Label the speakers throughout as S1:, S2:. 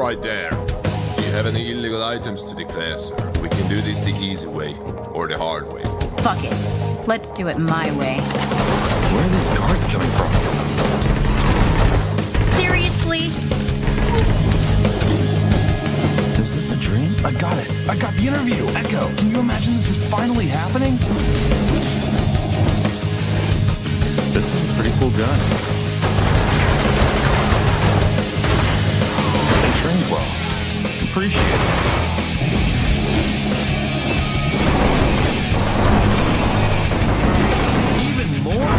S1: right there. Do you have any illegal items to declare, sir? We can do this the easy way, or the hard way.
S2: Fuck it. Let's do it my way.
S3: Where are these cards coming from?
S2: Seriously?
S3: Is this a dream? I got it. I got the interview. Echo, can you imagine this is finally happening? This is a pretty cool gun. They trained well. Appreciate it. Even more?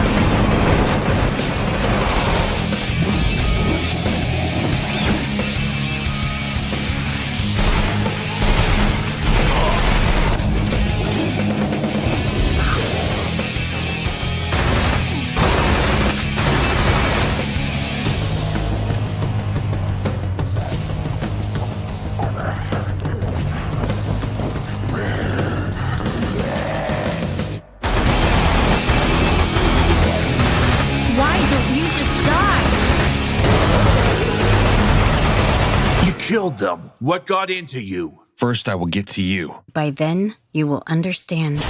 S4: Killed them. What got into you?
S3: First, I will get to you.
S2: By then, you will understand.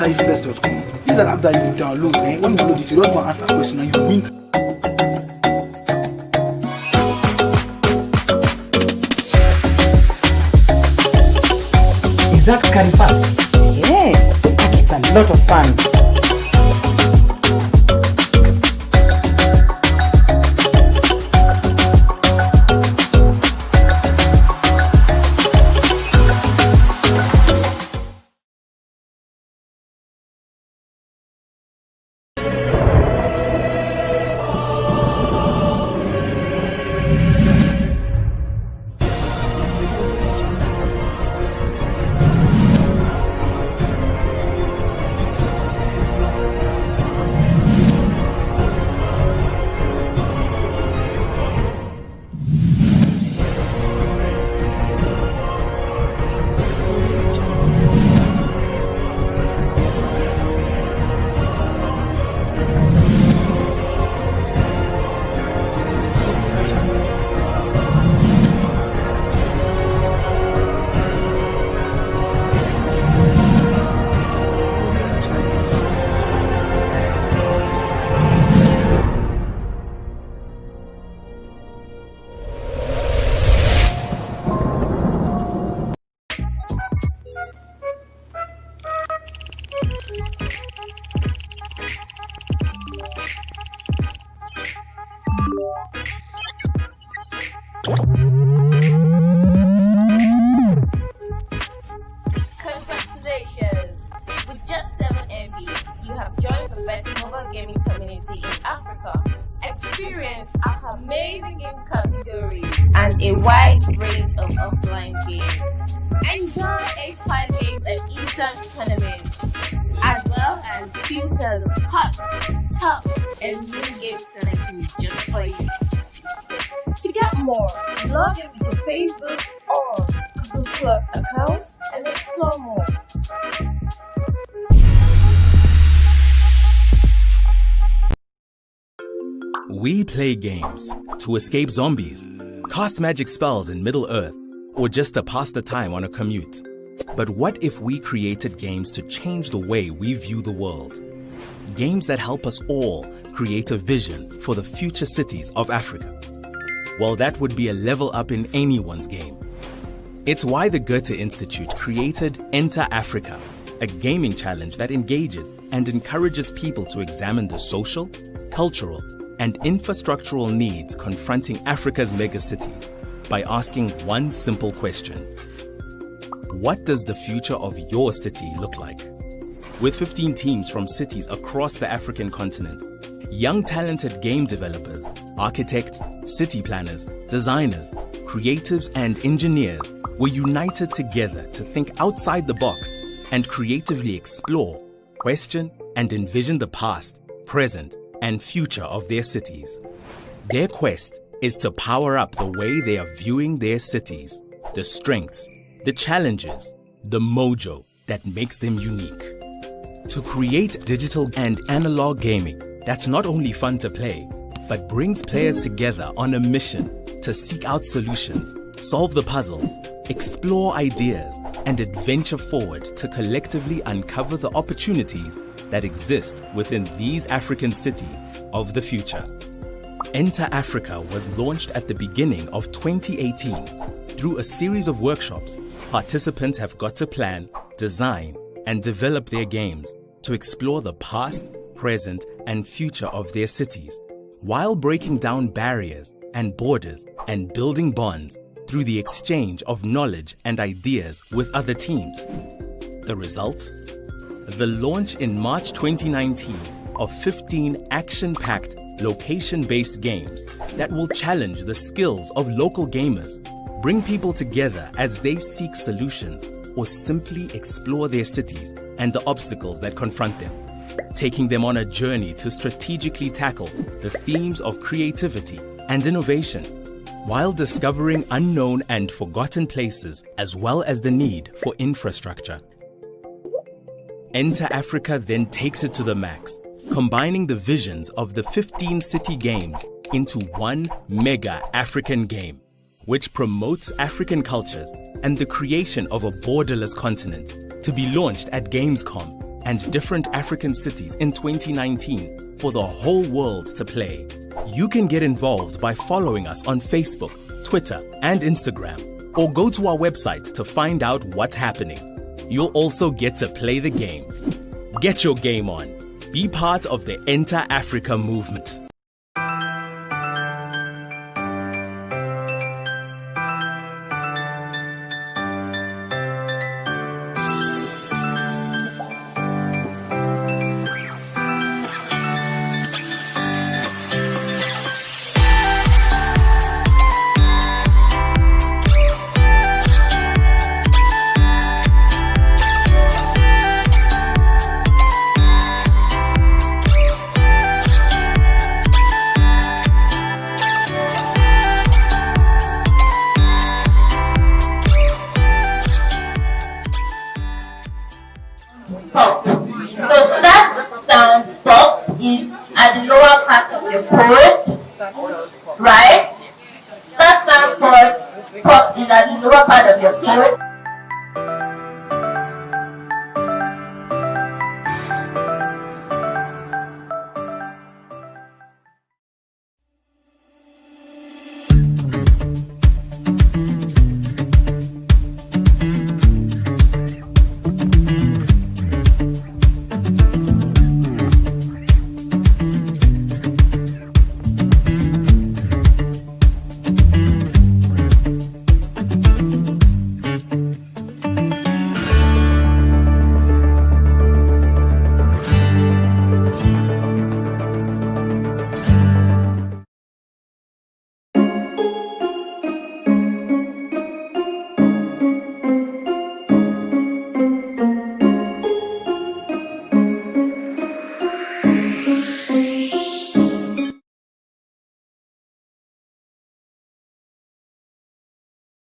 S5: Africacomicade.com. This is an app that you download, and when you download it, you just go and answer a question and you win.
S6: Is that curry fat?
S7: Yeah, it's a lot of fun.
S8: Congratulations! With just 7 MB, you have joined the best mobile gaming community in Africa. Experience our amazing game categories and a wide range of offline games. Enjoy H5 games and instant tournaments, as well as filtered, hot, top, and new game selections just for you. To get more, log in with your Facebook or Google Plus account and explore more.
S3: We play games to escape zombies, cast magic spells in Middle-earth, or just to pass the time on a commute. But what if we created games to change the way we view the world? Games that help us all create a vision for the future cities of Africa. Well, that would be a level up in anyone's game. It's why the Goethe Institute created Enter Africa, a gaming challenge that engages and encourages people to examine the social, cultural, and infrastructural needs confronting Africa's megacities by asking one simple question. What does the future of your city look like? With 15 teams from cities across the African continent, young talented game developers, architects, city planners, designers, creatives, and engineers were united together to think outside the box and creatively explore, question, and envision the past, present, and future of their cities. Their quest is to power up the way they are viewing their cities, the strengths, the challenges, the mojo that makes them unique. To create digital and analog gaming that's not only fun to play, but brings players together on a mission to seek out solutions, solve the puzzles, explore ideas, and adventure forward to collectively uncover the opportunities that exist within these African cities of the future. Enter Africa was launched at the beginning of 2018. Through a series of workshops, participants have got to plan, design, and develop their games to explore the past, present, and future of their cities, while breaking down barriers and borders and building bonds through the exchange of knowledge and ideas with other teams. The result? The launch in March 2019 of 15 action-packed, location-based games that will challenge the skills of local gamers, bring people together as they seek solutions or simply explore their cities and the obstacles that confront them, taking them on a journey to strategically tackle the themes of creativity and innovation, while discovering unknown and forgotten places as well as the need for infrastructure. Enter Africa then takes it to the max, combining the visions of the 15 city games into one mega African game, which promotes African cultures and the creation of a borderless continent, to be launched at Gamescom and different African cities in 2019 for the whole world to play. You can get involved by following us on Facebook, Twitter, and Instagram, or go to our website to find out what's happening. You'll also get to play the games. Get your game on. Be part of the Enter Africa movement.
S8: So that sound pop is at the lower part of your throat, right? That sound pop is at the lower part of your throat.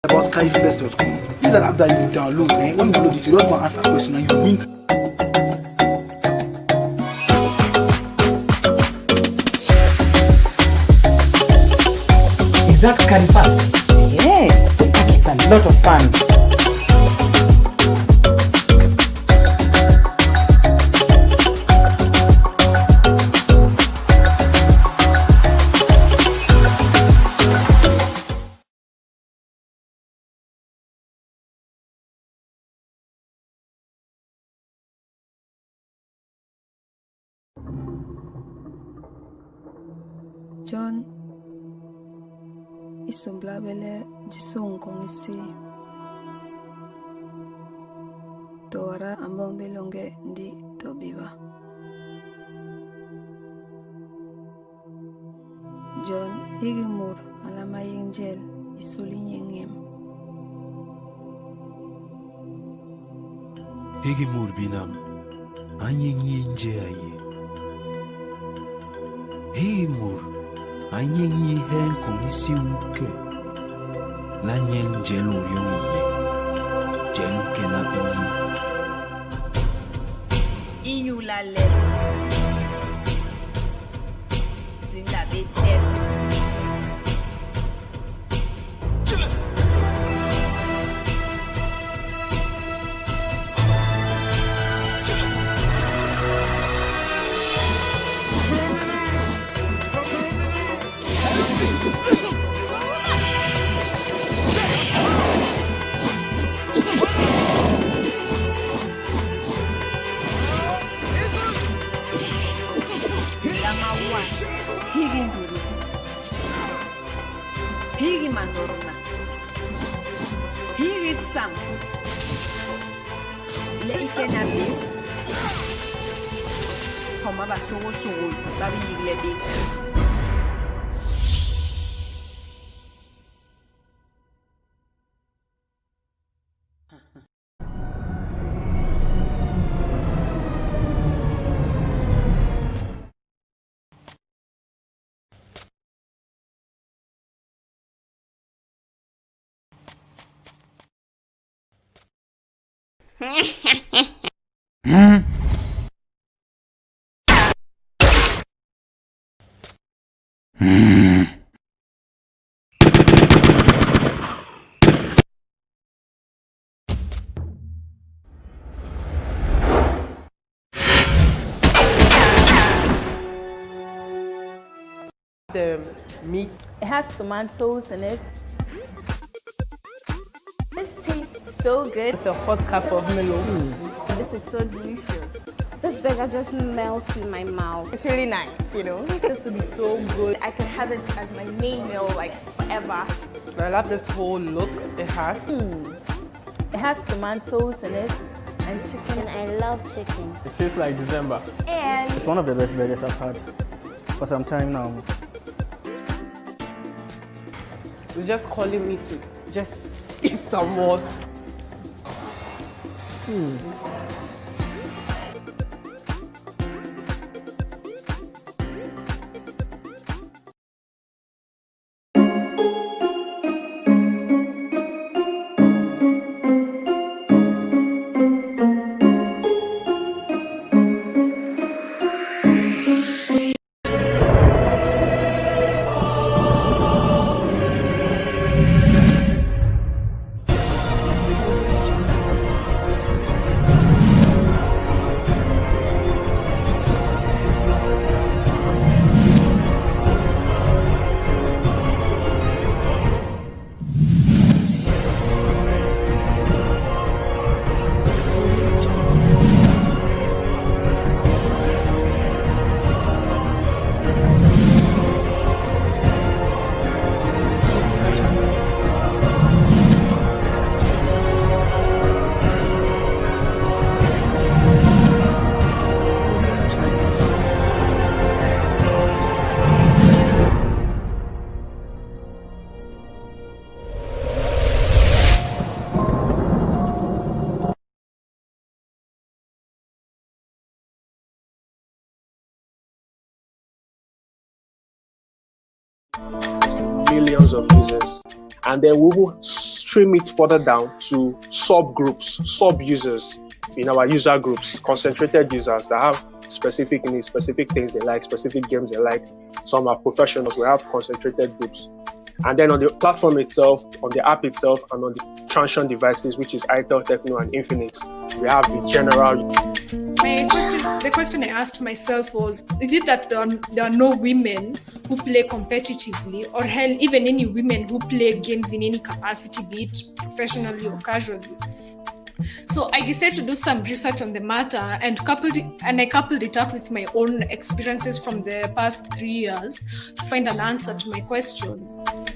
S5: About carryfirst.com. This is an app that you download, and when you download it, you just want to answer a question and you wink.
S7: Is that carry fast? Yeah, it's a lot of fun.
S6: John isomblabele jisongkong isi tora ambombelonge ndi tobiba. John higimur alama yingel isulinyengem.
S9: Higimur binam anyengye aye. Higimur anyenyi hen komisi uke la nyen jelu yongi jelu kena
S8: Inyu la le zinda bete Higi nduru, higi mandorna, higi sam, le ikena bis, koma basogo sogo, babi yigle bis.
S10: The meat, it has tomatoes in it.
S8: This tastes so good.
S10: With a hot cup of melon.
S8: This is so delicious.
S11: This burger just melts in my mouth.
S8: It's really nice, you know.
S10: This would be so good.
S8: I could have it as my main meal like forever.
S10: I love this whole look it has. It has tomatoes in it and chicken.
S11: And I love chicken.
S12: It tastes like December.
S8: And
S12: it's one of the best burgers I've had for some time now.
S10: It's just calling me to just eat some more.
S13: Millions of users, and then we will stream it further down to subgroups, sub-users in our user groups, concentrated users that have specific needs, specific things they like, specific games they like. Some are professionals, we have concentrated groups. And then on the platform itself, on the app itself, and on the transient devices, which is Itel, Techno, and Infinix, we have the general.
S14: The question I asked myself was, is it that there are no women who play competitively, or hell, even any women who play games in any capacity, be it professionally or casually? So I decided to do some research on the matter and I coupled it up with my own experiences from the past 3 years to find an answer to my question.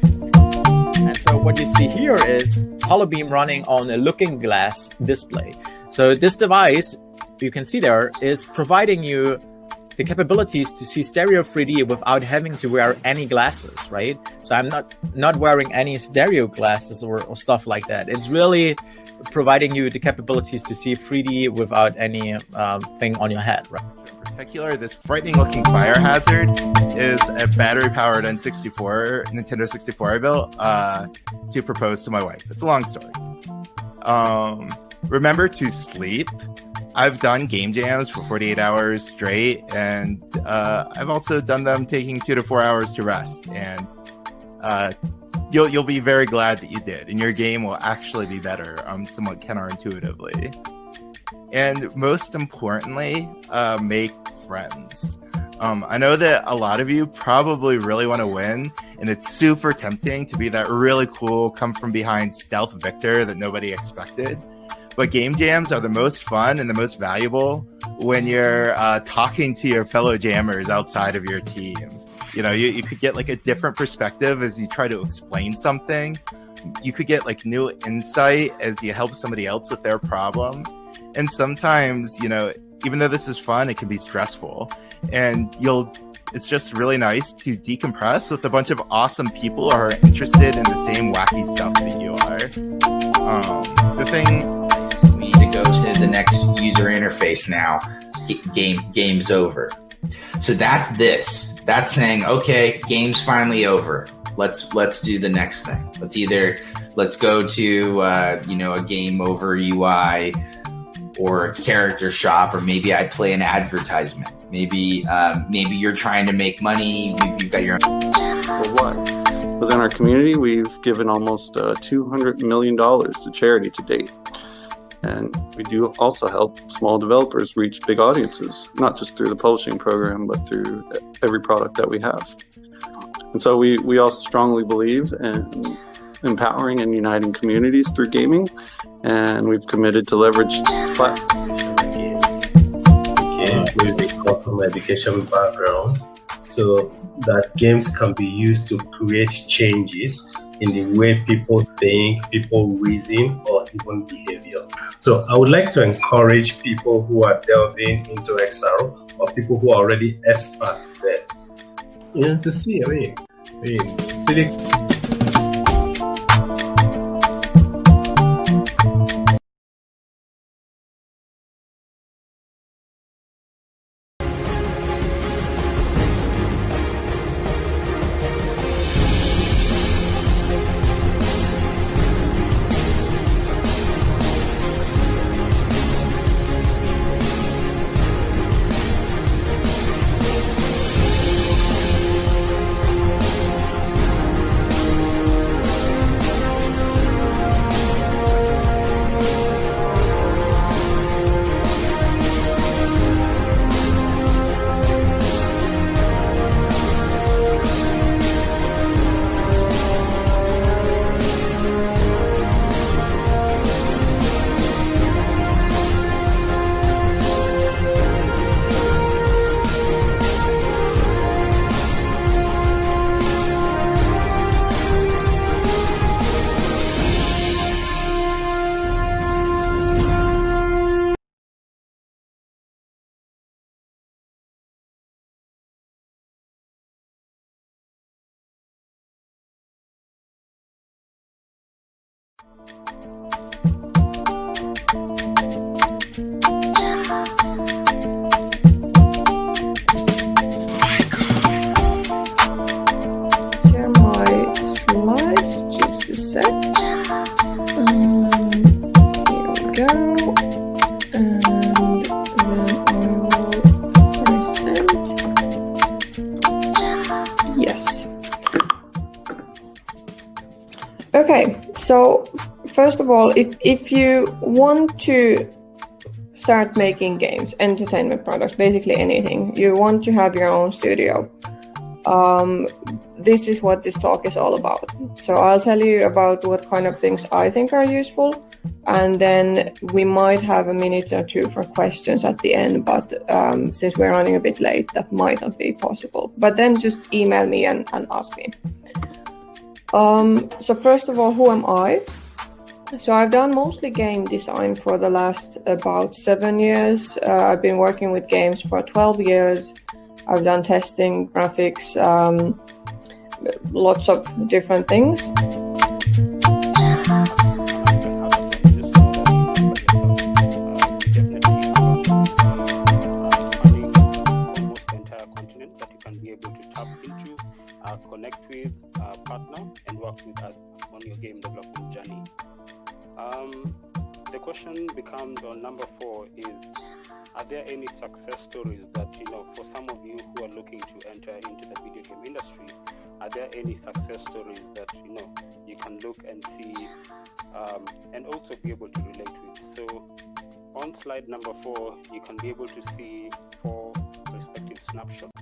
S15: And so what you see here is HoloBeam running on a looking glass display. So this device, you can see there, is providing you the capabilities to see stereo 3D without having to wear any glasses, right? So I'm not wearing any stereo glasses or stuff like that. It's really providing you the capabilities to see 3D without any thing on your head, right?
S16: In particular, this frightening-looking fire hazard is a battery-powered Nintendo 64 I built to propose to my wife. It's a long story. Remember to sleep. I've done game jams for 48 hours straight, and I've also done them taking 2 to 4 hours to rest. And you'll be very glad that you did, and your game will actually be better, somewhat counterintuitively. And most importantly, make friends. I know that a lot of you probably really want to win, and it's super tempting to be that really cool, come from behind stealth victor that nobody expected. But game jams are the most fun and the most valuable when you're talking to your fellow jammers outside of your team. You know, you could get like a different perspective as you try to explain something. You could get like new insight as you help somebody else with their problem. And sometimes, you know, even though this is fun, it can be stressful. And it's just really nice to decompress with a bunch of awesome people who are interested in the same wacky stuff that you are. The thing...
S17: We need to go to the next user interface now. Game's over. So that's this. That's saying, okay, game's finally over. Let's do the next thing. Let's go to a game over UI or a character shop, or maybe I play an advertisement. Maybe you're trying to make money. Maybe you've got your own.
S18: For what? Within our community, we've given almost $200 million to charity to date. And we do also help small developers reach big audiences, not just through the publishing program, but through every product that we have. And so we also strongly believe in empowering and uniting communities through gaming, and we've committed to leverage platforms.
S19: With because of my education background, so that games can be used to create changes in the way people think, people reason, or even behavior. So I would like to encourage people who are delving into XR or people who are already experts there, to see, silly.
S6: Share my slides, just a sec. Here we go. And then I will present. Yes. Okay, so first of all, if you want to start making games, entertainment products, basically anything, you want to have your own studio, this is what this talk is all about. So I'll tell you about what kind of things I think are useful, and then we might have a minute or two for questions at the end, but since we're running a bit late, that might not be possible. But then just email me and ask me. So first of all, who am I? So I've done mostly game design for the last about 7 years. I've been working with games for 12 years. I've done testing, graphics, lots of different things.
S20: Connect with, partner, and work with us on your game development journey. The question becomes on number 4 is, are there any success stories that, for some of you who are looking to enter into the video game industry, are there any success stories that, you can look and see and also be able to relate with? So on slide number 4, you can be able to see 4 respective snapshots.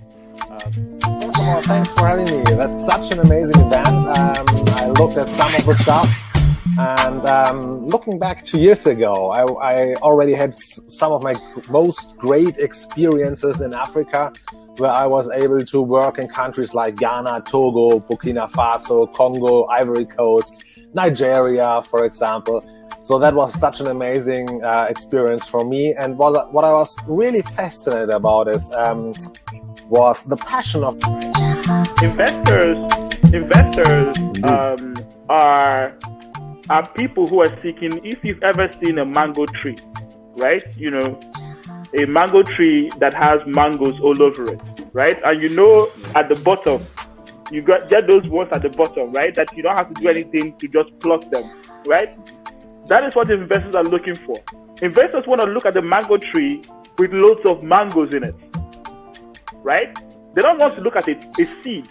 S21: First of all, thanks for having me. That's such an amazing event. I looked at some of the stuff, and looking back 2 years ago, I already had some of my most great experiences in Africa, where I was able to work in countries like Ghana, Togo, Burkina Faso, Congo, Ivory Coast, Nigeria, for example. So that was such an amazing experience for me. And what I was really fascinated about was the passion of
S22: investors are people who are seeking. If you've ever seen a mango tree, right? A mango tree that has mangoes all over it, right? And at the bottom, you get those ones at the bottom, right? That you don't have to do anything to just pluck them, right? That is what investors are looking for. Investors want to look at the mango tree with loads of mangoes in it, right? They don't want to look at a seed.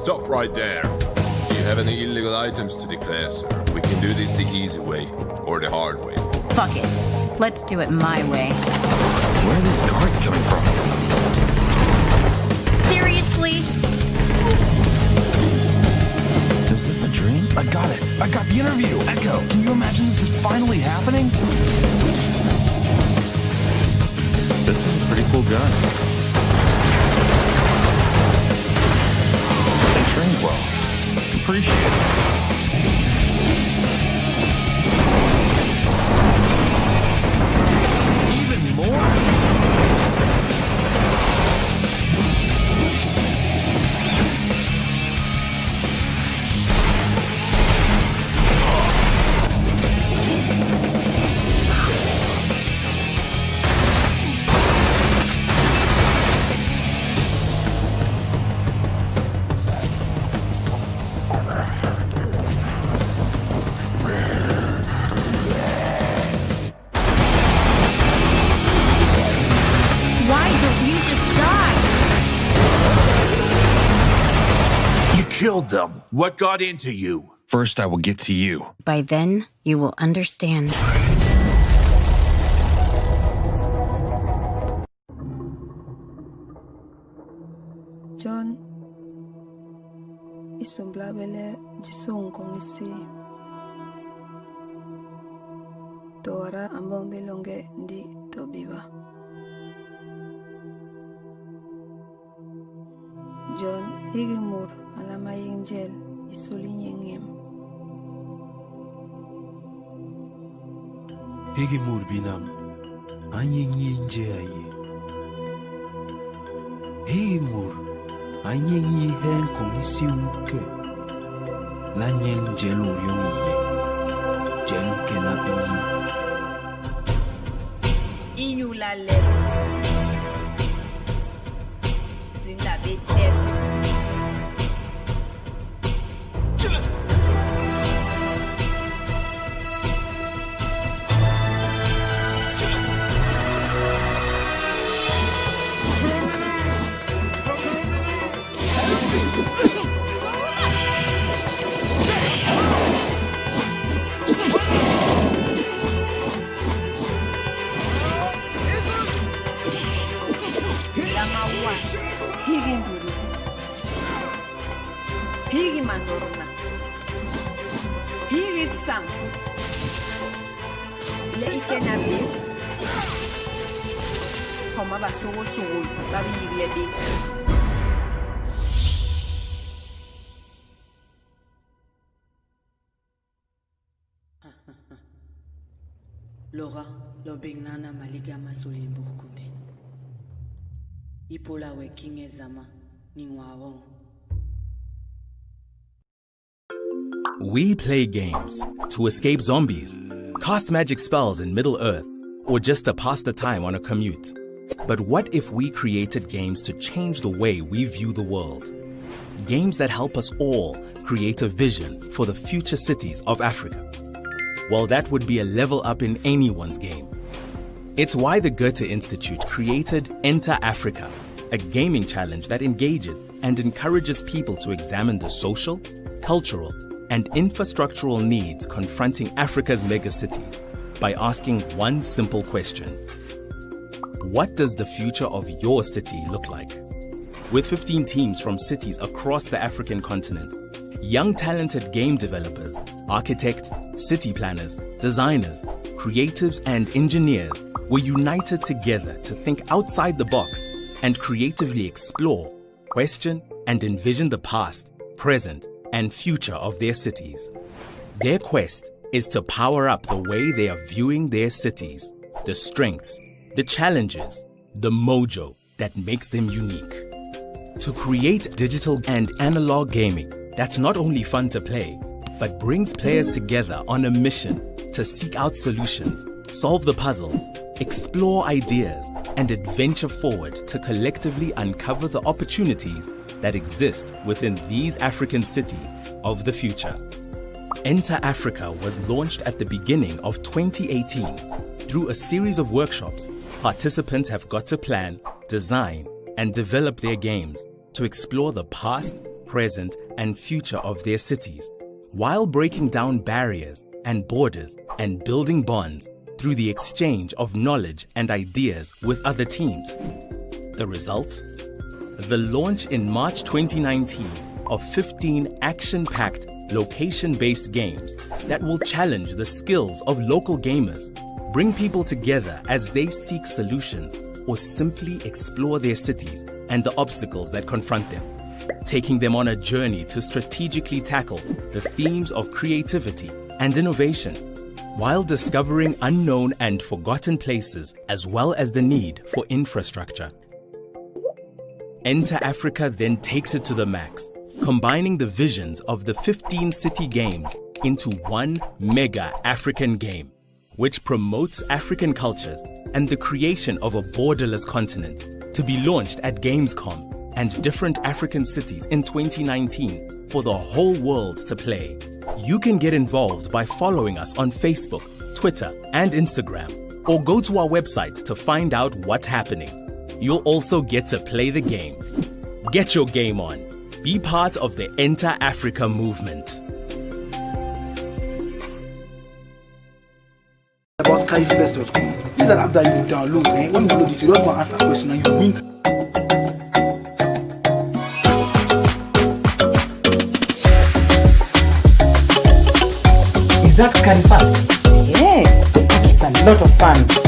S1: Stop right there. Do you have any illegal items to declare, sir? We can do this the easy way or the hard way.
S2: Fuck it. Let's do it my way.
S1: Where are these cards coming from?
S2: Seriously?
S4: Is this a dream? I got it. I got the interview. Echo, can you imagine this is finally happening? This is a pretty cool gun. They trained well. Appreciate it. Even more? Killed them. What got into you? First, I will get to you.
S2: By then, you will understand.
S23: John, isomblabele jisongkong isi. Tora ambombilonge ndi tobiba. John higimur alama yingel isulinyengem.
S9: Higimur binam anyenyi nje aye. Higimur anyenyi hen komisi uke. Lanyen jelu yongiye. Jelu kena iye.
S24: Inyulale. Zinda bete. Higi nduru, higi mandorona, higi sam, le ikena bis, homa basugo sugo, babi yibia bis.
S7: Laura, lo bignana maliga masulimbo kumbe. Ipola we kinge zama ningwawo.
S3: We play games to escape zombies, cast magic spells in Middle-earth, or just to pass the time on a commute. But what if we created games to change the way we view the world? Games that help us all create a vision for the future cities of Africa. Well, that would be a level up in anyone's game. It's why the Goethe Institute created Enter Africa, a gaming challenge that engages and encourages people to examine the social, cultural, and infrastructural needs confronting Africa's megacities by asking one simple question. What does the future of your city look like? With 15 teams from cities across the African continent, young talented game developers, architects, city planners, designers, creatives, and engineers were united together to think outside the box and creatively explore, question, and envision the past, present, and future of their cities. Their quest is to power up the way they are viewing their cities, the strengths, the challenges, the mojo that makes them unique. To create digital and analog gaming that's not only fun to play, but brings players together on a mission to seek out solutions, solve the puzzles, explore ideas, and adventure forward to collectively uncover the opportunities that exist within these African cities of the future. Enter Africa was launched at the beginning of 2018. Through a series of workshops, participants have got to plan, design, and develop their games to explore the past, present, and future of their cities, while breaking down barriers and borders and building bonds through the exchange of knowledge and ideas with other teams. The result? The launch in March 2019 of 15 action-packed, location-based games that will challenge the skills of local gamers, bring people together as they seek solutions or simply explore their cities and the obstacles that confront them, taking them on a journey to strategically tackle the themes of creativity and innovation, while discovering unknown and forgotten places as well as the need for infrastructure. Enter Africa then takes it to the max, combining the visions of the 15 city games into one mega African game, which promotes African cultures and the creation of a borderless continent, to be launched at Gamescom and different African cities in 2019 for the whole world to play. You can get involved by following us on Facebook, Twitter, and Instagram, or go to our website to find out what's happening. You'll also get to play the games. Get your game on. Be part of the Enter Africa movement.
S5: About skyfest.com. This is an app that you download, and when you download it, you just want to answer a question and you win.
S7: Is that kind of fun? Yeah, it's a lot of fun.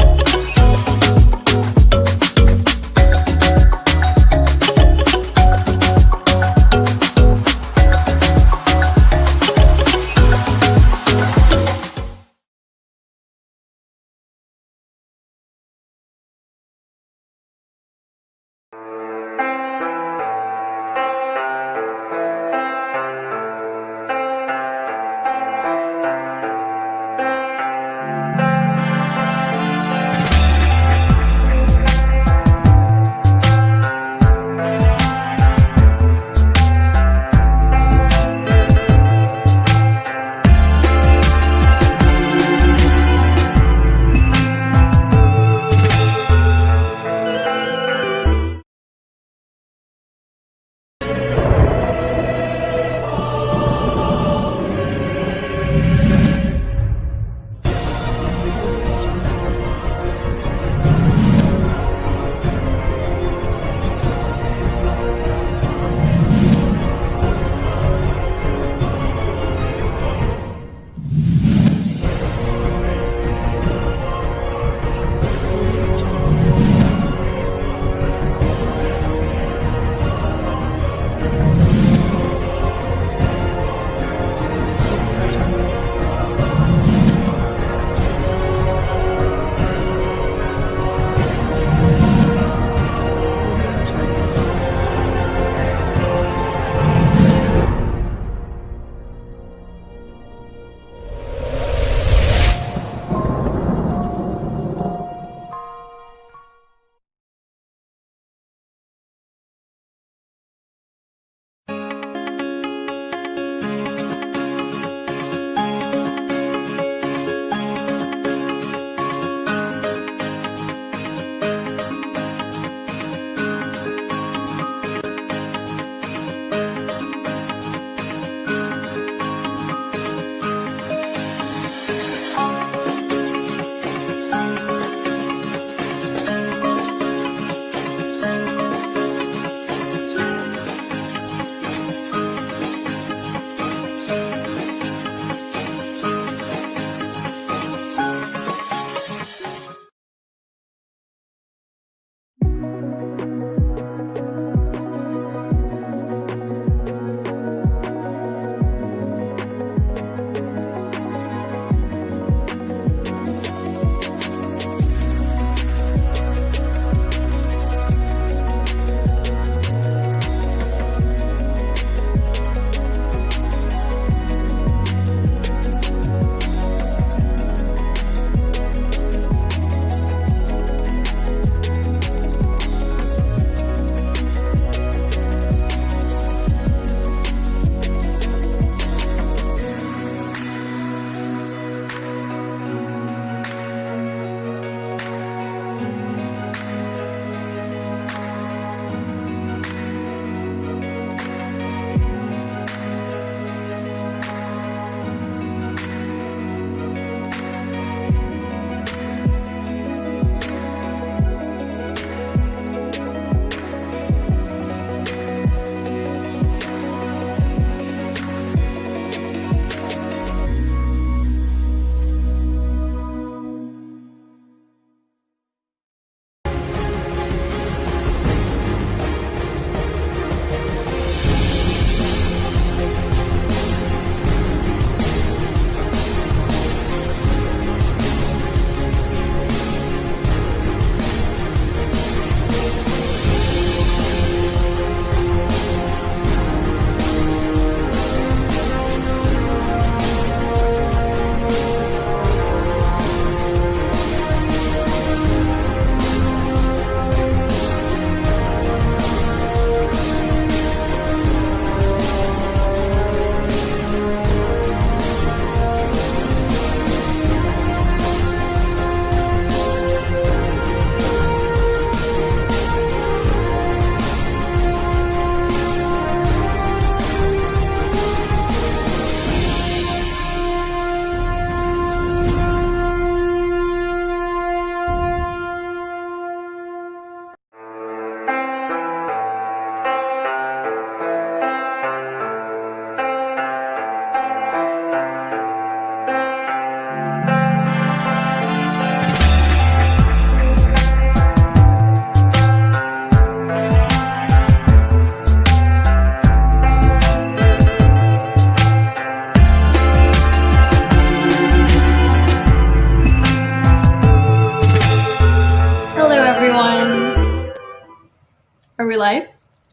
S8: Are we live?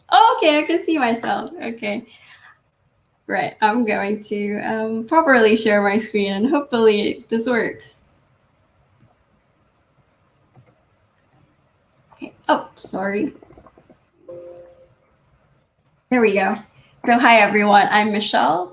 S8: Oh, okay, I can see myself. Okay. Right, I'm going to properly share my screen and hopefully this works. Okay. Oh, sorry. There we go. So hi everyone, I'm Michelle.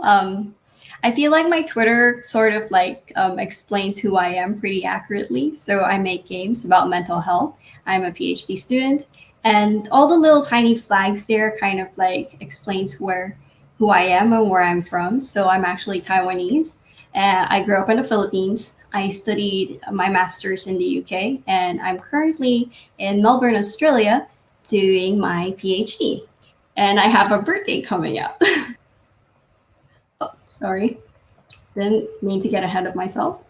S8: I feel like my Twitter sort of like explains who I am pretty accurately. So I make games about mental health. I'm a PhD student, and all the little tiny flags there kind of like explains who I am and where I'm from. So I'm actually Taiwanese. I grew up in the Philippines. I studied my master's in the UK, and I'm currently in Melbourne, Australia, doing my PhD. And I have a birthday coming up. Oh, sorry. Didn't mean to get ahead of myself.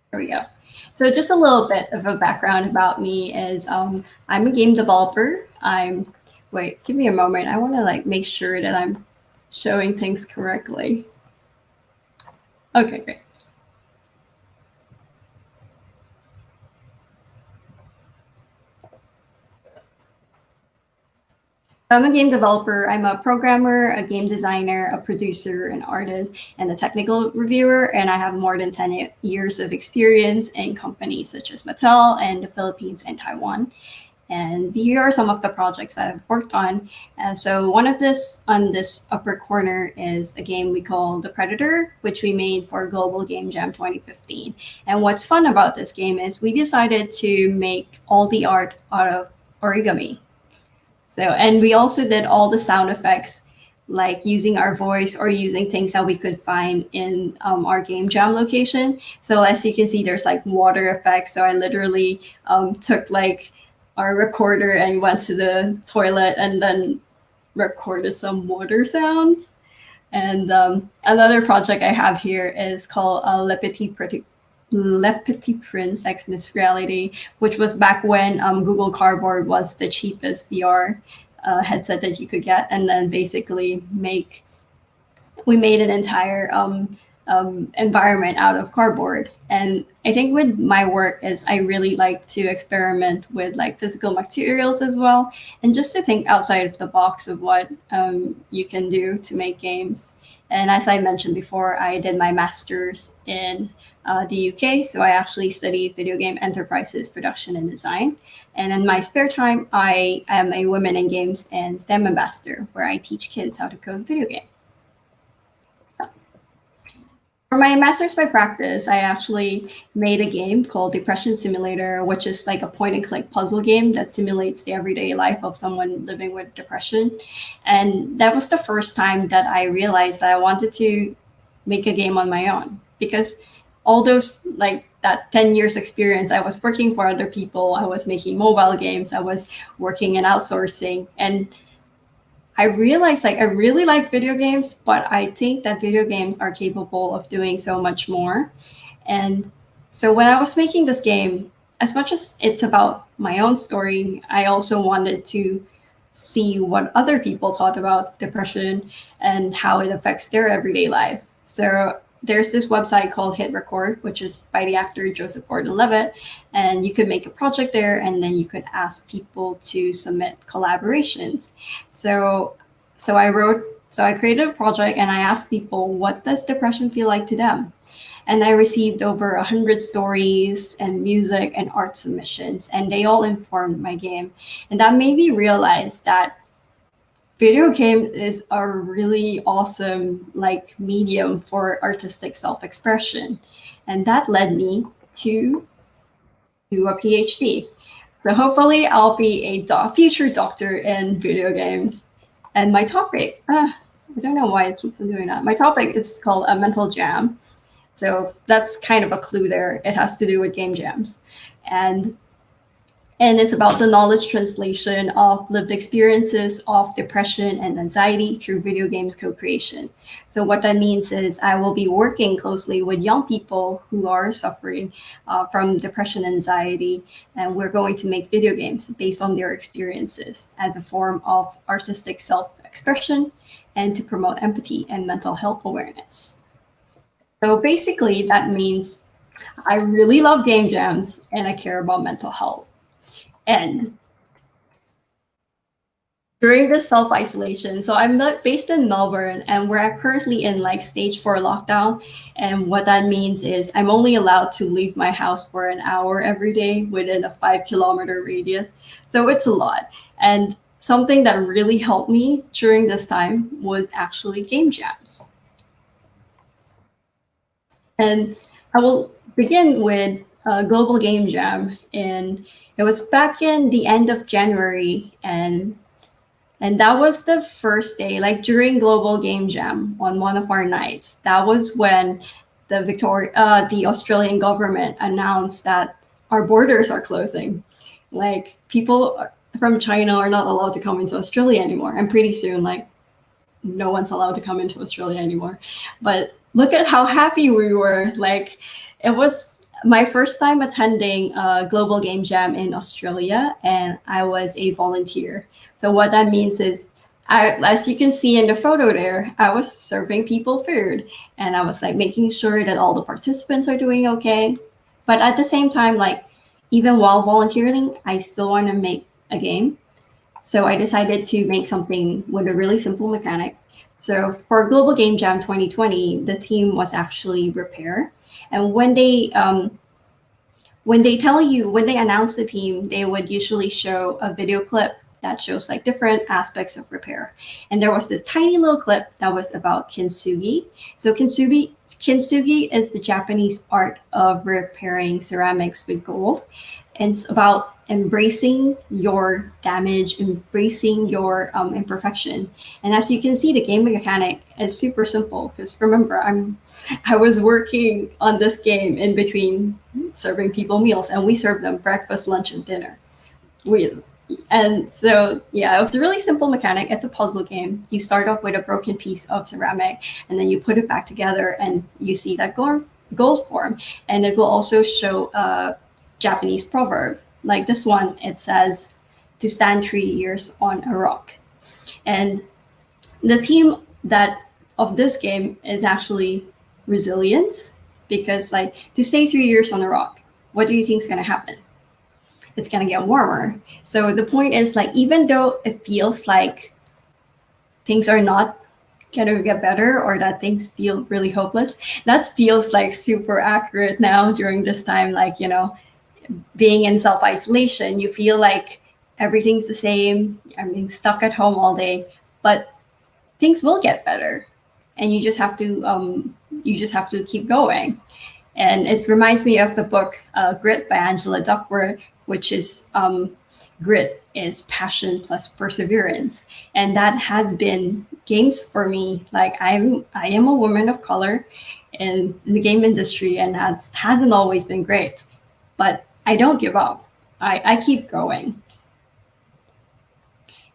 S8: There we go. So just a little bit of a background about me is I'm a game developer. Wait, give me a moment. I want to like make sure that I'm showing things correctly. Okay, great. I'm a game developer. I'm a programmer, a game designer, a producer, an artist, and a technical reviewer. And I have more than 10 years of experience in companies such as Mattel and the Philippines and Taiwan. And here are some of the projects that I've worked on. So one of this on this upper corner is a game we call The Predator, which we made for Global Game Jam 2015. And what's fun about this game is we decided to make all the art out of origami. So, and we also did all the sound effects, like using our voice or using things that we could find in our game jam location. So as you can see, there's like water effects. So I literally took like our recorder and went to the toilet and then recorded some water sounds. And another project I have here is called Le Petit Prince X Mixed Reality, which was back when Google Cardboard was the cheapest VR headset that you could get. And then basically we made an entire environment out of cardboard. And I think with my work is I really like to experiment with like physical materials as well, and just to think outside of the box of what you can do to make games. And as I mentioned before, I did my master's in the UK, so I actually studied video game enterprises, production, and design. And in my spare time, I am a Women in Games and STEM ambassador, where I teach kids how to code video games. For my master's by practice, I actually made a game called Depression Simulator, which is like a point-and-click puzzle game that simulates the everyday life of someone living with depression. And that was the first time that I realized that I wanted to make a game on my own, because all those, like that 10 years experience, I was working for other people, I was making mobile games, I was working in outsourcing, and I realized like I really like video games, but I think that video games are capable of doing so much more. And so when I was making this game, as much as it's about my own story, I also wanted to see what other people thought about depression and how it affects their everyday life. So there's this website called Hit Record, which is by the actor Joseph Gordon-Levitt, and you could make a project there, and then you could ask people to submit collaborations. So I created a project, and I asked people, what does depression feel like to them? And I received over 100 stories and music and art submissions, and they all informed my game. And that made me realize that video game is a really awesome like medium for artistic self-expression. And that led me to do a PhD. So hopefully I'll be a future doctor in video games. And my topic, I don't know why it keeps on doing that. My topic is called a mental jam. So that's kind of a clue there. It has to do with game jams. And it's about the knowledge translation of lived experiences of depression and anxiety through video games co-creation. So what that means is I will be working closely with young people who are suffering from depression and anxiety, and we're going to make video games based on their experiences as a form of artistic self-expression and to promote empathy and mental health awareness. So basically that means I really love game jams and I care about mental health. end during this self-isolation. So I'm not based in Melbourne, and we're currently in like stage 4 lockdown. And what that means is I'm only allowed to leave my house for an hour every day within a 5-kilometer radius. So it's a lot. And something that really helped me during this time was actually game jams. And I will begin with a global game jam. And it was back in the end of January, and that was the first day, like during Global Game Jam on one of our nights. That was when the Australian government announced that our borders are closing. Like people from China are not allowed to come into Australia anymore. And pretty soon, like no one's allowed to come into Australia anymore. But look at how happy we were. Like it was my first time attending a Global Game Jam in Australia, and I was a volunteer. So what that means is, as you can see in the photo there, I was serving people food, and I was like making sure that all the participants are doing okay. But at the same time, like even while volunteering, I still want to make a game. So I decided to make something with a really simple mechanic. So for Global Game Jam 2020, the theme was actually repair. And when they announce the theme, they would usually show a video clip that shows like different aspects of repair. And there was this tiny little clip that was about kintsugi. So kintsugi is the Japanese art of repairing ceramics with gold. And it's about embracing your damage, embracing your imperfection. And as you can see, the game mechanic is super simple, because remember, I was working on this game in between serving people meals, and we served them breakfast, lunch, and dinner. And so, yeah, it was a really simple mechanic. It's a puzzle game. You start off with a broken piece of ceramic, and then you put it back together, and you see that gold form. And it will also show a Japanese proverb. Like this one, it says, to stand 3 years on a rock. And the theme of this game is actually resilience, because like to stay 3 years on a rock, what do you think is going to happen? It's going to get warmer. So the point is, like, even though it feels like things are not going to get better, or that things feel really hopeless, that feels like super accurate now during this time. Like, you know, being in self-isolation, you feel like everything's the same. I'm being stuck at home all day, but things will get better, and you just have to keep going. And it reminds me of the book Grit by Angela Duckworth, which is grit is passion plus perseverance, and that has been games for me. Like I am a woman of color in the game industry, and hasn't always been great, but I don't give up. I keep going.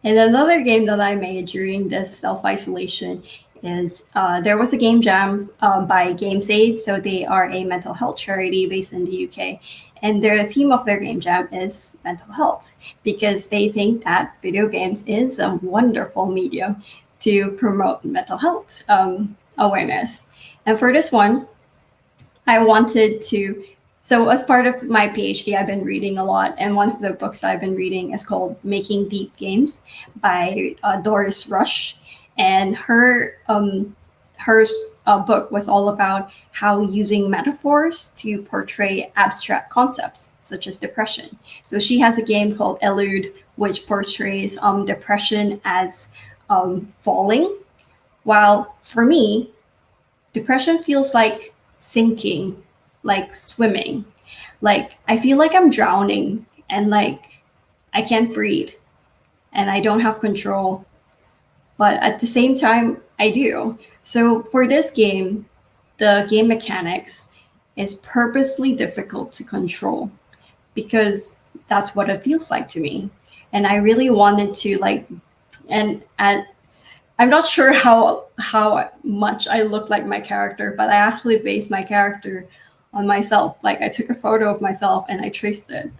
S8: And another game that I made during this self-isolation is there was a game jam by GamesAid. So they are a mental health charity based in the UK. And the theme of their game jam is mental health, because they think that video games is a wonderful medium to promote mental health awareness. And for this one, I wanted to, so as part of my PhD, I've been reading a lot, and one of the books I've been reading is called Making Deep Games by Doris Rush. And her book was all about how using metaphors to portray abstract concepts, such as depression. So she has a game called Elude, which portrays depression as falling, while for me, depression feels like sinking, like swimming. Like I feel like I'm drowning, and like I can't breathe, and I don't have control. But at the same time, I do. So for this game, the game mechanics is purposely difficult to control, because that's what it feels like to me. And I really wanted to I'm not sure how much I look like my character, but I actually based my character on myself. Like I took a photo of myself and I traced it.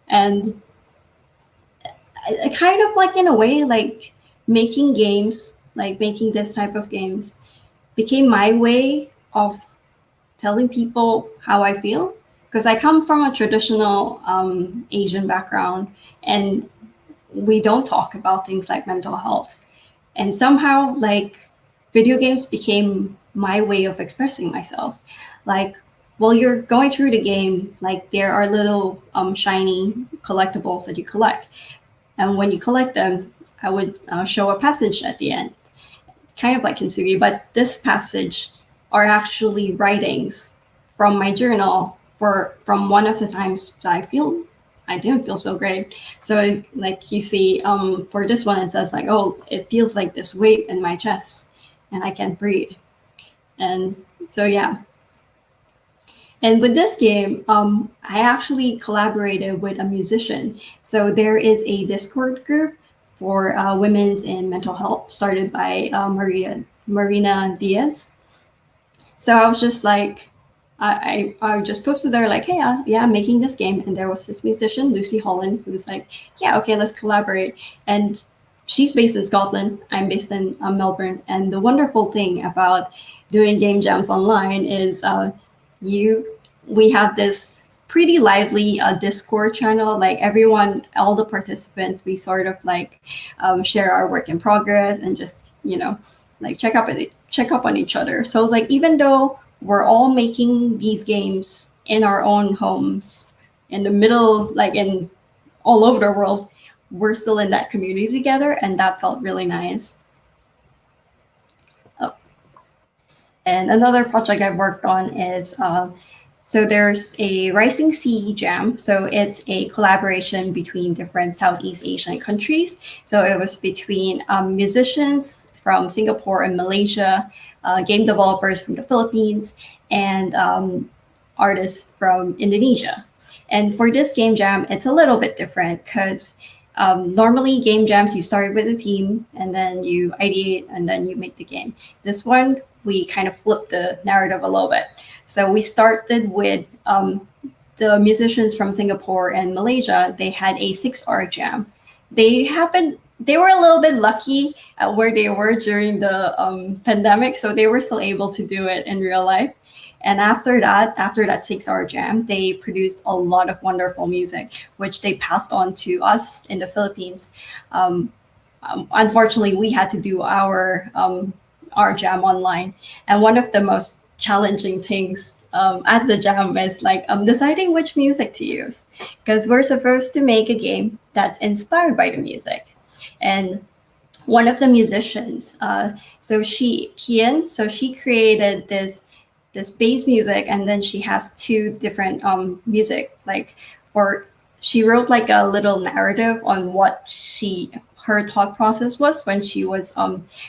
S8: And I kind of like, in a way, like making games, like making this type of games, became my way of telling people how I feel. because I come from a traditional Asian background, and we don't talk about things like mental health. And somehow, like, video games became my way of expressing myself. Like, while you're going through the game, like, there are little shiny collectibles that you collect. And when you collect them, I would show a passage at the end, kind of like Kintsugi, but this passage are actually writings from my journal from one of the times that I didn't feel so great. So like you see, for this one, it says like, oh, it feels like this weight in my chest and I can't breathe. And so, yeah. And with this game, I actually collaborated with a musician. So there is a Discord group for women's in mental health started by Marina Diaz. So I was just like, I just posted there like, hey, yeah, I'm making this game. And there was this musician, Lucy Holland, who was like, yeah, okay, let's collaborate. And she's based in Scotland. I'm based in Melbourne. And the wonderful thing about doing game jams online is we have this pretty lively Discord channel. Like everyone, all the participants, we sort of like share our work in progress and just, like check up on each other. So like, even though we're all making these games in our own homes, in the middle, like in all over the world, we're still in that community together, and that felt really nice. Oh. And another project I've worked on is, so there's a Rising Sea Jam. So it's a collaboration between different Southeast Asian countries. So it was between musicians from Singapore and Malaysia, game developers from the Philippines, and artists from Indonesia. And for this game jam, it's a little bit different because normally game jams, you start with a theme and then you ideate and then you make the game. This one, we kind of flipped the narrative a little bit. So we started with the musicians from Singapore and Malaysia. They had a 6-hour jam. They were a little bit lucky at where they were during the pandemic, so they were still able to do it in real life. And after that 6-hour jam, they produced a lot of wonderful music, which they passed on to us in the Philippines. Unfortunately, we had to do our jam online. And one of the most challenging things at the jam is like deciding which music to use, because we're supposed to make a game that's inspired by the music. And one of the musicians, Kian, she created this bass music, and then she has 2 different music. She wrote like a little narrative on what her thought process was when she was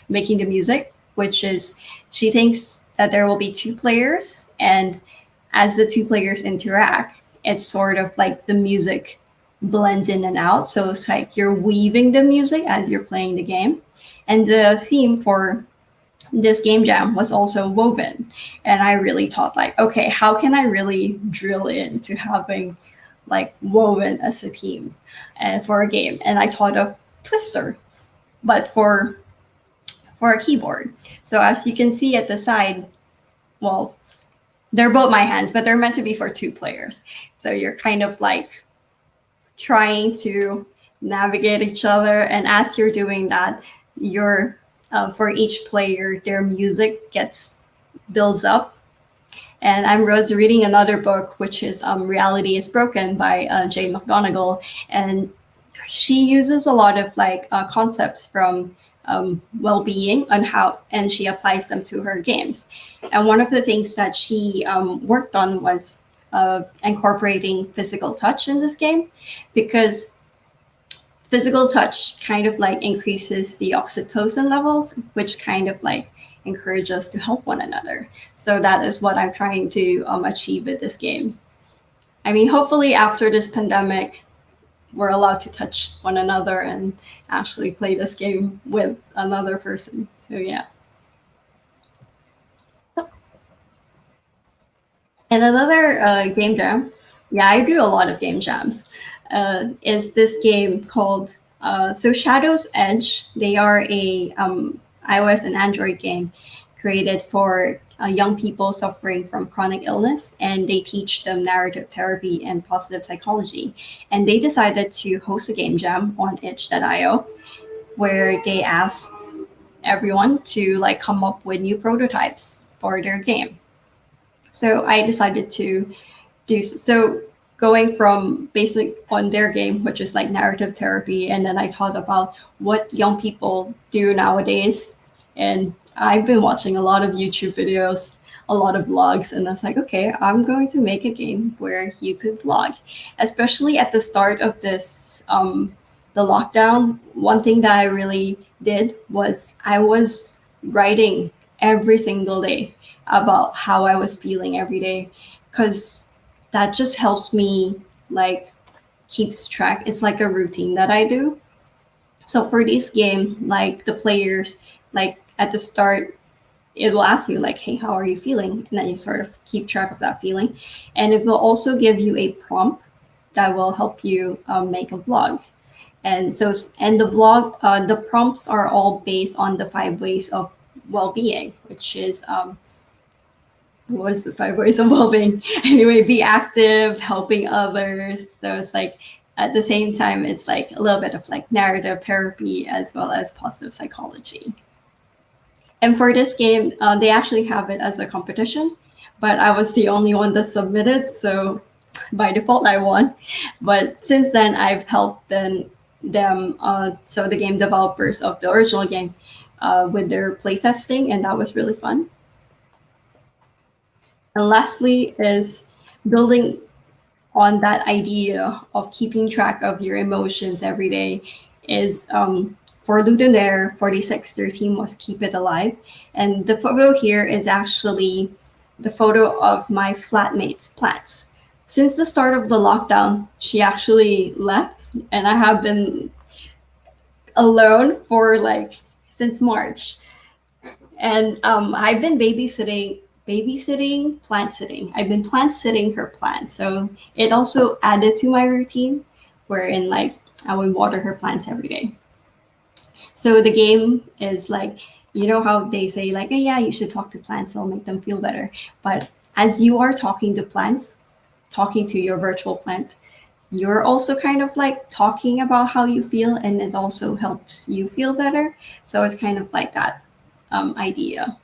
S8: making the music, which is she thinks that there will be 2 players, and as the 2 players interact, it's sort of like the music blends in and out. So it's like you're weaving the music as you're playing the game. And the theme for this game jam was also woven. And I really thought like, okay, how can I really drill into having like woven as a theme and for a game? And I thought of Twister, but for a keyboard. So as you can see at the side, well, they're both my hands, but they're meant to be for 2 players. So you're kind of like trying to navigate each other, and as you're doing that, you're for each player, their music builds up. And I was reading another book, which is Reality is Broken by Jane McGonigal, and she uses a lot of like concepts from well-being and she applies them to her games. And one of the things that she worked on was incorporating physical touch in this game, because physical touch kind of like increases the oxytocin levels, which kind of like encourage us to help one another. So that is what I'm trying to achieve with this game. I mean, hopefully after this pandemic, we're allowed to touch one another and actually play this game with another person. So yeah. And another game jam, yeah, I do a lot of game jams, is this game called Shadow's Edge. They are a iOS and Android game created for young people suffering from chronic illness, and they teach them narrative therapy and positive psychology. And they decided to host a game jam on itch.io where they ask everyone to like come up with new prototypes for their game. So I decided to do so, going from basic on their game, which is like narrative therapy, and then I thought about what young people do nowadays. And I've been watching a lot of YouTube videos, a lot of vlogs, and I was like, okay, I'm going to make a game where you could vlog. Especially at the start of this, the lockdown, one thing that I really did was I was writing every single day about how I was feeling every day, because that just helps me like keeps track. It's like a routine that I do. So for this game, like the players, like at the start, it will ask you like, hey, how are you feeling? And then you sort of keep track of that feeling. And it will also give you a prompt that will help you make a vlog. And so, and the vlog, the prompts are all based on the 5 ways of well-being, which is, what was the 5 ways of well-being? Anyway, be active, helping others. So it's like, at the same time, it's like a little bit of like narrative therapy as well as positive psychology. And for this game, they actually have it as a competition, but I was the only one that submitted. So by default, I won. But since then, I've helped them, so the game developers of the original game, with their playtesting, and that was really fun. And lastly is building on that idea of keeping track of your emotions every day is, for Ludonaire 46, their theme was Keep It Alive. And the photo here is actually the photo of my flatmate's plants. Since the start of the lockdown, she actually left, and I have been alone for like since March. And I've been babysitting, plant sitting. I've been plant sitting her plants. So it also added to my routine, wherein like I would water her plants every day. So the game is like, you know how they say like, hey, yeah, you should talk to plants, it'll make them feel better. But as you are talking to plants, talking to your virtual plant, you're also kind of like talking about how you feel, and it also helps you feel better. So it's kind of like that idea.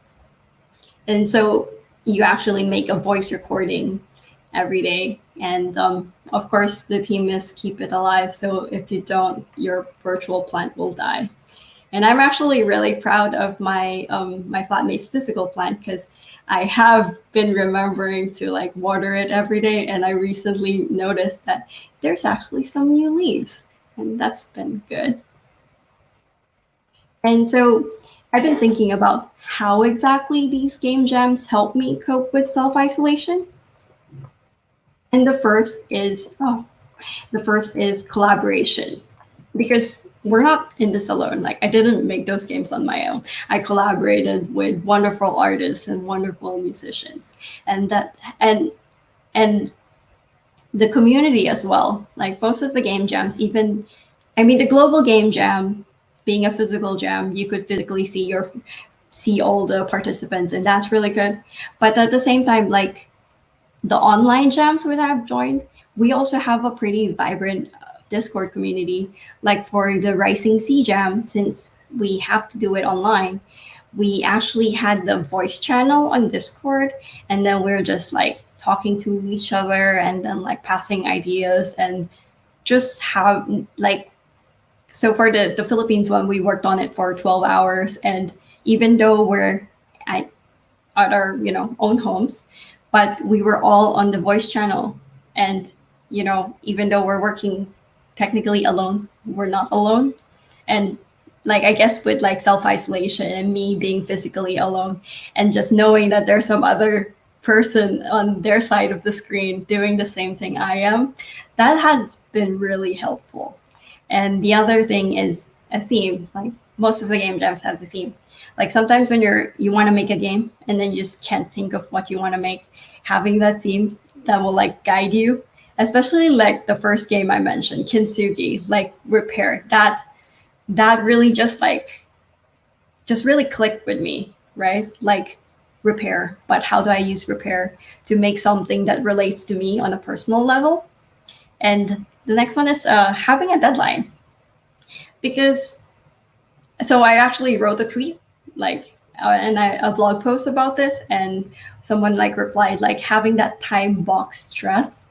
S8: And so you actually make a voice recording every day. And of course, the theme is Keep It Alive. So if you don't, your virtual plant will die. And I'm actually really proud of my my flatmate's physical plant, because I have been remembering to like water it every day. And I recently noticed that there's actually some new leaves, and that's been good. And so I've been thinking about how exactly these game jams help me cope with self-isolation. And the first is collaboration, because we're not in this alone. Like, I didn't make those games on my own. I collaborated with wonderful artists and wonderful musicians, and the community as well. Like most of the game jams, the global game jam being a physical jam, you could physically see all the participants, and that's really good. But at the same time, like the online jams that I've joined, we also have a pretty vibrant Discord community. Like for the Rising Sea Jam, since we have to do it online, we actually had the voice channel on Discord, and then we're just like talking to each other and then like passing ideas, and just how like, so for the Philippines one, we worked on it for 12 hours. And even though we're at our, own homes, but we were all on the voice channel. And, even though we're working technically alone, we're not alone. And like, I guess with like self-isolation and me being physically alone, and just knowing that there's some other person on their side of the screen doing the same thing I am, that has been really helpful. And the other thing is a theme. Like most of the game jams has a theme. Like sometimes when you want to make a game and then you just can't think of what you want to make, having that theme that will like guide you, especially like the first game I mentioned, Kintsugi, like Repair, that really just really clicked with me. right? Like repair, but how do I use repair to make something that relates to me on a personal level? And the next one is having a deadline. Because, so I actually wrote a tweet, like, a blog post about this, and someone like replied, like, having that time box stress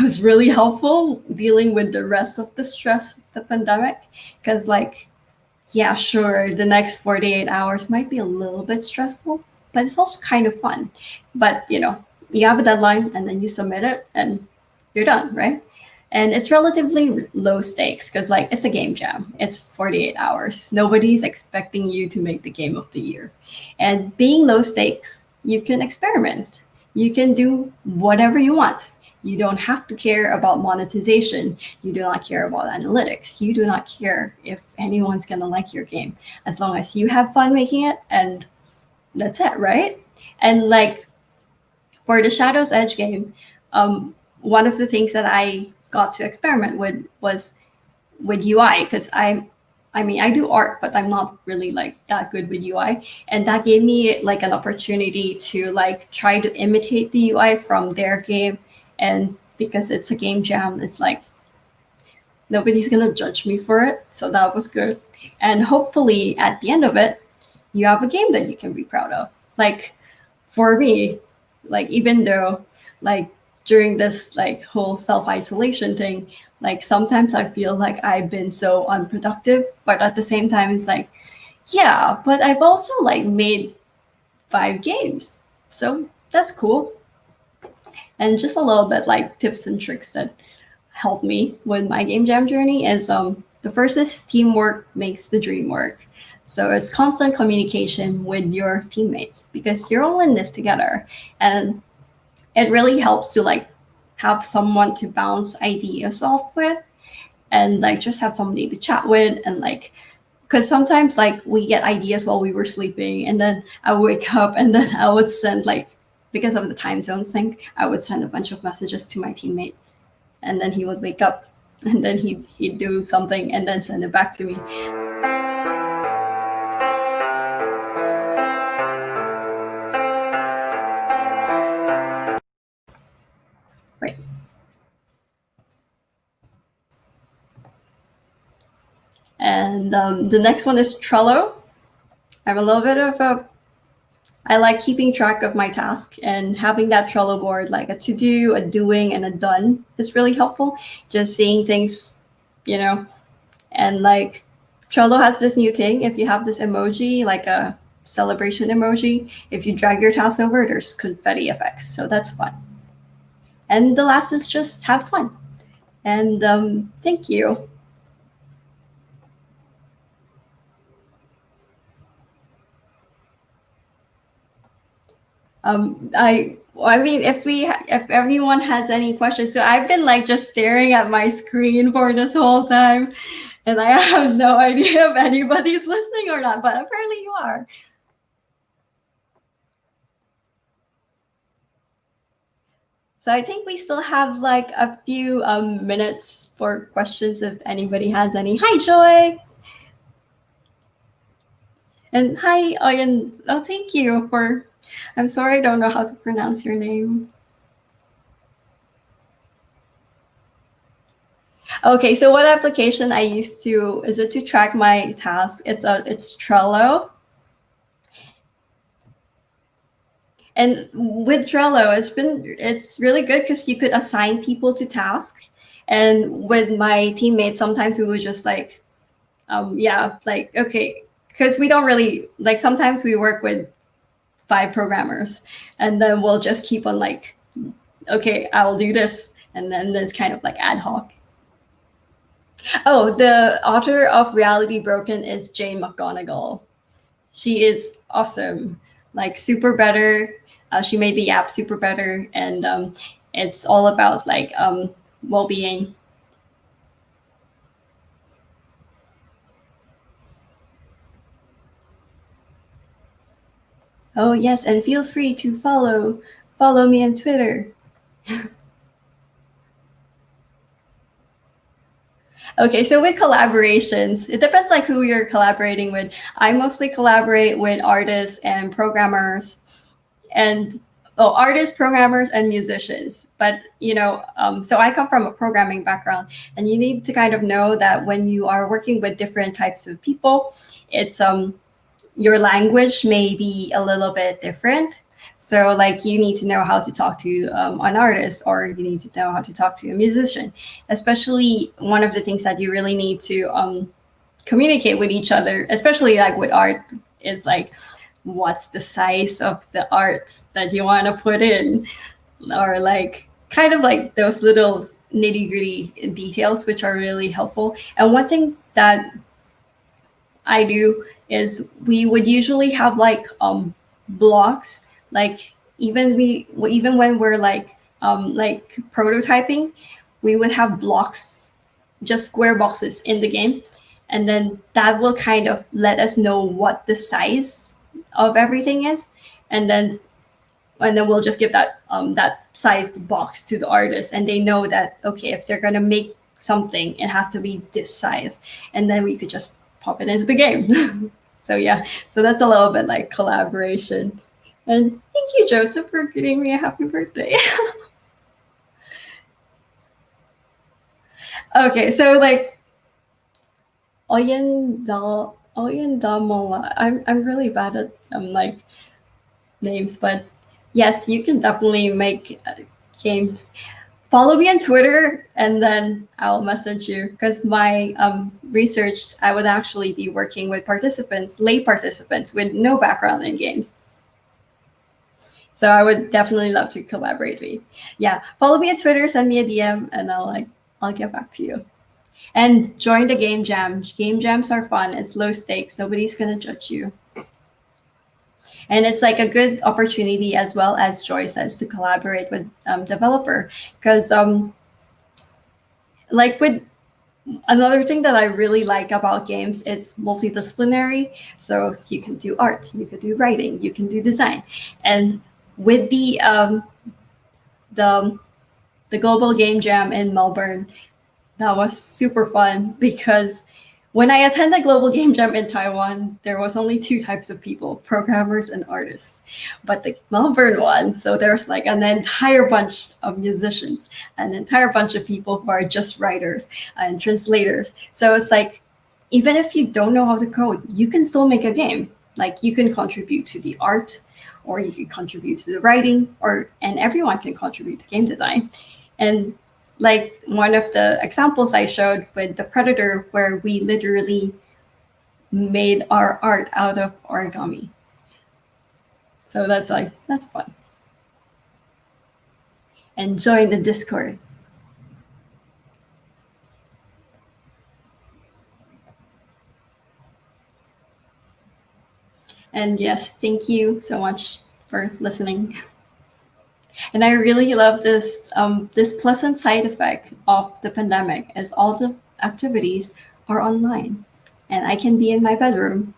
S8: was really helpful dealing with the rest of the stress of the pandemic. Because, like, yeah, sure, the next 48 hours might be a little bit stressful, but it's also kind of fun. But, you know, you have a deadline and then you submit it and you're done, right? And it's relatively low stakes because, like, it's a game jam. It's 48 hours. Nobody's expecting you to make the game of the year. And being low stakes, you can experiment. You can do whatever you want. You don't have to care about monetization. You do not care about analytics. You do not care if anyone's going to like your game, as long as you have fun making it, and that's it, right? And like for the Shadow's Edge game, one of the things that I got to experiment with was with UI, because I mean, I do art, but I'm not really like that good with UI. And that gave me like an opportunity to like try to imitate the UI from their game. And because it's a game jam, it's like nobody's gonna judge me for it. So that was good. And hopefully at the end of it, you have a game that you can be proud of. Like for me, like even though like during this like whole self-isolation thing, like sometimes I feel like I've been so unproductive, but at the same time it's like, yeah, but I've also like made 5 games. So that's cool. And just a little bit like tips and tricks that helped me with my game jam journey is the first is teamwork makes the dream work. So it's constant communication with your teammates because you're all in this together. And it really helps to like have someone to bounce ideas off with and like just have somebody to chat with. And like, because sometimes like we get ideas while we were sleeping and then I would wake up and then I would send like, because of the time zones thing, I would send a bunch of messages to my teammate and then he would wake up and then he'd do something and then send it back to me. Right. And the next one is Trello. I'm a little bit of I like keeping track of my task, and having that Trello board, like a to-do, a doing, and a done is really helpful. Just seeing things, you know, and like Trello has this new thing. If you have this emoji, like a celebration emoji, if you drag your task over, there's confetti effects. So that's fun. And the last is just have fun. And thank you. I mean, if everyone has any questions, so I've been like just staring at my screen for this whole time, and I have no idea if anybody's listening or not, but apparently you are. So I think we still have like a few minutes for questions if anybody has any. Hi, Joy. And hi, Oyen. Oh, thank you for. I'm sorry, I don't know how to pronounce your name. Okay, so what application I used to, is it to track my tasks? It's Trello. And with Trello, it's really good because you could assign people to tasks. And with my teammates, sometimes we would just like, yeah, like, okay, because we don't really, like sometimes we work with 5 programmers and then we'll just keep on like, okay, I will do this. And then it's kind of like ad hoc. Oh, the author of Reality Broken is Jane McGonigal. She is awesome, like super better. She made the app super better, and it's all about like well-being. Oh yes, and feel free to follow me on Twitter. Okay, so with collaborations, it depends like who you're collaborating with. I mostly collaborate with artists and programmers, and artists, programmers, and musicians. But so I come from a programming background, and you need to kind of know that when you are working with different types of people, it's your language may be a little bit different. So like you need to know how to talk to an artist, or you need to know how to talk to a musician. Especially one of the things that you really need to communicate with each other, especially like with art, is like what's the size of the art that you want to put in, or like kind of like those little nitty-gritty details, which are really helpful. And one thing that I do is we would usually have like blocks. Like even when we're like prototyping, we would have blocks, just square boxes in the game, and then that will kind of let us know what the size of everything is, and then we'll just give that that sized box to the artist, and they know that okay, if they're gonna make something, it has to be this size, and then we could just pop it into the game. So yeah, so that's a little bit like collaboration. And thank you, Joseph, for getting me a happy birthday. Okay, so like Oyendamola. I'm really bad at like names, but yes, you can definitely make games. Follow me on Twitter, and then I'll message you, because my research, I would actually be working with participants, lay participants with no background in games. So I would definitely love to collaborate with you. Yeah, follow me on Twitter, send me a DM, and I'll get back to you. And join the game jam. Game jams are fun. It's low stakes. Nobody's gonna judge you. And it's like a good opportunity, as well as Joy says, to collaborate with developer. Because like with another thing that I really like about games is multidisciplinary. So you can do art, you can do writing, you can do design. And with the Global Game Jam in Melbourne, that was super fun, because when I attended Global Game Jam in Taiwan, there was only two types of people, programmers and artists. But the Melbourne one, so there's like an entire bunch of musicians, an entire bunch of people who are just writers and translators. So it's like, even if you don't know how to code, you can still make a game. Like you can contribute to the art, or you can contribute to the writing, and everyone can contribute to game design. And like one of the examples I showed with the Predator, where we literally made our art out of origami. So that's fun. And join the Discord. And yes, thank you so much for listening. And I really love this this pleasant side effect of the pandemic, as all the activities are online, and I can be in my bedroom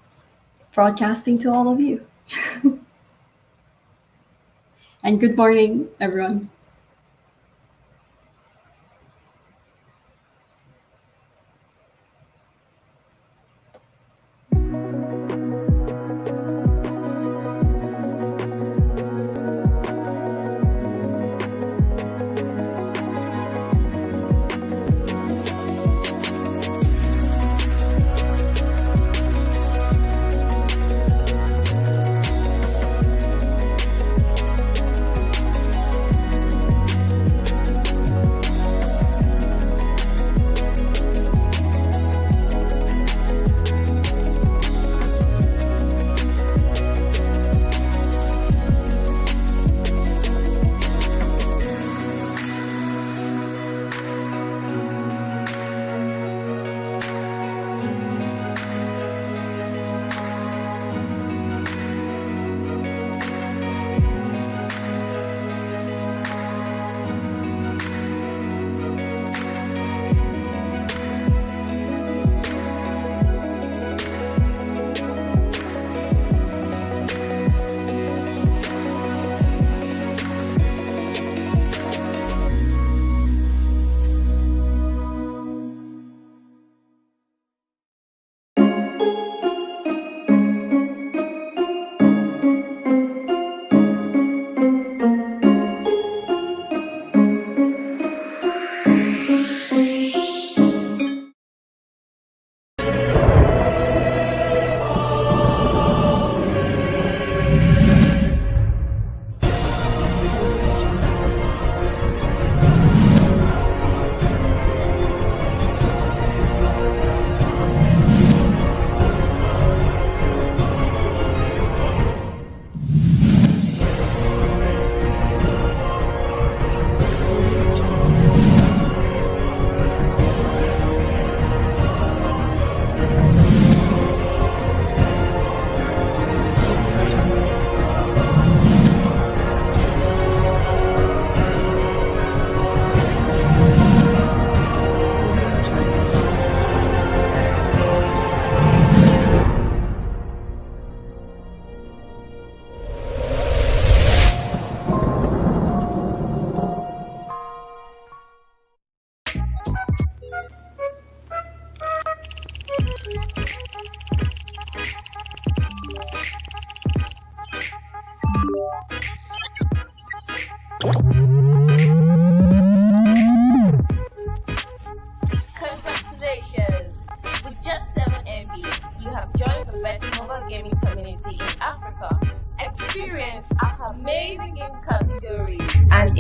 S8: broadcasting to all of you. And good morning, everyone.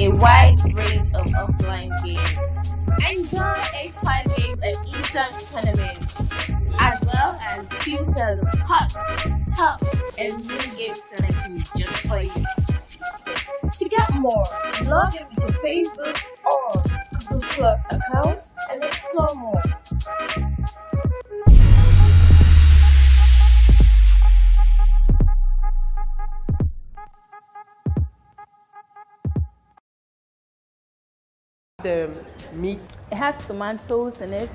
S10: a wide range of offline games. Enjoy H5 games and instant tournaments, as well as filtered hot, top, and new game selections just for you. To get more, log in with your Facebook or Google Plus account and explore more.
S11: The meat, it has tomatoes in it.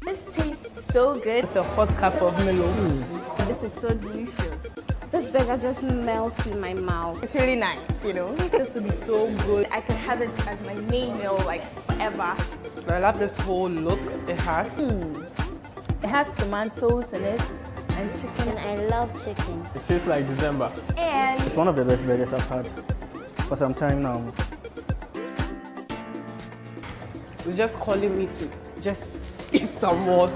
S11: This tastes so good. The hot cup of melon. This is so delicious. This burger just melts in my mouth. It's really nice, you know. This would be so good. I could have it as my main meal like forever. I love this whole look it has. It has tomatoes in it and chicken. And I love chicken.
S12: It tastes like December.
S11: And
S12: it's one of the best burgers I've had for some time now.
S11: It's just calling me to just eat some more.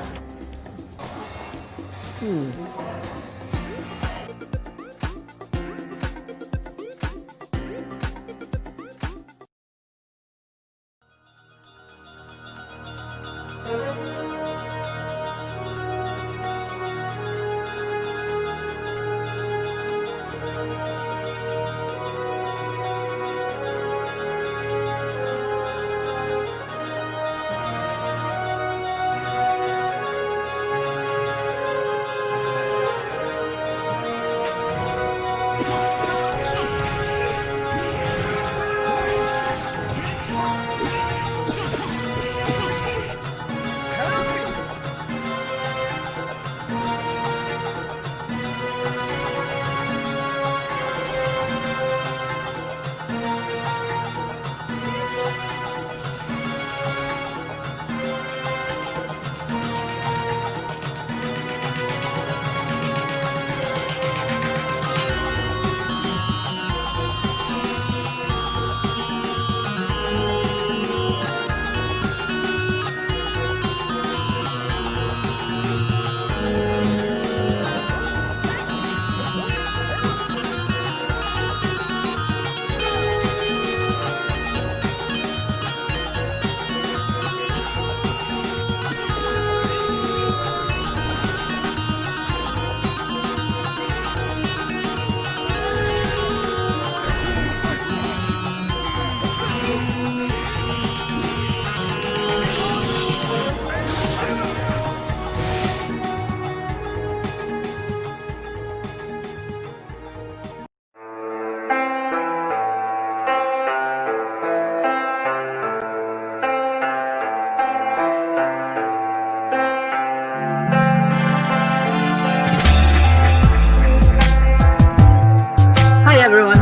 S13: Everyone.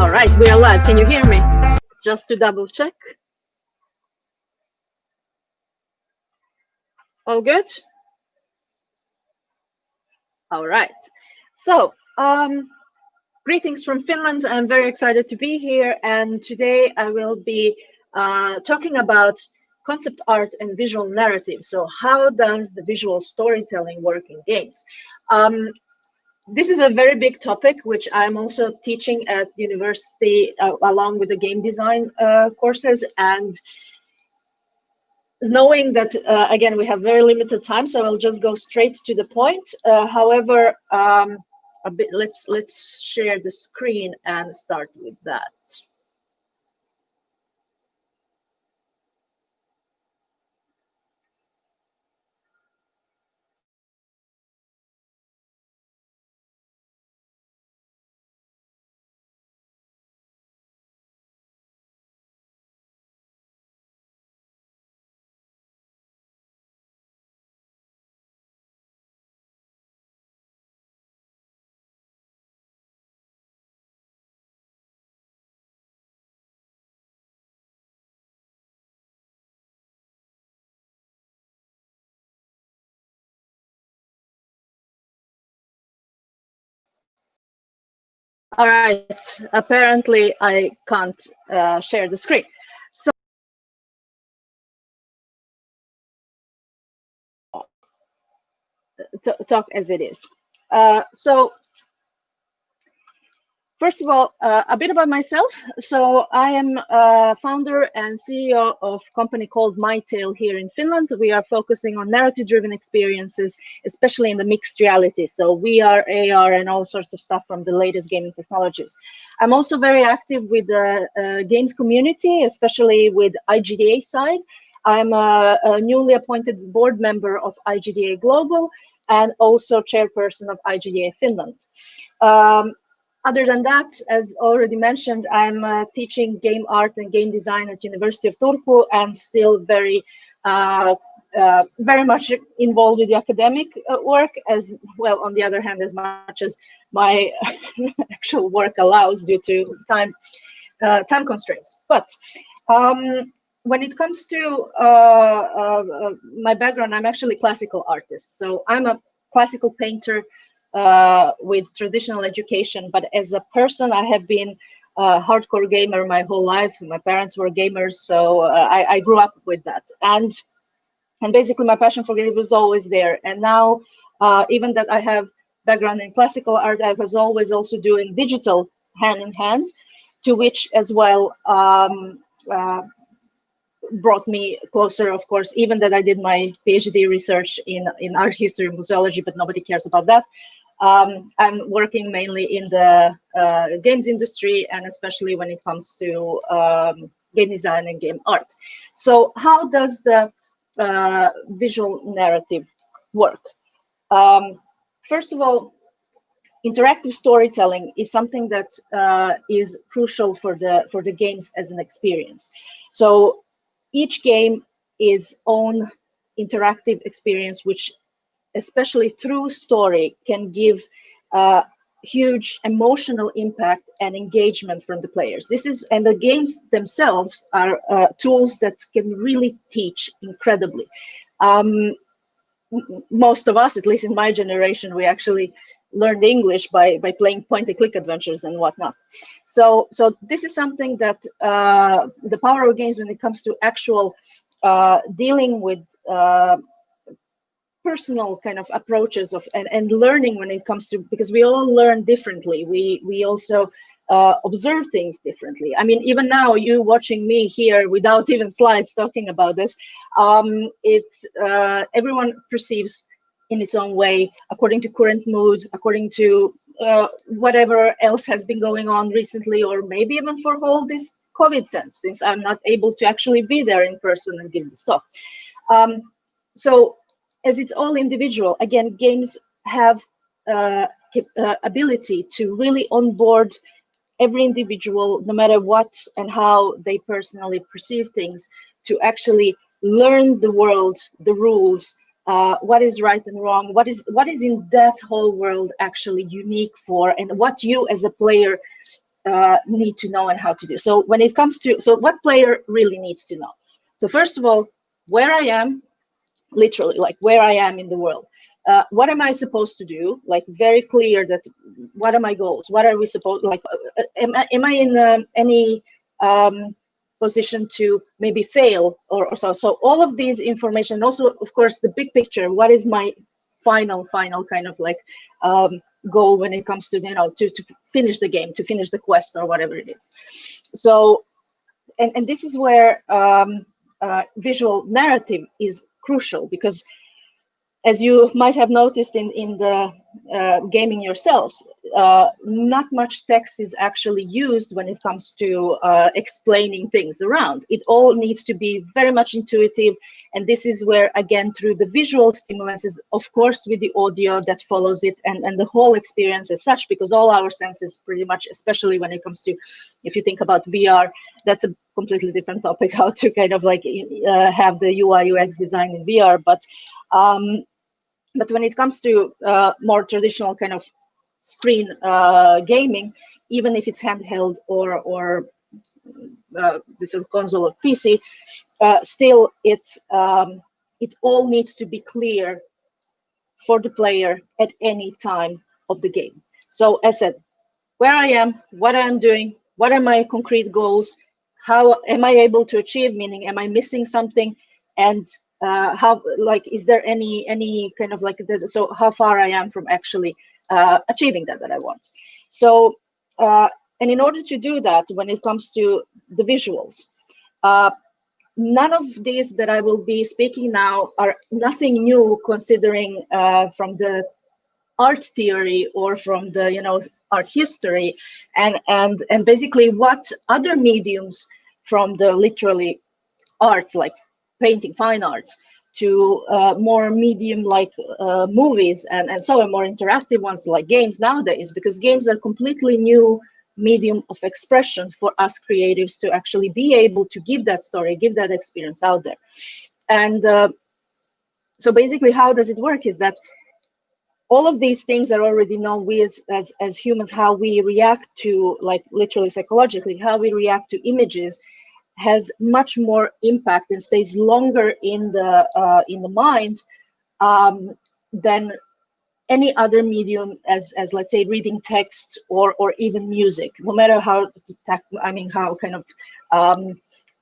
S13: All right, we are live. Can you hear me? Just to double check. All good? All right. So, greetings from Finland. I'm very excited to be here. And today I will be talking about concept art and visual narrative. So how does the visual storytelling work in games? This is a very big topic, which I'm also teaching at university along with the game design courses. And knowing that, again, we have very limited time, so I'll just go straight to the point. However, let's share the screen and start with that. All right, apparently I can't share the screen. So talk as it is. So First of all, a bit about myself. So I am founder and CEO of a company called MyTale here in Finland. We are focusing on narrative-driven experiences, especially in the mixed reality. So VR, AR, and all sorts of stuff from the latest gaming technologies. I'm also very active with the games community, especially with IGDA side. I'm a newly appointed board member of IGDA Global and also chairperson of IGDA Finland. Other than that, as already mentioned, I'm teaching game art and game design at University of Turku and still very much involved with the academic work as well, on the other hand, as much as my actual work allows due to time constraints. But when it comes to my background, I'm actually a classical artist. So I'm a classical painter with traditional education, but as a person, I have been a hardcore gamer my whole life. My parents were gamers, so I grew up with that. And basically my passion for games was always there. And now, even that I have background in classical art, I was always also doing digital hand in hand, to which as well brought me closer, of course, even that I did my PhD research in art history and museology, but nobody cares about that. I'm working mainly in the games industry, and especially when it comes to game design and game art. So how does the visual narrative work? First of all, interactive storytelling is something that is crucial for the games as an experience. So each game is own interactive experience, which especially through story can give huge emotional impact and engagement from the players. And the games themselves are tools that can really teach incredibly. Most of us, at least in my generation, we actually learned English by playing point-and-click adventures and whatnot. So this is something that the power of games when it comes to actual dealing with personal kind of approaches of and learning when it comes to, because we all learn differently. We also observe things differently. I mean, even now, you watching me here without even slides talking about this, it's everyone perceives in its own way, according to current mood, according to whatever else has been going on recently, or maybe even for all this COVID sense, since I'm not able to actually be there in person and give this talk. So as it's all individual, again, games have ability to really onboard every individual, no matter what and how they personally perceive things, to actually learn the world, the rules, what is right and wrong, what is in that whole world actually unique for, and what you as a player need to know and how to do. So when it comes to, so what player really needs to know? So first of all, where I am, literally, like where I am in the world. What am I supposed to do? Like very clear that what are my goals? What are we supposed, like, am I in any position to maybe fail or so? So all of these information, also, of course, the big picture, what is my final kind of like goal when it comes to, you know, to finish the game, to finish the quest or whatever it is. So, and this is where visual narrative is crucial, because as you might have noticed in the gaming yourselves, not much text is actually used when it comes to explaining things around. It all needs to be very much intuitive, and this is where, again, through the visual stimulances, of course, with the audio that follows it, and the whole experience as such, because all our senses pretty much, especially when it comes to, if you think about VR, that's a completely different topic, how to kind of like have the UI UX design in VR, but when it comes to more traditional kind of screen gaming, even if it's handheld or the sort of console or PC, still it's it all needs to be clear for the player at any time of the game. So as said, where I am, what I'm doing, what are my concrete goals, how am I able to achieve, meaning am I missing something, and how, like, is there any kind of like, so how far I am from actually achieving that I want. So and in order to do that, when it comes to the visuals, none of these that I will be speaking now are nothing new, considering from the art theory or from the art history, and basically what other mediums from the literally arts like painting, fine arts, to more medium like movies and so on, more interactive ones like games nowadays, because games are completely new medium of expression for us creatives to actually be able to give that story, give that experience out there. And so basically how does it work is that all of these things are already known. We as humans, how we react to, like literally psychologically, how we react to images has much more impact and stays longer in the mind than any other medium, as let's say reading text or even music, no matter how how kind of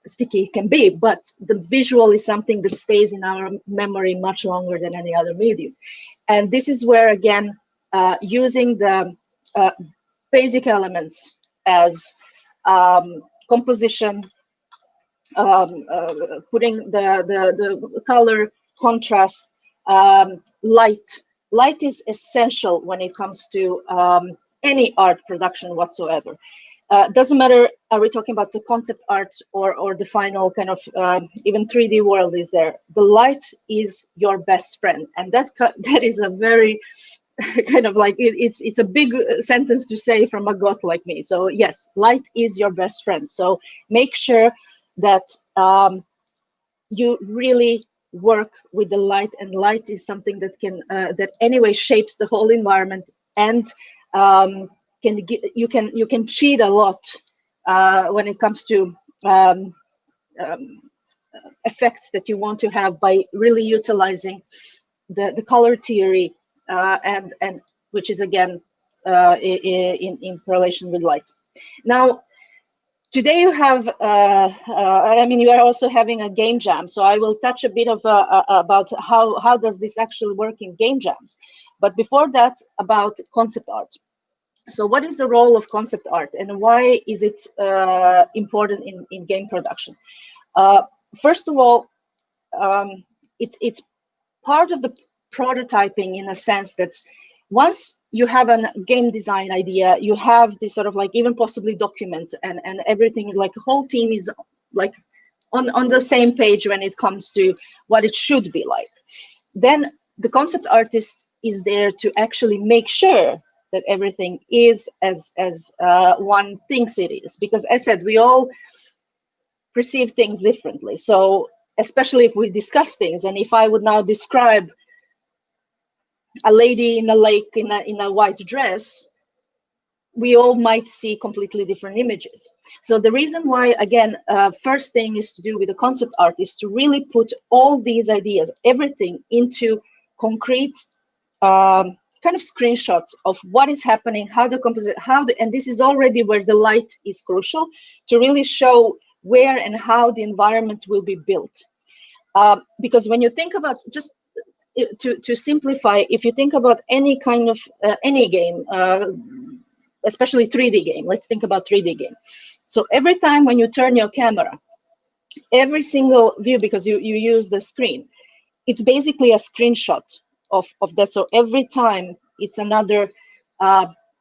S13: sticky it can be. But the visual is something that stays in our memory much longer than any other medium. And this is where, again, using the basic elements as composition, putting the color, contrast, light. Light is essential when it comes to any art production whatsoever. Doesn't matter, are we talking about the concept art or the final kind of even 3D world is there. The light is your best friend, and that is a very kind of like it's a big sentence to say from a goth like me. So yes, light is your best friend. So make sure that you really work with the light, and light is something that can that anyway shapes the whole environment, and you can cheat a lot when it comes to effects that you want to have by really utilizing the color theory and which is again in correlation with light. Now today you have you are also having a game jam, so I will touch a bit of about how does this actually work in game jams. But before that, about concept art. So what is the role of concept art, and why is it important in game production? First of all, it's part of the prototyping, in a sense that once you have a game design idea, you have this sort of like even possibly documents and everything, like the whole team is like on the same page when it comes to what it should be like. Then the concept artist is there to actually make sure that everything is as one thinks it is, because as I said, we all perceive things differently. So especially if we discuss things, and if I would now describe a lady in a lake in a white dress, we all might see completely different images. So the reason why, again, first thing is to do with the concept art is to really put all these ideas, everything, into concrete kind of screenshots of what is happening, how the composition, and this is already where the light is crucial, to really show where and how the environment will be built. Because when you think about, just to simplify, if you think about any kind of any game, especially 3D game, let's think about 3D game. So every time when you turn your camera, every single view, because you use the screen, it's basically a screenshot of that. So every time it's another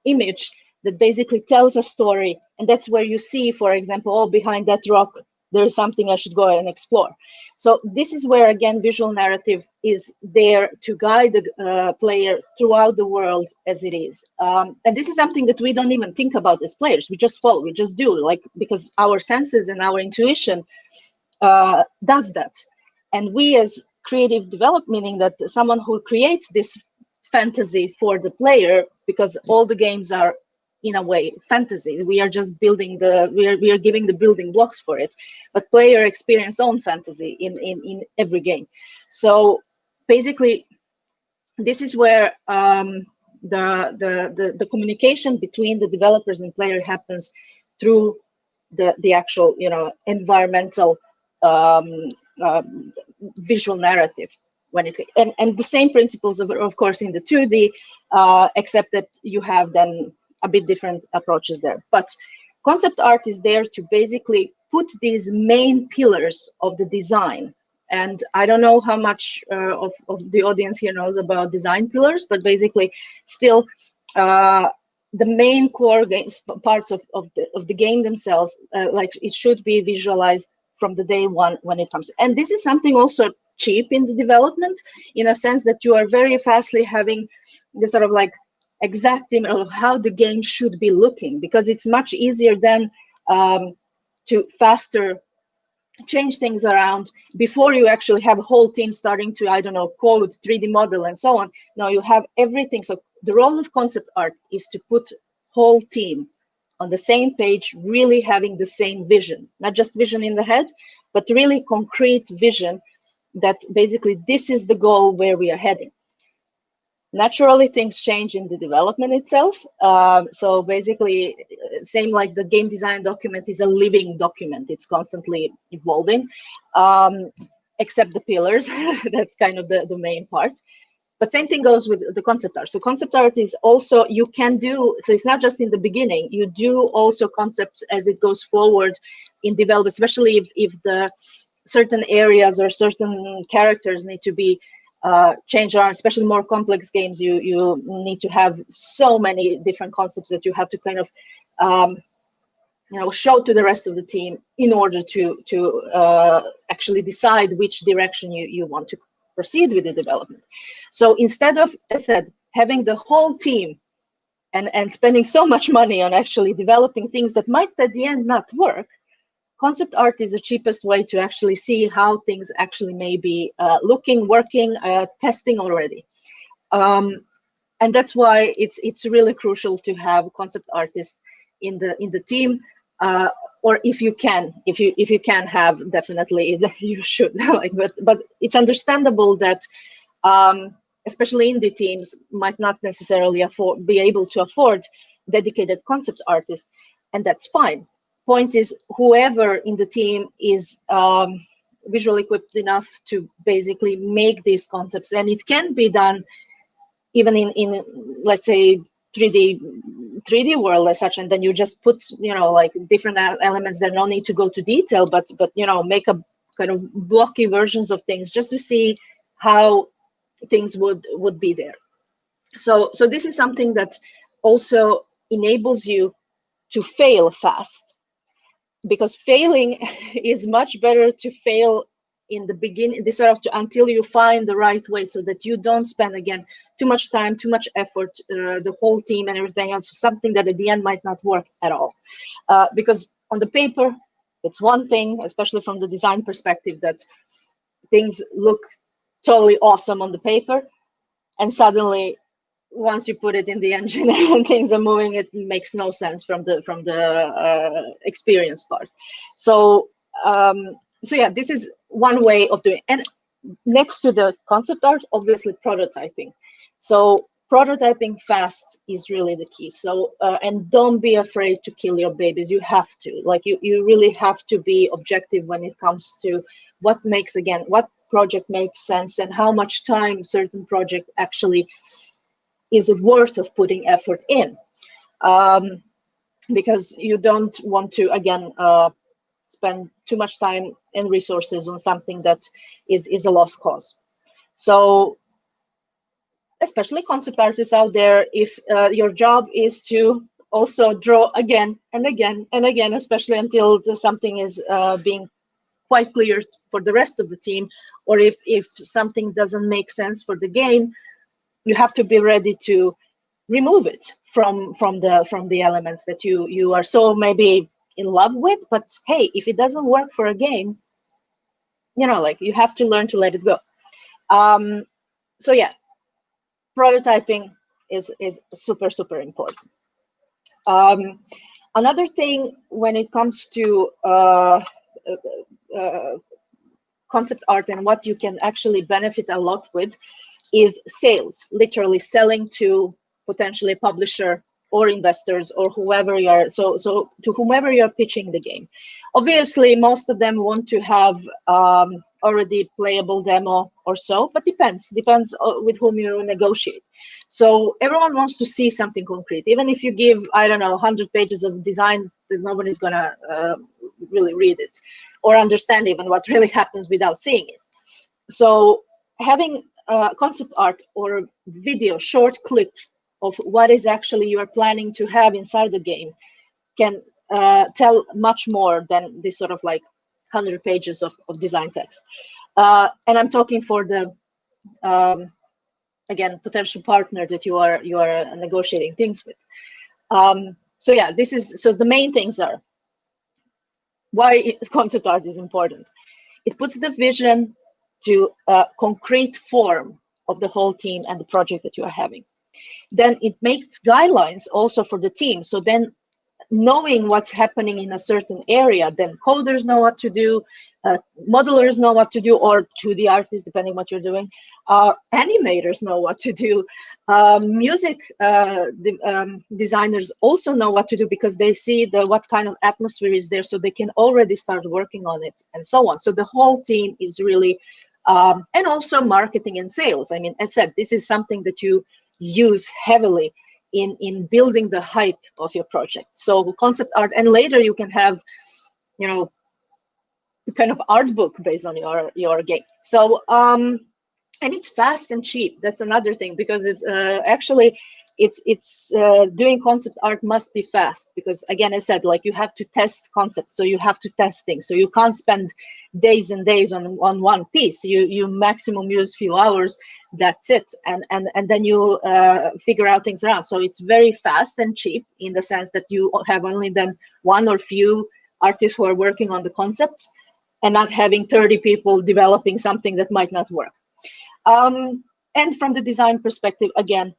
S13: image that basically tells a story, and that's where you see, for example, oh, behind that rock there's something I should go and explore. So this is where, again, visual narrative is there to guide the player throughout the world as it is. And this is something that we don't even think about as players. We just follow, we just do, like, because our senses and our intuition does that. And we as creative develop, meaning that someone who creates this fantasy for the player, because all the games are in a way fantasy, we are just building we are giving the building blocks for it, but player experience own fantasy in every game. So basically this is where the communication between the developers and player happens through the actual environmental visual narrative. When it and the same principles of course in the 2D, except that you have then a bit different approaches there. But concept art is there to basically put these main pillars of the design. And I don't know how much of the audience here knows about design pillars, but basically still the main core games parts of the game themselves, like it should be visualized from the day one when it comes. And this is something also cheap in the development, in a sense that you are very fastly having the sort of like exact image of how the game should be looking, because it's much easier then to faster change things around before you actually have a whole team starting to, I don't know, code, 3D model and so on. Now you have everything. So the role of concept art is to put whole team on the same page, really having the same vision, not just vision in the head, but really concrete vision that basically this is the goal where we are heading. Naturally, things change in the development itself. So basically, same like the game design document is a living document. It's constantly evolving, except the pillars. That's kind of the main part. But same thing goes with the concept art. So concept art is also, you can do, so it's not just in the beginning, you do also concepts as it goes forward in development, especially if the certain areas or certain characters need to be change around, especially more complex games. You need to have so many different concepts that you have to kind of you know, show to the rest of the team in order to actually decide which direction you want to proceed with the development. So instead of, as I said, having the whole team and spending so much money on actually developing things that might at the end not work, concept art is the cheapest way to actually see how things actually may be looking, working, testing already. And that's why it's really crucial to have concept artists in the team, or if you can have, definitely you should. Like, but it's understandable that especially indie teams might not necessarily be able to afford dedicated concept artists, and that's fine. Point is, whoever in the team is visually equipped enough to basically make these concepts, and it can be done even in let's say 3D world as such, and then you just put, you know, like different elements that no need to go to detail, but you know, make a kind of blocky versions of things just to see how things would be there. So this is something that also enables you to fail fast, because failing is much better to fail in the beginning, this sort of until you find the right way, so that you don't spend again too much time, too much effort, the whole team and everything else, something that at the end might not work at all. Because on the paper, it's one thing, especially from the design perspective, that things look totally awesome on the paper, and suddenly once you put it in the engine and things are moving, it makes no sense from the experience part. So so yeah, this is one way of doing it. And next to the concept art, obviously prototyping. So prototyping fast is really the key. So and don't be afraid to kill your babies. You have to, like, you really have to be objective when it comes to what makes, again, what project makes sense and how much time certain project actually is worth of putting effort in, because you don't want to, again, spend too much time and resources on something that is a lost cause. So especially concept artists out there, if your job is to also draw again and again and again, especially until something is being quite clear for the rest of the team, or if something doesn't make sense for the game, you have to be ready to remove it from the elements that you are so maybe in love with. But hey, if it doesn't work for a game, you know, like, you have to learn to let it go. So yeah, prototyping is super important. Another thing when it comes to concept art and what you can actually benefit a lot with is sales, literally selling to potentially publisher or investors or whoever you are, so to whomever you're pitching the game. Obviously, most of them want to have already playable demo or so, but depends with whom you negotiate. So everyone wants to see something concrete. Even if you give, I don't know, 100 pages of design, nobody's gonna really read it or understand even what really happens without seeing it. So having concept art or video, short clip of what is actually you are planning to have inside the game can tell much more than this sort of like 100 pages of design text. And I'm talking for the again, potential partner that you are negotiating things with. So yeah, so the main things are why concept art is important. It puts the vision to a concrete form of the whole team and the project that you are having. Then it makes guidelines also for the team. So then knowing what's happening in a certain area, then coders know what to do, modelers know what to do, or 2D artists, depending what you're doing. Animators know what to do. Music designers also know what to do because they see what kind of atmosphere is there, so they can already start working on it and so on. So the whole team is really, and also marketing and sales. I mean, as I said, this is something that you use heavily in building the hype of your project. So concept art, and later you can have, you know, kind of art book based on your game. So and it's fast and cheap. That's another thing, because it's actually doing concept art must be fast, because again, I said, like, you have to test concepts, so you have to test things, so you can't spend days and days on one piece. You maximum use few hours, that's it, and then you figure out things around. So it's very fast and cheap in the sense that you have only then one or few artists who are working on the concepts, and not having 30 people developing something that might not work. And from the design perspective, again,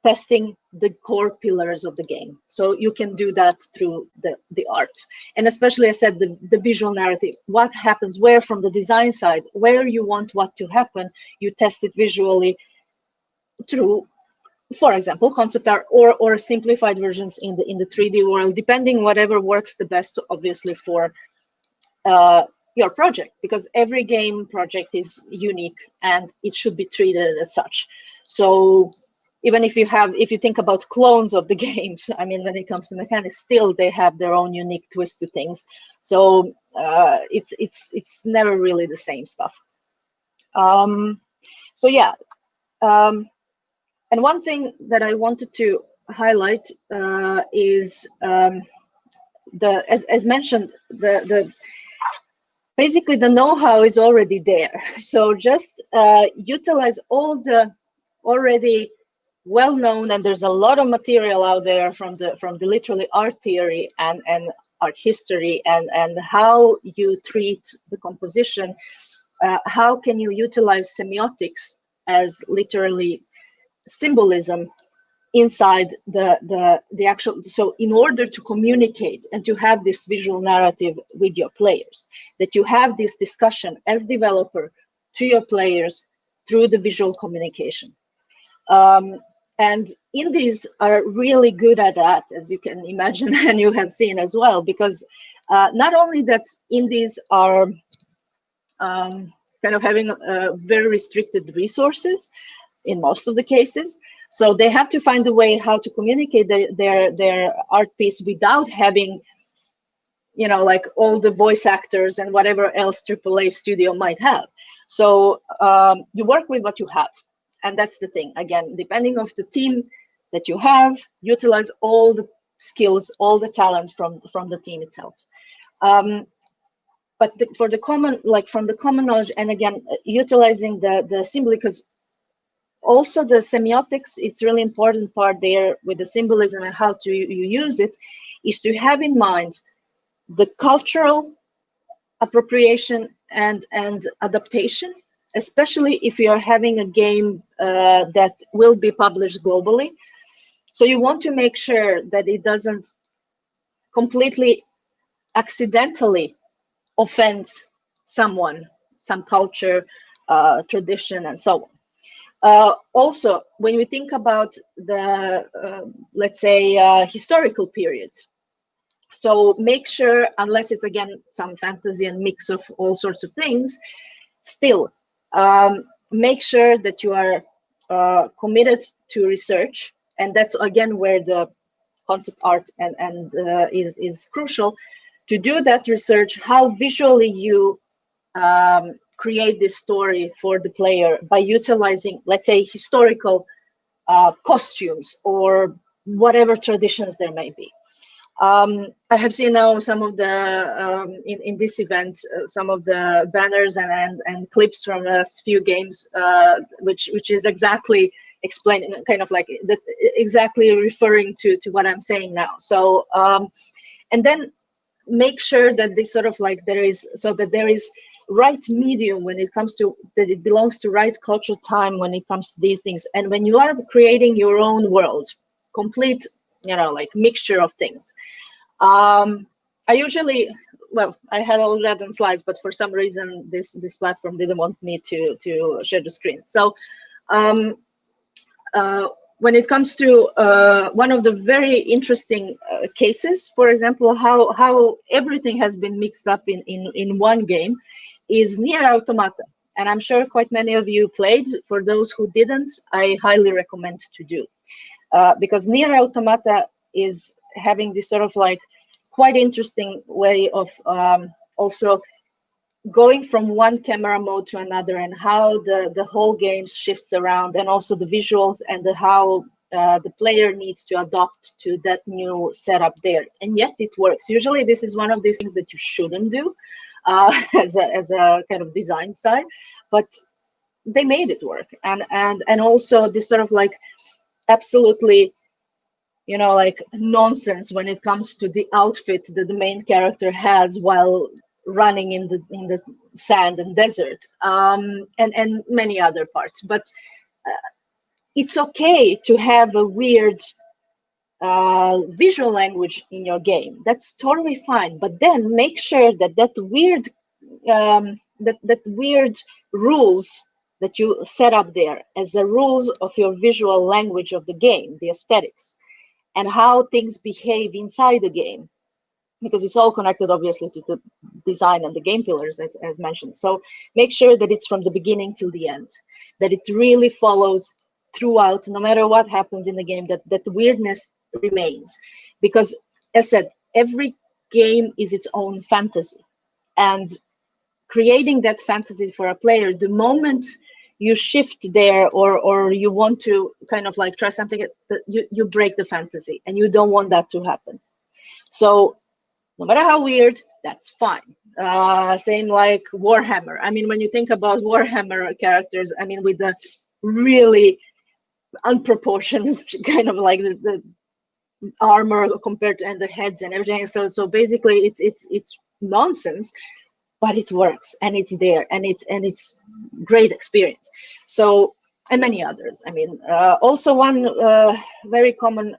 S13: testing the core pillars of the game. So you can do that through the art. And especially, I said, the visual narrative, what happens where from the design side, where you want what to happen, you test it visually through, for example, concept art or simplified versions in the 3D world, depending whatever works the best, obviously, for your project, because every game project is unique and it should be treated as such. So even if you think about clones of the games, I mean, when it comes to mechanics, still they have their own unique twist to things. So it's never really the same stuff. So yeah, and one thing that I wanted to highlight is as mentioned, basically the know-how is already there. So just utilize all the already well-known, and there's a lot of material out there from the literally art theory and art history and how you treat the composition. How can you utilize semiotics as literally symbolism inside the actual, so in order to communicate and to have this visual narrative with your players, that you have this discussion as developer to your players through the visual communication. And indies are really good at that, as you can imagine, and you have seen as well, because not only that indies are kind of having very restricted resources in most of the cases, so they have to find a way how to communicate their art piece without having, you know, like all the voice actors and whatever else AAA studio might have. So you work with what you have. And that's the thing. Again, depending on the team that you have, utilize all the skills, all the talent from the team itself. But for the common, like from the common knowledge, and again, utilizing the symbol, because also the semiotics, it's really important part there with the symbolism and how you use it, is to have in mind the cultural appropriation and adaptation, especially if you are having a game that will be published globally. So you want to make sure that it doesn't completely accidentally offend someone, some culture, tradition, and so on. Also, when we think about the, let's say, historical periods, so make sure, unless it's again some fantasy and mix of all sorts of things, Still, make sure that you are committed to research, and that's again where the concept art is crucial. To do that research, how visually you create this story for the player by utilizing, let's say, historical costumes or whatever traditions there may be. I have seen now some of the in this event some of the banners and clips from a few games, which is exactly explaining, kind of like that, exactly referring to what I'm saying now. So and then make sure that this sort of like there is right medium when it comes to that, it belongs to right cultural time when it comes to these things. And when you are creating your own world, complete, you know, like mixture of things, I usually, well, I had all that on slides, but for some reason this platform didn't want me to share the screen. So when it comes to one of the very interesting cases, for example, how everything has been mixed up in one game is Nier Automata. And I'm sure quite many of you played. For those who didn't, I highly recommend to do. Because Nier Automata is having this sort of like quite interesting way of also going from one camera mode to another, and how the whole game shifts around, and also the visuals and how the player needs to adapt to that new setup there. And yet it works. Usually this is one of these things that you shouldn't do as a kind of design side, but they made it work. And also this sort of like absolutely, you know, like nonsense when it comes to the outfit that the main character has while running in the sand and desert, and many other parts. But it's okay to have a weird visual language in your game. That's totally fine. But then make sure that that weird that weird rules that you set up there as the rules of your visual language of the game, the aesthetics, and how things behave inside the game, because it's all connected obviously to the design and the game pillars as mentioned. So make sure that it's from the beginning till the end, that it really follows throughout, no matter what happens in the game, that the weirdness remains. Because as said, every game is its own fantasy, and creating that fantasy for a player, the moment you shift there or you want to kind of like try something, you break the fantasy, and you don't want that to happen. So no matter how weird, that's fine. Same like Warhammer. I mean, when you think about Warhammer characters, I mean, with the really unproportioned kind of like the armor compared to, and the heads and everything. So basically it's nonsense, but it works, and it's there, and it's great experience. So, and many others. I mean, also one very common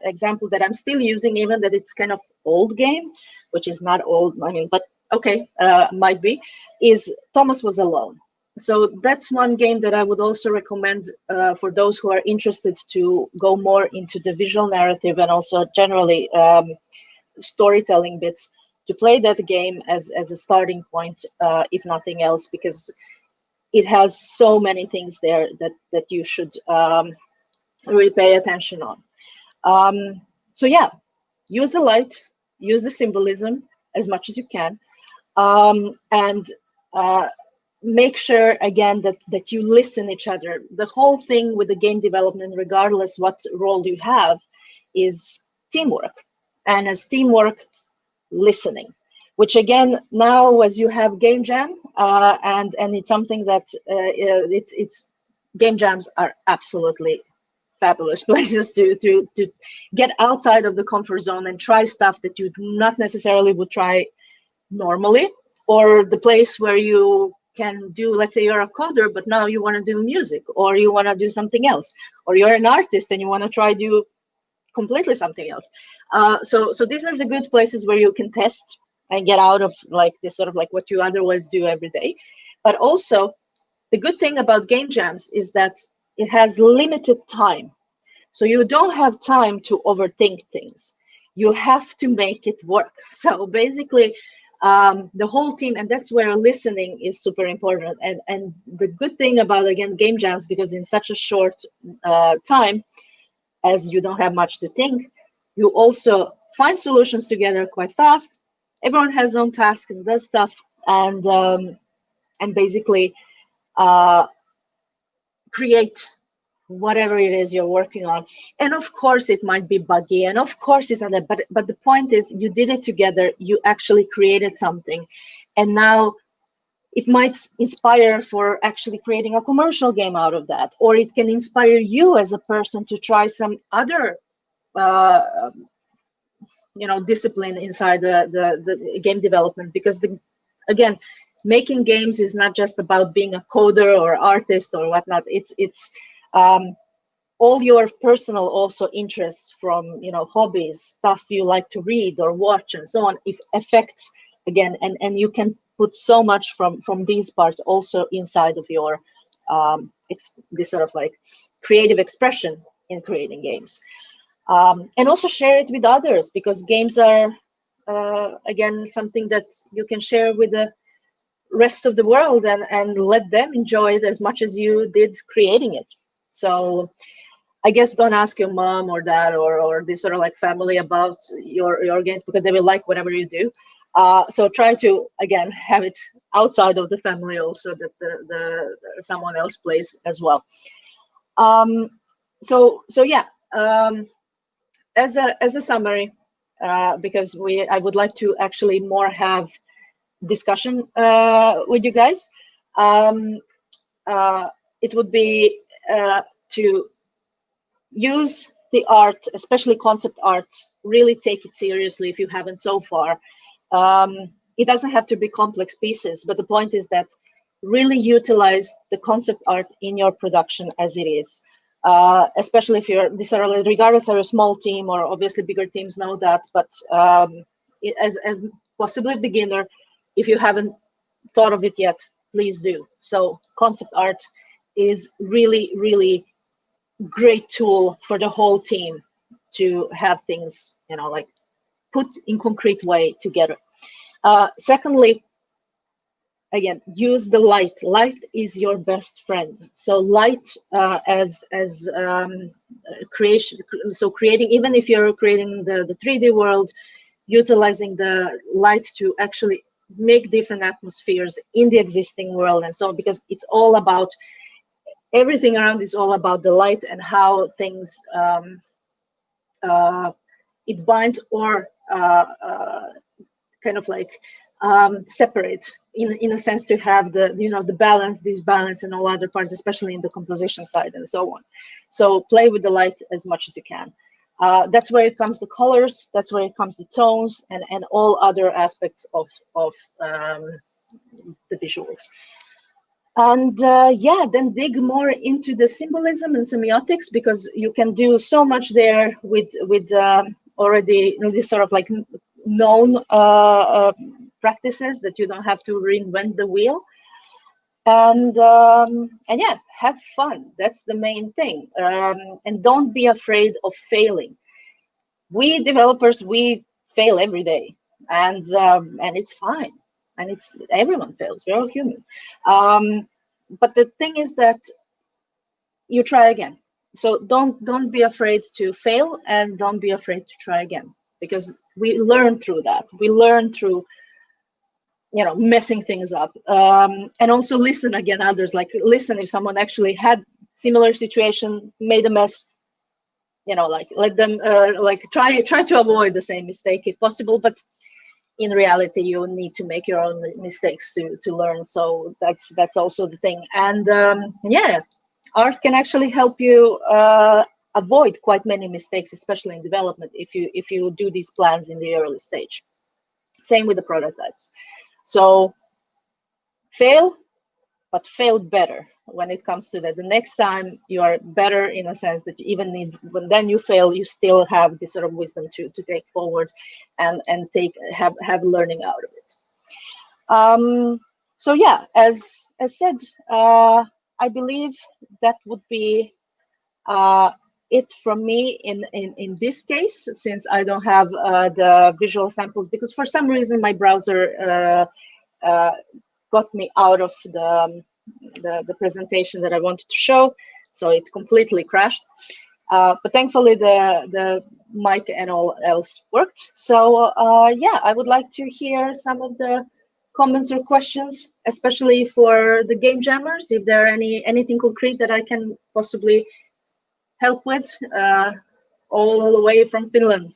S13: example that I'm still using, even that it's kind of old game, which is not old, I mean, but okay, might be, is Thomas Was Alone. So that's one game that I would also recommend for those who are interested to go more into the visual narrative and also generally storytelling bits, to play that game as a starting point, if nothing else, because it has so many things there that you should really pay attention on. So yeah, use the light, use the symbolism as much as you can, and make sure again that you listen each other. The whole thing with the game development, regardless what role you have, is teamwork, and as teamwork, listening, which again, now as you have game jam, and it's something that it's game jams are absolutely fabulous places to get outside of the comfort zone and try stuff that you not necessarily would try normally, or the place where you can do, let's say you're a coder, but now you want to do music, or you want to do something else, or you're an artist and you want to try do completely something else. So these are the good places where you can test and get out of like this sort of like what you otherwise do every day. But also the good thing about game jams is that it has limited time. So you don't have time to overthink things. You have to make it work. So basically, the whole team, and that's where listening is super important. And the good thing about, again, game jams, because in such a short time, as you don't have much to think, you also find solutions together quite fast. Everyone has their own task and does stuff, and basically create whatever it is you're working on. And of course it might be buggy, and of course it's not that, but the point is you did it together, you actually created something, and now it might inspire for actually creating a commercial game out of that, or it can inspire you as a person to try some other discipline inside the game development. Because again, making games is not just about being a coder or artist or whatnot. It's all your personal also interests, from hobbies, stuff you like to read or watch and so on, if affects, again, and you can put so much from these parts also inside of your this sort of like creative expression in creating games. And also share it with others, because games are again something that you can share with the rest of the world, and let them enjoy it as much as you did creating it. So I guess don't ask your mom or dad or this sort of like family about your games, because they will like whatever you do. So try to, again, have it outside of the family also, that the someone else plays as well. So yeah, as a summary, because I would like to actually more have discussion with you guys. It would be to use the art, especially concept art, really take it seriously if you haven't so far. It doesn't have to be complex pieces, but the point is that really utilize the concept art in your production as it is. Especially if you're regardless of a small team, or obviously bigger teams know that, but as possibly a beginner, if you haven't thought of it yet, please do. So concept art is really, really great tool for the whole team to have things, like put in concrete way together. Secondly, again, use the light. Light is your best friend. So light as creation. So creating, even if you're creating the 3D world, utilizing the light to actually make different atmospheres in the existing world, and so on, because it's all about, everything around is all about the light and how things it binds or kind of like separates in a sense, to have the the balance, disbalance, and all other parts, especially in the composition side and so on. So play with the light as much as you can. That's where it comes to colors, that's where it comes to tones, and all other aspects of the visuals. And yeah, then dig more into the symbolism and semiotics, because you can do so much there with already this sort of like known practices, that you don't have to reinvent the wheel. And yeah, have fun. That's the main thing. And don't be afraid of failing. We developers, we fail every day, and it's fine. And everyone fails. We're all human. But the thing is that you try again. So don't be afraid to fail, and don't be afraid to try again, because we learn through that. We learn through messing things up, and also listen again others. Like, listen if someone actually had similar situation, made a mess, like let them like try to avoid the same mistake if possible. But in reality, you need to make your own mistakes to learn. So that's also the thing. And yeah, art can actually help you avoid quite many mistakes, especially in development, if you do these plans in the early stage. Same with the prototypes. So fail, but fail better when it comes to that. The next time you are better, in a sense that even when then you fail, you still have this sort of wisdom to take forward and have learning out of it. So yeah, as said, I believe that would be it from me in this case, since I don't have the visual samples, because for some reason my browser got me out of the presentation that I wanted to show, so it completely crashed. But thankfully the mic and all else worked. So yeah, I would like to hear some of the comments or questions, especially for the game jammers, if there are anything concrete that I can possibly help with, all the way from Finland.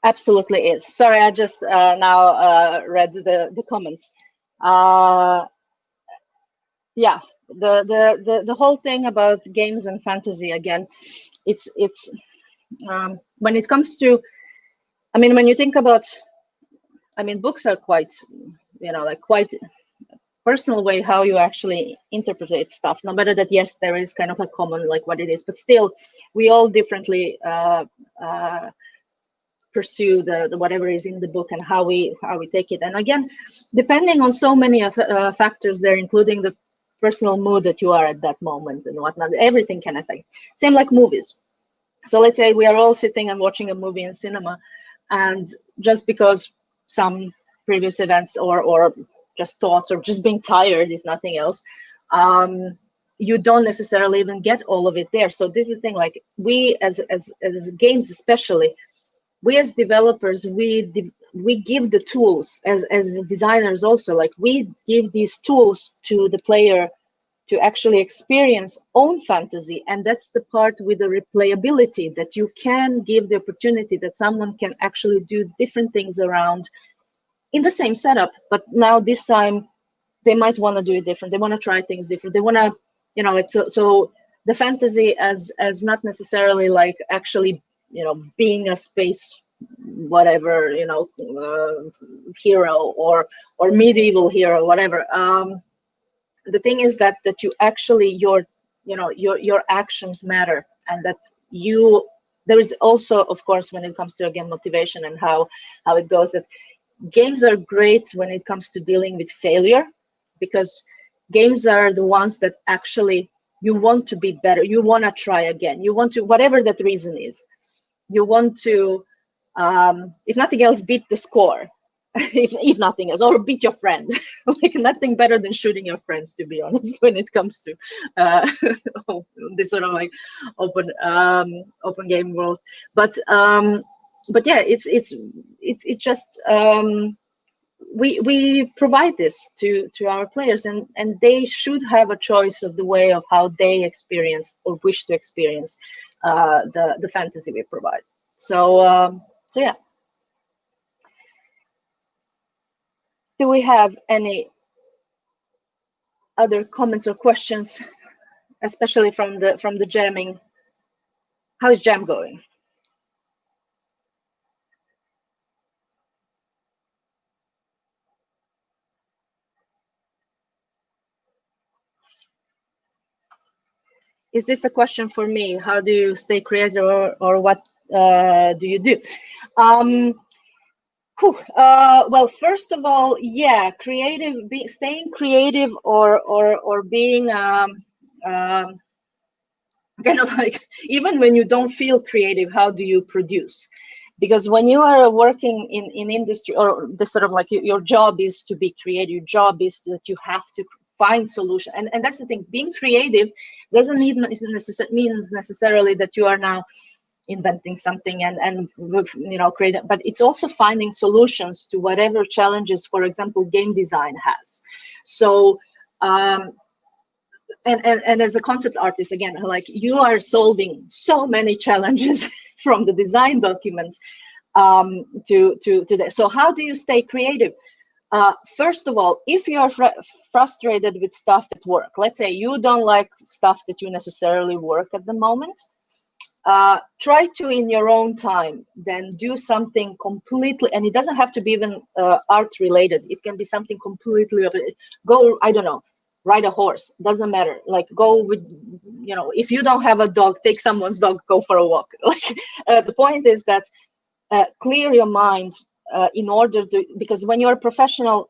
S13: Absolutely is. Sorry, I just now read the comments. Yeah, the whole thing about games and fantasy, again, it's when it comes to, I mean, when you think about, I mean, books are quite, you know, like quite personal way how you actually interpret stuff. No matter that, yes, there is kind of a common like what it is, but still, we all differently pursue the whatever is in the book and how we take it. And again, depending on so many factors there, including the personal mood that you are at that moment and whatnot, everything can affect. Same like movies. So let's say we are all sitting and watching a movie in cinema, and just because some previous events or just thoughts or just being tired, if nothing else, you don't necessarily even get all of it there. So this is the thing, like we as games especially, we as developers, we give the tools as designers also, like we give these tools to the player to actually experience own fantasy. And that's the part with the replayability, that you can give the opportunity that someone can actually do different things around in the same setup, but now this time they might want to do it different. They want to try things different. They want to, you know, it's so the fantasy as not necessarily like actually, you know, being a space whatever, you know, hero or medieval hero, whatever. The thing is that you actually, your actions matter, and that there is also, of course, when it comes to again motivation and how it goes, that games are great when it comes to dealing with failure, because games are the ones that actually you want to be better, you want to try again, you want to, whatever that reason is, you want to, if nothing else, beat the score. if nothing else, or beat your friend. Like nothing better than shooting your friends, to be honest, when it comes to this sort of like open game world. But yeah, it's just we provide this to our players, and they should have a choice of the way of how they experience or wish to experience the fantasy we provide. So yeah. Do we have any other comments or questions, especially from the jamming? How is jam going? Is this a question for me? How do you stay creative, or what do you do? Well, first of all, yeah, staying creative or being kind of like, even when you don't feel creative, how do you produce? Because when you are working in industry, or the sort of like your job is to be creative, your job is that you have to find solution, and that's the thing. Being creative doesn't means necessarily that you are now inventing something and you know, create, but it's also finding solutions to whatever challenges, for example, game design has. So and as a concept artist, again, like you are solving so many challenges from the design documents to that. So how do you stay creative? First of all, if you are frustrated with stuff at work, let's say you don't like stuff that you necessarily work at the moment, try to, in your own time, then do something completely, and it doesn't have to be even art related. It can be something completely, go, I don't know, ride a horse, doesn't matter. Like go with, you know, if you don't have a dog, take someone's dog, go for a walk. Like the point is that clear your mind in order to, because when you're a professional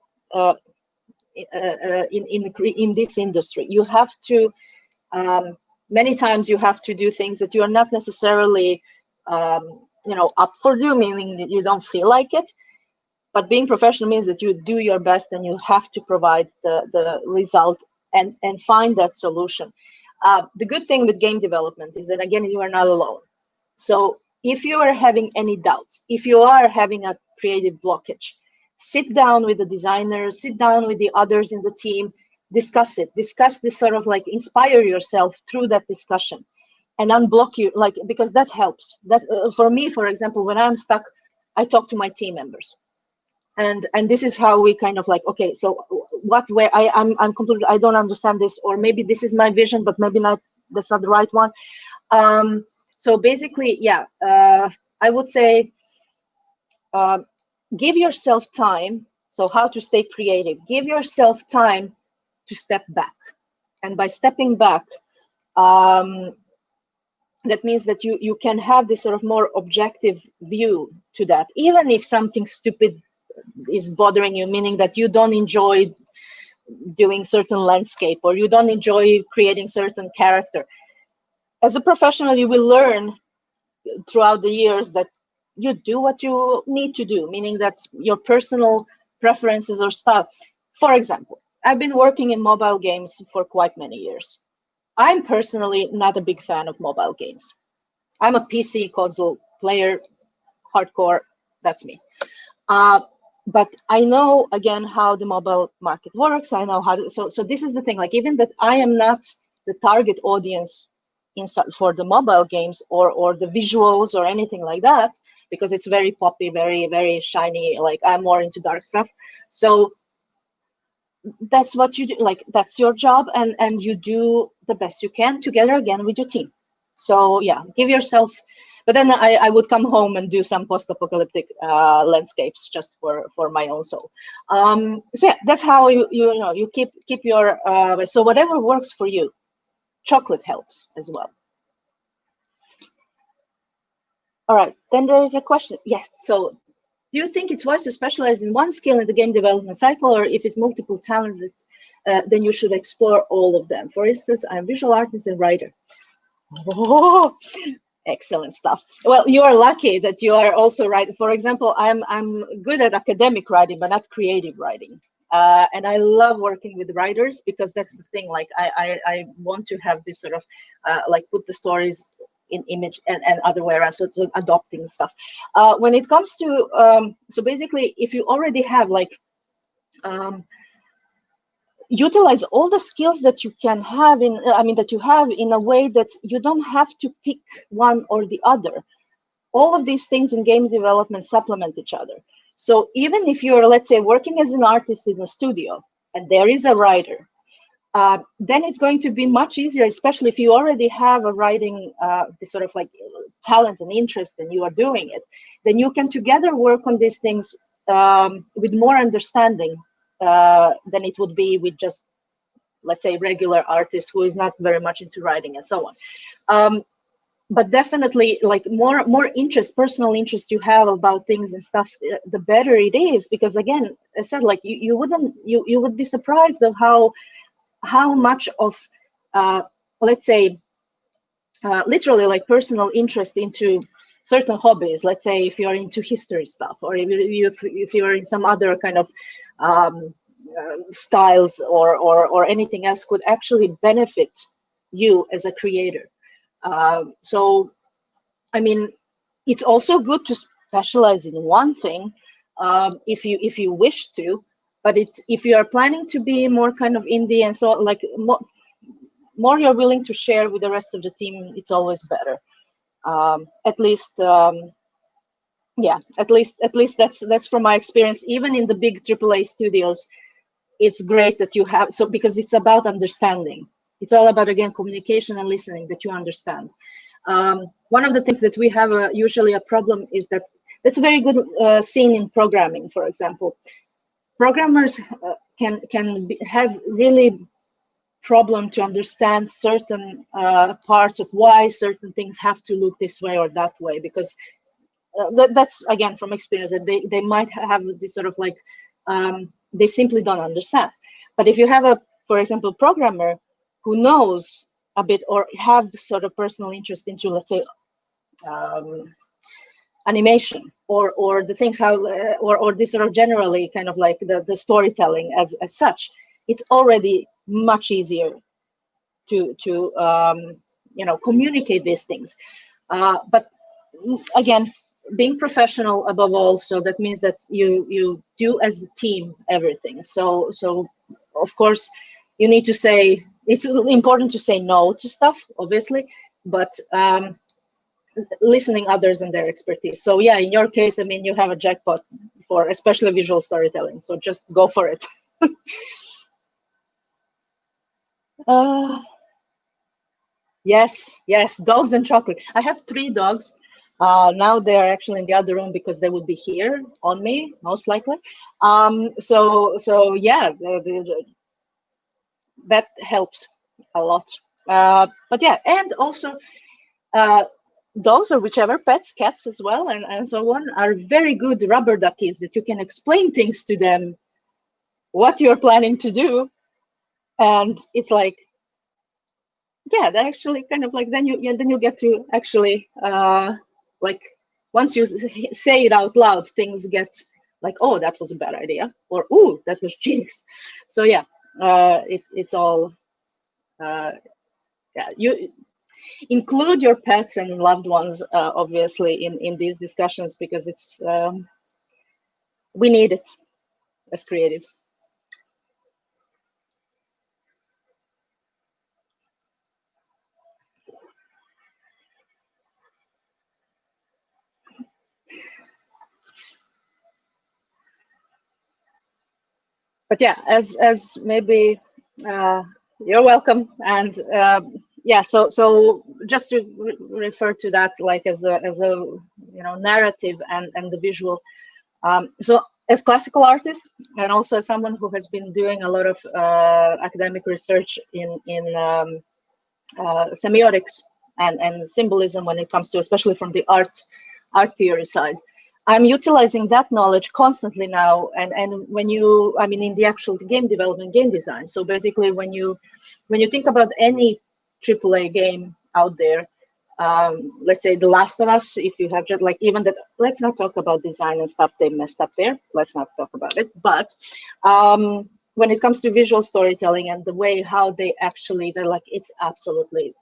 S13: in this industry, you have to, many times you have to do things that you are not necessarily you know, up for doing, meaning that you don't feel like it. But being professional means that you do your best and you have to provide the result and find that solution. The good thing with game development is that, again, you are not alone. So if you are having any doubts, if you are having a creative blockage, sit down with the designers, sit down with the others in the team, discuss it, discuss this, sort of like inspire yourself through that discussion and unblock you, like, because that helps. That for me, for example, when I'm stuck, I talk to my team members. And this is how we kind of like, okay, so what way I'm completely, I don't understand this, or maybe this is my vision, but maybe not, that's not the right one. So basically, yeah, I would say give yourself time. So how to stay creative? Give yourself time to step back. And by stepping back, that means that you can have this sort of more objective view to that, even if something stupid is bothering you, meaning that you don't enjoy doing certain landscape or you don't enjoy creating certain character. As a professional, you will learn throughout the years that you do what you need to do, meaning that your personal preferences or style. For example, I've been working in mobile games for quite many years. I'm personally not a big fan of mobile games. I'm a PC console player, hardcore, that's me. But I know, again, how the mobile market works. I know how to, so this is the thing, like, even that I am not the target audience for the mobile games or the visuals or anything like that, because it's very poppy, very, very shiny. Like, I'm more into dark stuff. So that's what you do, like, that's your job, and you do the best you can together, again, with your team. So yeah, give yourself. But then I would come home and do some post-apocalyptic landscapes just for my own soul. So yeah, that's how you keep your so whatever works for you. Chocolate helps as well. All right, then there is a question. Yes, so do you think it's wise to specialize in one skill in the game development cycle, or if it's multiple talents, then you should explore all of them? For instance, I'm a visual artist and writer. Oh, excellent stuff. Well, you are lucky that you are also writing. For example, I'm good at academic writing, but not creative writing. And I love working with writers, because that's the thing. Like, I want to have this sort of like put the stories in image and other way around. So it's adopting stuff. When it comes to so basically, if you already have like utilize all the skills that you can have in, that you have, in a way that you don't have to pick one or the other. All of these things in game development supplement each other. So even if you're, let's say, working as an artist in a studio and there is a writer, then it's going to be much easier, especially if you already have a writing this sort of like talent and interest and you are doing it, then you can together work on these things with more understanding than it would be with just, let's say, regular artist who is not very much into writing and so on. But definitely, like, more interest, personal interest you have about things and stuff, the better it is. Because again, I said, like, you would be surprised of how much of let's say literally like personal interest into certain hobbies. Let's say if you're into history stuff, or if you're in some other kind of styles or anything else, could actually benefit you as a creator. So I mean, it's also good to specialize in one thing if you wish to, but it's, if you are planning to be more kind of indie and so, like, more you're willing to share with the rest of the team, it's always better. At least yeah, at least that's from my experience. Even in the big AAA studios, it's great that you have, so, because it's about understanding. It's all about, again, communication and listening, that you understand. One of the things that we have usually a problem is that that's a very good scene in programming, for example. Programmers can have really problem to understand certain parts of why certain things have to look this way or that way, because that's again from experience that they might have this sort of like they simply don't understand. But if you have a, for example, programmer who knows a bit or have sort of personal interest into, let's say, animation or the things how or this sort of generally kind of like the storytelling as such, it's already much easier to you know, communicate these things. But again, being professional above all, so that means that you do as a team everything. So of course you need to say, it's important to say no to stuff, obviously, but listening others and their expertise. So yeah, in your case, I mean, you have a jackpot for especially visual storytelling, so just go for it. Yes, dogs and chocolate. I have 3 dogs. Now they're actually in the other room because they would be here on me, most likely. So yeah, that helps a lot. But yeah, and also dogs or whichever pets, cats as well, and so on, are very good rubber duckies that you can explain things to them, what you're planning to do, and it's like, yeah, they actually kind of like, then you get to actually like, once you say it out loud, things get like, oh, that was a bad idea, or oh, that was genius. So yeah, it's all yeah, you include your pets and loved ones obviously in these discussions, because it's we need it as creatives. But yeah, as maybe you're welcome. And yeah, so just to refer to that, like as a you know, narrative and the visual. So as classical artist, and also as someone who has been doing a lot of academic research in semiotics and symbolism when it comes to, especially from the art theory side, I'm utilizing that knowledge constantly now. And when you, I mean, in the actual game development, game design. So basically, when you think about any AAA game out there, let's say The Last of Us, if you have just like, even that, let's not talk about design and stuff they messed up there. Let's not talk about it. But when it comes to visual storytelling and the way how they actually, they're like, it's absolutely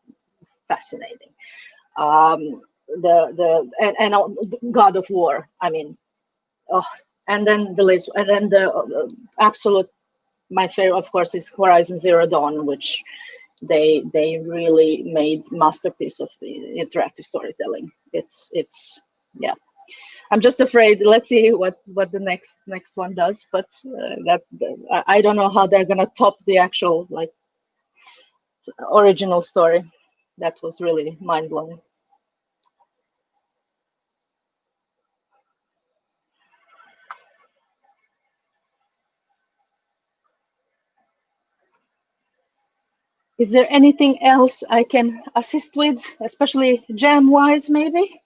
S13: fascinating. And God of War, I mean, oh, and then the absolute, my favorite, of course, is Horizon Zero Dawn, which they really made masterpiece of the interactive storytelling. It's yeah. I'm just afraid. Let's see what the next one does. But I don't know how they're gonna top the actual like original story. That was really mind blowing. Is there anything else I can assist with, especially jam-wise, maybe?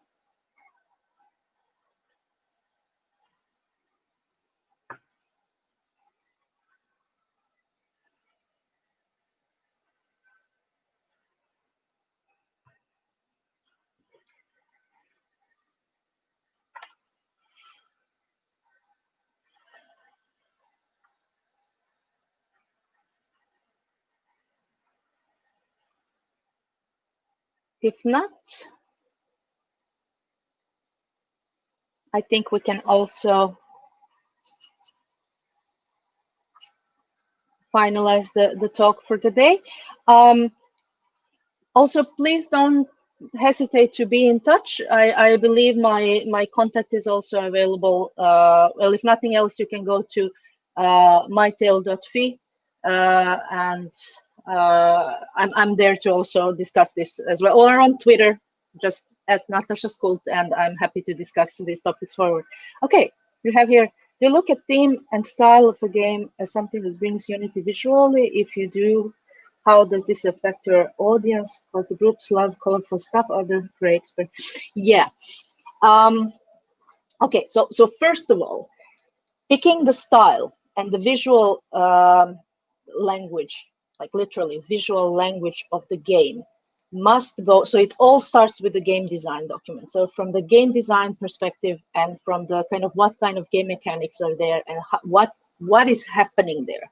S13: If not, I think we can also finalize the talk for today. Also, please don't hesitate to be in touch. I believe my contact is also available. Well, if nothing else, you can go to mytale.fi, and I'm there to also discuss this as well, or on Twitter. just at Natasha Skult, and I'm happy to discuss these topics forward. Okay, you have here, do you look at theme and style of a game as something that brings unity visually? If you do, how does this affect your audience? Because the groups love colorful stuff, other great. Yeah. Okay, so first of all, picking the style and the visual language, like literally visual language of the game, must go. So it all starts with the game design document. So from the game design perspective and from the kind of what kind of game mechanics are there and what is happening there.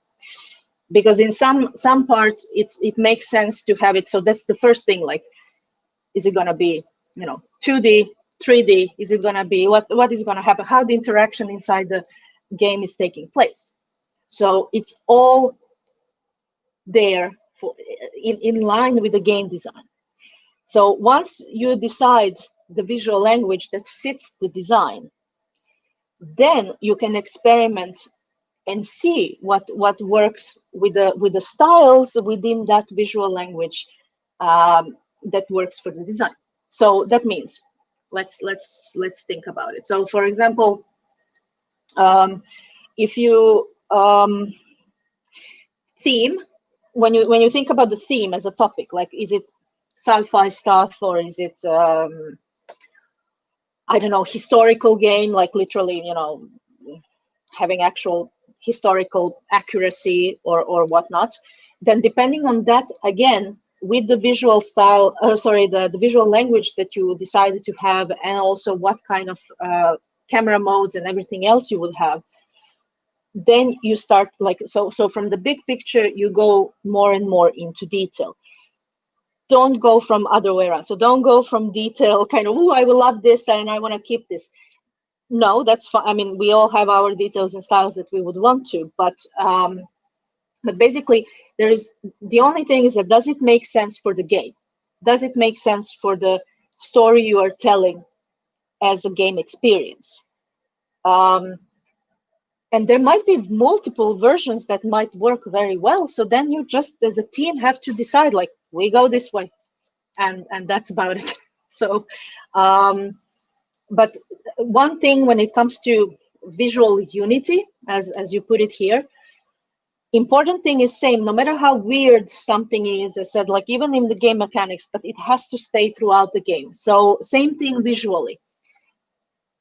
S13: Because in some parts it makes sense to have it. So that's the first thing. Like, is it gonna be 2D, 3D? Is it gonna be what is gonna happen? How the interaction inside the game is taking place? So it's all there for in line with the game design. So once you decide the visual language that fits the design, then you can experiment and see what works with the styles within that visual language that works for the design. So that means let's think about it. So for example, if you theme, when you think about the theme as a topic, like, is it sci-fi stuff, or is it I don't know, historical game, like literally having actual historical accuracy or whatnot, then depending on that, again, with the visual style, the visual language that you decided to have, and also what kind of camera modes and everything else you would have, then you start like, so from the big picture, you go more and more into detail. Don't go from other way around. So don't go from detail kind of, oh, I will love this and I want to keep this. No, that's fine. I mean, we all have our details and styles that we would want to, but basically, the only thing is that, does it make sense for the game? Does it make sense for the story you are telling as a game experience? And there might be multiple versions that might work very well. So then you just, as a team, have to decide, like, we go this way, and that's about it. So, but one thing when it comes to visual unity, as you put it here, important thing is same, no matter how weird something is, I said, like even in the game mechanics, but it has to stay throughout the game. So same thing visually.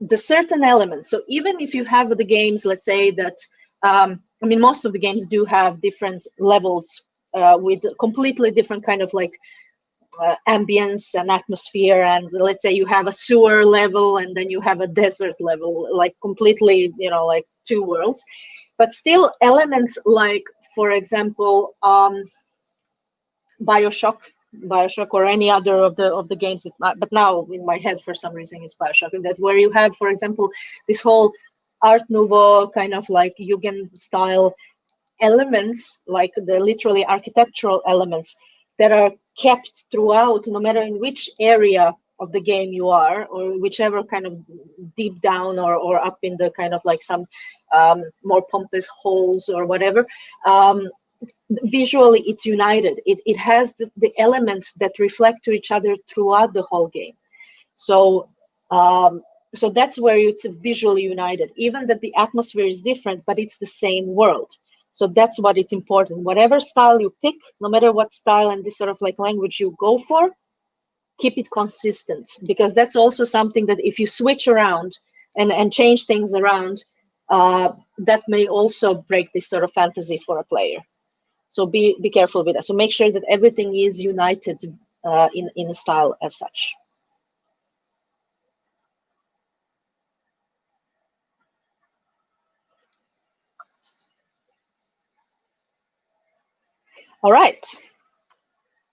S13: The certain elements, so even if you have the games, let's say that, I mean, most of the games do have different levels with completely different kind of like ambience and atmosphere, and let's say you have a sewer level and then you have a desert level, like completely, like two worlds, but still elements like, for example, Bioshock or any other of the games that, but now in my head for some reason it's Bioshock, and that where you have, for example, this whole Art Nouveau kind of like Jugend style elements, like the literally architectural elements that are kept throughout, no matter in which area of the game you are, or whichever kind of deep down or up in the kind of like some more pompous holes or whatever. Visually, it's united. It has the elements that reflect to each other throughout the whole game. So so that's where it's visually united, even that the atmosphere is different, but it's the same world. So that's what it's important. Whatever style you pick, no matter what style and this sort of like language you go for, keep it consistent, because that's also something that if you switch around and change things around, that may also break this sort of fantasy for a player. So be careful with that. So make sure that everything is united in a style as such. All right.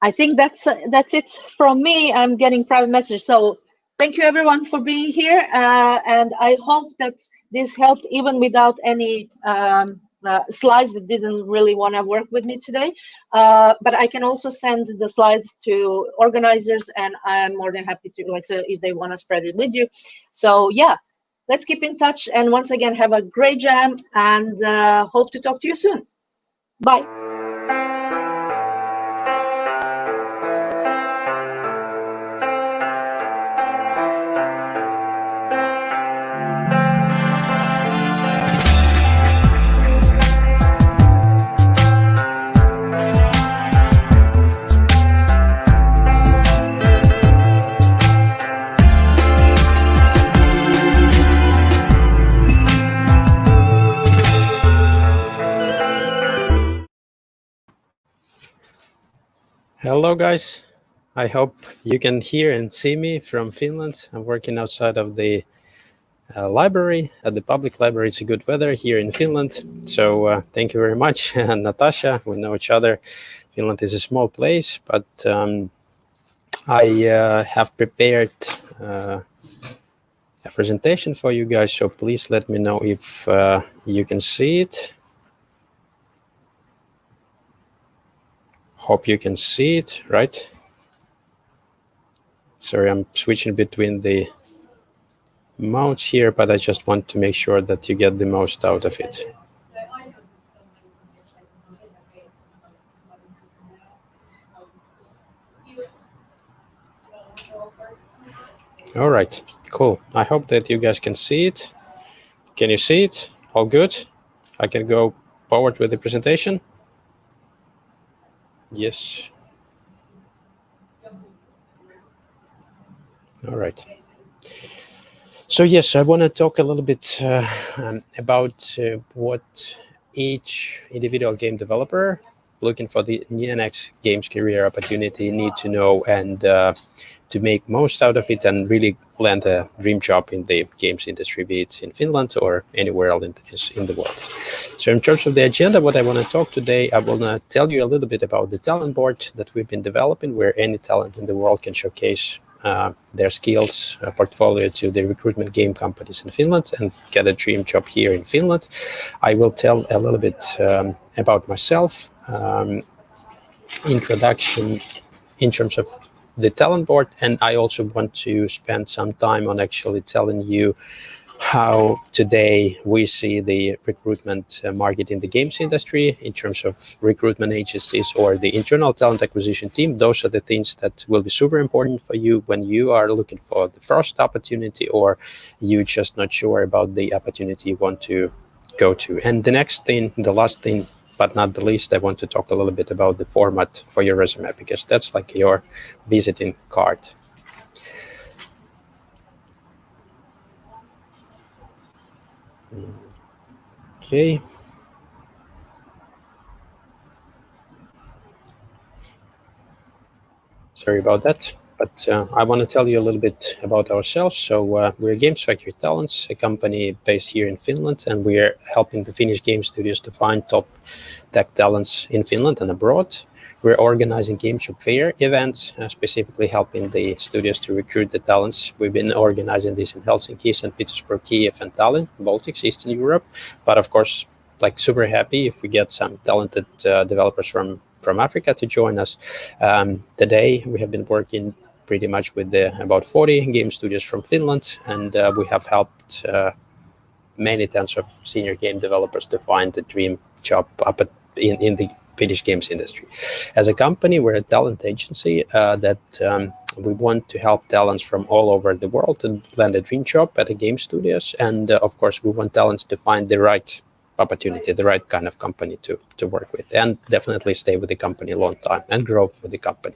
S13: I think that's it from me. I'm getting private messages. So thank you everyone for being here. And I hope that this helped even without any slides that didn't really want to work with me today. But I can also send the slides to organizers, and I'm more than happy to, like, so if they want to spread it with you. So yeah, let's keep in touch. And once again, have a great jam, and hope to talk to you soon. Bye.
S14: Hello guys, I hope you can hear and see me from Finland. I'm working outside of the library, at the public library. It's a good weather here in Finland, so thank you very much. Natasha, we know each other. Finland is a small place, but I have prepared a presentation for you guys, so please let me know if you can see it. Hope you can see it, right? Sorry, I'm switching between the modes here, but I just want to make sure that you get the most out of it. All right, cool. I hope that you guys can see it. Can you see it? All good? I can go forward with the presentation. Yes. All right. So yes, I want to talk a little bit about what each individual game developer looking for the next games career opportunity need to know and to make most out of it and really land a dream job in the games industry, be it in Finland or anywhere else in the world. So in terms of the agenda, what I want to talk today, I want to tell you a little bit about the talent board that we've been developing, where any talent in the world can showcase their skills portfolio to the recruitment game companies in Finland and get a dream job here in Finland. I will tell a little bit about myself, introduction in terms of the talent board, and I also want to spend some time on actually telling you how today we see the recruitment market in the games industry in terms of recruitment agencies or the internal talent acquisition team. Those are the things that will be super important for you when you are looking for the first opportunity or you're just not sure about the opportunity you want to go to. And the next thing, the last thing, but not the least, I want to talk a little bit about the format for your resume, because that's like your visiting card. Okay. Sorry about that, but I want to tell you a little bit about ourselves. So we're Games Factory Talents, a company based here in Finland, and we're helping the Finnish game studios to find top tech talents in Finland and abroad. We're organizing Game Job Fair events, specifically helping the studios to recruit the talents. We've been organizing this in Helsinki, St. Petersburg, Kiev, and Tallinn, Baltics, Eastern Europe. But of course, like super happy if we get some talented developers from Africa to join us. Today, we have been working pretty much with about 40 game studios from Finland, and we have helped many tens of senior game developers to find the dream job up in the Finnish games industry. As a company, we're a talent agency that we want to help talents from all over the world to land a dream job at the game studios. And of course, we want talents to find the right opportunity, the right kind of company to work with, and definitely stay with the company a long time and grow with the company.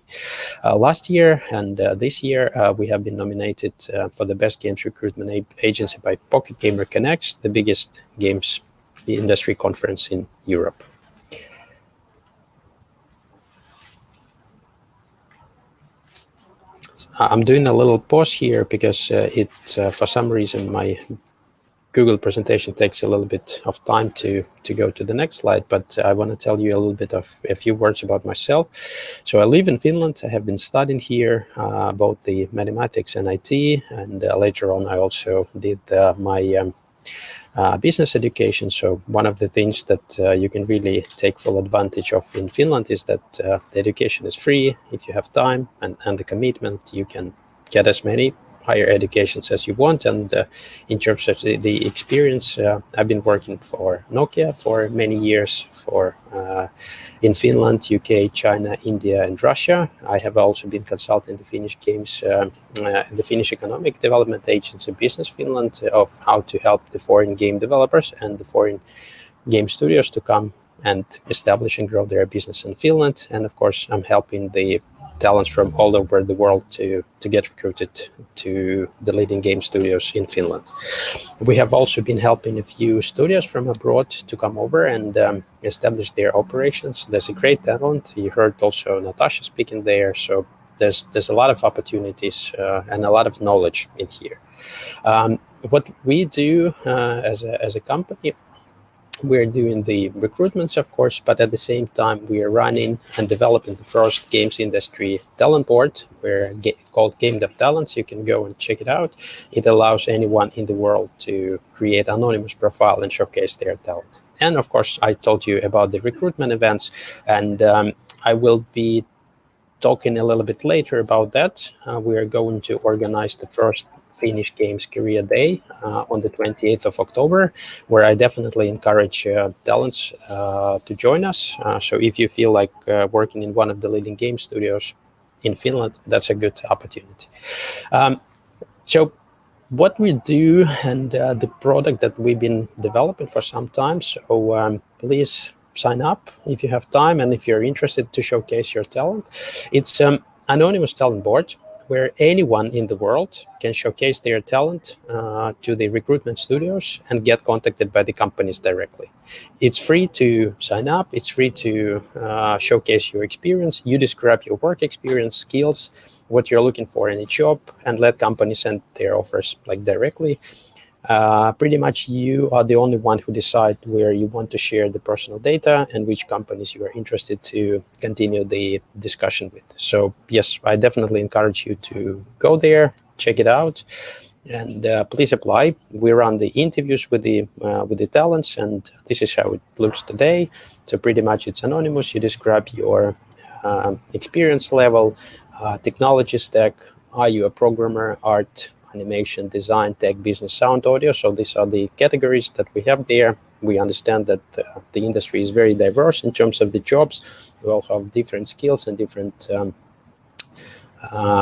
S14: Last year and this year, we have been nominated for the best games recruitment agency by Pocket Gamer Connects, the biggest games industry conference in Europe. I'm doing a little pause here because for some reason my Google presentation takes a little bit of time to go to the next slide, but I want to tell you a little bit of a few words about myself. So I live in Finland. I have been studying here both the mathematics and IT, and later on I also did my business education. So one of the things that you can really take full advantage of in Finland is that the education is free. If you have time and the commitment, you can get as many higher educations as you want. And in terms of the experience, I've been working for Nokia for many years, in Finland, UK, China, India, and Russia. I have also been consulting the Finnish games, the Finnish Economic Development Agency, Business Finland, of how to help the foreign game developers and the foreign game studios to come and establish and grow their business in Finland. And of course, I'm helping the talents from all over the world to get recruited to the leading game studios in Finland. We have also been helping a few studios from abroad to come over and establish their operations. There's a great talent. You heard also Natasha speaking there. So there's a lot of opportunities and a lot of knowledge in here. What we do as a company, we're doing the recruitments, of course, but at the same time, we are running and developing the first games industry talent board, called Game Dev Talents. You can go and check it out. It allows anyone in the world to create anonymous profile and showcase their talent. And of course, I told you about the recruitment events, and I will be talking a little bit later about that. We are going to organize the first Finnish Games Career Day on the 28th of October, where I definitely encourage talents to join us. So if you feel like working in one of the leading game studios in Finland, that's a good opportunity. So what we do and the product that we've been developing for some time, so please sign up if you have time and if you're interested to showcase your talent. It's anonymous talent board, where anyone in the world can showcase their talent to the recruitment studios and get contacted by the companies directly. It's free to sign up. It's free to showcase your experience. You describe your work experience, skills, what you're looking for in a job, and let companies send their offers like directly. Pretty much you are the only one who decide where you want to share the personal data and which companies you are interested to continue the discussion with. So yes, I definitely encourage you to go there, check it out, and please apply. We run the interviews with the talents, and this is how it looks today. So pretty much it's anonymous. You describe your experience level, technology stack. Are you a programmer, art, animation, design, tech, business, sound, audio? So these are the categories that we have there. We understand that the industry is very diverse in terms of the jobs. We all have different skills and different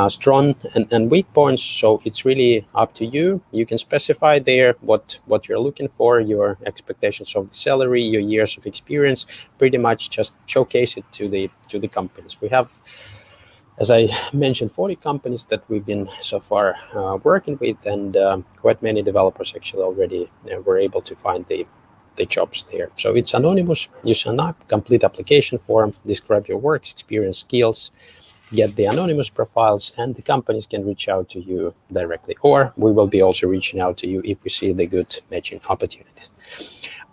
S14: strong and weak points. So it's really up to you. You can specify there what you're looking for, your expectations of the salary, your years of experience. Pretty much just showcase it to the companies. We have, as I mentioned, 40 companies that we've been so far working with, and quite many developers actually already were able to find the jobs there. So it's anonymous. You sign up, complete application form, describe your work, experience, skills, get the anonymous profiles, and the companies can reach out to you directly. Or we will be also reaching out to you if we see the good matching opportunities.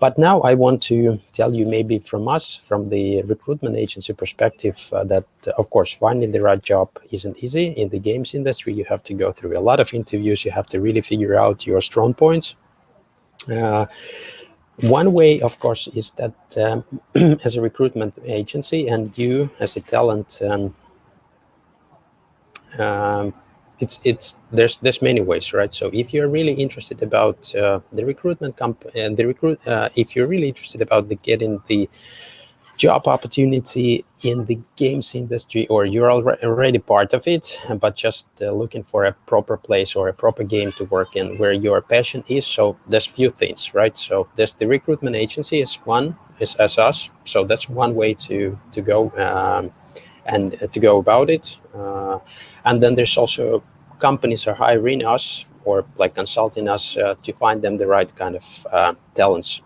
S14: But now I want to tell you maybe from the recruitment agency perspective, that, of course, finding the right job isn't easy. In the games industry, you have to go through a lot of interviews. You have to really figure out your strong points. One way, of course, is that as a recruitment agency and you as a talent, there's many ways, right? So if you're really interested about the recruitment company and if you're really interested about getting the job opportunity in the games industry, or you're already part of it, but just looking for a proper place or a proper game to work in where your passion is. So there's few things, right? So there's the recruitment agency as us. So that's one way to go and to go about it. And then there's also companies are hiring us or like consulting us to find them the right kind of talents,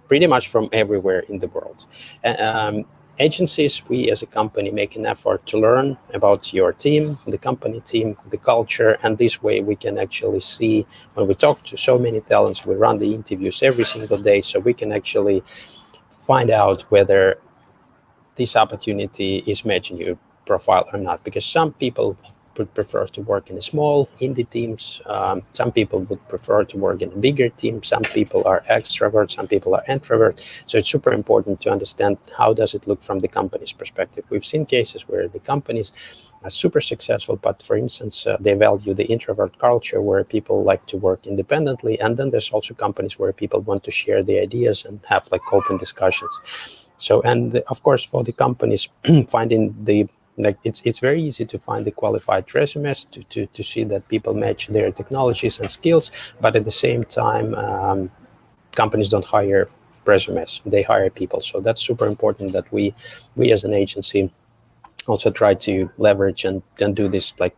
S14: pretty much from everywhere in the world. Agencies, we as a company make an effort to learn about your team, the company team, the culture, and this way we can actually see, when we talk to so many talents, we run the interviews every single day, so we can actually find out whether this opportunity is matching your profile or not, because some people would prefer to work in a small indie teams. Some people would prefer to work in a bigger team. Some people are extroverts, some people are introvert. So it's super important to understand how does it look from the company's perspective. We've seen cases where the companies are super successful, but for instance, they value the introvert culture where people like to work independently. And then there's also companies where people want to share the ideas and have like open discussions. So, and of course, for the companies, finding it's very easy to find the qualified resumes to see that people match their technologies and skills, but at the same time, companies don't hire resumes, they hire people. So that's super important that we as an agency also try to leverage and do this, like,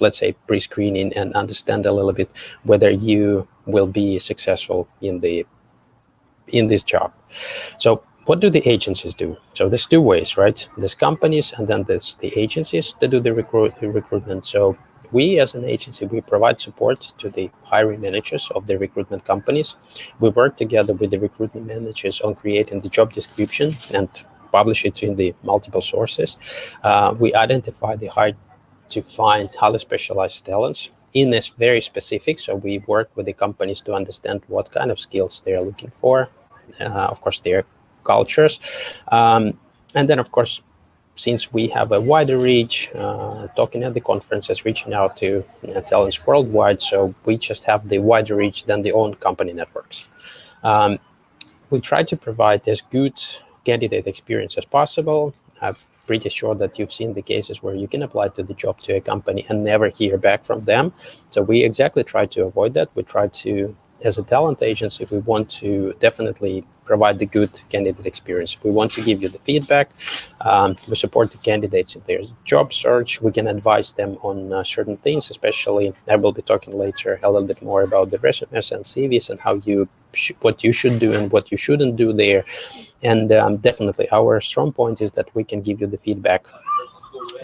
S14: let's say, pre-screening, and understand a little bit whether you will be successful in this job. So what do the agencies do? So there's two ways, right? There's companies, and then there's the agencies that do the recruitment. So we, as an agency, we provide support to the hiring managers of the recruitment companies. We work together with the recruitment managers on creating the job description and publish it in the multiple sources. We identify the hard to find highly specialized talents in this very specific. So we work with the companies to understand what kind of skills they are looking for, of course, their cultures. And then, of course, since we have a wider reach, talking at the conferences, reaching out to talents worldwide, so we just have the wider reach than the own company networks. We try to provide as good candidate experience as possible. I'm pretty sure that you've seen the cases where you can apply to the job to a company and never hear back from them. So we exactly try to avoid that. We try to, as a talent agency, we want to definitely provide the good candidate experience. We want to give you the feedback. We support the candidates in their job search. We can advise them on certain things, especially I will be talking later a little bit more about the resumes and CVs and how what you should do and what you shouldn't do there. And definitely our strong point is that we can give you the feedback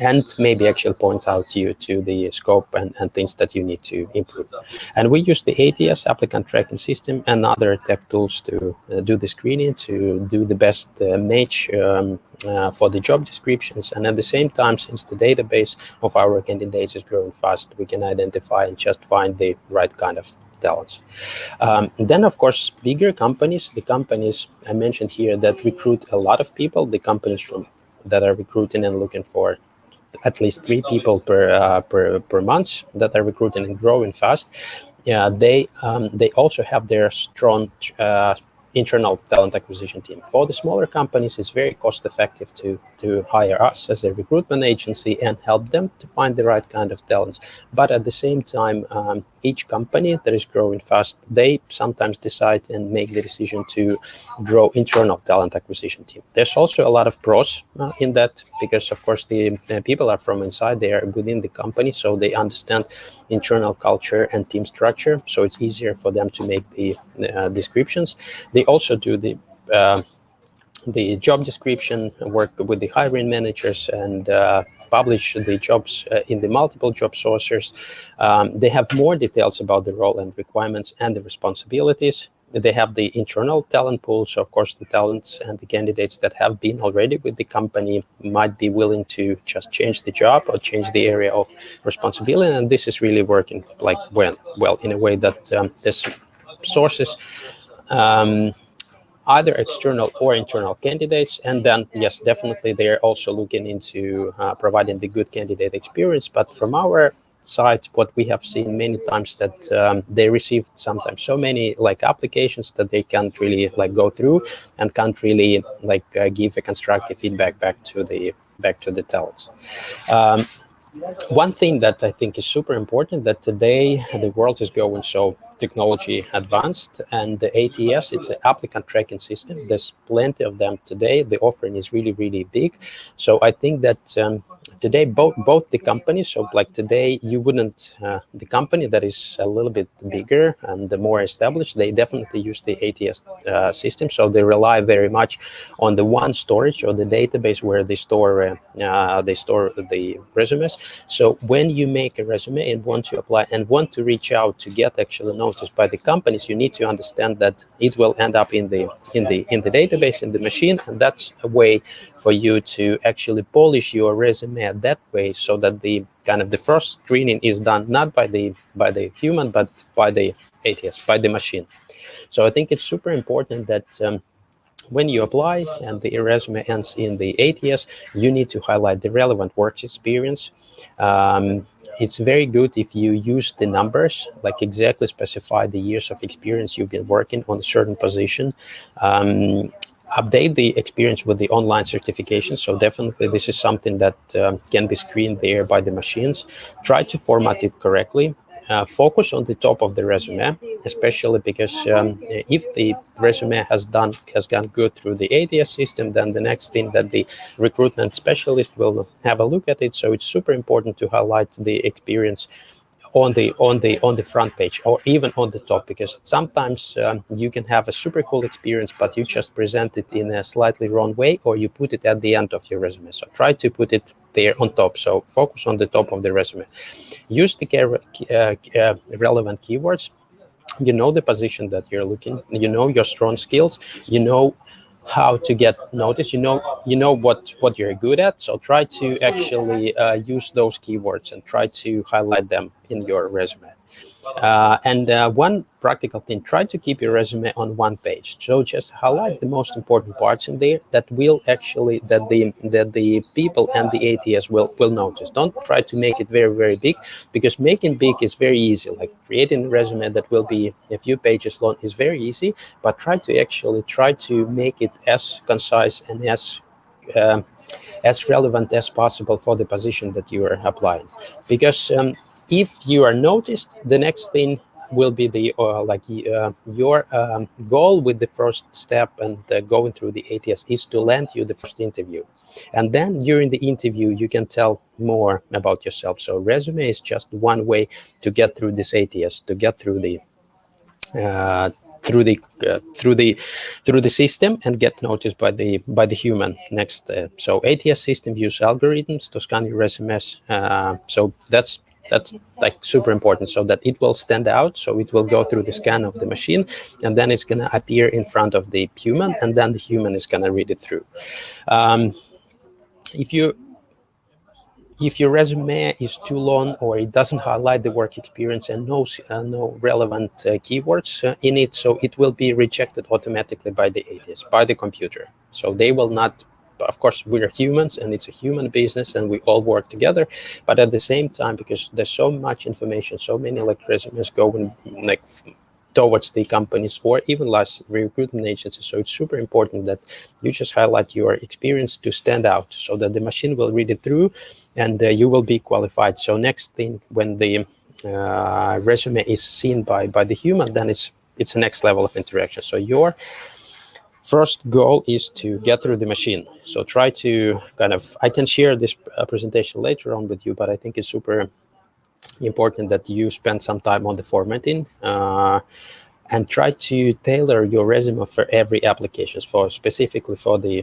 S14: and maybe actually point out you to the scope and things that you need to improve. And we use the ATS, applicant tracking system, and other tech tools to do the screening, to do the best match for the job descriptions. And at the same time, since the database of our candidates is growing fast, we can identify and just find the right kind of talents. Then, of course, bigger companies, the companies I mentioned here that recruit a lot of people, the companies that are recruiting and looking for at least 3 people per month, that are recruiting and growing fast. Yeah, they also have their strong internal talent acquisition team. For the smaller companies, it's very cost effective to hire us as a recruitment agency and help them to find the right kind of talents. But at the same time, each company that is growing fast, they sometimes decide and make the decision to grow internal talent acquisition team. There's also a lot of pros in that, because of course the people are from inside, they are within the company, so they understand internal culture and team structure, so it's easier for them to make the descriptions. They also do the job description, work with the hiring managers, and publish the jobs in the multiple job sources. They have more details about the role and requirements and the responsibilities. They have the internal talent pool, so of course the talents and the candidates that have been already with the company might be willing to just change the job or change the area of responsibility, and this is really working like well in a way that there's sources, either external or internal candidates. And then, yes, definitely they're also looking into providing the good candidate experience. But from our side, what we have seen many times that they receive sometimes so many applications that they can't really go through and can't really give a constructive feedback back to the talents. One thing that I think is super important, that today the world is going so technology advanced, and the ATS, it's an applicant tracking system. There's plenty of them today. The offering is really, really big. So I think that today both the companies, so today you wouldn't, the company that is a little bit bigger and more established, they definitely use the ATS system. So they rely very much on the one storage or the database where they store the resumes. So when you make a resume and want to apply and want to reach out to get actually noticed by the companies, you need to understand that it will end up in the database, in the machine, and that's a way for you to actually polish your resume that way, so that the first screening is done not by the human but by the ATS, by the machine. So I think it's super important that when you apply and the resume ends in the ATS, you need to highlight the relevant work experience. It's very good if you use the numbers, exactly specify the years of experience you've been working on a certain position. Update the experience with the online certification. So definitely this is something that can be screened there by the machines. Try to format it correctly. focus on the top of the resume, especially because if the resume has gone good through the ATS system, then the next thing that the recruitment specialist will have a look at it. So it's super important to highlight the experience on the front page or even on the top, because sometimes you can have a super cool experience, but you just present it in a slightly wrong way, or you put it at the end of your resume. So try to put it there on top. So focus on the top of the resume. Use the relevant keywords. You know the position that you're looking. You know your strong skills. You know how to get noticed. You know what you're good at. So try to actually use those keywords and try to highlight them in your resume. And one practical thing, try to keep your resume on one page. So just highlight the most important parts in there that will actually, that the people and the ATS will notice. Don't try to make it very, very big, because making big is very easy. Like creating a resume that will be a few pages long is very easy, but try to make it as concise and as relevant as possible for the position that you are applying. Because if you are noticed, the next thing will be the your goal with the first step and going through the ATS is to land you the first interview. And then during the interview, you can tell more about yourself. So resume is just one way to get through this ATS, to get through the through the system and get noticed by the human next. So ATS system use algorithms to scan your resumes. So that's like super important, so that it will stand out. So it will go through the scan of the machine, and then it's going to appear in front of the human, and then the human is going to read it through. If your resume is too long, or it doesn't highlight the work experience and no relevant keywords in it, so it will be rejected automatically by the ATS, by the computer. So they will not. Of course, we're humans and it's a human business and we all work together. But at the same time, because there's so much information, so many like resumes going like towards the companies or even less recruitment agencies. So it's super important that you just highlight your experience to stand out, so that the machine will read it through and you will be qualified. So next thing, when the resume is seen by the human, then it's the next level of interaction. So your first goal is to get through the machine. So try to I can share this presentation later on with you, but I think it's super important that you spend some time on the formatting and try to tailor your resume for every application, specifically for the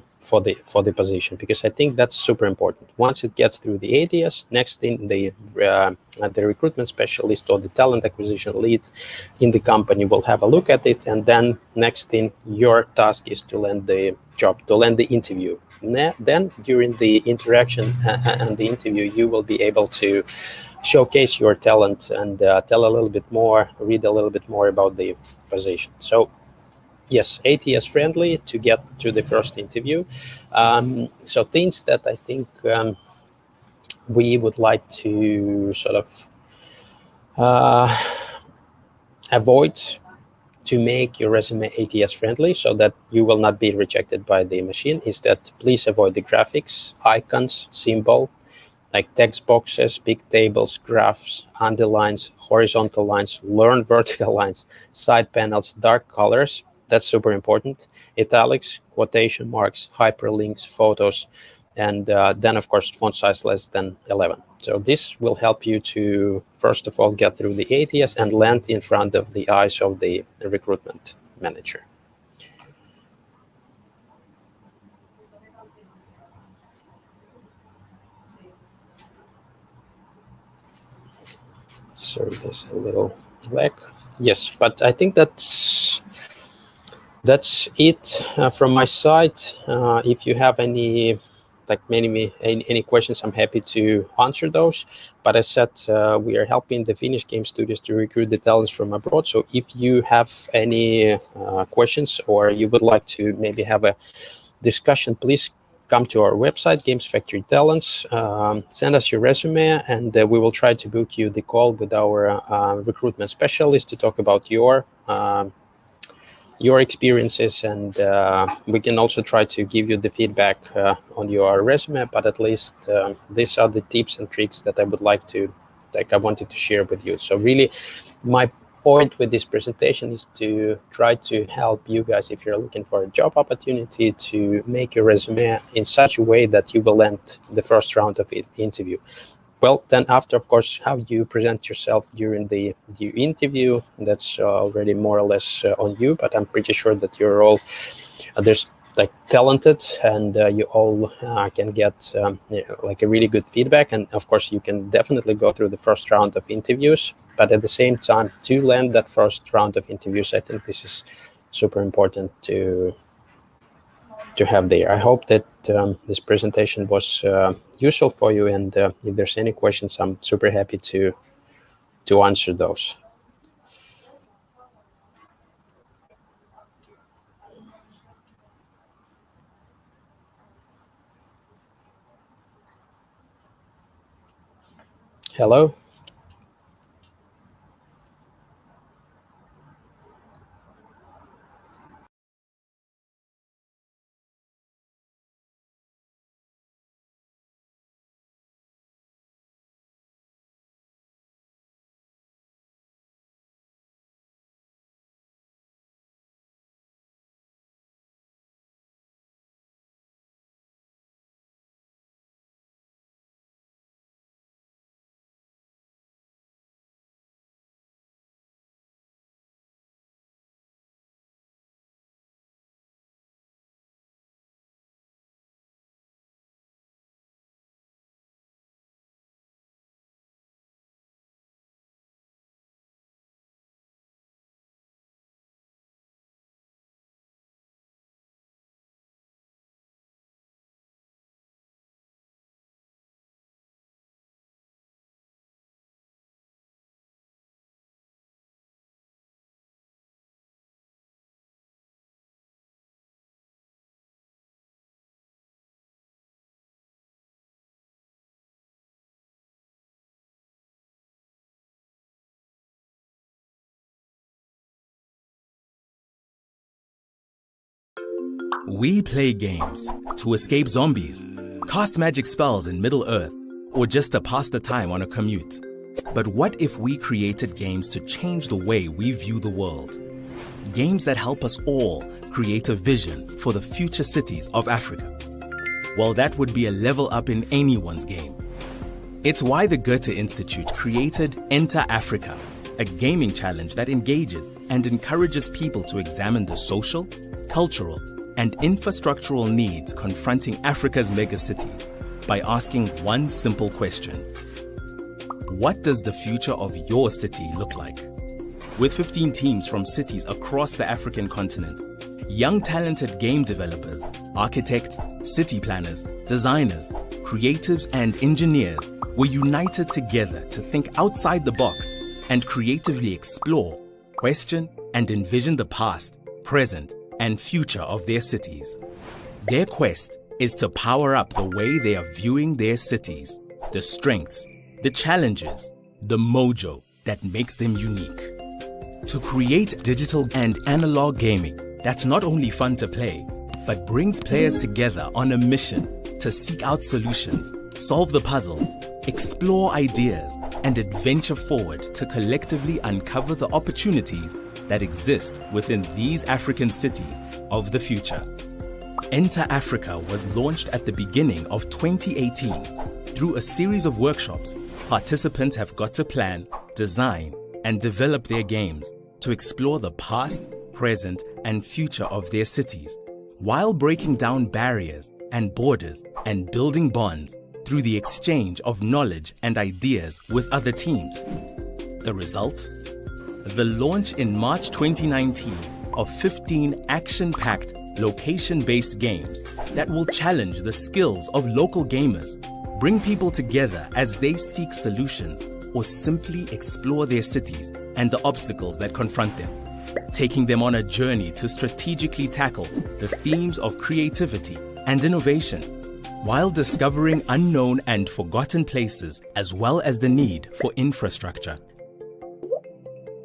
S14: position, because I think that's super important. Once it gets through the ATS, next thing the recruitment specialist or the talent acquisition lead in the company will have a look at it, and then next thing your task is to land the job, to land the interview. Then during the interaction and the interview, you will be able to showcase your talent and tell a little bit more, read a little bit more about the position. So yes, ATS friendly to get to the first interview. So things that I think we would like to sort of avoid to make your resume ATS friendly, so that you will not be rejected by the machine, is that please avoid the graphics, icons, symbol, like text boxes, big tables, graphs, underlines, horizontal lines, learn vertical lines, side panels, dark colors. That's super important. Italics, quotation marks, hyperlinks, photos, and then of course font size less than 11. So this will help you to first of all get through the ATS and land in front of the eyes of the recruitment manager. Sorry, there's a little lag. Yes, but I think that's it from my side. If you have any questions, I'm happy to answer those. But as said, we are helping the Finnish game studios to recruit the talents from abroad. So if you have any questions, or you would like to maybe have a discussion, please come to our website, Games Factory Talents, send us your resume, and we will try to book you the call with our recruitment specialist to talk about your experiences, and we can also try to give you the feedback on your resume. But at least these are the tips and tricks that I would like to I wanted to share with you. So really, my point with this presentation is to try to help you guys, if you're looking for a job opportunity, to make your resume in such a way that you will land the first round of the interview. Well, then after, of course, how you present yourself during the interview, that's already more or less on you, but I'm pretty sure that you're all, there's like talented, and you all can get like a really good feedback. And of course, you can definitely go through the first round of interviews, but at the same time, to land that first round of interviews, I think this is super important to have there. I hope that this presentation was useful for you, and if there's any questions, I'm super happy to answer those. Hello?
S3: We play games to escape zombies, cast magic spells in Middle-earth, or just to pass the time on a commute. But what if we created games to change the way we view the world? Games that help us all create a vision for the future cities of Africa. Well, that would be a level up in anyone's game. It's why the Goethe Institute created Enter Africa, a gaming challenge that engages and encourages people to examine the social, cultural, and infrastructural needs confronting Africa's megacities by asking one simple question. What does the future of your city look like? With 15 teams from cities across the African continent, young talented game developers, architects, city planners, designers, creatives, and engineers were united together to think outside the box and creatively explore, question, and envision the past, present, and future of their cities. Their quest is to power up the way they are viewing their cities, the strengths, the challenges, the mojo that makes them unique. To create digital and analog gaming that's not only fun to play, but brings players together on a mission to seek out solutions, solve the puzzles, explore ideas, and adventure forward to collectively uncover the opportunities that exist within these African cities of the future. Enter Africa was launched at the beginning of 2018. Through a series of workshops, participants have got to plan, design, and develop their games to explore the past, present, and future of their cities, while breaking down barriers and borders and building bonds through the exchange of knowledge and ideas with other teams. The result? The launch in March 2019 of 15 action-packed, location-based games that will challenge the skills of local gamers, bring people together as they seek solutions or simply explore their cities and the obstacles that confront them, taking them on a journey to strategically tackle the themes of creativity and innovation, while discovering unknown and forgotten places as well as the need for infrastructure.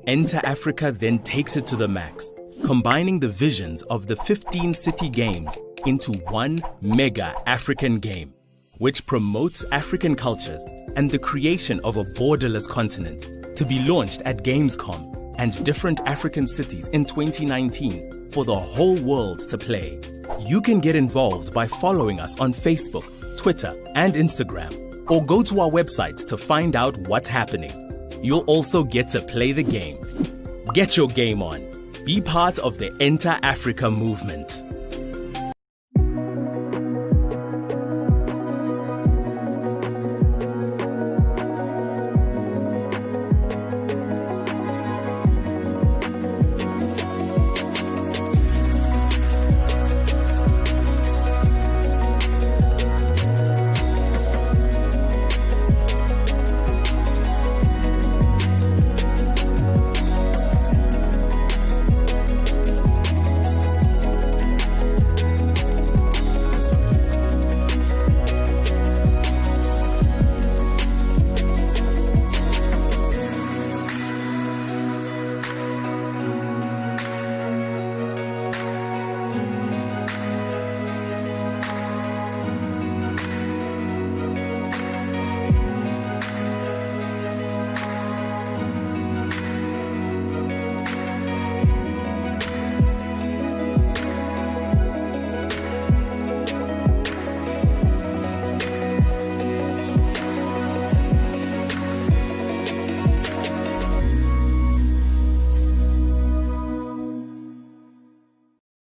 S3: Enter Africa then takes it to the max, combining the visions of the 15 city games into one mega African game, which promotes African cultures and the creation of a borderless continent, to be launched at Gamescom and different African cities in 2019 for the whole world to play. You can get involved by following us on Facebook, Twitter, and Instagram, or go to our website to find out what's happening. You'll also get to play the games. Get your game on. Be part of the Enter Africa movement.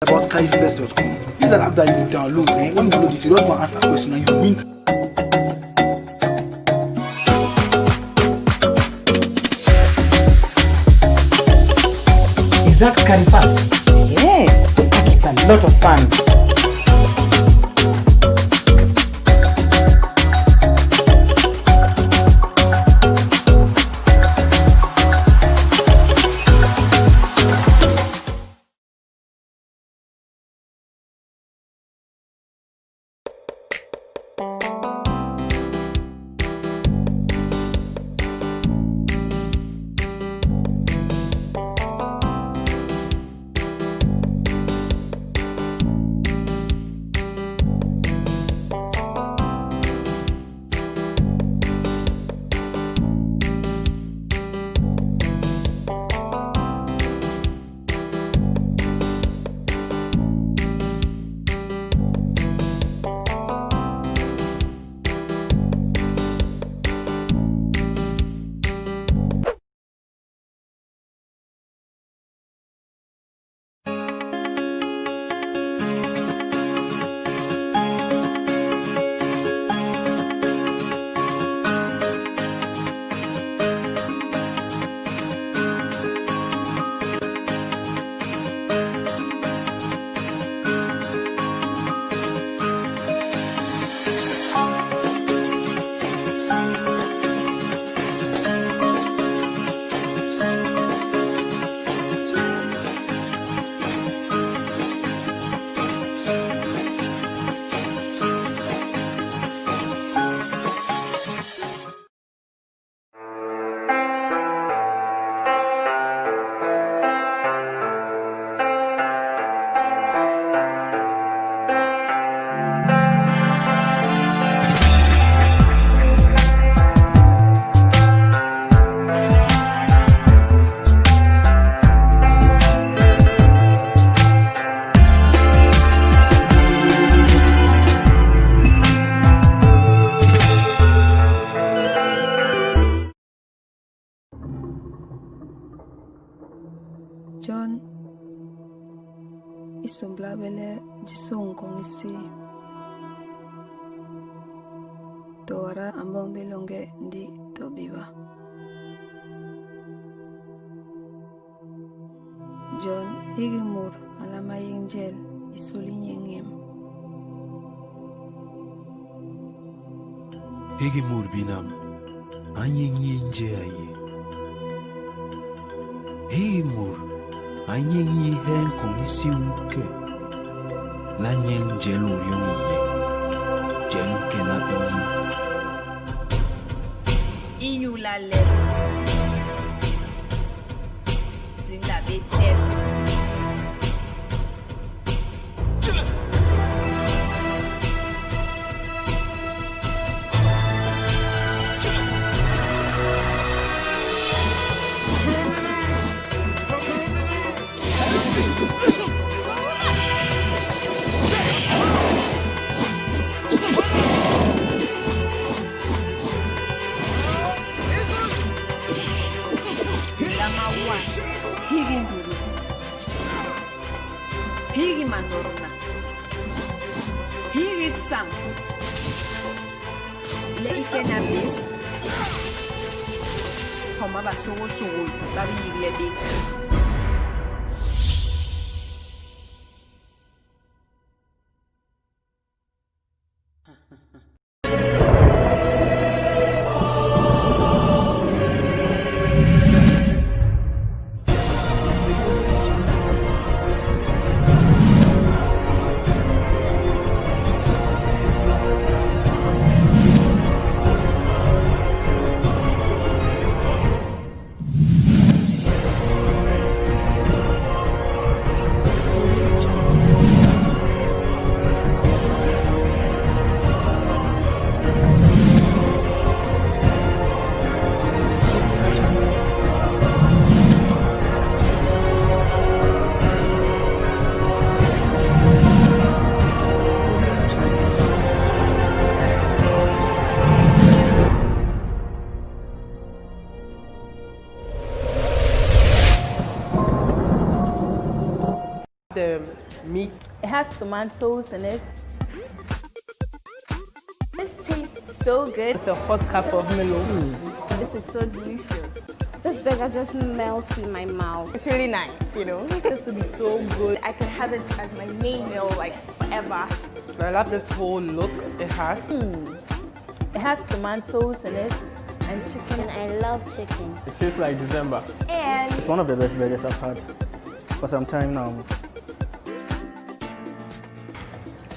S5: About carryfirst.com. This is an app that you download, and when you download it, you don't want to answer a question and you wink.
S7: Is that carry fast? Yeah, it's a lot of fun.
S23: John isomblabele jisong isi Tora ambombilonge ndi tobiba John igimur alama yingel isulinyengem
S9: Igimur binam anyinginje aye Igimur anyingi hen komisi uke lanyen jelu yongiye jelu kena
S15: Inyula level Zinda betel
S7: Higi mandorna. Higi sam. Le ikenabis. Homa basugo sugul. Babi yibiyadis.
S11: The meat, it has tomatoes in it. This tastes so good. The hot cup of melon. This is so delicious. This burger just melts in my mouth. It's really nice, you know. This would be so good. I could have it as my main meal like forever. I love this whole look it has. It has tomatoes in it and chicken. And I love chicken.
S12: It tastes like December.
S8: And
S12: it's one of the best burgers I've had for some time now.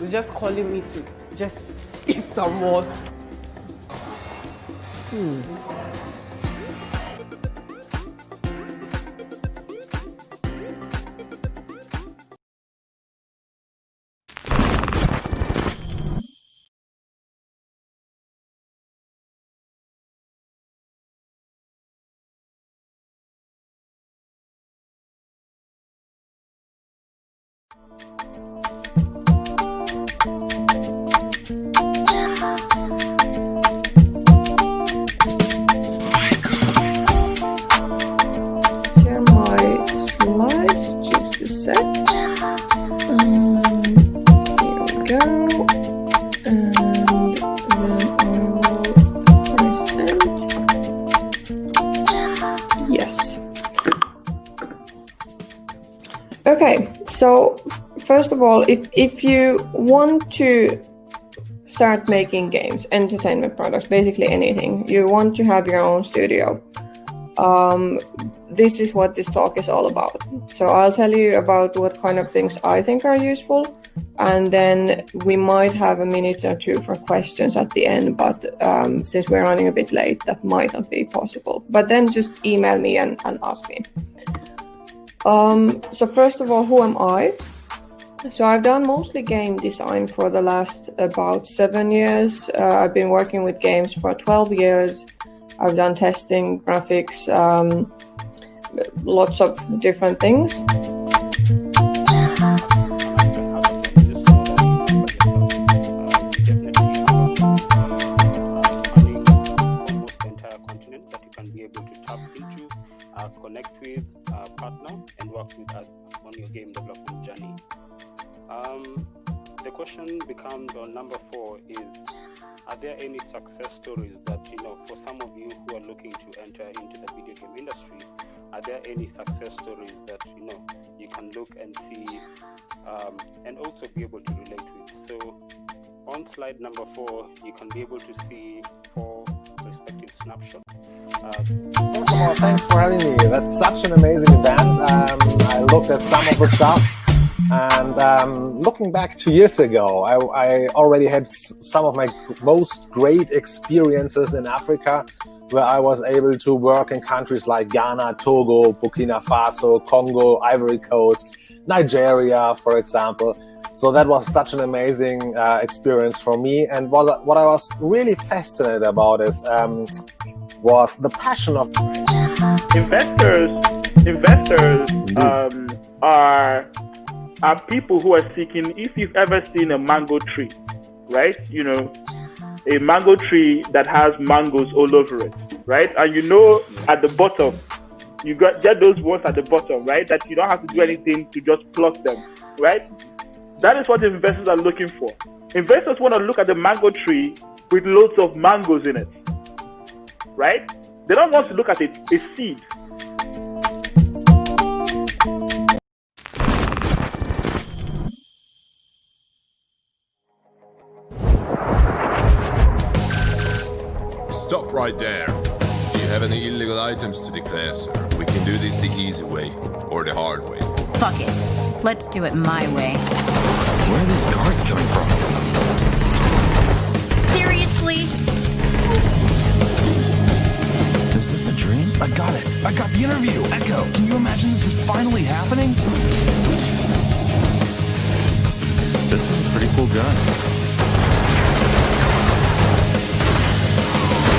S11: It's just calling me to just eat some more.
S6: Share my slides just a sec. Here we go. And then I will present. Yes. Okay, so first of all, if you want to start making games, entertainment products, basically anything, you want to have your own studio, this is what this talk is all about. So I'll tell you about what kind of things I think are useful, and then we might have a minute or two for questions at the end, but since we're running a bit late, that might not be possible. But then just email me and ask me. So first of all, who am I? So I've done mostly game design for the last about 7 years. I've been working with games for 12 years. I've done testing, graphics, lots of different things.
S20: Connect with, partner, and work with us on your game development journey. The question becomes on number 4 is, are there any success stories that, for some of you who are looking to enter into the video game industry, are there any success stories that, you can look and see and also be able to relate with? So on slide number 4, you can be able to see 4 respective snapshots.
S21: First of all, thanks for having me. That's such an amazing event. I looked at some of the stuff, and looking back 2 years ago, I already had some of my most great experiences in Africa, where I was able to work in countries like Ghana, Togo, Burkina Faso, Congo, Ivory Coast, Nigeria, for example. So that was such an amazing experience for me. And what I was really fascinated about was the passion of
S22: investors are people who are seeking. If you've ever seen a mango tree, right? A mango tree that has mangoes all over it, right? And at the bottom, You get those ones at the bottom, right? That you don't have to do anything to just plot them, right? That is what investors are looking for. Investors want to look at the mango tree with loads of mangoes in it, right? They don't want to look at a seed.
S1: Stop right there. Do you have any illegal items to declare, sir? We can do this the easy way or the hard way.
S2: Fuck it. Let's do it my way.
S4: Where are these cards coming from?
S2: Seriously?
S4: Is this a dream? I got it. I got the interview. Echo, can you imagine this is finally happening? This is a pretty cool gun.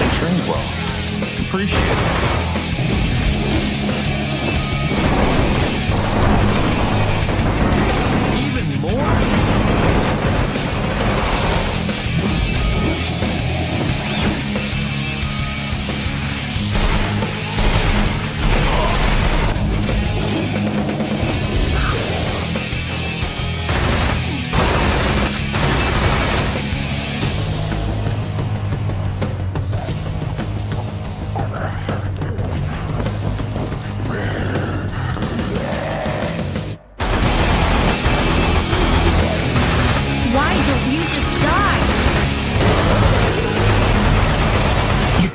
S4: It trains well. Appreciate it. Even more?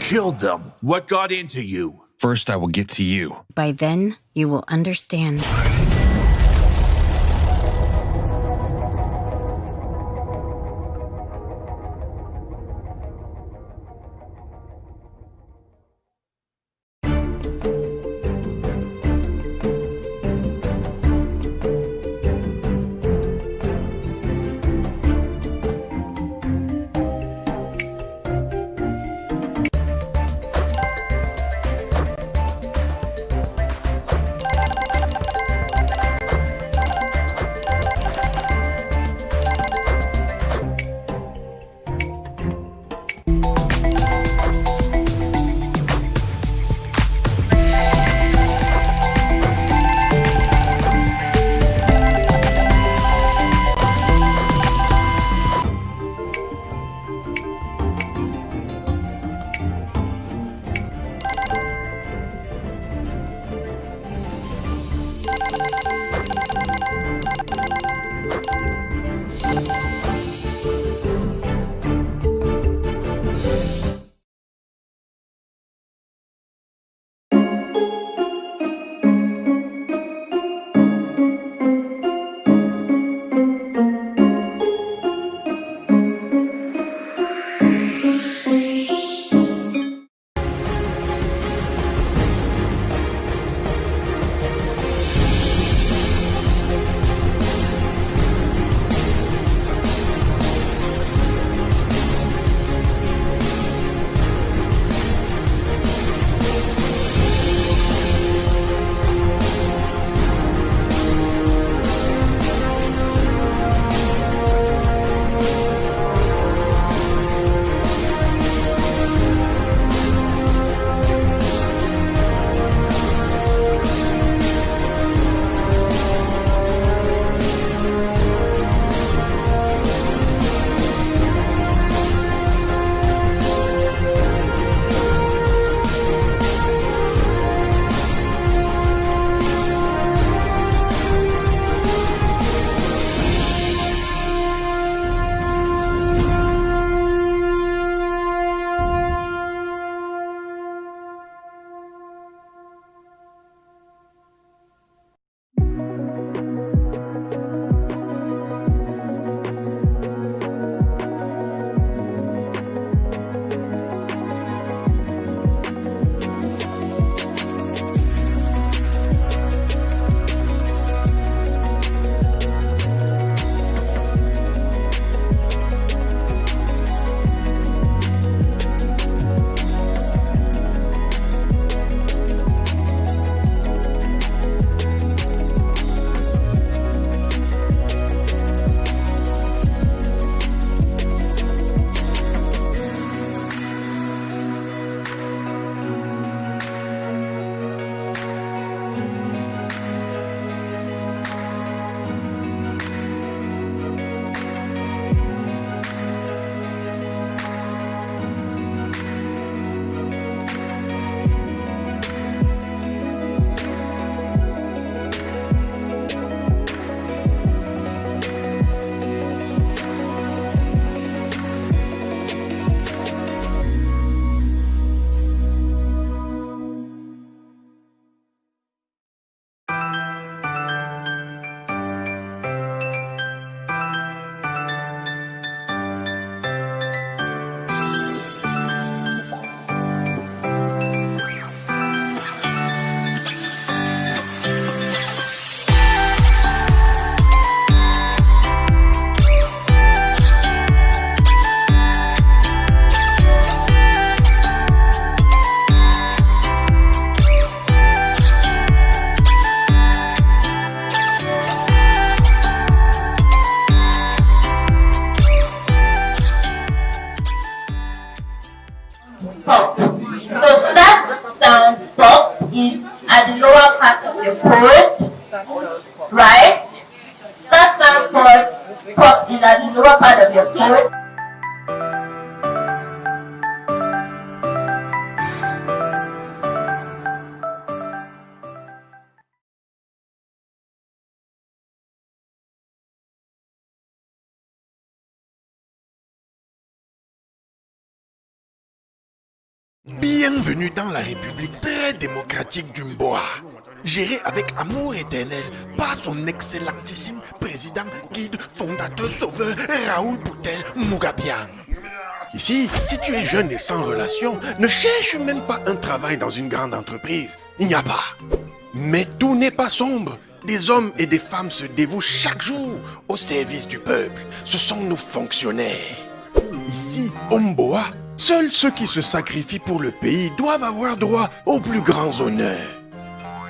S16: Killed them. What got into you?
S4: First, I will get to you.
S2: By then, you will understand.
S17: Bienvenue dans la République très démocratique du Mboa, gérée avec amour éternel par son excellentissime président, guide, fondateur, sauveur, Raoul Boutel Mugabian. Ici, si tu es jeune et sans relation, ne cherche même pas un travail dans une grande entreprise. Il n'y a pas. Mais tout n'est pas sombre. Des hommes et des femmes se dévouent chaque jour au service du peuple. Ce sont nos fonctionnaires. Ici, au Mboa, seuls ceux qui se sacrifient pour le pays doivent avoir droit aux plus grands honneurs.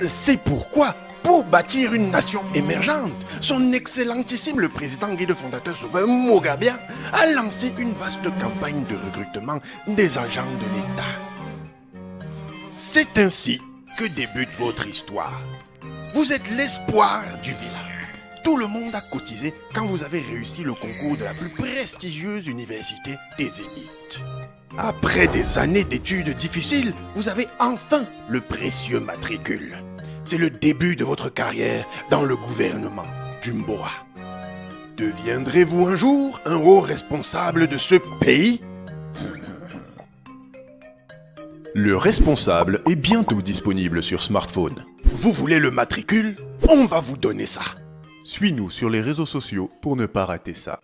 S17: C'est pourquoi, pour bâtir une nation émergente, son excellentissime le président guide fondateur sauveur Mugabian a lancé une vaste campagne de recrutement des agents de l'État. C'est ainsi que débute votre histoire. Vous êtes l'espoir du village. Tout le monde a cotisé quand vous avez réussi le concours de la plus prestigieuse université des élites. Après des années d'études difficiles, vous avez enfin le précieux matricule. C'est le début de votre carrière dans le gouvernement du Mboa. Deviendrez-vous un jour un haut responsable de ce pays?
S18: Le responsable est bientôt disponible sur smartphone.
S17: Vous voulez le matricule? On va vous donner ça.
S18: Suis-nous sur les réseaux sociaux pour ne pas rater ça.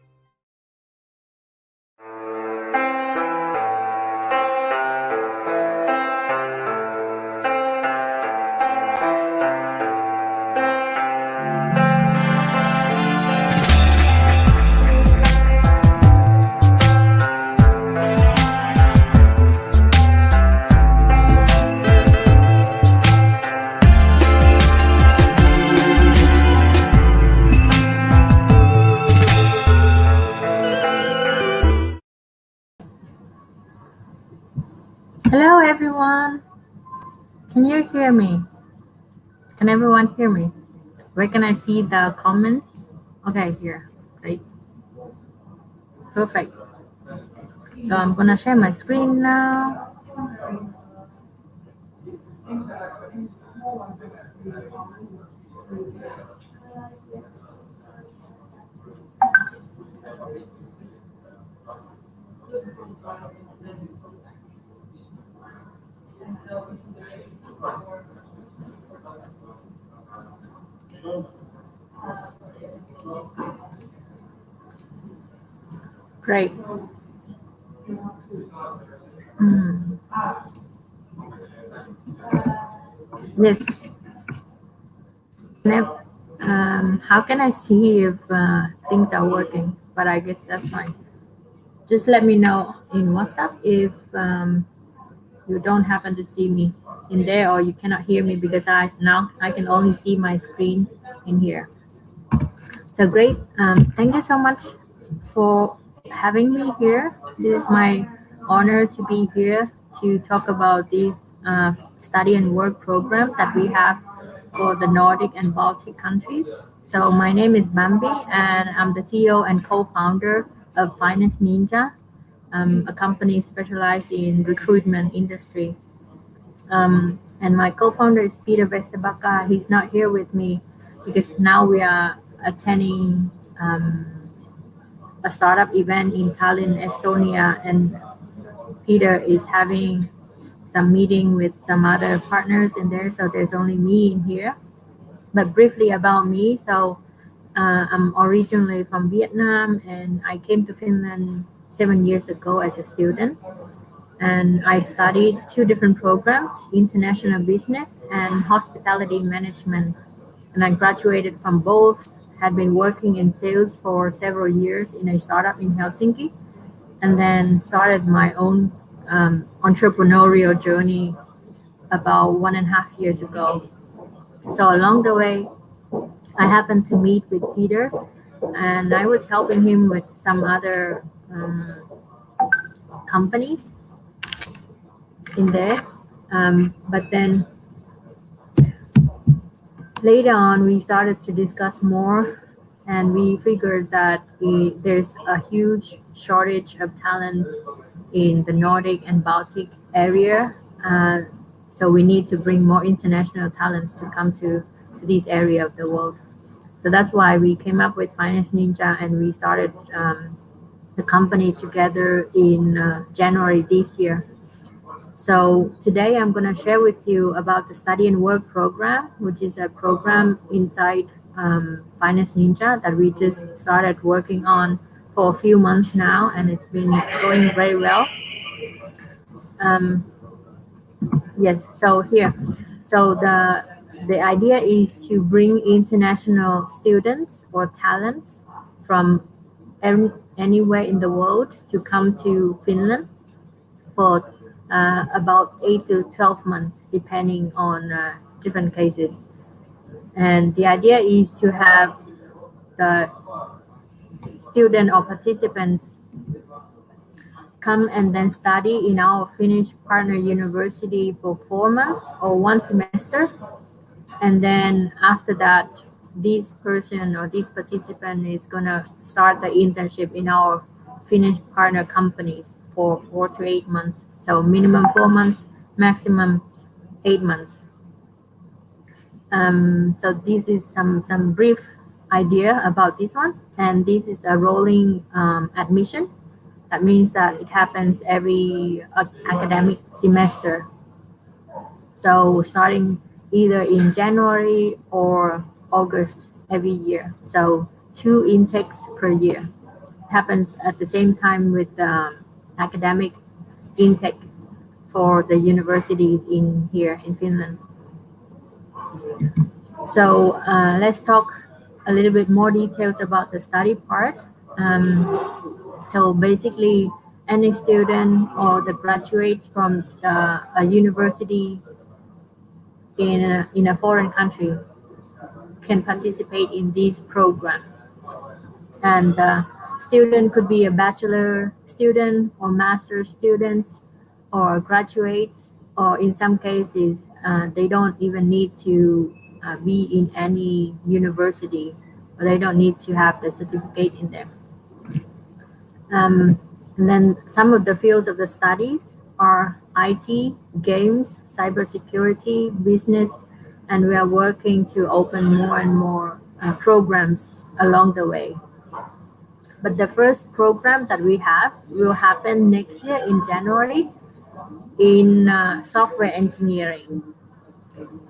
S2: Hello, everyone. Can you hear me? Can everyone hear me? Where can I see the comments? Okay, here. Great. Perfect. So I'm going to share my screen now. Great. Yes. How can I see if things are working? But I guess that's fine. Just let me know in WhatsApp if you don't happen to see me in there or you cannot hear me because now I can only see my screen in here. So great. Thank you so much for having me here. This is my honor to be here to talk about this study and work program that we have for the Nordic and Baltic countries. So my name is Bambi and I'm the CEO and co-founder of Finance Ninja, a company specialized in recruitment industry. And my co-founder is Peter Vesterbacka. He's not here with me because now we are attending a startup event in Tallinn, Estonia, and Peter is having some meeting with some other partners in there, so there's only me in here. But briefly about me, so I'm originally from Vietnam and I came to Finland 7 years ago as a student. And I studied 2 different programs, international business and hospitality management. And I graduated from both, had been working in sales for several years in a startup in Helsinki, and then started my own entrepreneurial journey about 1.5 years ago. So along the way, I happened to meet with Peter, and I was helping him with some other companies in there. But then later on, we started to discuss more and we figured that there's a huge shortage of talents in the Nordic and Baltic area. So we need to bring more international talents to come to this area of the world. So that's why we came up with Finance Ninja, and we started the company together in January this year. So today I'm going to share with you about the study and work program, which is a program inside Finance Ninja that we just started working on for a few months now, and it's been going very well. Yes, so here. So the idea is to bring international students or talents from anywhere in the world to come to Finland for about 8 to 12 months, depending on different cases. And the idea is to have the student or participants come and then study in our Finnish partner university for 4 months or 1 semester. And then after that, this person or this participant is going to start the internship in our Finnish partner companies for 4 to 8 months. So minimum 4 months, maximum 8 months. So this is some brief idea about this one. And this is a rolling admission. That means that it happens every academic semester. So starting either in January or August every year. So 2 intakes per year. Happens at the same time with the academic intake for the universities in here in Finland. So let's talk a little bit more details about the study part. So basically, any student or the graduates from a university in a foreign country can participate in this program. And student could be a bachelor student or master students or graduates, or in some cases, they don't even need to be in any university, or they don't need to have the certificate in them. And then some of the fields of the studies are IT, games, cybersecurity, business, and we are working to open more and more programs along the way. But the first program that we have will happen next year in January in software engineering.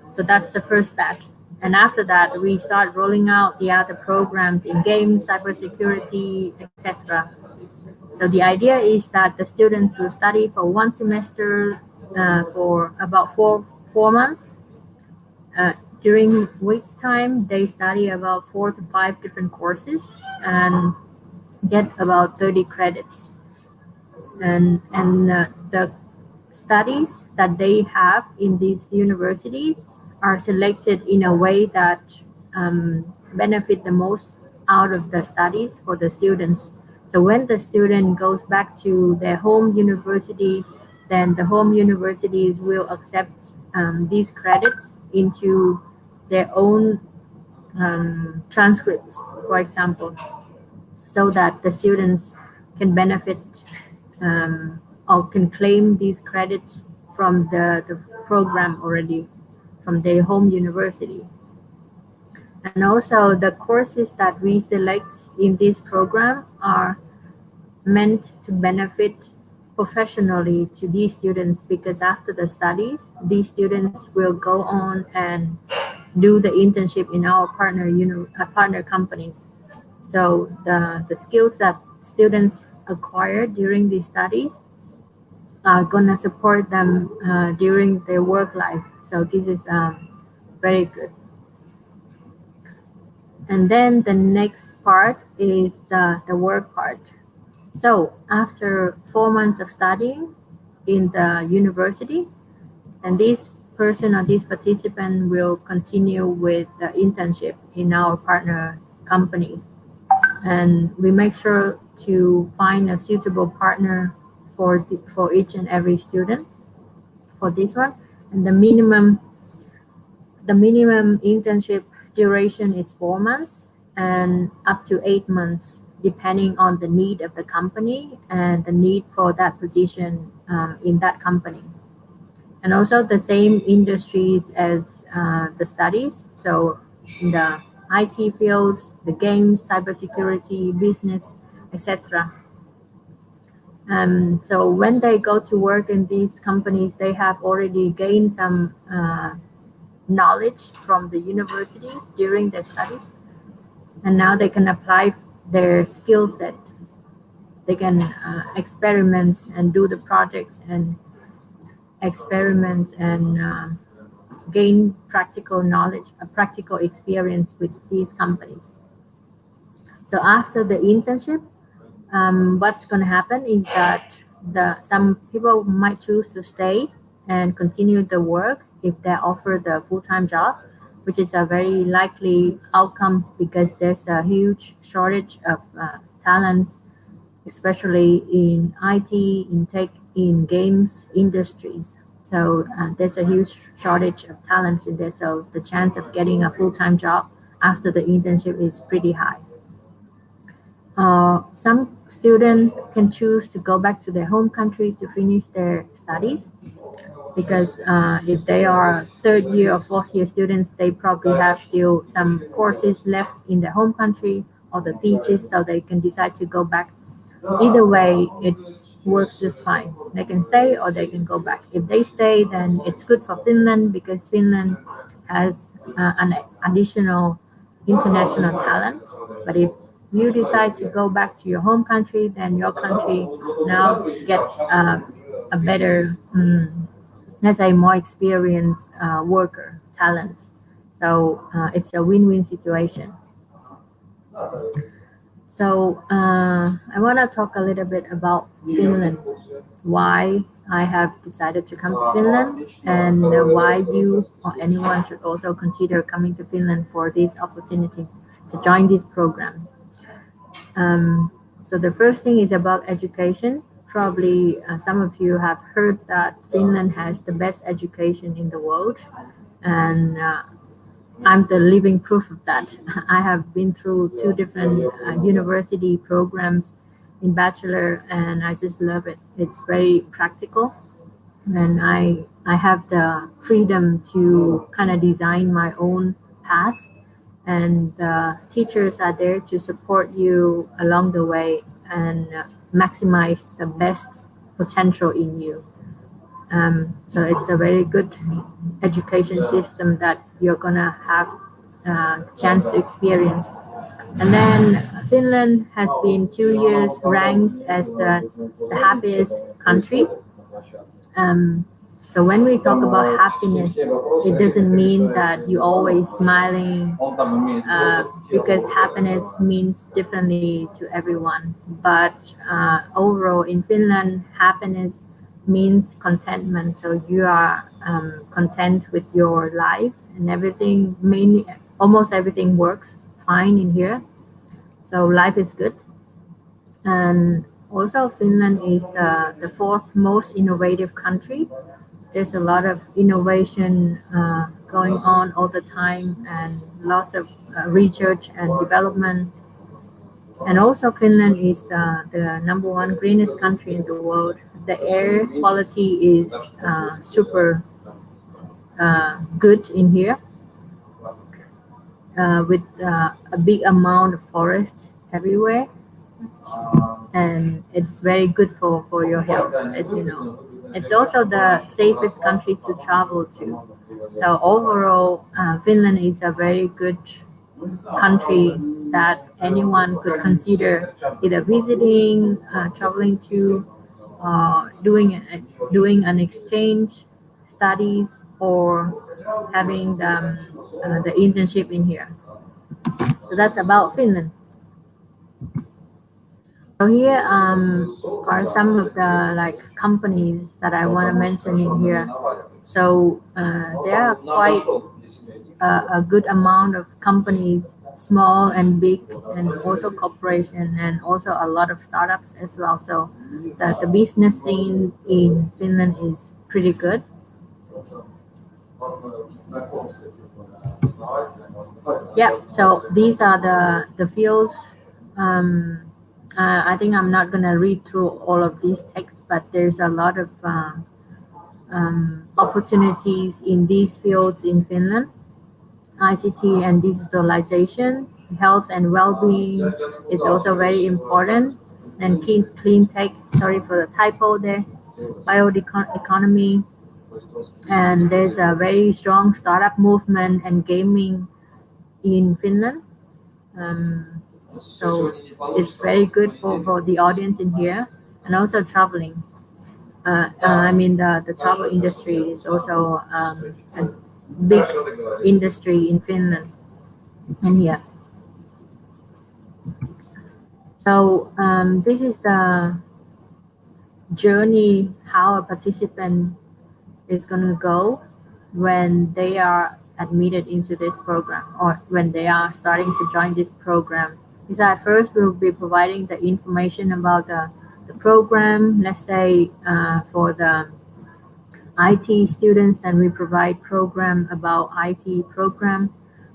S2: So that's the first batch. And after that, we start rolling out the other programs in games, cybersecurity, etc. So the idea is that the students will study for 1 semester for about four months, during which time they study about 4 to 5 different courses and get about 30 credits. And the studies that they have in these universities are selected in a way that benefit the most out of the studies for the students. So when the student goes back to their home university, then the home universities will accept these credits into their own transcripts, for example, so that the students can benefit or can claim these credits from the program already from their home university. And also the courses that we select in this program are meant to benefit professionally to these students, because after the studies, these students will go on and do the internship in our partner companies. So the skills that students acquire during these studies are gonna support them during their work life. So this is very good. And then the next part is the work part. So after 4 months of studying in the university, then this person or this participant will continue with the internship in our partner companies. And we make sure to find a suitable partner for each and every student for this one. And the minimum internship duration is 4 months. and up to 8 months, depending on the need of the company and the need for that position in that company. And also the same industries as the studies. So in the IT fields, the games, cybersecurity, business, etc. So when they go to work in these companies, they have already gained some knowledge from the universities during their studies, and now they can apply their skill set. They can experiment and do the projects and experiment and gain practical knowledge, a practical experience with these companies. So after the internship, what's going to happen is that some people might choose to stay and continue the work if they're offered the full-time job, which is a very likely outcome because there's a huge shortage of talents, especially in IT, in tech, in games industries. So there's a huge shortage of talents in there. So the chance of getting a full-time job after the internship is pretty high. Some students can choose to go back to their home country to finish their studies, because if they are third year or fourth year students, they probably have still some courses left in their home country or the thesis, so they can decide to go back. Either way, it works just fine. They can stay or they can go back. If they stay, then it's good for Finland because Finland has an additional international talent. But if you decide to go back to your home country, then your country now gets a better, let's say, more experienced worker talent. So it's a win-win situation. So I want to talk a little bit about Finland, why I have decided to come to Finland, and why you or anyone should also consider coming to Finland for this opportunity to join this program. So the first thing is about education. Probably some of you have heard that Finland has the best education in the world, and I'm the living proof of that. I have been through 2 different university programs in bachelor, and I just love it. It's very practical, and I have the freedom to kind of design my own path, and teachers are there to support you along the way and maximize the best potential in you. So it's a very good education system that you're gonna have a chance to experience. And then Finland has been 2 years ranked as the happiest country. So when we talk about happiness, it doesn't mean that you're always smiling, because happiness means differently to everyone. But overall in Finland, happiness means contentment. So you are content with your life and everything, almost everything works fine in here. So life is good. And also Finland is the 4th most innovative country. There's a lot of innovation going on all the time, and lots of research and development. And also Finland is the number 1 greenest country in the world. The air quality is super good in here, with a big amount of forest everywhere. And it's very good for your health, as you know. It's also the safest country to travel to. So overall, Finland is a very good country that anyone could consider either visiting, traveling to, doing an exchange studies, or having the internship in here. So that's about Finland. So here are some of the companies that I want to mention in here. So there are quite a good amount of companies, small and big, and also corporation, and also a lot of startups as well. So the business scene in Finland is pretty good. Yeah, so these are the fields. I think I'm not gonna read through all of these texts, but there's a lot of opportunities in these fields in Finland. ICT and digitalization, health and well-being is also very important. And clean tech, sorry for the typo there, bioeconomy, and there's a very strong startup movement and gaming in Finland. So it's very good for the audience in here, and also traveling. I mean, the travel industry is also a big industry in Finland and here. So this is the journey how a participant is going to go when they are admitted into this program or when they are starting to join this program. Is that first we'll be providing the information about the program. Let's say for the IT students, then we provide program about IT program.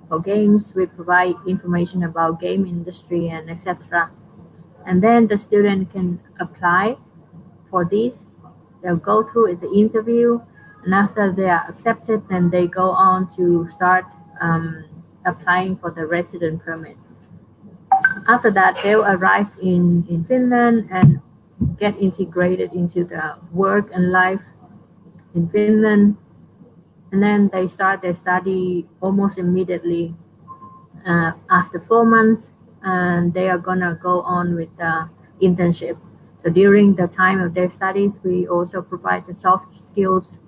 S2: For games, we provide information about game industry and etc. And then the student can apply for these. They'll go through the interview, and after they are accepted, then they go on to start applying for the resident permit. After that, they'll arrive in Finland and get integrated into the work and life in Finland. And then they start their study almost immediately after 4 months, and they are gonna go on with the internship. So during the time of their studies, we also provide the soft skills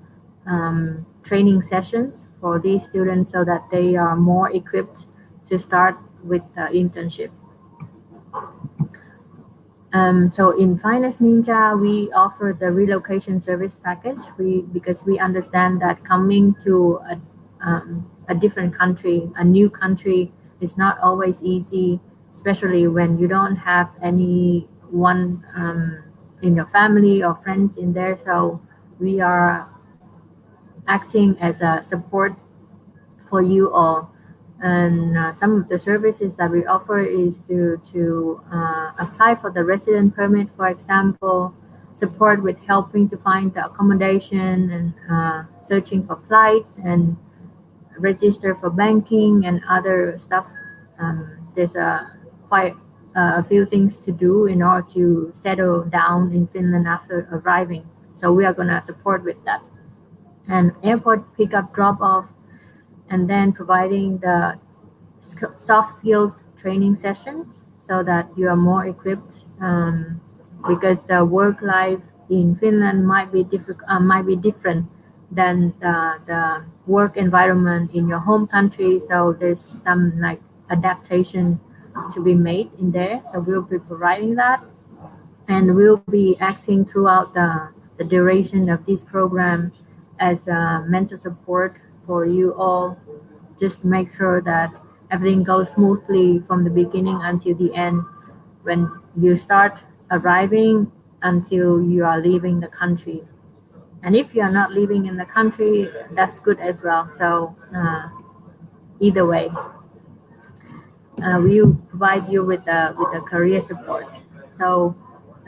S2: training sessions for these students so that they are more equipped to start with the internship. So in Finance Ninja, we offer the relocation service package because we understand that coming to a different country, a new country, is not always easy, especially when you don't have anyone in your family or friends in there. So we are acting as a support for you all. And some of the services that we offer is to apply for the resident permit, for example, support with helping to find the accommodation and searching for flights and register for banking and other stuff. There's quite a few things to do in order to settle down in Finland after arriving. So we are going to support with that. And airport pickup drop-off, and then providing the soft skills training sessions so that you are more equipped, because the work life in Finland might be different than the work environment in your home country. So there's some like adaptation to be made in there. So we'll be providing that, and we'll be acting throughout the duration of this program as a mental support for you all, just to make sure that everything goes smoothly from the beginning until the end, when you start arriving until you are leaving the country. And if you are not living in the country, that's good as well. So either way, we will provide you with the career support. So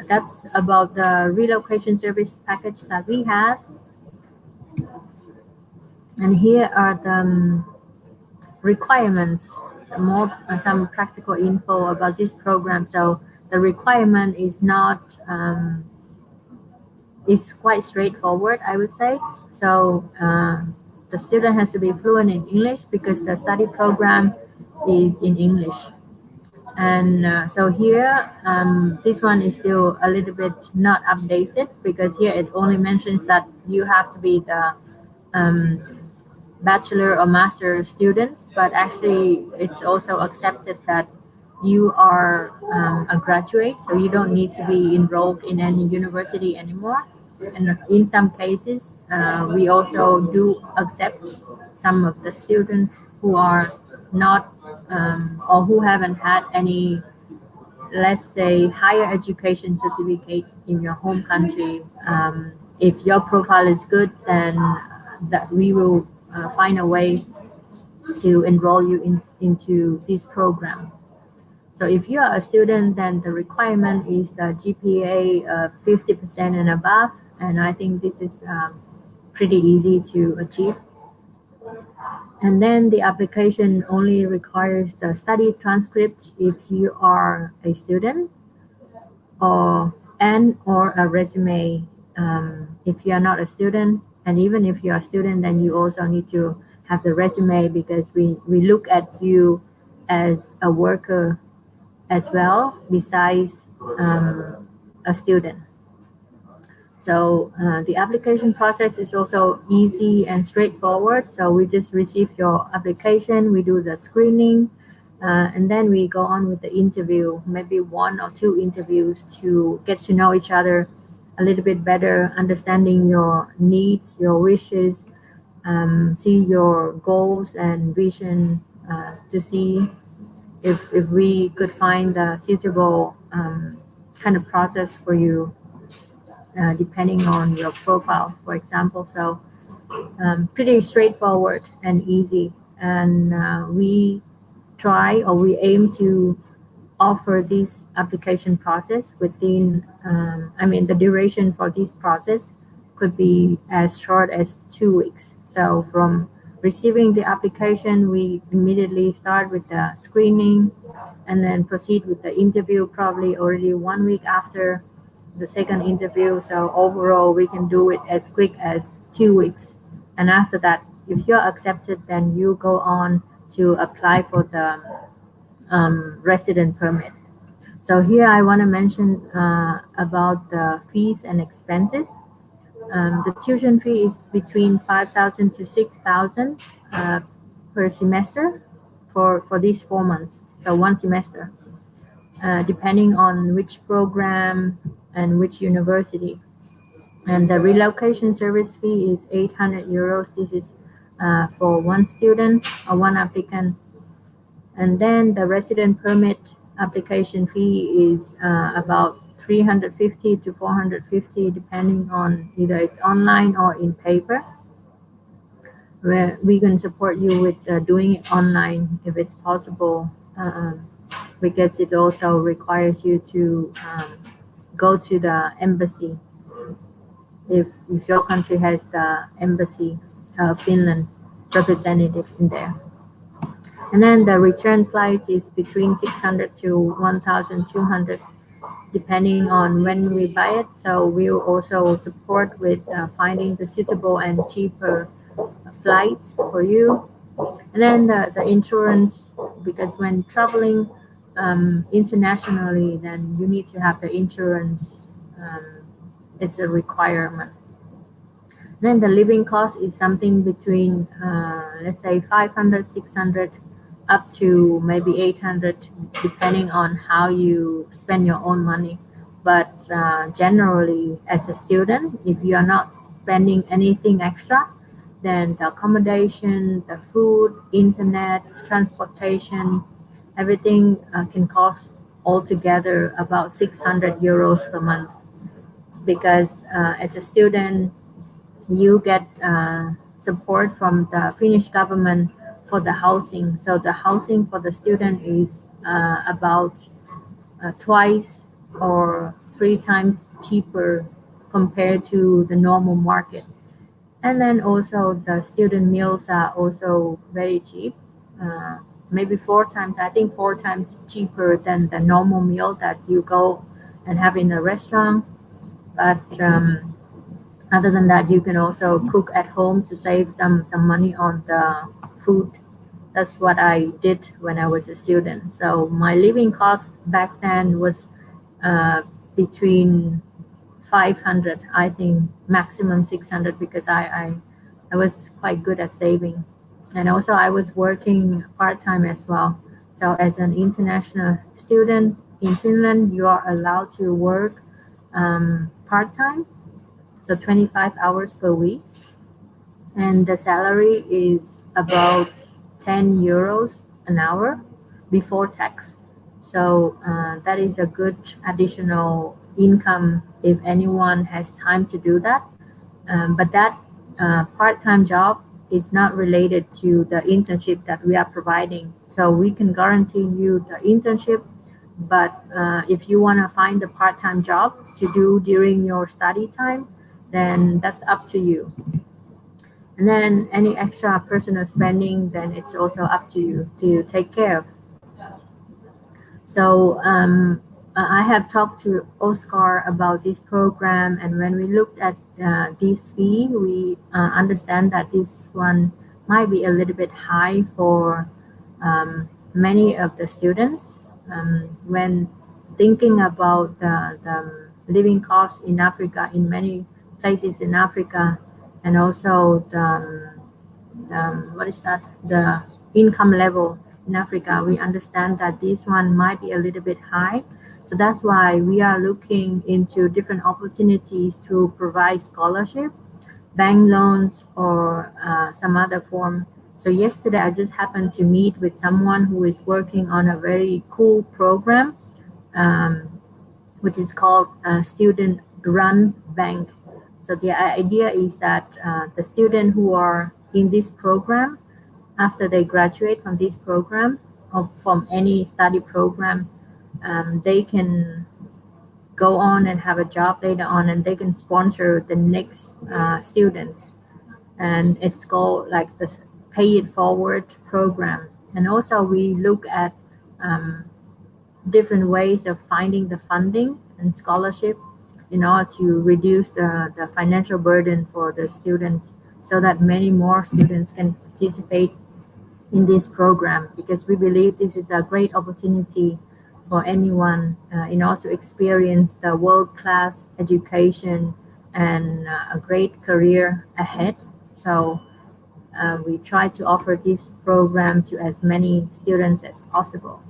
S2: that's about the relocation service package that we have. And here are the requirements, some practical info about this program. So the requirement is not is quite straightforward, I would say. So the student has to be fluent in English because the study program is in English. And so here, this one is still a little bit not updated, because here it only mentions that you have to be the bachelor or master students, but actually it's also accepted that you are a graduate, so you don't need to be enrolled in any university anymore. And in some cases, we also do accept some of the students who are not or who haven't had any, let's say, higher education certificate in your home country. If your profile is good, then that we will find a way to enroll you into this program. So if you are a student, then the requirement is the GPA of 50% and above, and I think this is pretty easy to achieve. And then the application only requires the study transcript if you are a student, or a resume if you are not a student. And even if you are a student, then you also need to have the resume, because we look at you as a worker as well, besides a student. So the application process is also easy and straightforward. So we just receive your application, we do the screening, and then we go on with the interview, maybe 1 or 2 interviews to get to know each other a little bit better, understanding your needs, your wishes, see your goals and vision, to see if we could find a suitable kind of process for you, depending on your profile, for example. So pretty straightforward and easy. And we aim to offer this application process within, the duration for this process could be as short as 2 weeks. So from receiving the application, we immediately start with the screening and then proceed with the interview probably already 1 week after the second interview. So overall, we can do it as quick as 2 weeks. And after that, if you're accepted, then you go on to apply for the resident permit. So here I want to mention about the fees and expenses. The tuition fee is between 5,000 to 6,000 per semester for these 4 months. So 1 semester, depending on which program and which university. And the relocation service fee is 800 euros. This is for 1 student or 1 applicant. And then the resident permit application fee is about 350 to 450, depending on either it's online or in paper. Where we can support you with doing it online if it's possible, because it also requires you to go to the embassy if your country has the embassy, Finland representative in there. And then the return flight is between 600 to 1,200, depending on when we buy it. So we'll also support with finding the suitable and cheaper flights for you. And then the insurance, because when traveling internationally, then you need to have the insurance. It's a requirement. Then the living cost is something between, let's say 500, 600, up to maybe 800, depending on how you spend your own money. But generally, as a student, if you are not spending anything extra, then the accommodation, the food, internet, transportation, everything can cost altogether about 600 euros per month. Because as a student, you get support from the Finnish government for the housing. So the housing for the student is about twice or 3 times cheaper compared to the normal market. And then also the student meals are also very cheap, maybe 4 times, I think 4 times cheaper than the normal meal that you go and have in a restaurant. But other than that, you can also cook at home to save some money on the food. That's what I did when I was a student. So my living cost back then was between 500, I think maximum 600, because I was quite good at saving. And also I was working part-time as well. So as an international student in Finland, you are allowed to work part-time, so 25 hours per week. And the salary is about 10 euros an hour before tax. So that is a good additional income if anyone has time to do that. But that part-time job is not related to the internship that we are providing. So we can guarantee you the internship, but if you want to find a part-time job to do during your study time, then that's up to you. And then any extra personal spending, then it's also up to you to take care of. So I have talked to Oscar about this program, and when we looked at this fee, we understand that this one might be a little bit high for many of the students. When thinking about the living costs in Africa, in many places in Africa, and also the income level in Africa, we understand that this one might be a little bit high. So that's why we are looking into different opportunities to provide scholarship, bank loans, or some other form. So yesterday I just happened to meet with someone who is working on a very cool program, which is called Student Run Bank. So the idea is that the students who are in this program, after they graduate from this program or from any study program, they can go on and have a job later on, and they can sponsor the next students. And it's called like the Pay It Forward program. And also we look at different ways of finding the funding and scholarship in order to reduce the financial burden for the students, so that many more students can participate in this program, because we believe this is a great opportunity for anyone in order to experience the world-class education and a great career ahead. So we try to offer this program to as many students as possible.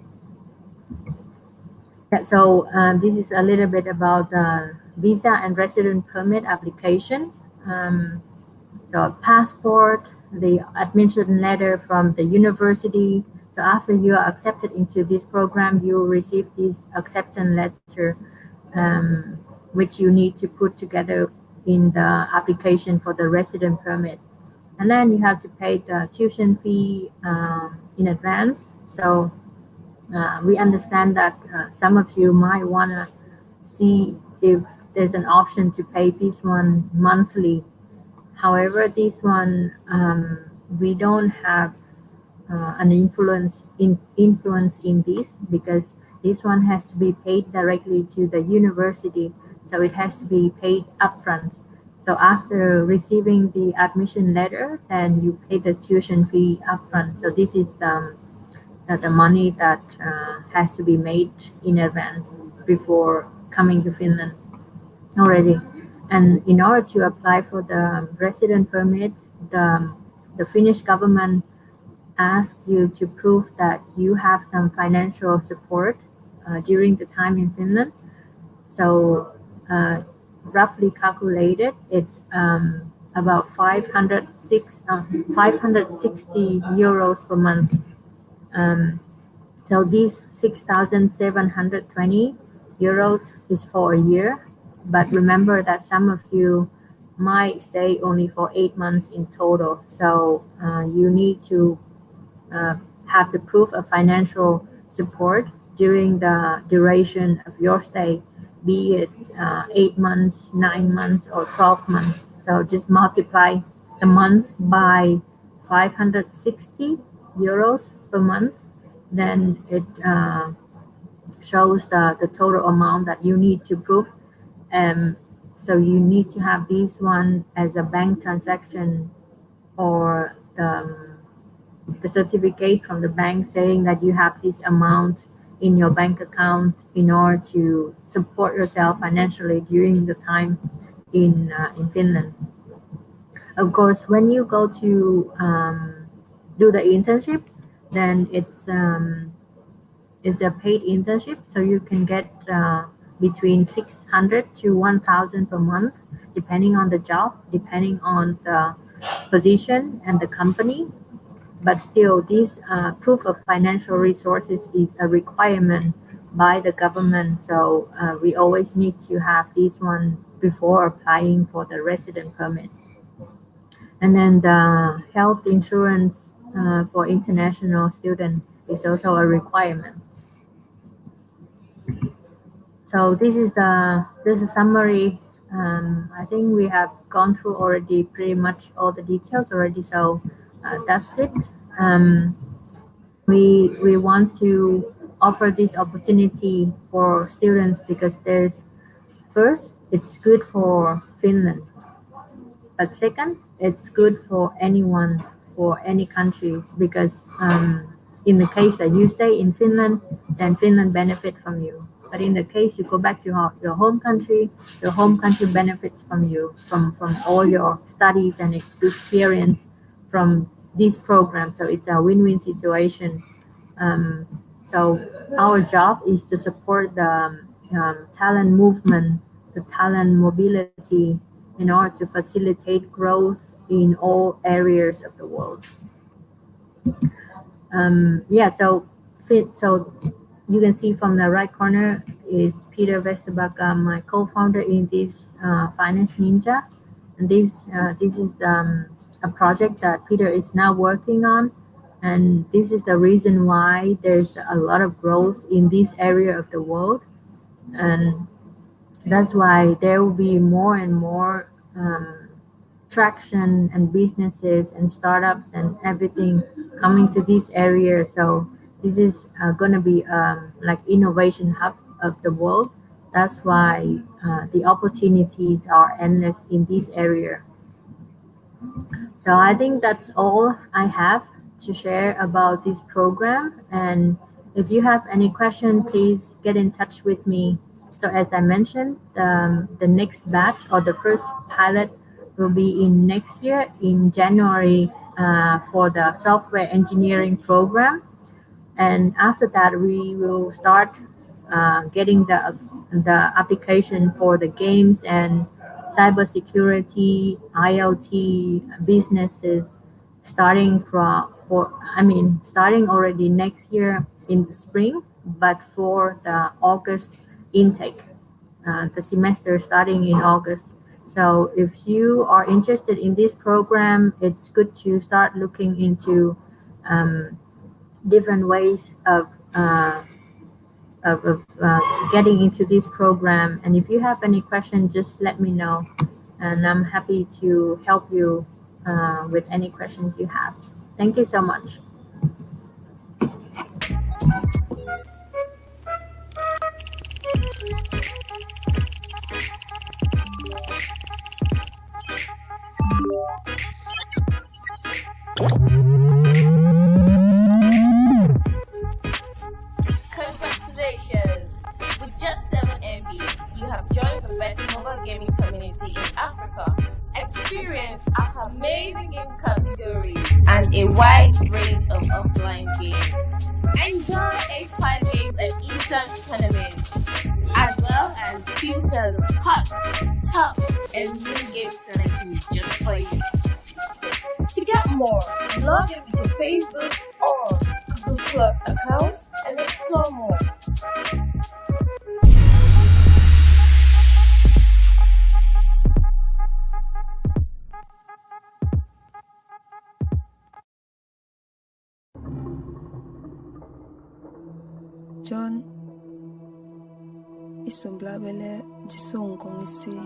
S2: So this is a little bit about the visa and resident permit application. So passport, the admission letter from the university. So after you are accepted into this program, you will receive this acceptance letter, which you need to put together in the application for the resident permit. And then you have to pay the tuition fee in advance. So we understand that some of you might want to see if there's an option to pay this one monthly. However, this one, we don't have an influence in this, because this one has to be paid directly to the university. So it has to be paid upfront. So after receiving the admission letter, then you pay the tuition fee upfront. So this is the money that has to be made in advance before coming to Finland already. And in order to apply for the resident permit, the Finnish government asks you to prove that you have some financial support during the time in Finland. So roughly calculated, it's about 560 euros per month. So these 6,720 euros is for a year. But remember that some of you might stay only for 8 months in total. So you need to have the proof of financial support during the duration of your stay, be it 8 months, 9 months, or 12 months. So just multiply the months by 560 euros per month. Then it shows the total amount that you need to prove. So you need to have this one as a bank transaction, or the certificate from the bank saying that you have this amount in your bank account in order to support yourself financially during the time in Finland. Of course, when you go to do the internship, then it's a paid internship, so you can get between 600 to 1,000 per month, depending on the job, depending on the position and the company. But still, this proof of financial resources is a requirement by the government. So we always need to have this one before applying for the resident permit. And then the health insurance for international students is also a requirement. So this is a summary. I think we have gone through already pretty much all the details already. So that's it. We want to offer this opportunity for students because first, it's good for Finland. But second, it's good for anyone, for any country, because in the case that you stay in Finland, then Finland benefit from you. But in the case you go back to your home country benefits from you, from all your studies and experience from this program. So it's a win-win situation. So our job is to support the talent movement, the talent mobility, in order to facilitate growth in all areas of the world. So you can see from the right corner is Peter Westerbacka, my co-founder in this Finance Ninja. And this is a project that Peter is now working on. And this is the reason why there's a lot of growth in this area of the world. And that's why there will be more and more traction and businesses and startups and everything coming to this area. So this is going to be like innovation hub of the world. That's why the opportunities are endless in this area. So I think that's all I have to share about this program. And if you have any question, please get in touch with me. So as I mentioned, the next batch or the first pilot will be in next year in January for the software engineering program. And after that, we will start getting the application for the games and cybersecurity, IoT businesses starting already next year in the spring, but for the August intake, the semester starting in August. So if you are interested in this program, it's good to start looking into different ways of getting into this program. And if you have any questions, just let me know, and I'm happy to help you with any questions you have. Thank you so much.
S15: Congratulations! With just 7 MB, you have joined the best mobile gaming community in Africa. Experience our amazing game categories and a wide range of offline games. Enjoy H5 games and instant tournaments, as well as filtered hot, top, and new game selections just for you. To get more, log in with your Facebook or Google Plus account and explore more.
S23: John isomblabele jisong kong isi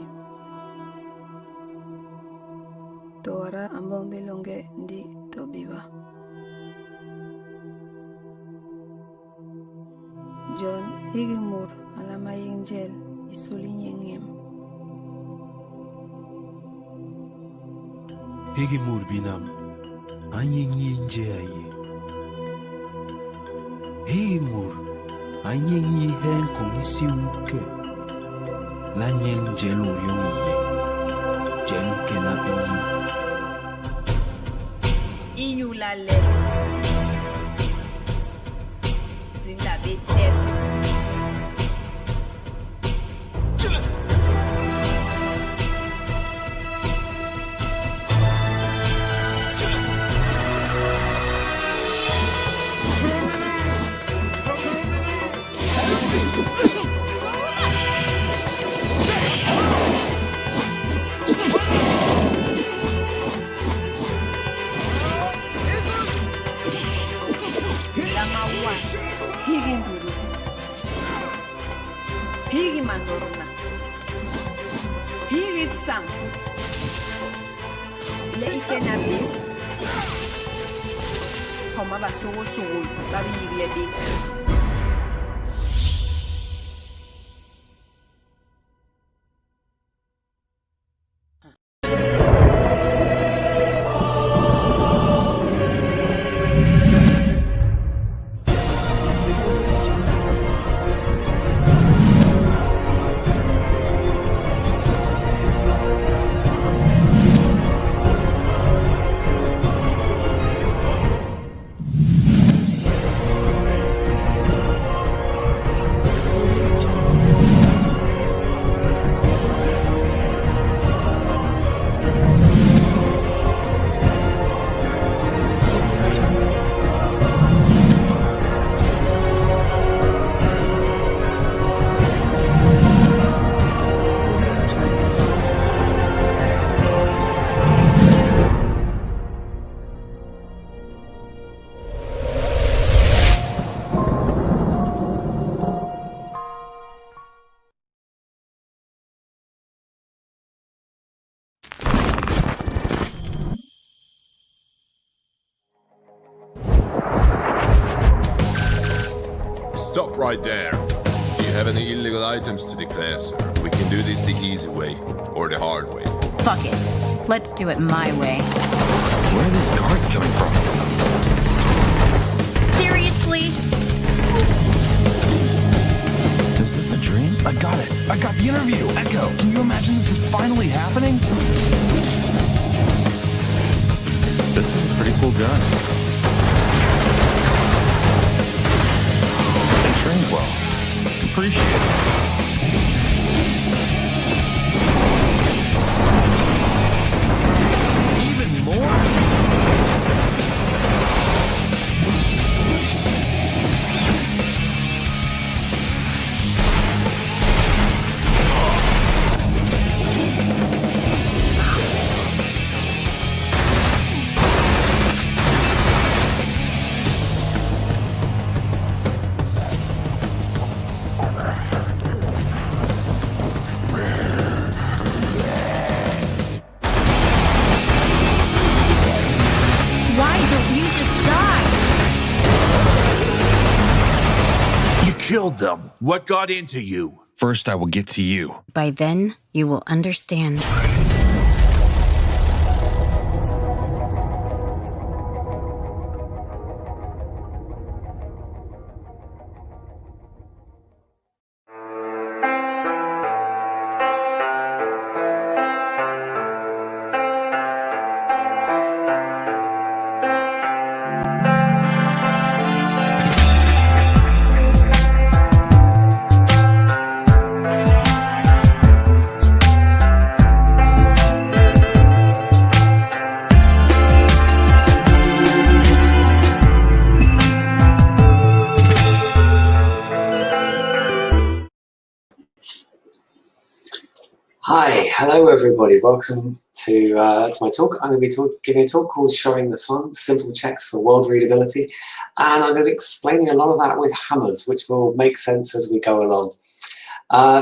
S23: Tora ambombilonge ndi tobiba John higimur alama yingjel isulinyengem
S9: Higimur binam anyenyi njeaye Higimur anyenyi hen komisi uke lanyen jelu yongiye jelu kena iyi
S15: Inyula level. Zinda bete.
S23: Higi mandorna. Higi sam. Le ikenabis. Homa basugo sugul. Labi yibis.
S1: Stop right there. Do you have any illegal items to declare, sir? We can do this the easy way or the hard way.
S10: Fuck it. Let's do it my way.
S4: Where are these cards coming from?
S10: Seriously?
S4: Is this a dream? I got it. I got the interview. Echo, can you imagine this is finally happening? This is a pretty cool gun. They trained well. Appreciate it. Even more?
S16: Killed them. What got into you?
S4: First, I will get to you.
S10: By then, you will understand.
S13: Hi, hello everybody. Welcome to my talk. I'm going to be giving a talk called Showing the Fun, Simple Checks for World Readability. And I'm going to be explaining a lot of that with hammers, which will make sense as we go along.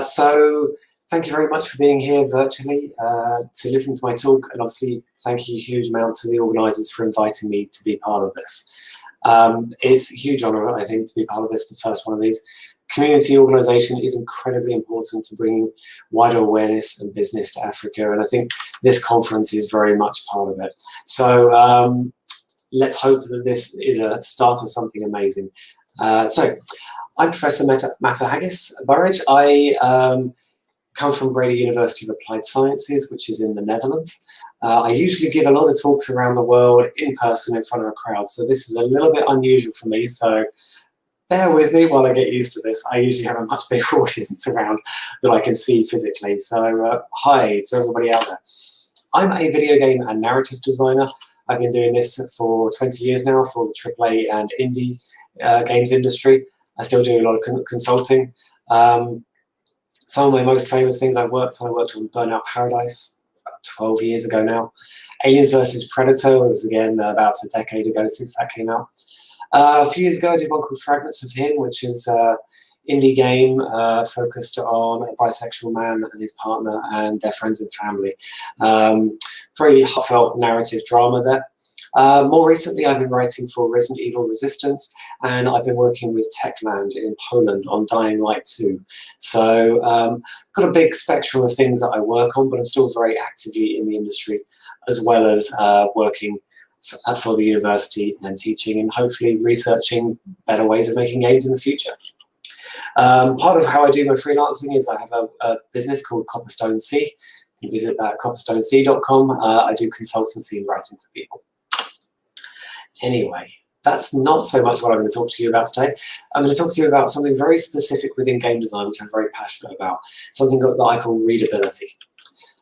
S13: So thank you very much for being here virtually to listen to my talk. And obviously, thank you a huge amount to the organisers for inviting me to be part of this. It's a huge honour, I think, to be part of this, the first one of these. Community organisation is incredibly important to bringing wider awareness and business to Africa, and I think this conference is very much part of it. So let's hope that this is a start of something amazing. So I'm Professor Mata Haggis Burridge. I come from Breda University of Applied Sciences, which is in the Netherlands. I usually give a lot of talks around the world in person in front of a crowd, so this is a little bit unusual for me. So bear with me while I get used to this. I usually have a much bigger audience around that I can see physically. So hi to everybody out there. I'm a video game and narrative designer. I've been doing this for 20 years now for the AAA and indie games industry. I still do a lot of consulting. Some of my most famous things I worked on Burnout Paradise about 12 years ago now. Aliens vs Predator was again about a decade ago since that came out. A few years ago, I did one called Fragments of Him, which is indie game focused on a bisexual man and his partner and their friends and family. Very heartfelt narrative drama there. More recently, I've been writing for Resident Evil Resistance, and I've been working with Techland in Poland on Dying Light 2. So got a big spectrum of things that I work on, but I'm still very actively in the industry, as well as working for the university and teaching and hopefully researching better ways of making games in the future. Part of how I do my freelancing is I have a business called Copperstone Sea. You can visit that at copperstonec.com. I do consultancy and writing for people. Anyway, that's not so much what I'm going to talk to you about today. I'm going to talk to you about something very specific within game design, which I'm very passionate about, something that I call readability.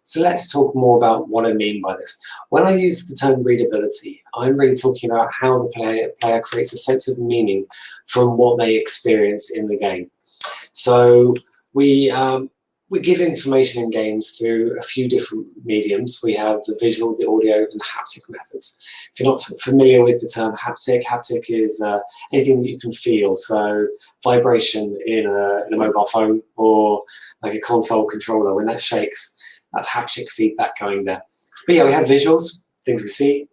S13: So let's talk more about what I mean by this. When I use the term readability, I'm really talking about how the player creates a sense of meaning from what they experience in the game. So we give information in games through a few different mediums. We have the visual, the audio, and the haptic methods. If you're not familiar with the term haptic is anything that you can feel. So vibration in a mobile phone or like a console controller, when that shakes, that's haptic feedback going there. But yeah, we have visuals, things we see,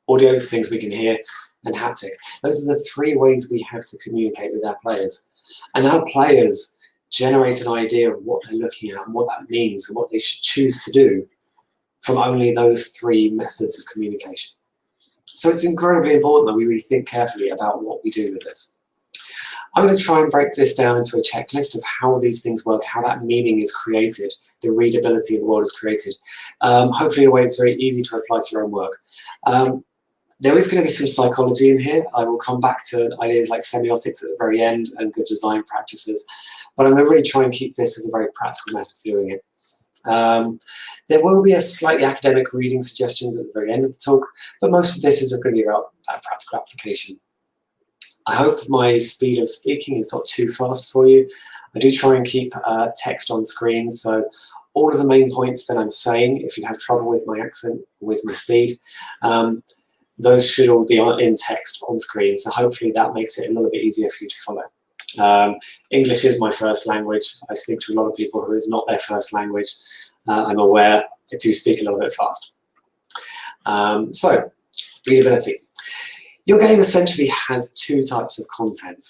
S13: audio, things we can hear, and haptic. Those are the three ways we have to communicate with our players. And our players generate an idea of what they're looking at and what that means and what they should choose to do from only those three methods of communication. So it's incredibly important that we really think carefully about what we do with this. I'm going to try and break this down into a checklist of how these things work, how that meaning is created, the readability of the world is created. Hopefully in a way it's very easy to apply to your own work. There is going to be some psychology in here. I will come back to ideas like semiotics at the very end and good design practices. But I'm going to really try and keep this as a very practical method of doing it. There will be a slightly academic reading suggestions at the very end of the talk, but most of this is going to be about that practical application. I hope my speed of speaking is not too fast for you. I do try and keep text on screen, so all of the main points that I'm saying, if you have trouble with my accent, with my speed, those should all be in text on screen, so hopefully that makes it a little bit easier for you to follow. English is my first language. I speak to a lot of people who is not their first language. I'm aware I do speak a little bit fast. So, readability. Your game essentially has two types of content.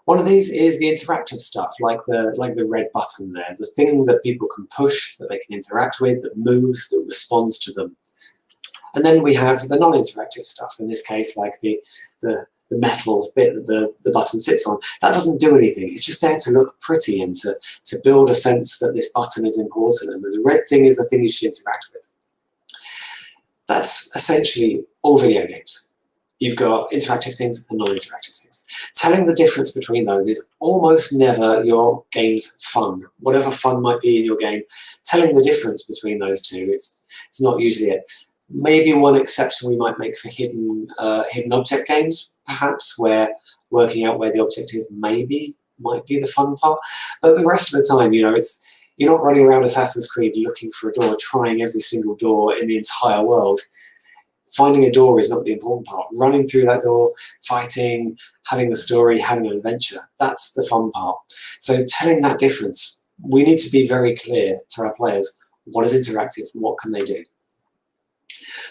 S13: One of these is the interactive stuff, like the red button there, the thing that people can push, that they can interact with, that moves, that responds to them. And then we have the non-interactive stuff, in this case, like the metal bit that the button sits on. That doesn't do anything. It's just there to look pretty and to build a sense that this button is important and that the red thing is the thing you should interact with. That's essentially all video games. You've got interactive things and non-interactive things. Telling the difference between those is almost never your game's fun. Whatever fun might be in your game, telling the difference between those two, it's not usually it. Maybe one exception we might make for hidden object games, perhaps, where working out where the object is might be the fun part. But the rest of the time, you know, you're not running around Assassin's Creed looking for a door, trying every single door in the entire world. Finding a door is not the important part. Running through that door, fighting, having the story, having an adventure, that's the fun part. So telling that difference, we need to be very clear to our players what is interactive and what can they do.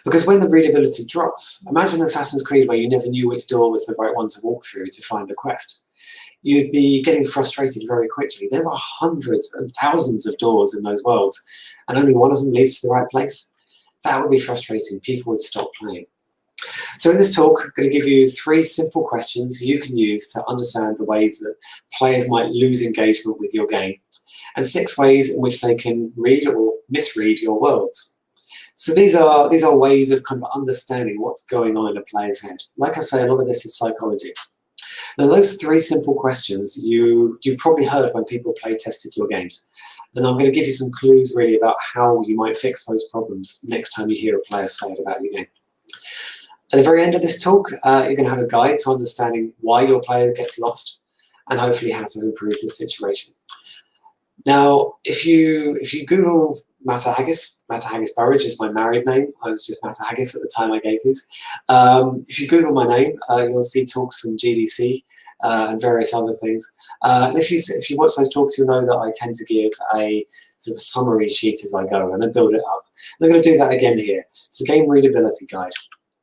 S13: Because when the readability drops, imagine Assassin's Creed where you never knew which door was the right one to walk through to find the quest. You'd be getting frustrated very quickly. There are hundreds and thousands of doors in those worlds, and only one of them leads to the right place. That would be frustrating. People would stop playing. So in this talk, I'm going to give you 3 simple questions you can use to understand the ways that players might lose engagement with your game, and 6 ways in which they can read or misread your worlds. So these are ways of kind of understanding what's going on in a player's head. Like I say, a lot of this is psychology. Now those 3 simple questions you've probably heard when people play tested your games. And I'm going to give you some clues really about how you might fix those problems next time you hear a player say it about your game. At the very end of this talk, you're going to have a guide to understanding why your player gets lost and hopefully how to improve the situation. Now, if you Google Mata Haggis Burridge is my married name. I was just Mata Haggis at the time I gave these. If you Google my name, you'll see talks from GDC and various other things. And if you watch those talks, you'll know that I tend to give a sort of summary sheet as I go and then build it up. I'm going to do that again here. It's the game readability guide.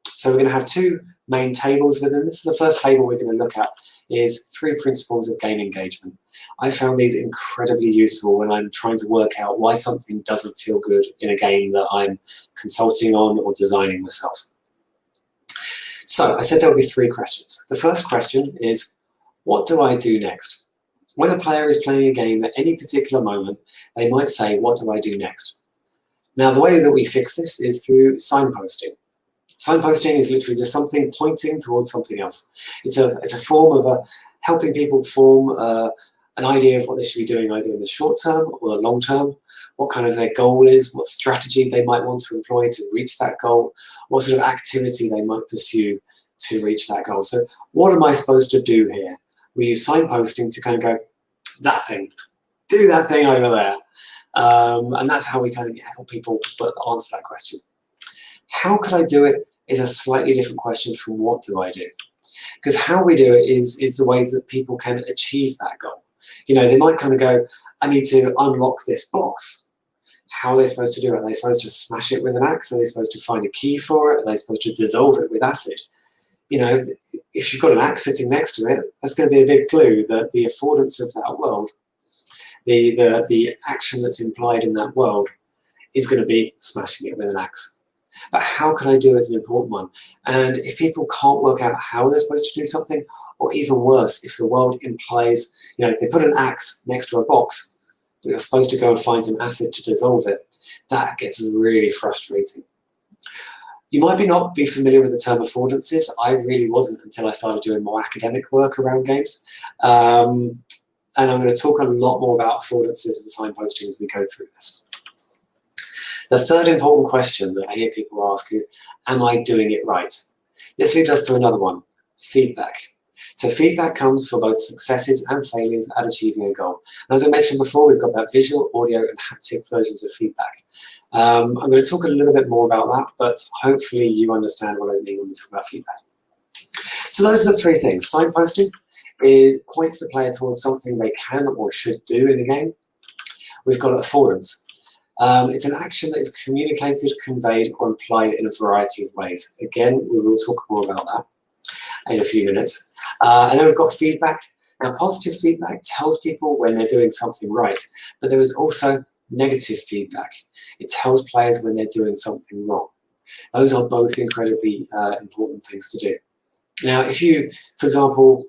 S13: So we're going to have two main tables within this. The first table we're going to look at is 3 principles of game engagement. I found these incredibly useful when I'm trying to work out why something doesn't feel good in a game that I'm consulting on or designing myself. So I said there will be 3 questions. The first question is, what do I do next? When a player is playing a game at any particular moment, they might say, what do I do next? Now, the way that we fix this is through signposting. Signposting is literally just something pointing towards something else. It's a form of helping people form an idea of what they should be doing either in the short term or the long term, what kind of their goal is, what strategy they might want to employ to reach that goal, what sort of activity they might pursue to reach that goal. So what am I supposed to do here? We use signposting to kind of go, that thing, do that thing over there. And that's how we kind of help people answer that question. How could I do it is a slightly different question from what do I do? Because how we do it is the ways that people can achieve that goal. You know, they might kind of go, I need to unlock this box. How are they supposed to do it? Are they supposed to smash it with an axe? Are they supposed to find a key for it? Are they supposed to dissolve it with acid? You know, if you've got an axe sitting next to it, that's going to be a big clue that the affordance of that world, the action that's implied in that world is going to be smashing it with an axe. But how can I do it is an important one. And if people can't work out how they're supposed to do something, or even worse, if the world implies, you know, if they put an axe next to a box, but you're supposed to go and find some acid to dissolve it, that gets really frustrating. You might not be familiar with the term affordances. I really wasn't until I started doing more academic work around games. And I'm going to talk a lot more about affordances and signposting as we go through this. The third important question that I hear people ask is, am I doing it right? This leads us to another one, feedback. So feedback comes for both successes and failures at achieving a goal. And as I mentioned before, we've got that visual, audio, and haptic versions of feedback. I'm going to talk a little bit more about that, but hopefully you understand what I mean when we talk about feedback. So those are the 3 things. Signposting points the player towards something they can or should do in a game. We've got affordance. It's an action that is communicated, conveyed, or implied in a variety of ways. Again, we will talk more about that in a few minutes. And then we've got feedback. Now, positive feedback tells people when they're doing something right, but there is also negative feedback. It tells players when they're doing something wrong. Those are both incredibly important things to do. Now, if you, for example,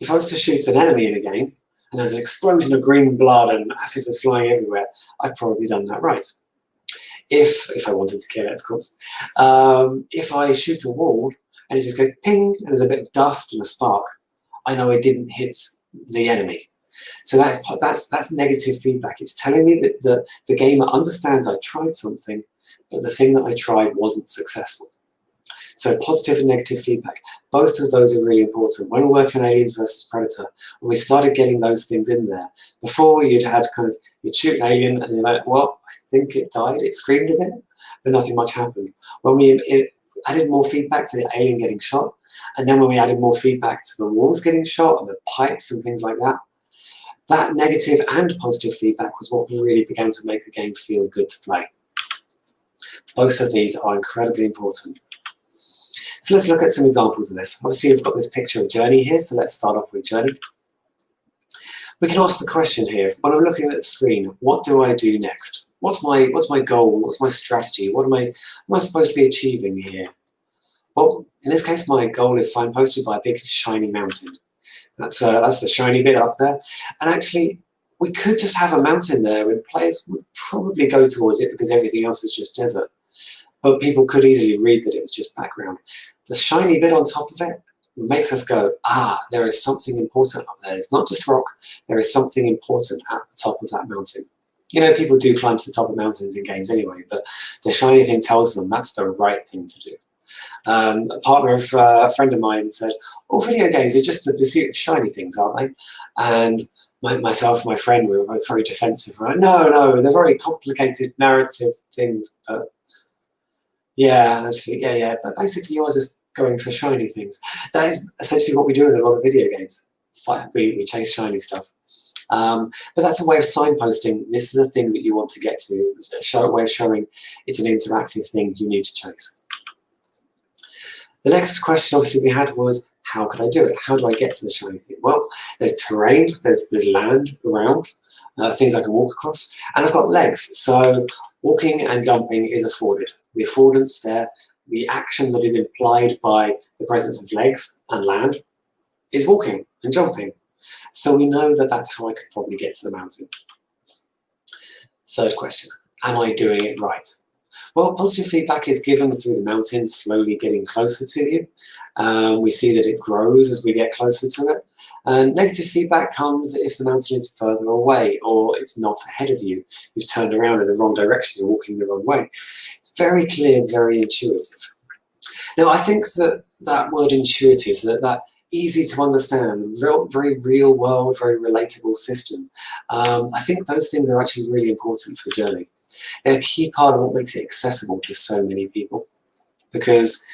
S13: if I was to shoot an enemy in a game, and there's an explosion of green blood and acid was flying everywhere, I'd probably done that right. If I wanted to kill it, of course. If I shoot a wall and it just goes ping and there's a bit of dust and a spark, I know I didn't hit the enemy. So that's negative feedback. It's telling me that the gamer understands I tried something, but the thing that I tried wasn't successful. So positive and negative feedback, both of those are really important. When we're working on Aliens versus Predator, when we started getting those things in there, before you'd shoot an alien and you're like, well, I think it died, it screamed a bit, but nothing much happened. When we added more feedback to the alien getting shot, and then when we added more feedback to the walls getting shot and the pipes and things like that, that negative and positive feedback was what really began to make the game feel good to play. Both of these are incredibly important. So let's look at some examples of this. Obviously, we've got this picture of Journey here, so let's start off with Journey. We can ask the question here, when I'm looking at the screen, what do I do next? What's my goal? What's my strategy? What am I supposed to be achieving here? Well, in this case, my goal is signposted by a big shiny mountain. That's the shiny bit up there. And actually, we could just have a mountain there and players would probably go towards it because everything else is just desert. But people could easily read that it was just background. The shiny bit on top of it makes us go, there is something important up there. It's not just rock, there is something important at the top of that mountain. You know, people do climb to the top of mountains in games anyway, but the shiny thing tells them that's the right thing to do. A friend of mine said, video games are just the pursuit of shiny things, aren't they? And myself and my friend, we were both very defensive. We're like, no, they're very complicated narrative things, but yeah, but basically you are just going for shiny things. That is essentially what we do in a lot of video games. we chase shiny stuff. But that's a way of signposting. This is a thing that you want to get to. It's a way of showing it's an interactive thing you need to chase. The next question obviously we had was, how could I do it? How do I get to the shiny thing? Well, there's terrain, there's land around, things I can walk across, and I've got legs. So walking and jumping is afforded. The affordance there, the action that is implied by the presence of legs and land is walking and jumping. So we know that that's how I could probably get to the mountain. Third question, am I doing it right? Well, positive feedback is given through the mountain slowly getting closer to you. We see that it grows as we get closer to it. Negative feedback comes if the mountain is further away or it's not ahead of you. You've turned around in the wrong direction, you're walking the wrong way. It's very clear, very intuitive. Now, I think that that word intuitive, that easy to understand, very real world, very relatable system, I think those things are actually really important for Journey. They're a key part of what makes it accessible to so many people. Because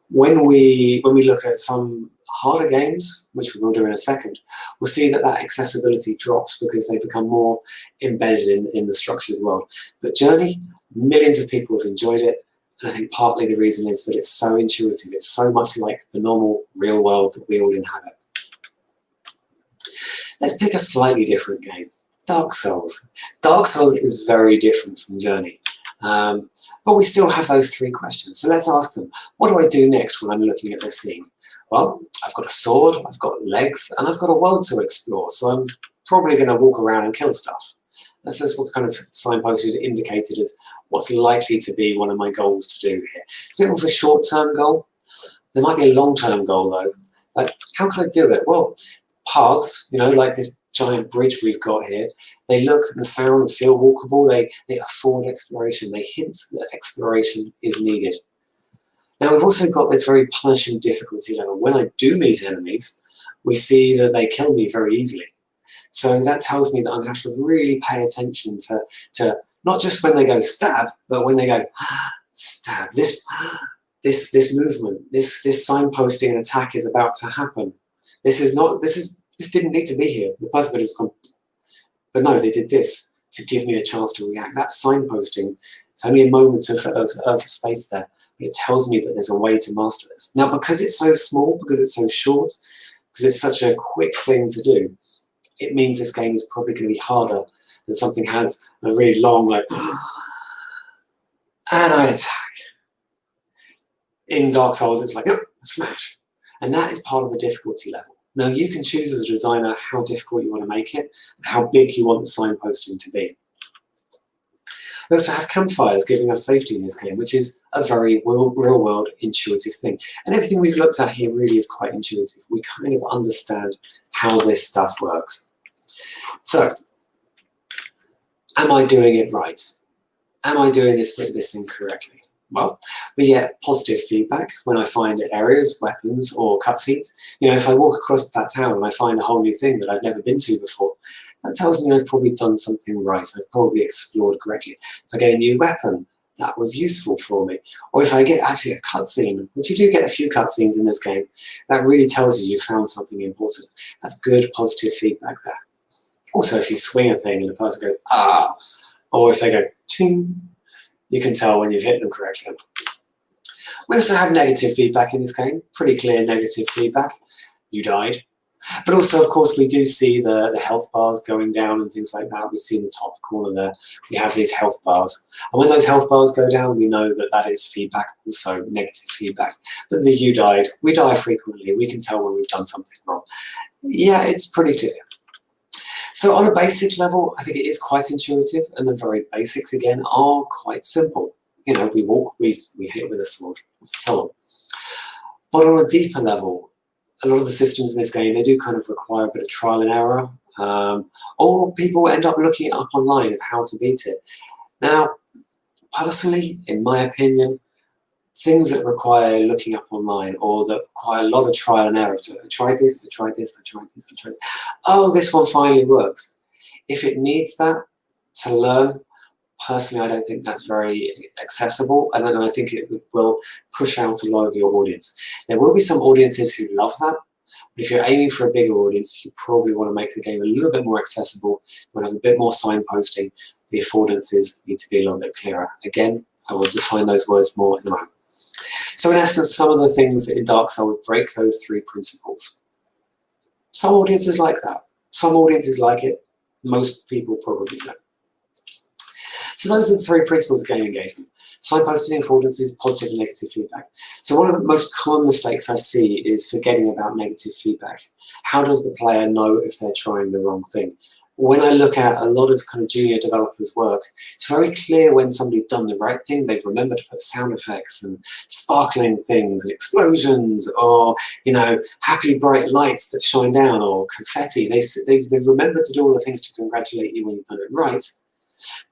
S13: when we look at some harder games, which we will do in a second, we'll see that that accessibility drops because they become more embedded in the structure of the world. But Journey, millions of people have enjoyed it, and I think partly the reason is that it's so intuitive, it's so much like the normal real world that we all inhabit. Let's pick a slightly different game, Dark Souls. Dark Souls is very different from Journey, but we still have those three questions. So let's ask them, what do I do next when I'm looking at this scene? Well, I've got a sword, I've got legs, and I've got a world to explore, so I'm probably going to walk around and kill stuff. That's what's kind of signposted, indicated as what's likely to be one of my goals to do here. It's a bit of a short-term goal. There might be a long-term goal, though. Like, how can I do it? Well, paths, like this giant bridge we've got here, they look and sound and feel walkable. They afford exploration. They hint that exploration is needed. Now, we've also got this very punishing difficulty level. When I do meet enemies, we see that they kill me very easily. So that tells me that I'm going to have to really pay attention to not just when they go stab, but when they go stab. This movement, this signposting and attack is about to happen. This didn't need to be here. The person could have gone, but no, they did this to give me a chance to react. That signposting, it's only a moment of space there. It tells me that there's a way to master this. Now, because it's so small, because it's so short, because it's such a quick thing to do, it means this game is probably going to be harder than something has a really long, and I attack. In Dark Souls, it's like, smash. And that is part of the difficulty level. Now, you can choose as a designer how difficult you want to make it, and how big you want the signposting to be. We also have campfires giving us safety in this game, which is a very real-world intuitive thing. And everything we've looked at here really is quite intuitive. We kind of understand how this stuff works. So, am I doing it right? Am I doing this thing correctly? Well, we get positive feedback when I find areas, weapons, or cutscenes. If I walk across that town and I find a whole new thing that I've never been to before, that tells me I've probably done something right. I've probably explored correctly. If I get a new weapon, that was useful for me. Or if I get actually a cutscene, which you do get a few cutscenes in this game, that really tells you found something important. That's good, positive feedback there. Also, if you swing a thing and the person goes, ah, or if they go, ching, you can tell when you've hit them correctly. We also have negative feedback in this game, pretty clear negative feedback. You died. But also, of course, we do see the health bars going down and things like that. We see in the top corner there, we have these health bars. And when those health bars go down, we know that that is feedback, also negative feedback. But the you died, we die frequently. We can tell when we've done something wrong. Yeah, it's pretty clear. So on a basic level, I think it is quite intuitive, and the very basics, again, are quite simple. We walk, we hit with a sword, and so on. But on a deeper level, a lot of the systems in this game, they do kind of require a bit of trial and error, or people end up looking it up online of how to beat it. Now, personally, in my opinion, things that require looking up online or that require a lot of trial and error, I tried this, I tried this, I tried this, I tried this. Oh, this one finally works. If it needs that to learn, personally, I don't think that's very accessible, and then I think it will push out a lot of your audience. There will be some audiences who love that, If you're aiming for a bigger audience, you probably want to make the game a little bit more accessible. You want to have a bit more signposting. The affordances need to be a little bit clearer. Again, I will define those words more in a moment. So in essence, some of the things in Dark Souls break those 3 principles. Some audiences like that. Some audiences like it. Most people probably don't. So those are the 3 principles of game engagement. Signposting, affordances, positive and negative feedback. So one of the most common mistakes I see is forgetting about negative feedback. How does the player know if they're trying the wrong thing? When I look at a lot of kind of junior developers' work, it's very clear when somebody's done the right thing. They've remembered to put sound effects and sparkling things and explosions, or happy bright lights that shine down, or confetti. They've remembered to do all the things to congratulate you when you've done it right,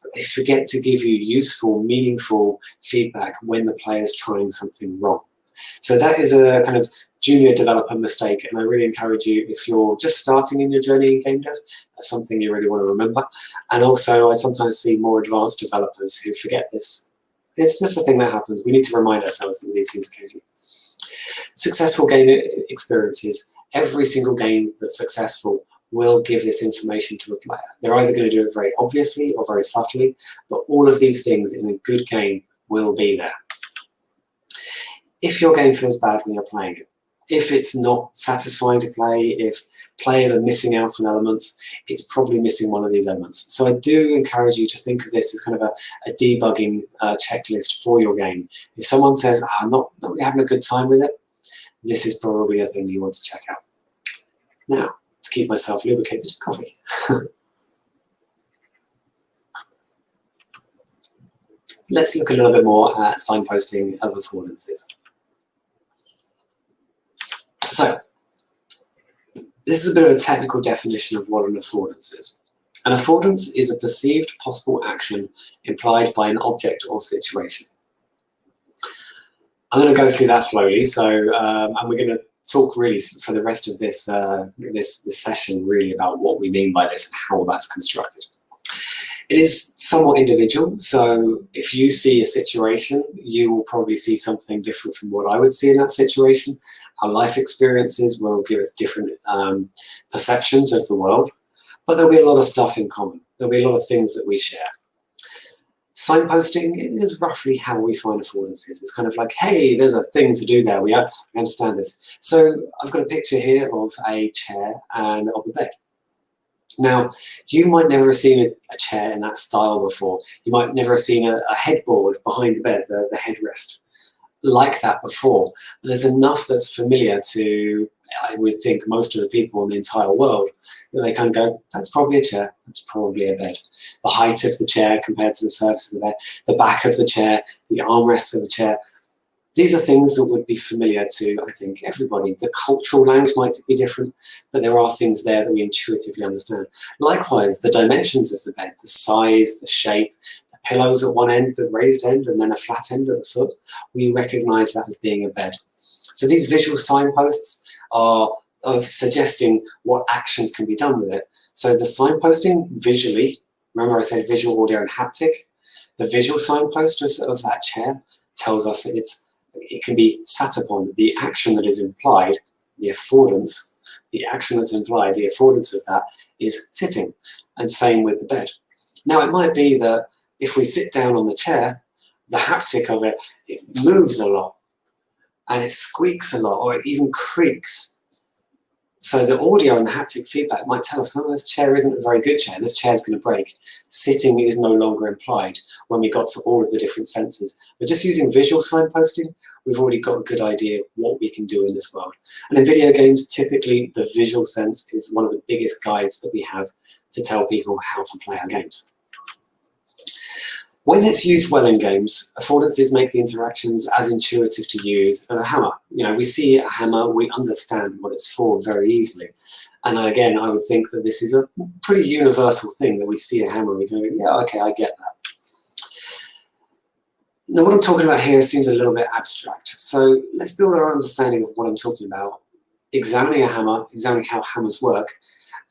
S13: but they forget to give you useful, meaningful feedback when the player's trying something wrong. So that is a kind of junior developer mistake, and I really encourage you, if you're just starting in your journey in game dev, that's something you really want to remember. And also, I sometimes see more advanced developers who forget this. It's just a thing that happens. We need to remind ourselves that these things occasionally. Successful game experiences. Every single game that's successful will give this information to a player. They're either going to do it very obviously or very subtly, but all of these things in a good game will be there. If your game feels bad when you're playing it, if it's not satisfying to play, if players are missing out on elements, it's probably missing one of these elements. So I do encourage you to think of this as kind of a debugging checklist for your game. If someone says, I'm not really having a good time with it, this is probably a thing you want to check out. Now, to keep myself lubricated, coffee. Let's look a little bit more at signposting of affordances. So, this is a bit of a technical definition of what an affordance is. An affordance is a perceived possible action implied by an object or situation. I'm going to go through that slowly, and we're going to talk really for the rest of this, this session really about what we mean by this and how that's constructed. It is somewhat individual, so if you see a situation, you will probably see something different from what I would see in that situation. Our life experiences will give us different perceptions of the world, but there'll be a lot of stuff in common. There'll be a lot of things that we share. Signposting is roughly how we find affordances. It's kind of like, hey, there's a thing to do there. We understand this. So I've got a picture here of a chair and of a bed. Now, you might never have seen a chair in that style before. You might never have seen a headboard behind the bed, the headrest, like that before. But there's enough that's familiar to, I would think, most of the people in the entire world, that they kind of go, that's probably a chair, that's probably a bed. The height of the chair compared to the surface of the bed, the back of the chair, the armrests of the chair. These are things that would be familiar to, I think, everybody. The cultural language might be different, but there are things there that we intuitively understand. Likewise, the dimensions of the bed, the size, the shape, the pillows at one end, the raised end, and then a flat end at the foot, we recognize that as being a bed. So these visual signposts are suggesting what actions can be done with it. So the signposting visually, remember I said visual, audio, and haptic, the visual signpost of that chair tells us that it can be sat upon. The action that is implied, the affordance, the action that's implied, the affordance of that is sitting, and same with the bed. Now it might be that if we sit down on the chair, the haptic of it moves a lot, and it squeaks a lot, or it even creaks. So the audio and the haptic feedback might tell us, oh, this chair isn't a very good chair, this chair's going to break. Sitting is no longer implied when we got to all of the different senses. But just using visual signposting, we've already got a good idea what we can do in this world. And in video games, typically the visual sense is one of the biggest guides that we have to tell people how to play our games. When it's used well in games, affordances make the interactions as intuitive to use as a hammer. You know, we see a hammer, we understand what it's for very easily. And again, I would think that this is a pretty universal thing, that we see a hammer, we go, yeah, okay, I get that. Now, what I'm talking about here seems a little bit abstract. So let's build our understanding of what I'm talking about, examining a hammer, examining how hammers work,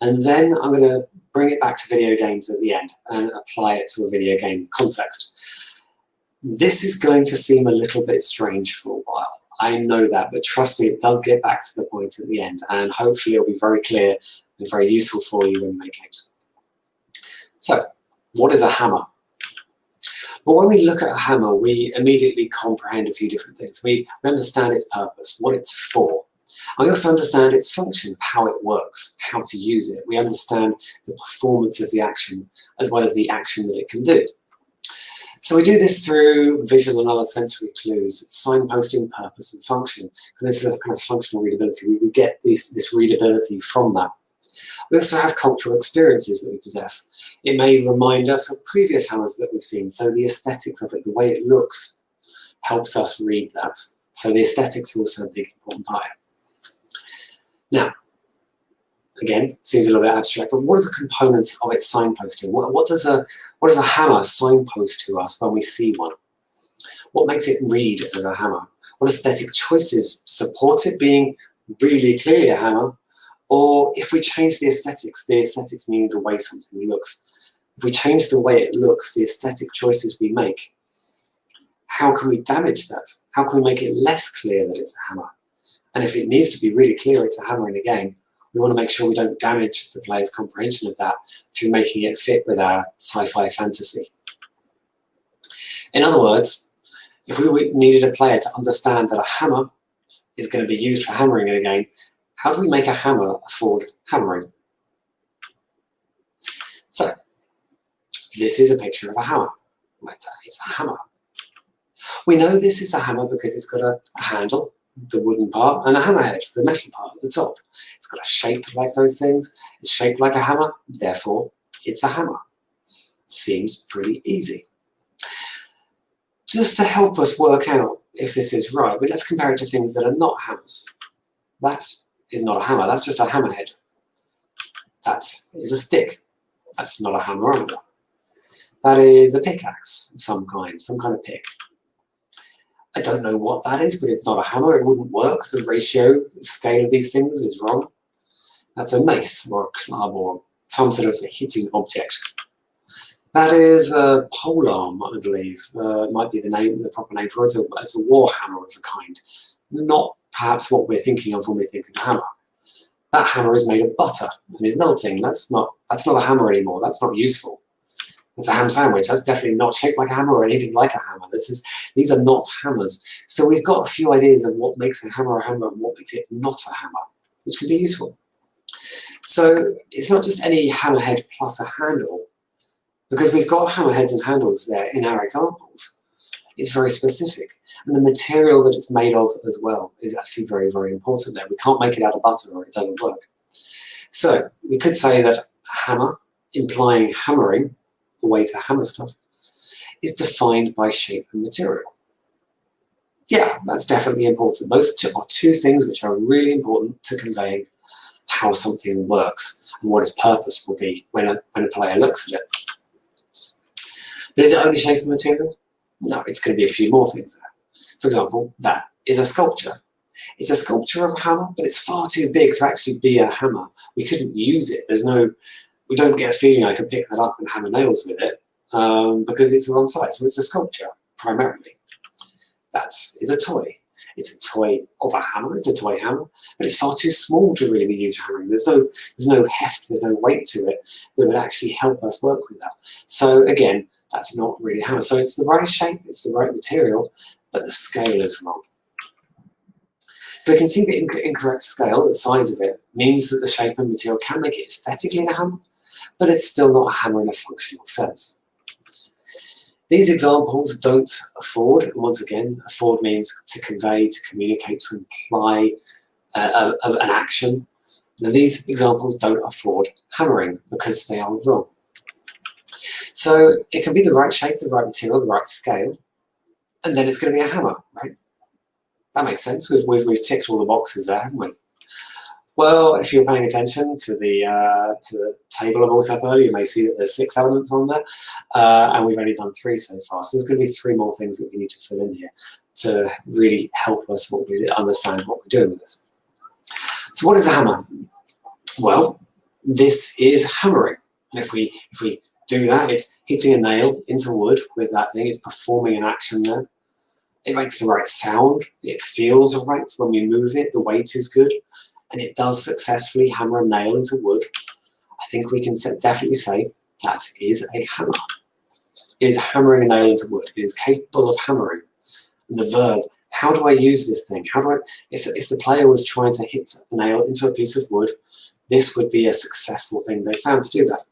S13: and then I'm going to bring it back to video games at the end and apply it to a video game context. This is going to seem a little bit strange for a while. I know that, but trust me, it does get back to the point at the end, and hopefully it'll be very clear and very useful for you when you make it. So, what is a hammer? Well, when we look at a hammer, we immediately comprehend a few different things. We understand its purpose, what it's for. And we also understand its function, how it works, how to use it. We understand the performance of the action, as well as the action that it can do. So we do this through visual and other sensory clues, signposting, purpose, and function. And this is a kind of functional readability. We get this readability from that. We also have cultural experiences that we possess. It may remind us of previous hammers that we've seen, so the aesthetics of it, the way it looks, helps us read that. So the aesthetics are also a big important part. Now, again, seems a little bit abstract, but what are the components of its signposting? What does a hammer signpost to us when we see one? What makes it read as a hammer? What aesthetic choices support it being really clearly a hammer? Or if we change the aesthetics meaning the way something looks. If we change the way it looks, the aesthetic choices we make, how can we damage that? How can we make it less clear that it's a hammer? And if it needs to be really clear it's a hammer in a game, we want to make sure we don't damage the player's comprehension of that through making it fit with our sci-fi fantasy. In other words, if we needed a player to understand that a hammer is going to be used for hammering in a game, how do we make a hammer afford hammering? So, this is a picture of a hammer. It's a hammer. We know this is a hammer because it's got a handle, the wooden part, and a hammerhead, the metal part at the top. It's got a shape like those things. It's shaped like a hammer, therefore it's a hammer. Seems pretty easy. Just to help us work out if this is right, but let's compare it to things that are not hammers. That is not a hammer, that's just a hammerhead. That is a stick. That's not a hammer either. That is a pickaxe of some kind of pick. I don't know what that is, but it's not a hammer. It wouldn't work. The ratio, the scale of these things is wrong. That's a mace or a club or some sort of hitting object. That is a polearm, I believe. Might be the proper name for it. It's a war hammer of a kind. Not perhaps what we're thinking of when we think of a hammer. That hammer is made of butter and is melting. That's not a hammer anymore. That's not useful. It's a ham sandwich. That's definitely not shaped like a hammer or anything like a hammer. These are not hammers. So we've got a few ideas of what makes a hammer and what makes it not a hammer, which can be useful. So it's not just any hammerhead plus a handle, because we've got hammerheads and handles there in our examples. It's very specific. And the material that it's made of as well is actually very, very important there. We can't make it out of butter or it doesn't work. So we could say that a hammer, implying hammering, the way to hammer stuff, is defined by shape and material. Yeah, that's definitely important. Those are two things which are really important to conveying how something works and what its purpose will be when a player looks at it. But is it only shape and material? No, it's going to be a few more things there. For example, that is a sculpture. It's a sculpture of a hammer, but it's far too big to actually be a hammer. We couldn't use it. We don't get a feeling I could pick that up and hammer nails with it because it's the wrong size. So it's a sculpture, primarily. That is a toy. It's a toy of a hammer. It's a toy hammer, but it's far too small to really be used for hammering. There's no heft, there's no weight to it that would actually help us work with that. So again, that's not really a hammer. So it's the right shape, it's the right material, but the scale is wrong. So we can see the incorrect scale, the size of it, means that the shape and material can make it aesthetically a hammer, but it's still not a hammer in a functional sense. These examples don't afford, and once again, afford means to convey, to communicate, to imply an action. Now these examples don't afford hammering because they are wrong. So it can be the right shape, the right material, the right scale, and then it's going to be a hammer, right? That makes sense. We've ticked all the boxes there, haven't we? Well, if you're paying attention to the table I brought up earlier, you may see that there's 6 elements on there, and we've only done 3 so far. So there's going to be 3 more things that we need to fill in here to really help us understand what we're doing with this. So what is a hammer? Well, this is hammering. And if we do that, it's hitting a nail into wood with that thing. It's performing an action there. It makes the right sound. It feels right when we move it. The weight is good. And it does successfully hammer a nail into wood. I think we can definitely say that is a hammer. It is hammering a nail into wood. It is capable of hammering. And the verb, how do I use this thing? How do I, if the player was trying to hit a nail into a piece of wood, this would be a successful thing they found to do that.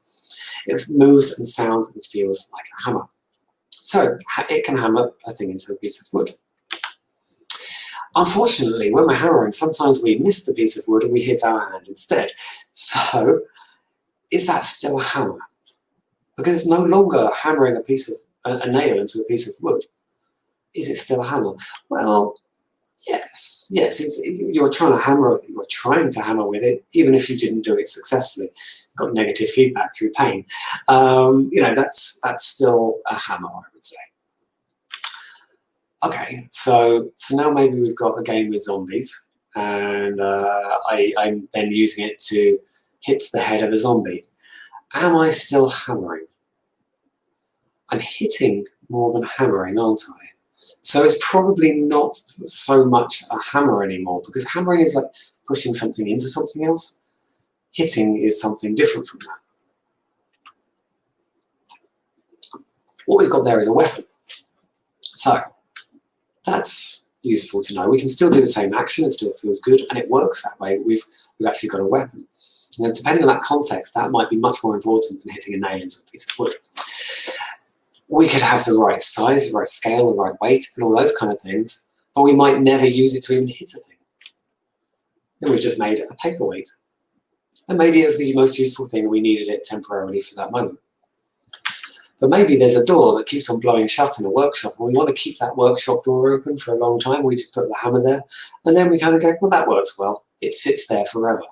S13: It moves and sounds and feels like a hammer. So it can hammer a thing into a piece of wood. Unfortunately, when we're hammering, sometimes we miss the piece of wood and we hit our hand instead. So is that still a hammer? Because it's no longer hammering a nail into a piece of wood. Is it still a hammer? Well, yes. You're trying to hammer with it, even if you didn't do it successfully. You've got negative feedback through pain. That's still a hammer, I would say. Okay, so now maybe we've got a game with zombies, and I'm then using it to hit the head of a zombie. Am I still hammering? I'm hitting more than hammering, aren't I? So it's probably not so much a hammer anymore, because hammering is like pushing something into something else. Hitting is something different from that. What we've got there is a weapon. So that's useful to know. We can still do the same action, it still feels good, and it works that way. We've actually got a weapon. Now, depending on that context, that might be much more important than hitting a nail into a piece of wood. We could have the right size, the right scale, the right weight, and all those kind of things, but we might never use it to even hit a thing. Then we've just made a paperweight. And maybe it was the most useful thing, we needed it temporarily for that moment. But maybe there's a door that keeps on blowing shut in a workshop, and we want to keep that workshop door open for a long time. We just put the hammer there, and then we kind of go, well, that works well. It sits there forever.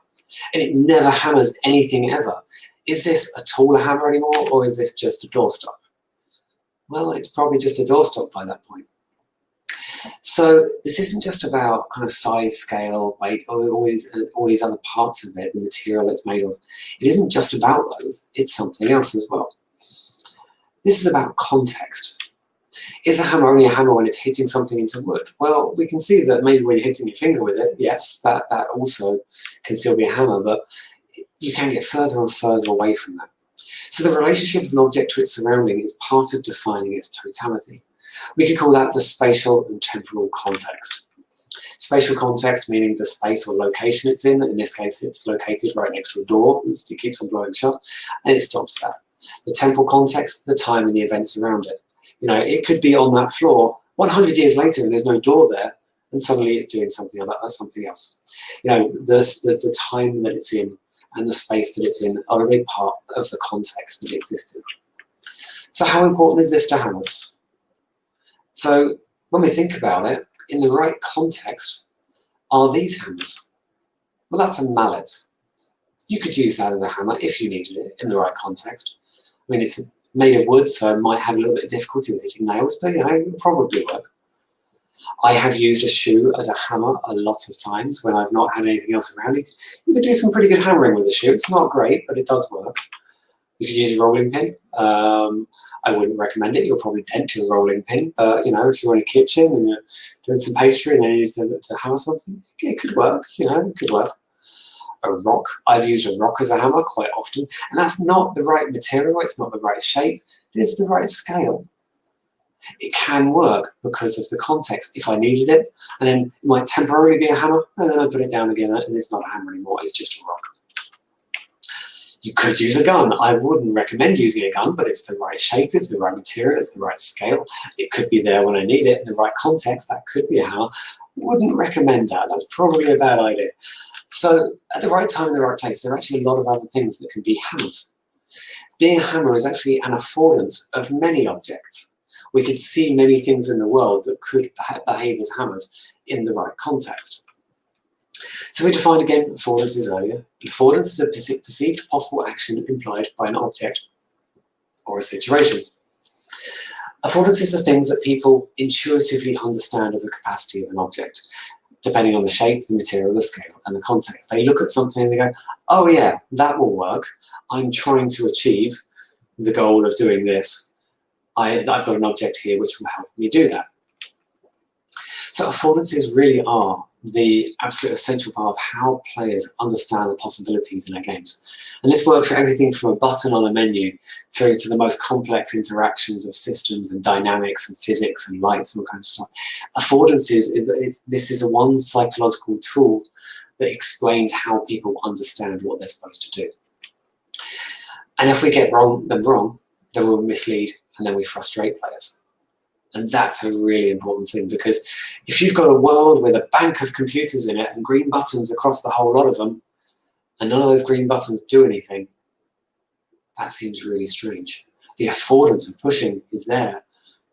S13: And it never hammers anything ever. Is this at all a hammer anymore, or is this just a doorstop? Well, it's probably just a doorstop by that point. So this isn't just about kind of size, scale, weight, all these other parts of it, the material it's made of. It isn't just about those, it's something else as well. This is about context. Is a hammer only a hammer when it's hitting something into wood? Well, we can see that maybe when you're hitting your finger with it, yes, that also can still be a hammer, but you can get further and further away from that. So the relationship of an object to its surrounding is part of defining its totality. We could call that the spatial and temporal context. Spatial context meaning the space or location it's in. In this case, it's located right next to a door. It keeps on blowing shut, and it stops that. The temporal context, the time and the events around it. It could be on that floor 100 years later and there's no door there, and suddenly it's doing something else. The time that it's in and the space that it's in are a big part of the context that it exists in. So how important is this to hammers? So when we think about it, in the right context, are these hammers? Well, that's a mallet. You could use that as a hammer if you needed it in the right context. I mean, it's made of wood, so it might have a little bit of difficulty with hitting nails, but it will probably work. I have used a shoe as a hammer a lot of times when I've not had anything else around it. You can do some pretty good hammering with a shoe. It's not great, but it does work. You could use a rolling pin. I wouldn't recommend it. You'll probably dent to a rolling pin, but if you're in a kitchen and you're doing some pastry and then you need to hammer something, it could work. It could work. A rock. I've used a rock as a hammer quite often, and that's not the right material. It's not the right shape. It is the right scale. It can work because of the context. If I needed it, and then it might temporarily be a hammer, and then I put it down again, and it's not a hammer anymore. It's just a rock. You could use a gun. I wouldn't recommend using a gun, but it's the right shape, it's the right material, it's the right scale. It could be there when I need it in the right context. That could be a hammer. Wouldn't recommend that. That's probably a bad idea. So at the right time in the right place, there are actually a lot of other things that can be hammers. Being a hammer is actually an affordance of many objects. We could see many things in the world that could behave as hammers in the right context. So we defined again affordances earlier. Affordance is a perceived possible action implied by an object or a situation. Affordances are things that people intuitively understand as a capacity of an object, depending on the shape, the material, the scale, and the context. They look at something and they go, oh yeah, that will work. I'm trying to achieve the goal of doing this. I've got an object here which will help me do that. So affordances really are the absolute essential part of how players understand the possibilities in their games. And this works for everything from a button on a menu through to the most complex interactions of systems and dynamics and physics and lights and all kinds of stuff. Affordances this is a one psychological tool that explains how people understand what they're supposed to do. And if we get them wrong, then we'll mislead and then we frustrate players. And that's a really important thing, because if you've got a world with a bank of computers in it and green buttons across the whole lot of them, and none of those green buttons do anything, that seems really strange. The affordance of pushing is there,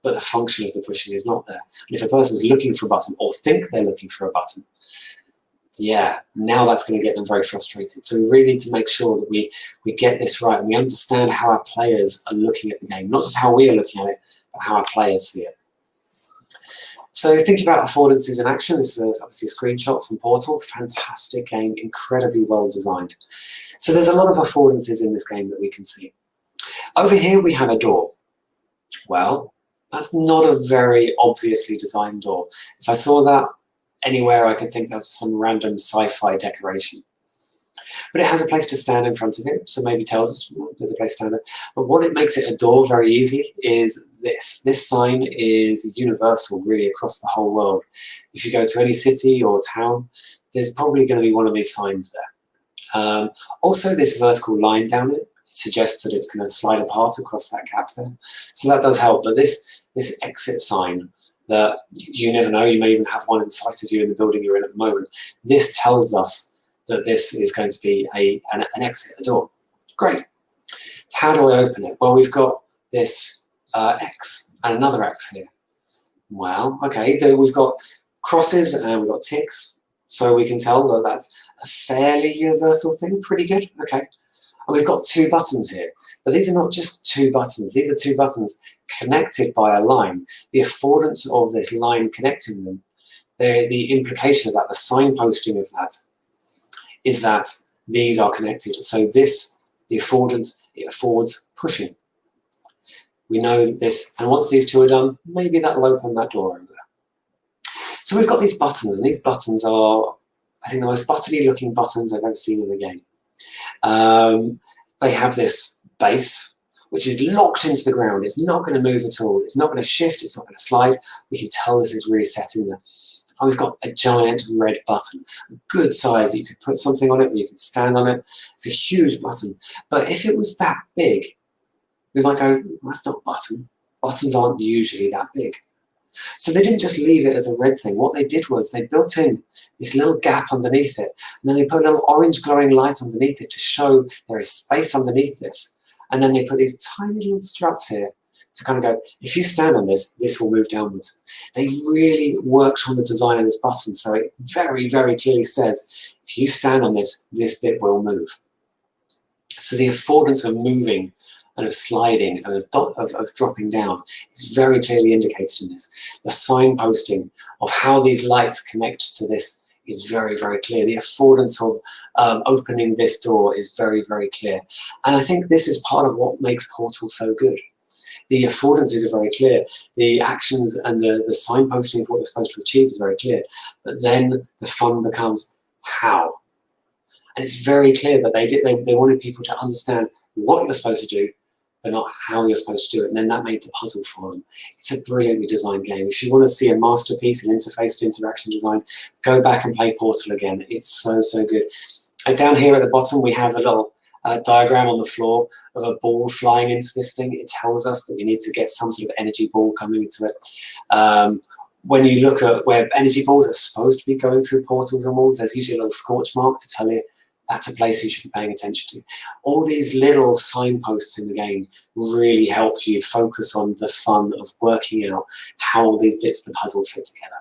S13: but the function of the pushing is not there. And if a person's looking for a button or think they're looking for a button, yeah, now that's going to get them very frustrated. So we really need to make sure that we get this right and we understand how our players are looking at the game, not just how we are looking at it, but how our players see it. So think about affordances in action. This is obviously a screenshot from Portal. Fantastic game, incredibly well designed. So there's a lot of affordances in this game that we can see. Over here we have a door. Well, that's not a very obviously designed door. If I saw that anywhere, I could think that was some random sci-fi decoration. But it has a place to stand in front of it, so maybe tells us there's a place to stand there. But what it makes it a door very easily is this. This sign is universal, really, across the whole world. If you go to any city or town, there's probably going to be one of these signs there. Also, this vertical line down it suggests that it's going to slide apart across that gap there. So that does help. But this exit sign, that you never know, you may even have one in sight of you in the building you're in at the moment. This tells us that this is going to be an exit, a door. Great. How do I open it? Well, we've got this X and another X here. Well, okay, we've got crosses and we've got ticks, so we can tell that that's a fairly universal thing. Pretty good, okay. And we've got two buttons here, but these are not just two buttons. These are two buttons connected by a line. The affordance of this line connecting them, the implication of that, the signposting of that, is that these are connected. So this, the affordance, it affords pushing. We know this, and once these two are done, maybe that'll open that door over there. So we've got these buttons, and these buttons are, I think, the most buttony looking buttons I've ever seen in the game. They have this base, which is locked into the ground. It's not going to move at all. It's not going to shift. It's not going to slide. We can tell this is really set in there. And we've got a giant red button, a good size. You could put something on it, you could stand on it. It's a huge button. But if it was that big, we might go, that's not a button. Buttons aren't usually that big. So they didn't just leave it as a red thing. What they did was they built in this little gap underneath it, and then they put a little orange glowing light underneath it to show there is space underneath this. And then they put these tiny little struts here to kind of go, if you stand on this, this will move downwards. They really worked on the design of this button, so it very, very clearly says, if you stand on this, this bit will move. So the affordance of moving and of sliding and of dropping down is very clearly indicated in this. The signposting of how these lights connect to this is very, very clear. The affordance of opening this door is very, very clear. And I think this is part of what makes Portal so good. The affordances are very clear. The actions and the signposting of what you're supposed to achieve is very clear. But then the fun becomes how. And it's very clear that they wanted people to understand what you're supposed to do, but not how you're supposed to do it. And then that made the puzzle for them. It's a brilliantly designed game. If you want to see a masterpiece in interface to interaction design, go back and play Portal again. It's so, so good. And down here at the bottom, we have a little diagram on the floor of a ball flying into this thing. It tells us that we need to get some sort of energy ball coming into it. When you look at where energy balls are supposed to be going through portals and walls, there's usually a little scorch mark to tell you that's a place you should be paying attention to. All these little signposts in the game really help you focus on the fun of working out how all these bits of the puzzle fit together.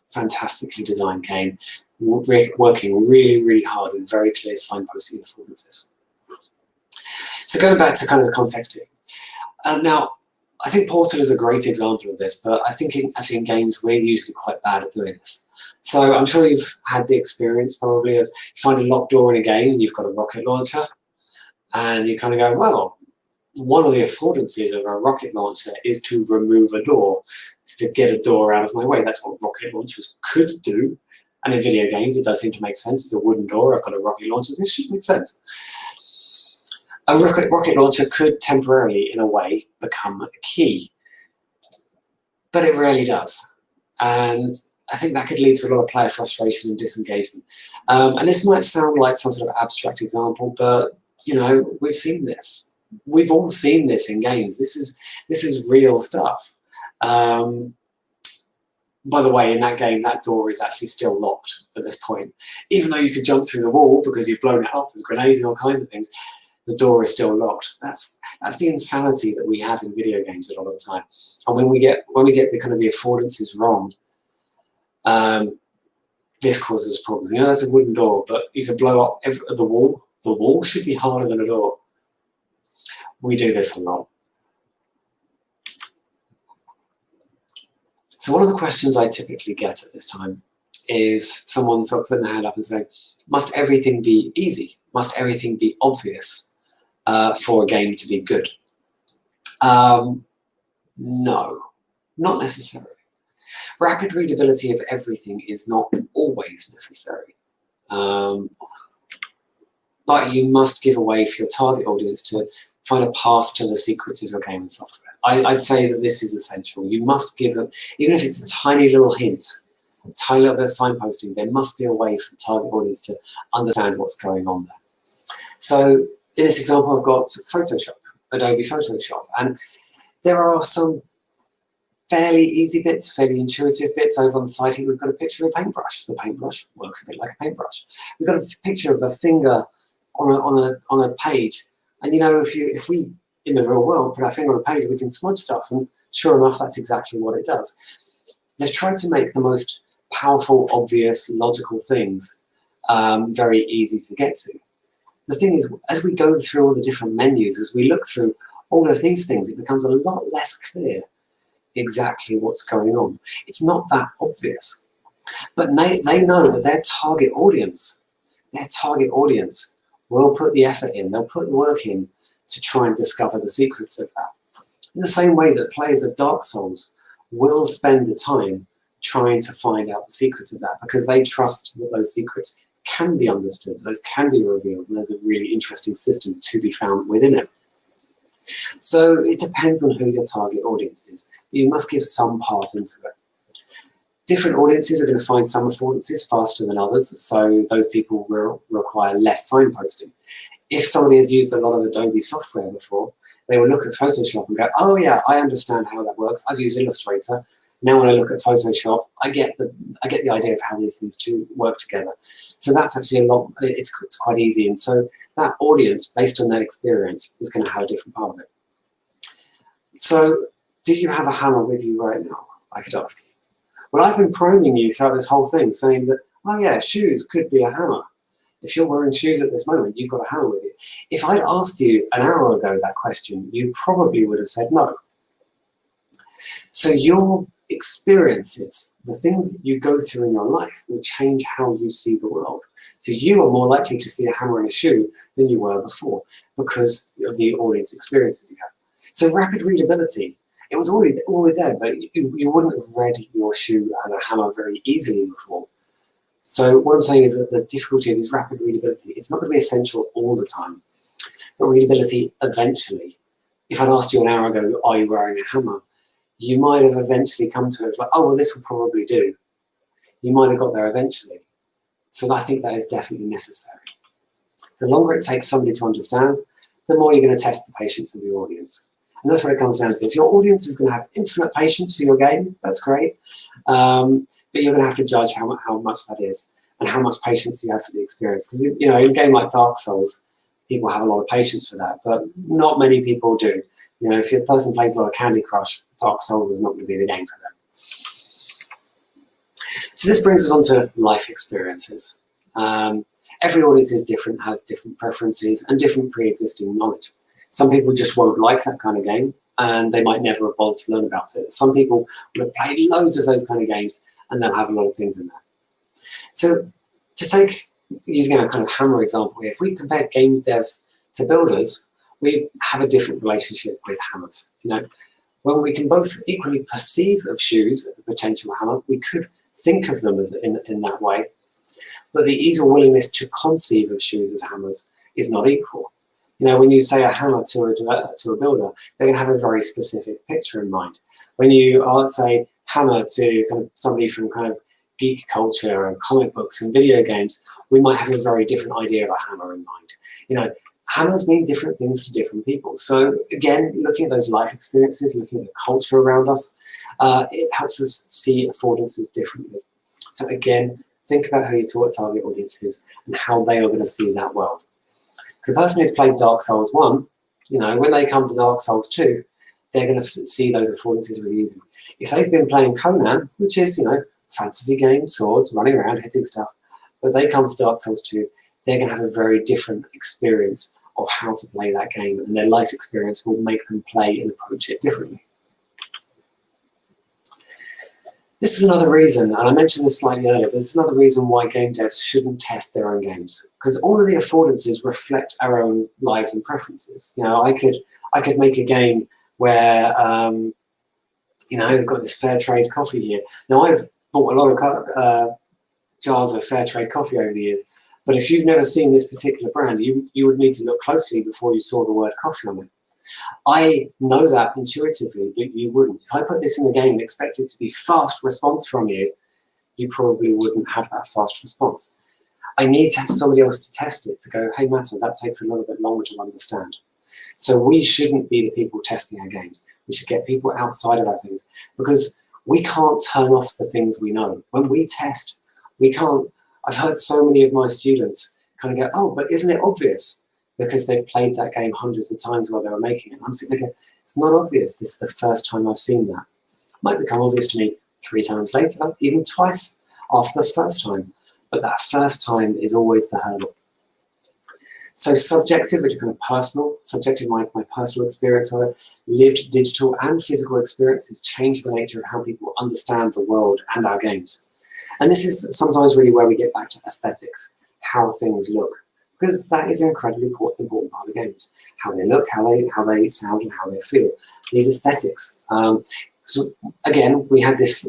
S13: Fantastically designed game, working really, really hard with very clear signposting affordances. So going back to kind of the context here. Now, I think Portal is a great example of this, but I think actually in games we're usually quite bad at doing this. So I'm sure you've had the experience probably of you find a locked door in a game and you've got a rocket launcher and you kind of go, well, one of the affordances of a rocket launcher is to remove a door, is to get a door out of my way. That's what rocket launchers could do. And in video games, it does seem to make sense. It's a wooden door, I've got a rocket launcher, this should make sense. A rocket launcher could temporarily, in a way, become a key. But it rarely does. And I think that could lead to a lot of player frustration and disengagement. And this might sound like some sort of abstract example, but you know, we've seen this. We've all seen this in games. This is real stuff. By the way, in that game, that door is actually still locked at this point. Even though you could jump through the wall because you've blown it up with grenades and all kinds of things, the door is still locked. That's the insanity that we have in video games a lot of the time. And when we get the kind of the affordances wrong, this causes problems. You know, that's a wooden door, but you can blow up the wall. The wall should be harder than a door. We do this a lot. So one of the questions I typically get at this time is someone sort of putting their hand up and saying, must everything be easy? Must everything be obvious for a game to be good? No, not necessarily. Rapid readability of everything is not always necessary. But you must give a way for your target audience to find a path to the secrets of your game and software. I'd say that this is essential. You must give them, even if it's a tiny little hint, a tiny little bit of signposting, there must be a way for the target audience to understand what's going on there. So in this example, I've got Photoshop, Adobe Photoshop, and there are some fairly easy bits, fairly intuitive bits. Over on the side here, we've got a picture of a paintbrush. The paintbrush works a bit like a paintbrush. We've got a picture of a finger on a page, and you know, if we in the real world put our finger on a page, we can smudge stuff, and sure enough, that's exactly what it does. They've tried to make the most powerful, obvious, logical things very easy to get to. The thing is, as we go through all the different menus, as we look through all of these things, it becomes a lot less clear exactly what's going on. It's not that obvious. But they know that their target audience will put the effort in, they'll put the work in to try and discover the secrets of that. In the same way that players of Dark Souls will spend the time trying to find out the secrets of that, because they trust that those secrets can be understood, those can be revealed, and there's a really interesting system to be found within it. So it depends on who your target audience is. You must give some path into it. Different audiences are going to find some affordances faster than others, so those people will require less signposting. If somebody has used a lot of Adobe software before, they will look at Photoshop and go, oh yeah, I understand how that works. I've used Illustrator. Now when I look at Photoshop, I get the idea of how these things work together. So that's actually it's quite easy. And so that audience, based on that experience, is going to have a different part of it. So do you have a hammer with you right now? I could ask you. Well, I've been priming you throughout this whole thing, saying that, oh yeah, shoes could be a hammer. If you're wearing shoes at this moment, you've got a hammer with you. If I'd asked you an hour ago that question, you probably would have said no. So your experiences, the things that you go through in your life, will change how you see the world. So you are more likely to see a hammer and a shoe than you were before because of the audience experiences you have. So rapid readability, it was already there, but you wouldn't have read your shoe as a hammer very easily before. So what I'm saying is that the difficulty of this rapid readability, it's not going to be essential all the time. But readability eventually, if I'd asked you an hour ago, are you wearing a hammer? You might have eventually come to it like, oh, well, this will probably do. You might have got there eventually. So I think that is definitely necessary. The longer it takes somebody to understand, the more you're going to test the patience of your audience. And that's what it comes down to. If your audience is going to have infinite patience for your game, that's great. But you're going to have to judge how much that is and how much patience you have for the experience. Because, you know, in a game like Dark Souls, people have a lot of patience for that, but not many people do. You know, if your person plays a lot of Candy Crush, Dark Souls is not going to be the game for them. So this brings us on to life experiences. Every audience is different, has different preferences and different pre-existing knowledge. Some people just won't like that kind of game, and they might never have bothered to learn about it. Some people will have played loads of those kind of games, and they'll have a lot of things in there. So to take, using our kind of hammer example here, if we compare game devs to builders, we have a different relationship with hammers. You know, when we can both equally perceive of shoes as a potential hammer, we could think of them as in that way, but the ease or willingness to conceive of shoes as hammers is not equal. You know, when you say a hammer to a builder, they're going to have a very specific picture in mind. When you say hammer to kind of somebody from kind of geek culture and comic books and video games, we might have a very different idea of a hammer in mind. You know, hammers mean different things to different people. So again, looking at those life experiences, looking at the culture around us, it helps us see affordances differently. So again, think about how you talk to target audiences and how they are going to see that world. Because the person who's played Dark Souls 1, you know, when they come to Dark Souls 2, they're going to see those affordances really easily. If they've been playing Conan, which is, you know, fantasy game, swords, running around, hitting stuff, but they come to Dark Souls 2, they're going to have a very different experience of how to play that game, and their life experience will make them play and approach it differently. This is another reason, and I mentioned this slightly earlier, but this is another reason why game devs shouldn't test their own games, because all of the affordances reflect our own lives and preferences. You know, I could make a game where, you know, they've got this fair trade coffee here. Now, I've bought a lot of jars of fair trade coffee over the years, but if you've never seen this particular brand, you would need to look closely before you saw the word coffee on it. I know that intuitively, but you wouldn't. If I put this in the game and expect it to be fast response from you, you probably wouldn't have that fast response. I need to have somebody else to test it, to go, hey, Matter, that takes a little bit longer to understand. So we shouldn't be the people testing our games. We should get people outside of our things, because we can't turn off the things we know. When we test, we can't. I've heard so many of my students kind of go, oh, but isn't it obvious? Because they've played that game hundreds of times while they were making it. And I'm sitting there going, it's not obvious. This is the first time I've seen that. It might become obvious to me 3 times later, even twice after the first time. But that first time is always the hurdle. So subjective, which is kind of personal, subjective, my personal experience of it, lived digital and physical experiences change the nature of how people understand the world and our games. And this is sometimes really where we get back to aesthetics, how things look. Because that is an incredibly important part of games. How they look, how they sound, and how they feel. These aesthetics. So again, we had this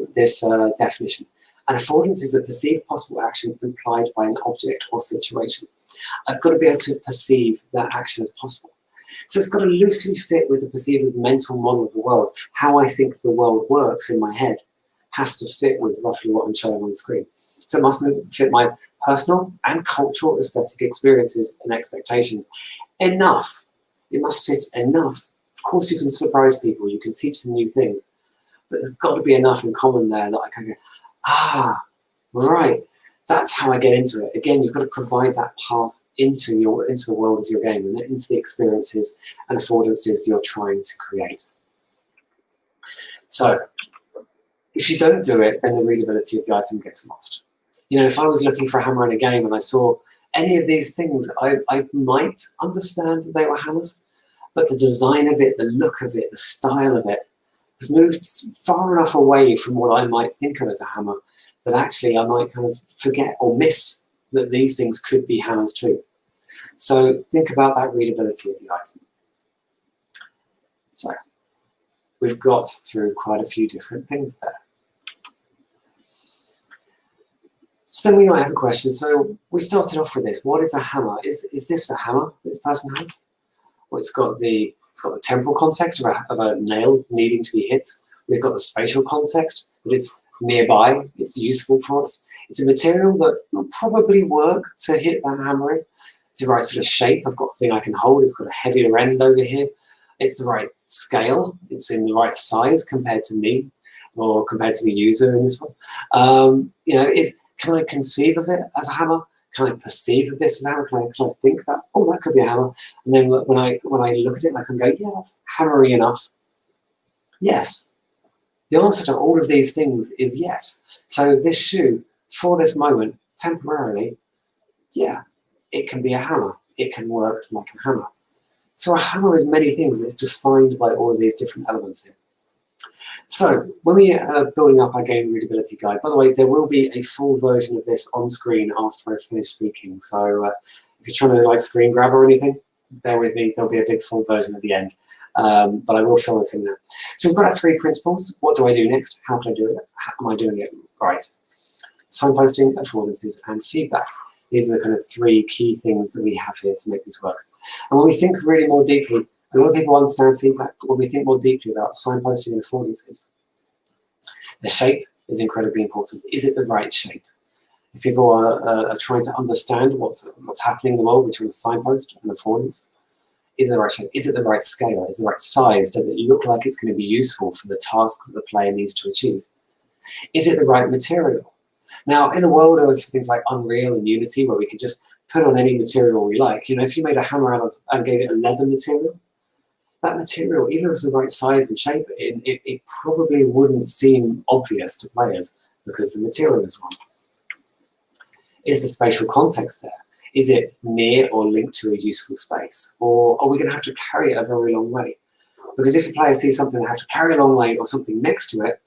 S13: definition. An affordance is a perceived possible action implied by an object or situation. I've got to be able to perceive that action as possible. So it's got to loosely fit with the perceiver's mental model of the world. How I think the world works in my head has to fit with roughly what I'm showing on the screen. So it must fit my personal and cultural aesthetic experiences and expectations enough. It must fit enough. Of course you can surprise people, you can teach them new things, but there's got to be enough in common there that I can go, ah, right, that's how I get into it. Again, you've got to provide that path into the world of your game and into the experiences and affordances you're trying to create. So, if you don't do it, then the readability of the item gets lost. You know, if I was looking for a hammer in a game and I saw any of these things, I might understand that they were hammers, but the design of it, the look of it, the style of it has moved far enough away from what I might think of as a hammer that actually I might kind of forget or miss that these things could be hammers too. So think about that readability of the item. So we've got through quite a few different things there. So then we might have a question. So we started off with this. What is a hammer? Is this a hammer this person has? Well, it's got the temporal context of a nail needing to be hit. We've got the spatial context that it's nearby. It's useful for us. It's a material that will probably work to hit that hammer in. It's the right sort of shape. I've got a thing I can hold. It's got a heavier end over here. It's the right scale. It's in the right size compared to me or compared to the user in this one. You know, can I conceive of it as a hammer? Can I perceive of this as a hammer? Can I think that, oh, that could be a hammer? And then when I look at it, I can go, yeah, that's hammery enough. Yes. The answer to all of these things is yes. So this shoe, for this moment, temporarily, yeah, it can be a hammer. It can work like a hammer. So a hammer is many things, and it's defined by all of these different elements here. So when we are building up our game readability guide, by the way, there will be a full version of this on screen after I finish speaking. So if you're trying to like screen grab or anything, bear with me, there'll be a big full version at the end. But I will fill this in now. So we've got our 3 principles. What do I do next? How can I do it? How am I doing it right? Signposting, affordances, and feedback. These are the kind of 3 key things that we have here to make this work. And when we think really more deeply, a lot of people understand feedback, but when we think more deeply about signposting and affordances, the shape is incredibly important. Is it the right shape? If people are trying to understand what's happening in the world, which is a signpost and affordance, is it the right shape? Is it the right scale? Is it the right size? Does it look like it's going to be useful for the task that the player needs to achieve? Is it the right material? Now, in the world of things like Unreal and Unity, where we can just put on any material we like, you know, if you made a hammer out of and gave it a leather material, that material, even if it was the right size and shape, it probably wouldn't seem obvious to players because the material is wrong. Is the spatial context there? Is it near or linked to a useful space? Or are we going to have to carry it a very long way? Because if a player sees something they have to carry a long way or something next to it,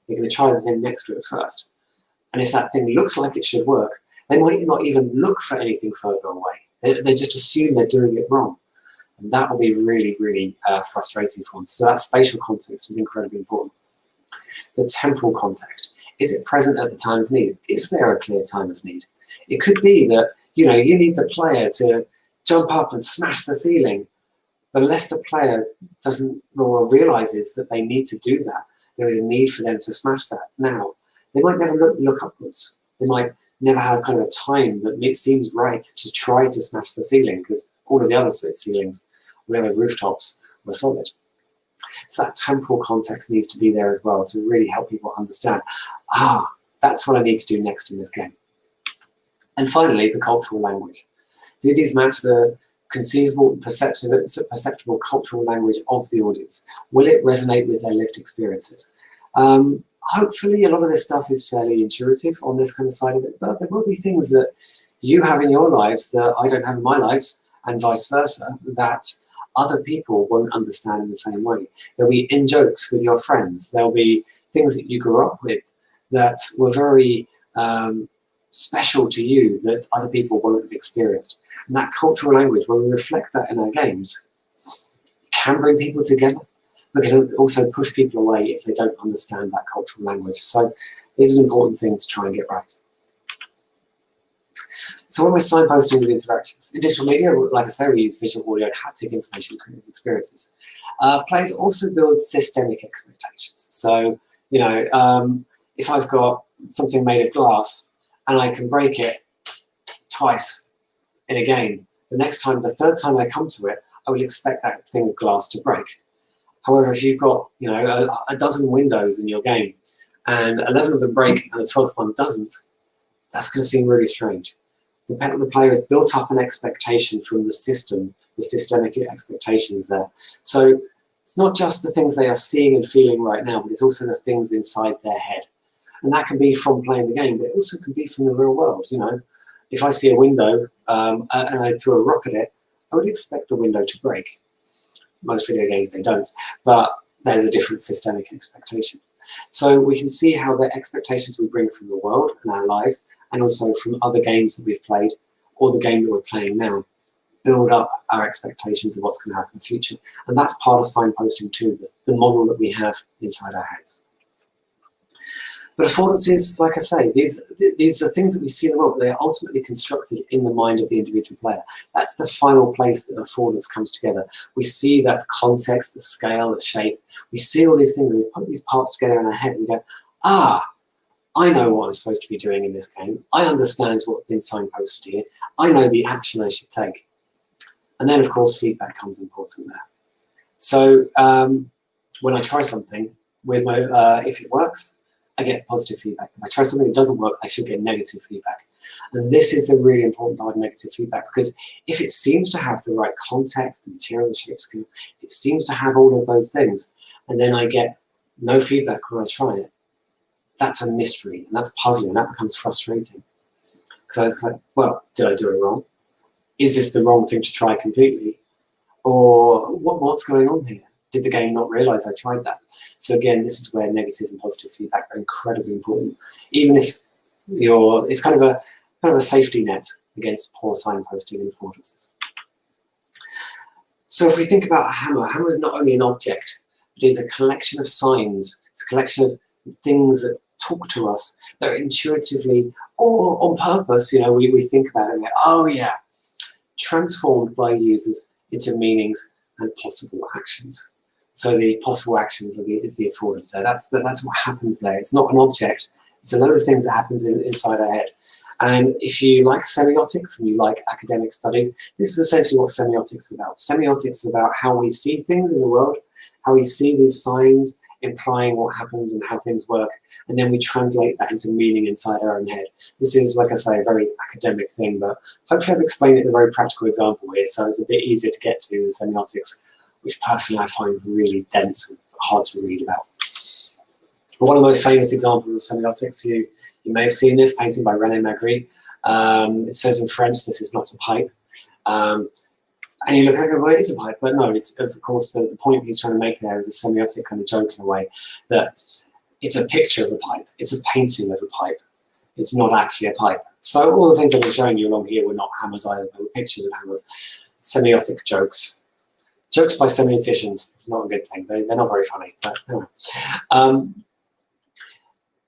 S13: they're going to try the thing next to it first. And if that thing looks like it should work, they might not even look for anything further away. They just assume they're doing it wrong. And that will be really, really frustrating for them. So that spatial context is incredibly important. The temporal context. Is it present at the time of need? Is there a clear time of need? It could be that, you know, you need the player to jump up and smash the ceiling. But unless the player doesn't or realizes that they need to do that, there is a need for them to smash that now. They might never look upwards. They might never have kind of a time that it seems right to try to smash the ceiling because all of the other ceilings, all the other rooftops were solid. So that temporal context needs to be there as well to really help people understand, that's what I need to do next in this game. And finally, the cultural language. Do these match the conceivable, perceptible cultural language of the audience? Will it resonate with their lived experiences? Hopefully, a lot of this stuff is fairly intuitive on this kind of side of it, but there will be things that you have in your lives that I don't have in my lives, and vice versa, that other people won't understand in the same way. There'll be in-jokes with your friends. There'll be things that you grew up with that were very special to you that other people won't have experienced. And that cultural language, when we reflect that in our games, it can bring people together, but can also push people away if they don't understand that cultural language. So this is an important thing to try and get right. So when we're signposting with interactions, in digital media, like I say, we use visual, audio, and haptic information to create these experiences. Players also build systemic expectations. So, you know, if I've got something made of glass and I can break it twice in a game, the third time I come to it, I will expect that thing of glass to break. However, if you've got, you know, a dozen windows in your game and 11 of them break and the 12th one doesn't, that's going to seem really strange. The player has built up an expectation from the system, the systemic expectations there. So it's not just the things they are seeing and feeling right now, but it's also the things inside their head. And that can be from playing the game, but it also can be from the real world. You know, if I see a window and I throw a rock at it, I would expect the window to break. Most video games, they don't, but there's a different systemic expectation. So we can see how the expectations we bring from the world and our lives, and also from other games that we've played, or the game that we're playing now, build up our expectations of what's going to happen in the future. And that's part of signposting too, the model that we have inside our heads. But affordances, like I say, these are things that we see in the world, but they are ultimately constructed in the mind of the individual player. That's the final place that affordance comes together. We see that context, the scale, the shape. We see all these things and we put these parts together in our head and we go, I know what I'm supposed to be doing in this game. I understand what's been signposted here. I know the action I should take. And then, of course, feedback comes important there. So when I try something, with my, if it works, I get positive feedback. If I try something that doesn't work, I should get negative feedback. And this is the really important part of negative feedback, because if it seems to have the right context, the material, the shape, scheme, if it seems to have all of those things, and then I get no feedback when I try it, that's a mystery, and that's puzzling, and that becomes frustrating. So it's like, well, did I do it wrong? Is this the wrong thing to try completely? Or what's going on here? Did the game not realize I tried that? So again, this is where negative and positive feedback are incredibly important. Even if it's kind of a safety net against poor signposting and affordances. So if we think about a hammer is not only an object, but it is a collection of signs. It's a collection of things that talk to us, that are intuitively or on purpose, we think about it and go, oh yeah, transformed by users into meanings and possible actions. So the possible actions is the affordance there. That's what happens there. It's not an object. It's a load of things that happens inside our head. And if you like semiotics and you like academic studies, this is essentially what semiotics is about. Semiotics is about how we see things in the world, how we see these signs implying what happens and how things work, and then we translate that into meaning inside our own head. This is, like I say, a very academic thing, but hopefully I've explained it in a very practical example here, so it's a bit easier to get to in semiotics, which personally I find really dense and hard to read about. But one of the most famous examples of semiotics, you may have seen this painting by René Magritte. It says in French, "This is not a pipe." And you look at it, well, it is a pipe, but no, it's, of course, the point he's trying to make there is a semiotic kind of joke in a way, that it's a picture of a pipe, it's a painting of a pipe, it's not actually a pipe. So all the things I've been showing you along here were not hammers either, they were pictures of hammers. Semiotic jokes. Jokes by semioticians, it's not a good thing, they're not very funny, but anyway.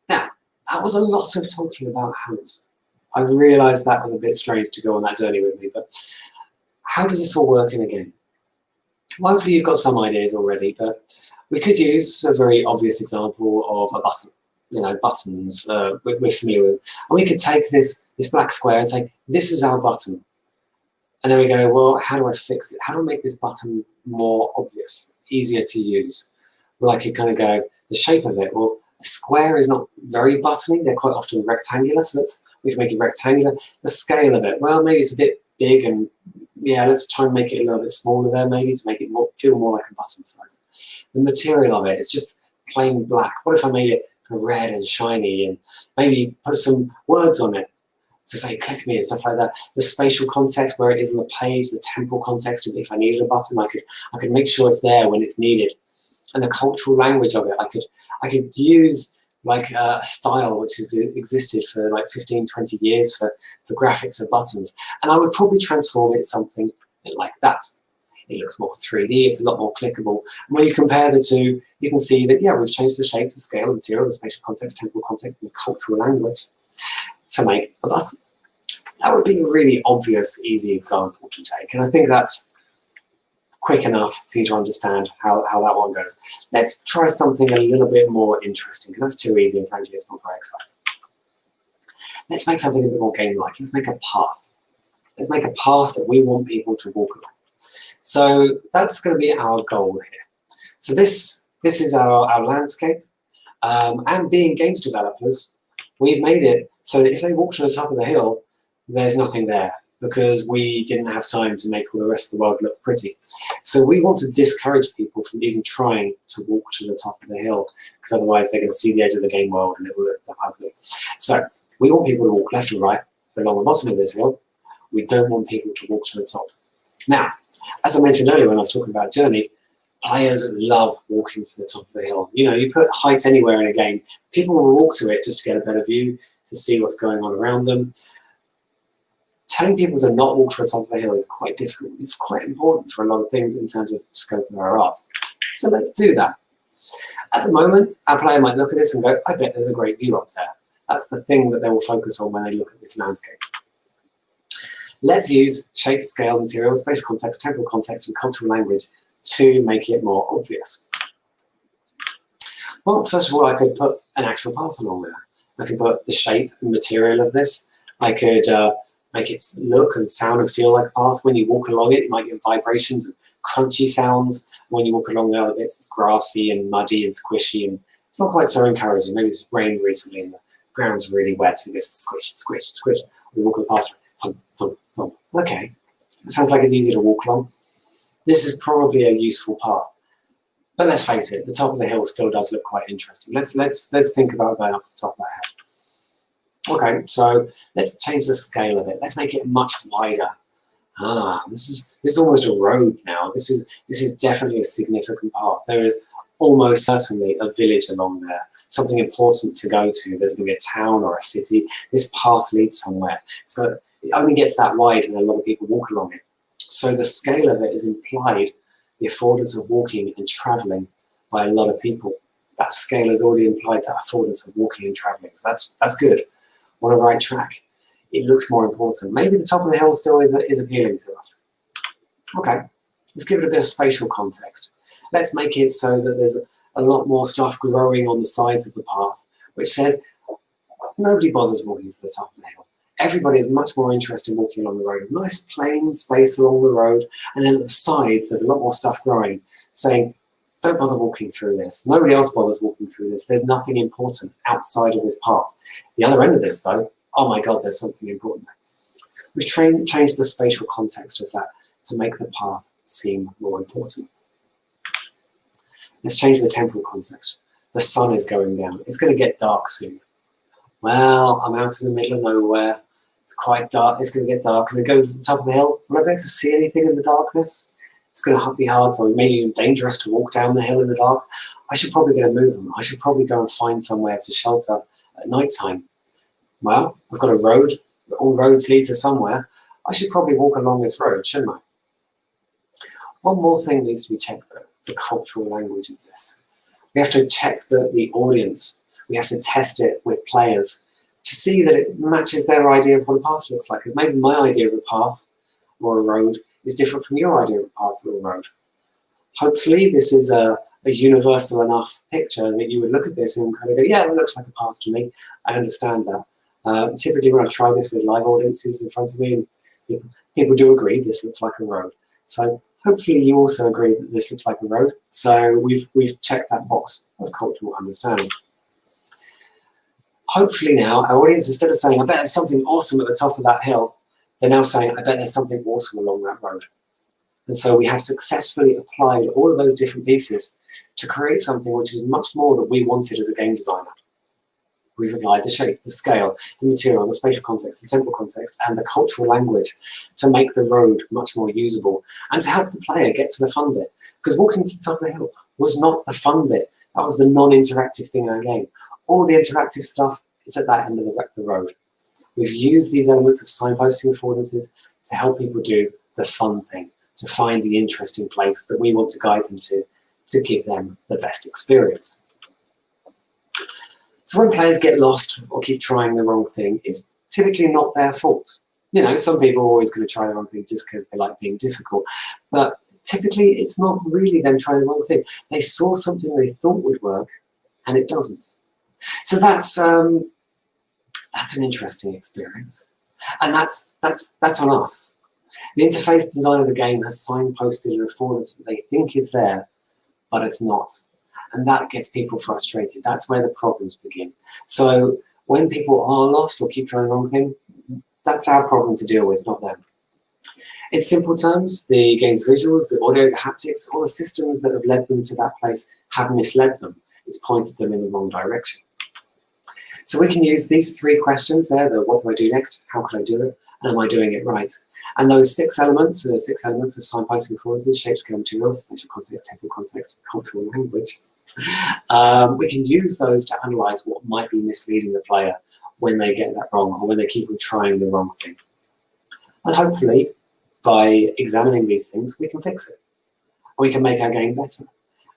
S13: Now, that was a lot of talking about hammers. I realised that was a bit strange to go on that journey with me, but how does this all work in a game? Well, hopefully you've got some ideas already, but we could use a very obvious example of a button. Buttons we're familiar with. And we could take this black square and say, this is our button. And then we go, well, how do I fix it? How do I make this button more obvious, easier to use? Well, I could kind of go, the shape of it. Well, a square is not very buttony. They're quite often rectangular, so we can make it rectangular. The scale of it, well, maybe it's a bit big, and yeah, let's try and make it a little bit smaller there, maybe, to make it feel more like a button size. The material of it is just plain black. What if I made it red and shiny, and maybe put some words on it to say click me and stuff like that? The spatial context, where it is on the page, the temporal context, if I needed a button, I could make sure it's there when it's needed. And the cultural language of it, I could use like a style which has existed for like 15, 20 years for graphics of buttons. And I would probably transform it something like that. It looks more 3D, it's a lot more clickable. And when you compare the two, you can see that, yeah, we've changed the shape, the scale, the material, the spatial context, temporal context, and the cultural language to make a button. That would be a really obvious, easy example to take. And I think that's quick enough for you to understand how that one goes. Let's try something a little bit more interesting, because that's too easy and frankly it's not very exciting. Let's make something a bit more game-like. Let's make a path. Let's make a path that we want people to walk along. So that's going to be our goal here. So this is our landscape. And being games developers, we've made it so that if they walk to the top of the hill, there's nothing there, because we didn't have time to make all the rest of the world look pretty. So we want to discourage people from even trying to walk to the top of the hill, because otherwise they're going to see the edge of the game world and it will look ugly. So we want people to walk left and right along the bottom of this hill. We don't want people to walk to the top. Now, as I mentioned earlier when I was talking about journey, players love walking to the top of the hill. You put height anywhere in a game, people will walk to it just to get a better view, to see what's going on around them. Telling people to not walk to the top of a hill is quite difficult. It's quite important for a lot of things in terms of scope of our art. So let's do that. At the moment, our player might look at this and go, I bet there's a great view up there. That's the thing that they will focus on when they look at this landscape. Let's use shape, scale, material, spatial context, temporal context, and cultural language to make it more obvious. Well, first of all, I could put an actual path along there. I could put the shape and material of this. I could make it look and sound and feel like a path. When you walk along it, you might get vibrations and crunchy sounds. When you walk along the other bits, it's grassy and muddy and squishy, and it's not quite so encouraging. Maybe it's rained recently and the ground's really wet and it's squish, squish, squish. We walk the path, thump, thump, thump. Okay, it sounds like it's easy to walk along. This is probably a useful path. But let's face it, the top of the hill still does look quite interesting. Let's think about going up to the top of that hill. Okay, so let's change the scale of it. Let's make it much wider. This is almost a road now. This is definitely a significant path. There is almost certainly a village along there, something important to go to. There's going to be a town or a city. This path leads somewhere. It only gets that wide when a lot of people walk along it. So the scale of it is implied the affordance of walking and travelling by a lot of people. That scale has already implied that affordance of walking and travelling. So that's good. We're on the right track. It looks more important. Maybe the top of the hill still is appealing to us. Okay, let's give it a bit of spatial context. Let's make it so that there's a lot more stuff growing on the sides of the path, which says nobody bothers walking to the top of the hill. Everybody is much more interested in walking along the road. Nice plain space along the road, and then at the sides there's a lot more stuff growing, saying don't bother walking through this. Nobody else bothers walking through this. There's nothing important outside of this path. The other end of this, though, oh my God, there's something important there. We've changed the spatial context of that to make the path seem more important. Let's change the temporal context. The sun is going down. It's going to get dark soon. Well, I'm out in the middle of nowhere. It's quite dark. It's going to get dark. Can I go to the top of the hill? Will I be able to see anything in the darkness? It's going to be hard, or maybe even dangerous to walk down the hill in the dark. I should probably get a move on. I should probably go and find somewhere to shelter at night time. Well, I've got a road. All roads lead to somewhere. I should probably walk along this road, shouldn't I? One more thing needs to be checked, though, the cultural language of this. We have to check the audience. We have to test it with players to see that it matches their idea of what a path looks like. Because maybe my idea of a path or a road is different from your idea of a path or a road. Hopefully this is a universal enough picture that you would look at this and kind of go, yeah, that looks like a path to me. I understand that. Typically when I try this with live audiences in front of me, and people do agree this looks like a road. So hopefully you also agree that this looks like a road. So we've checked that box of cultural understanding. Hopefully now our audience, instead of saying, I bet there's something awesome at the top of that hill, they're now saying, I bet there's something awesome along that road. And so we have successfully applied all of those different pieces to create something which is much more than we wanted as a game designer. We've applied the shape, the scale, the material, the spatial context, the temporal context, and the cultural language to make the road much more usable and to help the player get to the fun bit. Because walking to the top of the hill was not the fun bit. That was the non-interactive thing in our game. All the interactive stuff is at that end of the road. We've used these elements of signposting affordances to help people do the fun thing, to find the interesting place that we want to guide them to give them the best experience. So when players get lost or keep trying the wrong thing, it's typically not their fault. You know, some people are always going to try the wrong thing just because they like being difficult. But typically, it's not really them trying the wrong thing. They saw something they thought would work, and it doesn't. So that's an interesting experience, and that's on us. The interface design of the game has signposted an affordance that they think is there, but it's not, and that gets people frustrated. That's where the problems begin. So when people are lost or keep trying the wrong thing, that's our problem to deal with, not them. In simple terms, the game's visuals, the audio, the haptics, all the systems that have led them to that place have misled them. It's pointed them in the wrong direction. So we can use these three questions there, the what do I do next, how can I do it, and am I doing it right? And those six elements of signposting affordances, shape, scale, materials, spatial context, temporal context, cultural language, we can use those to analyze what might be misleading the player when they get that wrong or when they keep on trying the wrong thing. And hopefully, by examining these things, we can fix it. We can make our game better,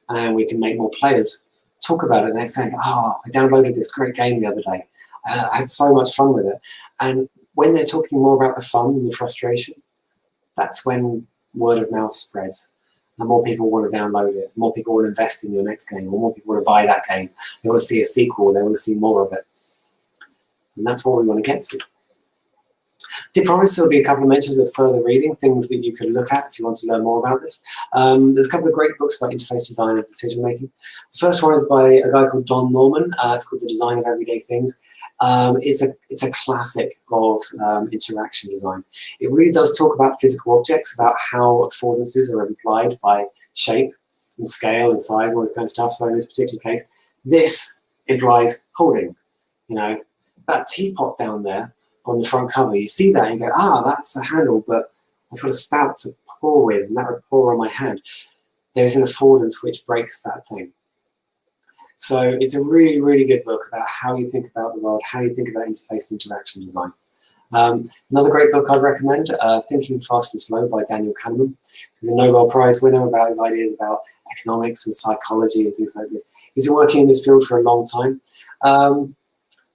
S13: and we can make more players talk about it. And they're saying, oh, I downloaded this great game the other day. I had so much fun with it. And when they're talking more about the fun and the frustration, that's when word of mouth spreads. And more people want to download it. More people want to invest in your next game. Or more people want to buy that game. They want to see a sequel. They want to see more of it. And that's what we want to get to. Did promise there'll be a couple of mentions of further reading, things that you can look at if you want to learn more about this. There's a couple of great books about interface design and decision making. The first one is by a guy called Don Norman. It's called The Design of Everyday Things. It's a classic of interaction design. It really does talk about physical objects, about how affordances are implied by shape and scale and size and all this kind of stuff. So in this particular case, this implies holding. You know, that teapot down there on the front cover, you see that and you go, ah, that's a handle, but I've got a spout to pour with, and that would pour on my hand. There's an affordance which breaks that thing. So it's a really, really good book about how you think about the world, how you think about interface and interaction design. Another great book I'd recommend, Thinking Fast and Slow by Daniel Kahneman. He's a Nobel Prize winner about his ideas about economics and psychology and things like this. He's been working in this field for a long time.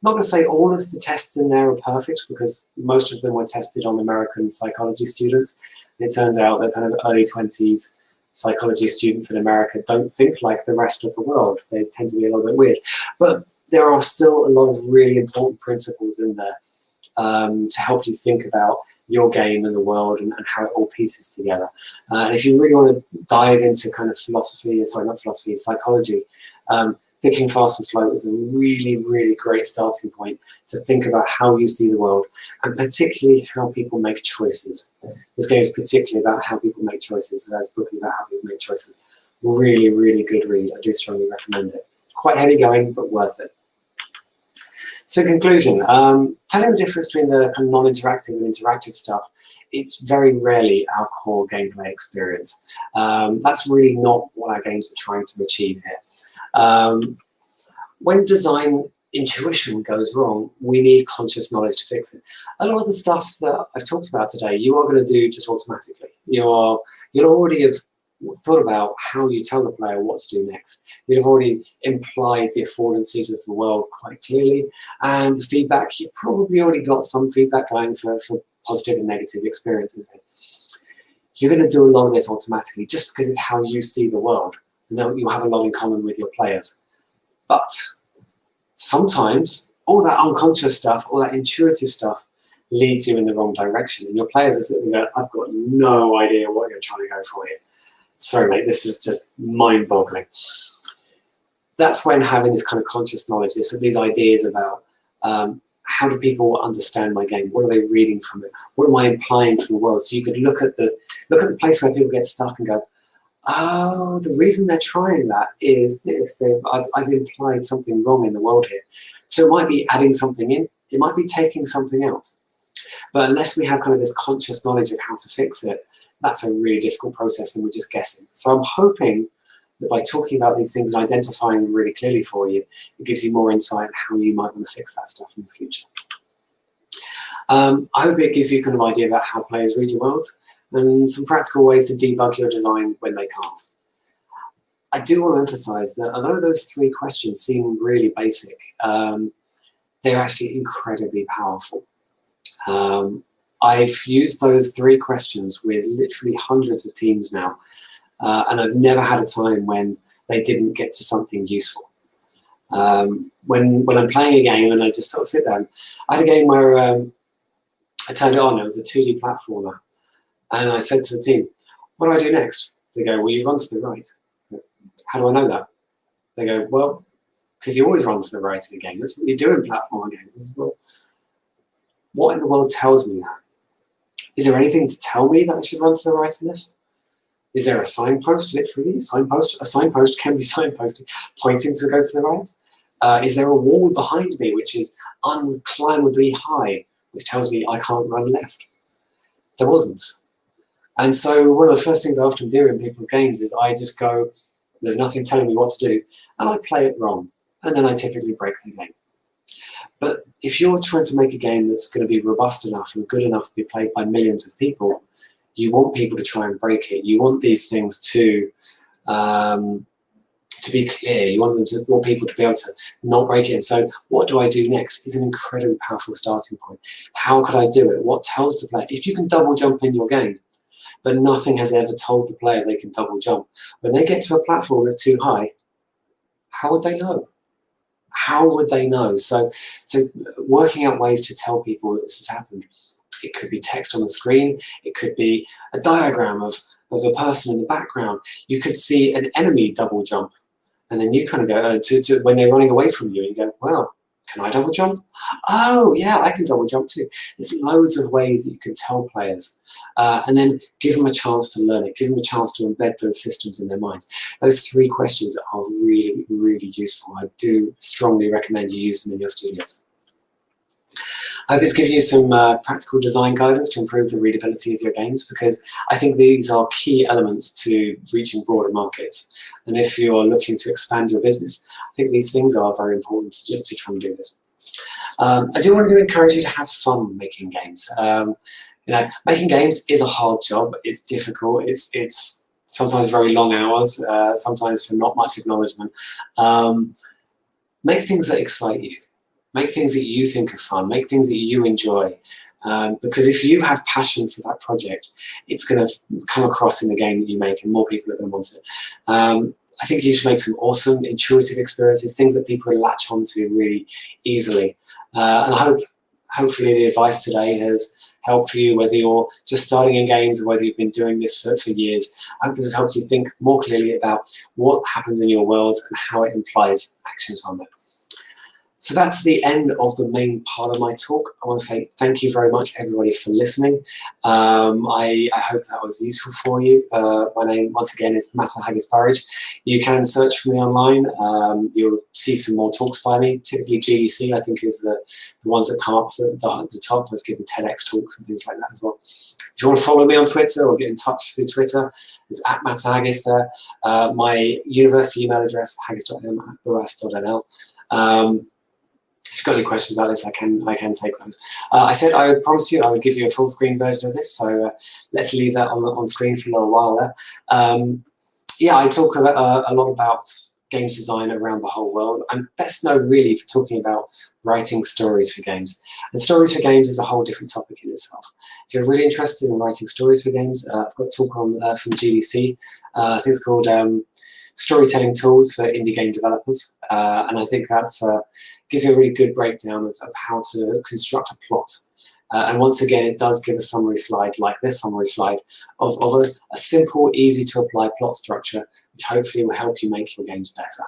S13: Not going to say all of the tests in there are perfect, because most of them were tested on American psychology students. And it turns out that kind of early 20s psychology students in America don't think like the rest of the world. They tend to be a little bit weird. But there are still a lot of really important principles in there to help you think about your game and the world and how it all pieces together. And if you really want to dive into kind of psychology, Thinking Fast and Slow is a really, really great starting point to think about how you see the world, and particularly how people make choices. This game is particularly about how people make choices, and this book is about how people make choices. Really, really good read. I do strongly recommend it. Quite heavy going, but worth it. So, conclusion, telling the difference between the kind of non-interactive and interactive stuff, it's very rarely our core gameplay experience. That's really not what our games are trying to achieve here. When design intuition goes wrong, we need conscious knowledge to fix it. A lot of the stuff that I've talked about today, you are going to do just automatically. You'll already have thought about how you tell the player what to do next. You'd have already implied the affordances of the world quite clearly, and the feedback, you probably already got some feedback going for positive and negative experiences. You're going to do a lot of this automatically just because it's how you see the world, and you'll have a lot in common with your players. But sometimes all that unconscious stuff, all that intuitive stuff leads you in the wrong direction, and your players are sitting there, I've got no idea what you're trying to go for here. Sorry mate, this is just mind-boggling. That's when having this kind of conscious knowledge, these ideas about how do people understand my game? What are they reading from it? What am I implying from the world? So you could look at the place where people get stuck and go, oh, the reason they're trying that is this. I've implied something wrong in the world here. So it might be adding something in, it might be taking something out. But unless we have kind of this conscious knowledge of how to fix it, that's a really difficult process and we're just guessing. So I'm hoping that by talking about these things and identifying them really clearly for you, it gives you more insight on how you might want to fix that stuff in the future. I hope it gives you kind of idea about how players read your worlds and some practical ways to debug your design when they can't. I do want to emphasize that although those 3 questions seem really basic, they're actually incredibly powerful. I've used those 3 questions with literally hundreds of teams now, and I've never had a time when they didn't get to something useful. When I'm playing a game and I just sort of sit there, I had a game where I turned it on, it was a 2D platformer, and I said to the team, what do I do next? They go, well, you run to the right. How do I know that? They go, well, because you always run to the right in a game. That's what you do in platformer games. I said, well, what in the world tells me that? Is there anything to tell me that I should run to the right in this? Is there a signpost, literally? A signpost can be signposted, pointing to go to the right. Is there a wall behind me which is unclimbably high, which tells me I can't run left? There wasn't. And so one of the first things I often do in people's games is I just go, there's nothing telling me what to do, and I play it wrong. And then I typically break the game. But if you're trying to make a game that's going to be robust enough and good enough to be played by millions of people, you want people to try and break it. You want these things to be clear. You want people to be able to not break it. And so what do I do next is an incredibly powerful starting point. How could I do it? What tells the player? If you can double jump in your game, but nothing has ever told the player they can double jump, when they get to a platform that's too high, how would they know? How would they know? So working out ways to tell people that this has happened. It could be text on the screen. It could be a diagram of a person in the background. You could see an enemy double jump. And then you kind of go when they're running away from you, you go, well, can I double jump? Oh, yeah, I can double jump too. There's loads of ways that you can tell players. And then give them a chance to learn it. Give them a chance to embed those systems in their minds. Those 3 questions are really, really useful. I do strongly recommend you use them in your studios. I hope it's given you some practical design guidance to improve the readability of your games, because I think these are key elements to reaching broader markets. And if you're looking to expand your business, I think these things are very important to try and do this. I do want to encourage you to have fun making games. You know, making games is a hard job. It's difficult. It's sometimes very long hours, sometimes for not much acknowledgement. Make things that excite you. Make things that you think are fun. Make things that you enjoy. Because if you have passion for that project, it's going to come across in the game that you make, and more people are going to want it. I think you should make some awesome, intuitive experiences, things that people will latch onto really easily. And I hopefully the advice today has helped you, whether you're just starting in games or whether you've been doing this for years. I hope this has helped you think more clearly about what happens in your worlds and how it implies actions on them. So that's the end of the main part of my talk. I want to say thank you very much, everybody, for listening. I hope that was useful for you. My name, once again, is Mata Haggis-Burridge. You can search for me online. You'll see some more talks by me. Typically, GDC, I think, is the ones that come up at the top. I've given TEDx talks and things like that as well. If you want to follow me on Twitter or get in touch through Twitter, it's @MataHaggis there. My university email address, haggis.m@buras.nl. If you've got any questions about this, I can take those. I said I would promise you I would give you a full screen version of this, so let's leave that on screen for a little while there. Yeah, I talk a lot about games design around the whole world. I'm best known really for talking about writing stories for games. And stories for games is a whole different topic in itself. If you're really interested in writing stories for games, I've got a talk on from GDC. I think it's called Storytelling Tools for Indie Game Developers. And I think that's gives you a really good breakdown of how to construct a plot. And once again, it does give a summary slide like this summary slide of a simple, easy to apply plot structure, which hopefully will help you make your games better.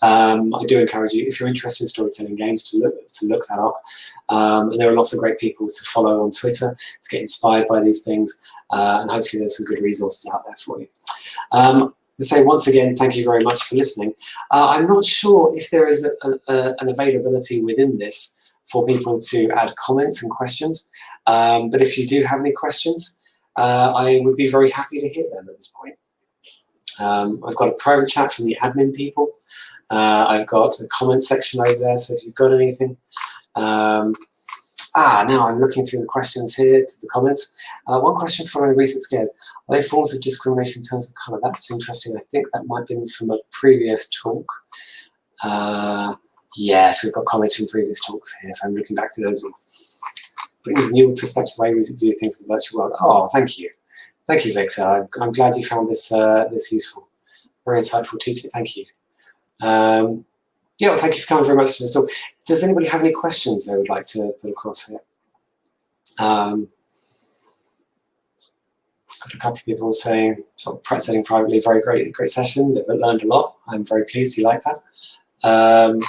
S13: I do encourage you, if you're interested in storytelling games, to look that up. And there are lots of great people to follow on Twitter to get inspired by these things. And hopefully there's some good resources out there for you. To say once again, thank you very much for listening. I'm not sure if there is an availability within this for people to add comments and questions, but if you do have any questions, I would be very happy to hear them at this point. I've got a private chat from the admin people. I've got a comment section over there, so if you've got anything. Now I'm looking through the questions here, the comments. One question following recent scares. Are there forms of discrimination in terms of colour? That's interesting. I think that might have been from a previous talk. Yes, we've got comments from previous talks here, so I'm looking back to those ones. Brings a new perspective way we view things in the virtual world. Oh, thank you. Thank you, Victor. I'm glad you found this this useful. Very insightful teaching. Thank you. Yeah, well, thank you for coming very much to this talk. Does anybody have any questions they would like to put across here? Got a couple of people saying, sort of setting privately, very great session. They've learned a lot. I'm very pleased you like that. I'm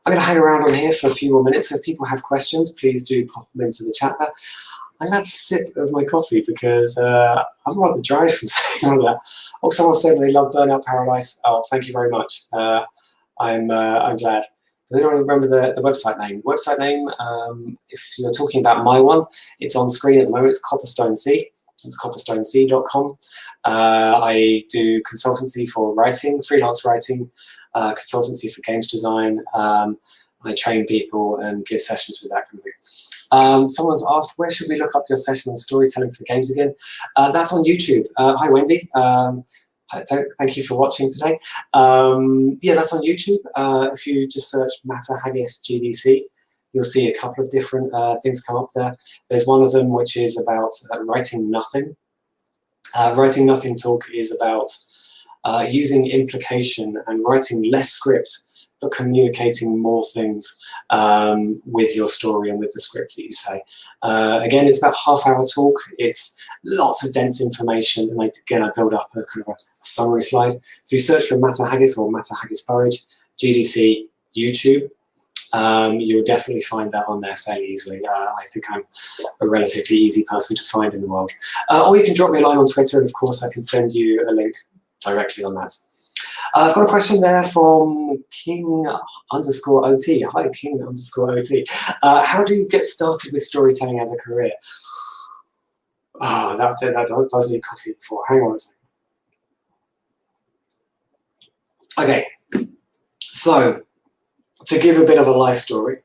S13: going to hang around on here for a few more minutes. So if people have questions, please do pop them into the chat there. I'm going to have a sip of my coffee because I'm rather dry from saying all that. Oh, someone said they love Burnout Paradise. Oh, thank you very much. I'm glad. I don't remember the website name. The website name, if you're talking about my one, it's on screen at the moment. It's Copperstone Sea. It's copperstonec.com. I do consultancy for writing, freelance writing, consultancy for games design. I train people and give sessions with that kind of thing. Someone's asked, where should we look up your session on storytelling for games again? That's on YouTube. Hi, Wendy. Thank you for watching today. Yeah, that's on YouTube. If you just search Mata Haggis GDC, you'll see a couple of different things come up there. There's one of them which is about writing nothing. Writing nothing talk is about using implication and writing less script, but communicating more things with your story and with the script that you say. Again, it's about half-hour talk. It's lots of dense information, and again, I build up a kind of a summary slide. If you search for Mata Haggis or Mata Haggis-Burridge, GDC, YouTube, you'll definitely find that on there fairly easily. I think I'm a relatively easy person to find in the world. Or you can drop me a line on Twitter, and of course I can send you a link directly on that. I've got a question there from King_OT. Hi, King_OT. How do you get started with storytelling as a career? Oh, that does need coffee before. Hang on a second. Okay, so to give a bit of a life story,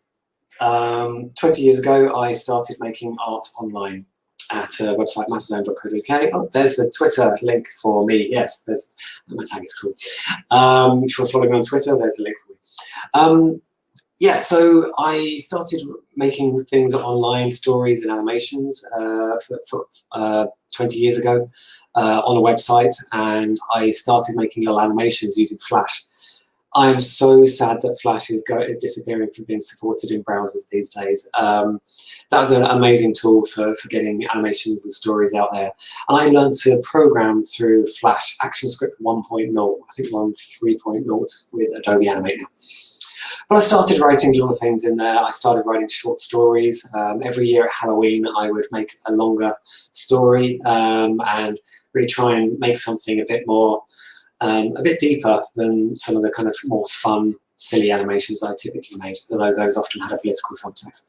S13: 20 years ago, I started making art online at a website, masterzone.co.uk. Oh, there's the Twitter link for me. Yes, there's my tag is cool. If you're following me on Twitter, there's the link for me. Yeah, so I started making things online, stories and animations for 20 years ago on a website, and I started making little animations using Flash. I'm so sad that Flash is disappearing from being supported in browsers these days. That was an amazing tool for getting animations and stories out there. And I learned to program through Flash ActionScript 1.0, I think we're on 3.0 with Adobe Animate now. But I started writing little things in there. I started writing short stories. Every year at Halloween, I would make a longer story and really try and make something a bit more, a bit deeper than some of the kind of more fun, silly animations I typically made, although those often had a political subtext.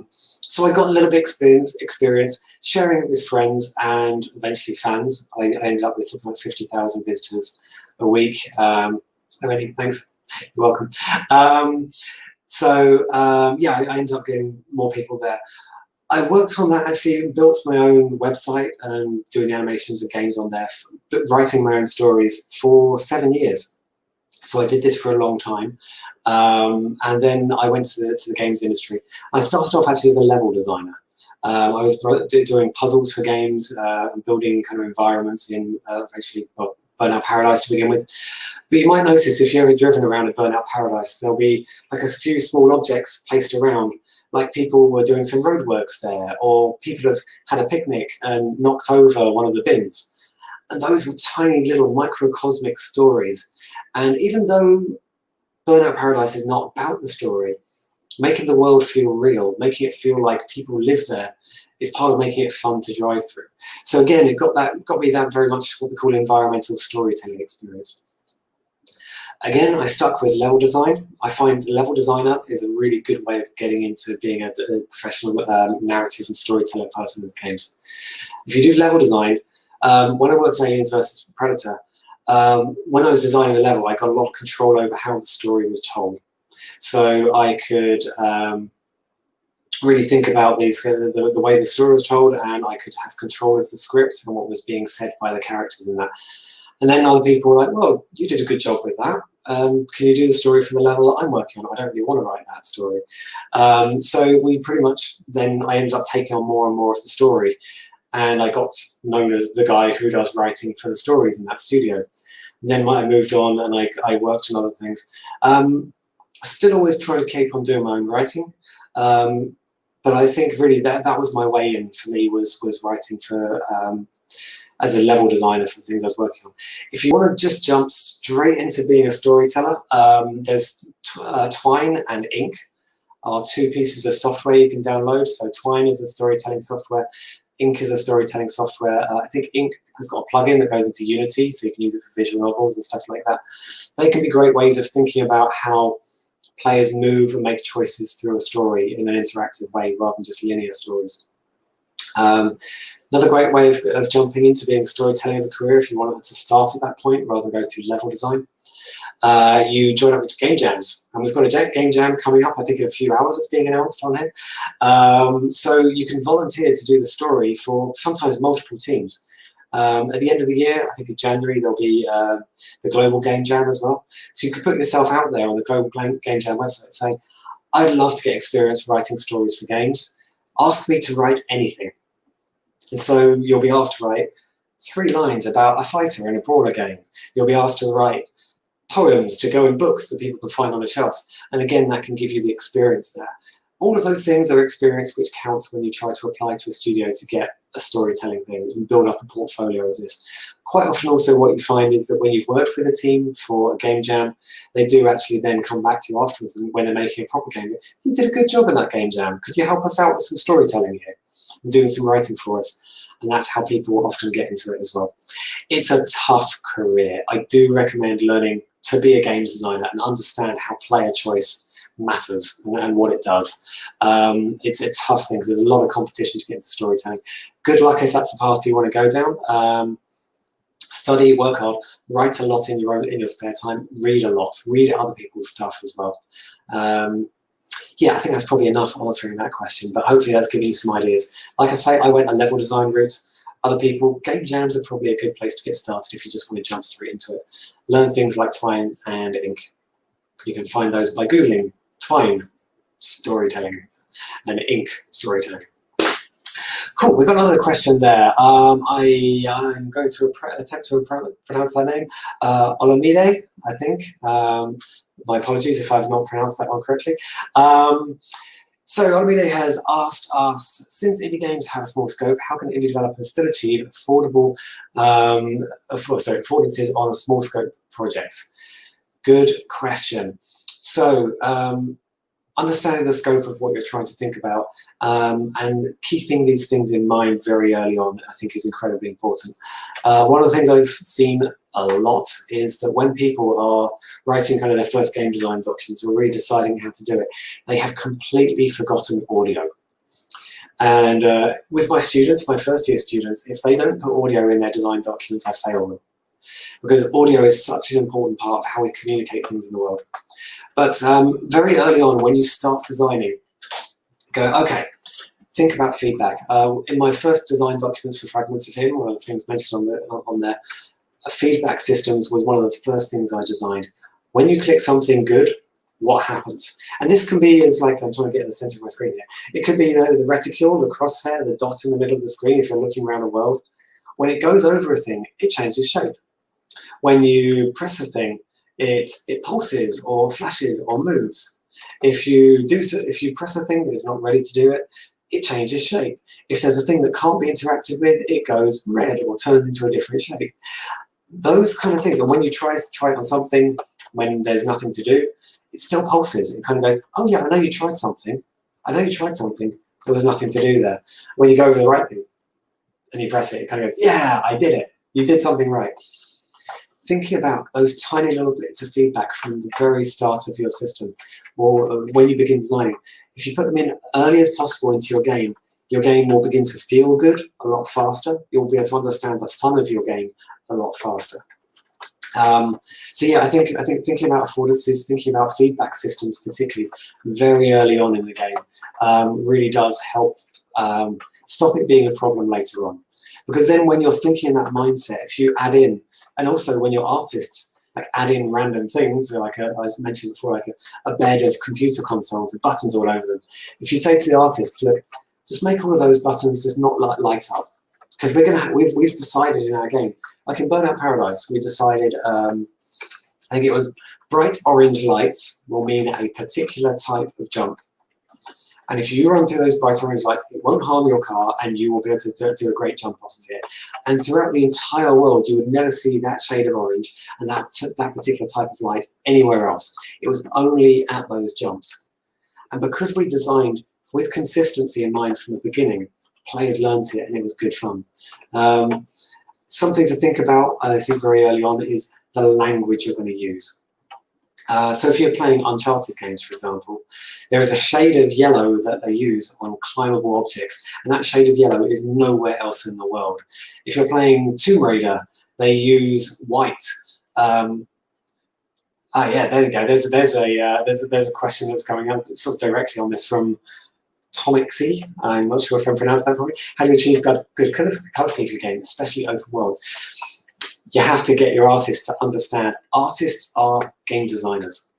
S13: So I got a little bit experience sharing it with friends and eventually fans. I ended up with something like 50,000 visitors a week. Thanks. You're welcome. Yeah, I ended up getting more people there. I worked on that, actually built my own website and doing the animations and games on there, but writing my own stories for 7 years. So I did this for a long time. And then I went to the games industry. I started off actually as a level designer. I was doing puzzles for games, and building kind of environments in Burnout Paradise to begin with. But you might notice if you've ever driven around a Burnout Paradise, there'll be like a few small objects placed around, like people were doing some roadworks there, or people have had a picnic and knocked over one of the bins. And those were tiny little microcosmic stories. And even though Burnout Paradise is not about the story, making the world feel real, making it feel like people live there, is part of making it fun to drive through. So again, it got me that very much what we call environmental storytelling experience. Again, I stuck with level design. I find level designer is a really good way of getting into being a professional narrative and storyteller person with games. If you do level design, when I worked on Aliens vs Predator, when I was designing the level, I got a lot of control over how the story was told. So I could really think about the way the story was told, and I could have control of the script and what was being said by the characters in that. And then other people were like, well, you did a good job with that. Can you do the story for the level that I'm working on? I don't really want to write that story. So we pretty much, then I ended up taking on more and more of the story. And I got known as the guy who does writing for the stories in that studio. And then I moved on and I worked on other things. Still always trying to keep on doing my own writing. But I think really that was my way in for me, was writing for as a level designer for things I was working on. If you want to just jump straight into being a storyteller, there's Twine and Ink are two pieces of software you can download. So Twine is a storytelling software. Ink is a storytelling software. I think Ink has got a plugin that goes into Unity, so you can use it for visual novels and stuff like that. They can be great ways of thinking about how players move and make choices through a story in an interactive way rather than just linear stories. Another great way of jumping into being storytelling as a career, if you wanted to start at that point rather than go through level design, you join up with game jams. And we've got a game jam coming up, I think in a few hours it's being announced on here. So you can volunteer to do the story for sometimes multiple teams. At the end of the year, I think in January, there'll be the Global Game Jam as well. So you could put yourself out there on the Global Game Jam website saying, I'd love to get experience writing stories for games. Ask me to write anything. And so you'll be asked to write 3 lines about a fighter in a brawler game. You'll be asked to write poems to go in books that people can find on a shelf. And again, that can give you the experience there. All of those things are experience which counts when you try to apply to a studio to get a storytelling thing and build up a portfolio of this. Quite often also what you find is that when you've worked with a team for a game jam, they do actually then come back to you afterwards, and when they're making a proper game, you did a good job in that game jam. Could you help us out with some storytelling here and doing some writing for us? And that's how people often get into it as well. It's a tough career. I do recommend learning to be a games designer and understand how player choice matters and what it does. It's a tough thing because there's a lot of competition to get into storytelling. Good luck if that's the path you want to go down. Study, work hard, write a lot in your spare time, read a lot, read other people's stuff as well. yeah, I think that's probably enough answering that question, but hopefully that's giving you some ideas. Like I say, I went a level design route. Other people, game jams are probably a good place to get started if you just want to jump straight into it. Learn things like Twine and Ink. You can find those by Googling Twine storytelling and Ink storytelling. Cool, we've got another question there. I'm going to attempt to pronounce that name. Olamide, I think. My apologies if I've not pronounced that one correctly. So Olamide has asked us, since indie games have a small scope, how can indie developers still achieve affordable affordances on small scope projects? Good question. So understanding the scope of what you're trying to think about and keeping these things in mind very early on, I think, is incredibly important. One of the things I've seen a lot is that when people are writing kind of their first game design documents or really deciding how to do it, they have completely forgotten audio. And with my students, my first year students, if they don't put audio in their design documents, I fail them. Because audio is such an important part of how we communicate things in the world. But very early on, when you start designing, go, okay, think about feedback. In my first design documents for Fragments of Him, one of the things mentioned on there, feedback systems was one of the first things I designed. When you click something good, what happens? And this can be, as like I'm trying to get in the center of my screen here. It could be, you know, the reticule, the crosshair, the dot in the middle of the screen if you're looking around the world. When it goes over a thing, it changes shape. When you press a thing, it pulses or flashes or moves. If you press a thing but it's not ready to do it, it changes shape. If there's a thing that can't be interacted with, it goes red or turns into a different shape. Those kind of things. And when you try it on something when there's nothing to do, it still pulses. It kind of goes, oh yeah, I know you tried something. I know you tried something. There was nothing to do there. When you go over the right thing and you press it, it kind of goes, yeah, I did it. You did something right. Thinking about those tiny little bits of feedback from the very start of your system, or when you begin designing, if you put them in early as possible into your game will begin to feel good a lot faster. You'll be able to understand the fun of your game a lot faster. So yeah, I think thinking about affordances, thinking about feedback systems, particularly very early on in the game, really does help stop it being a problem later on. Because then when you're thinking in that mindset, if you add in, and also when you're artists, like add in random things, like as mentioned before, like a bed of computer consoles with buttons all over them. If you say to the artists, look, just make all of those buttons just not light up, because we've decided in our game, like in Burnout Paradise, we decided, I think it was bright orange lights will mean a particular type of jump. And if you run through those bright orange lights, it won't harm your car and you will be able to do a great jump off of it. And throughout the entire world, you would never see that shade of orange and that particular type of light anywhere else. It was only at those jumps. And because we designed with consistency in mind from the beginning, players learned it and it was good fun. Something to think about, I think very early on, is the language you're going to use. So if you're playing Uncharted games, for example, there is a shade of yellow that they use on climbable objects, and that shade of yellow is nowhere else in the world. If you're playing Tomb Raider, they use white. Yeah, there you go. There's a question that's coming up sort of directly on this from Tomixy. I'm not sure if I pronounced that properly. How do you achieve good color scheme for your game, especially open worlds? You have to get your artists to understand artists are game designers.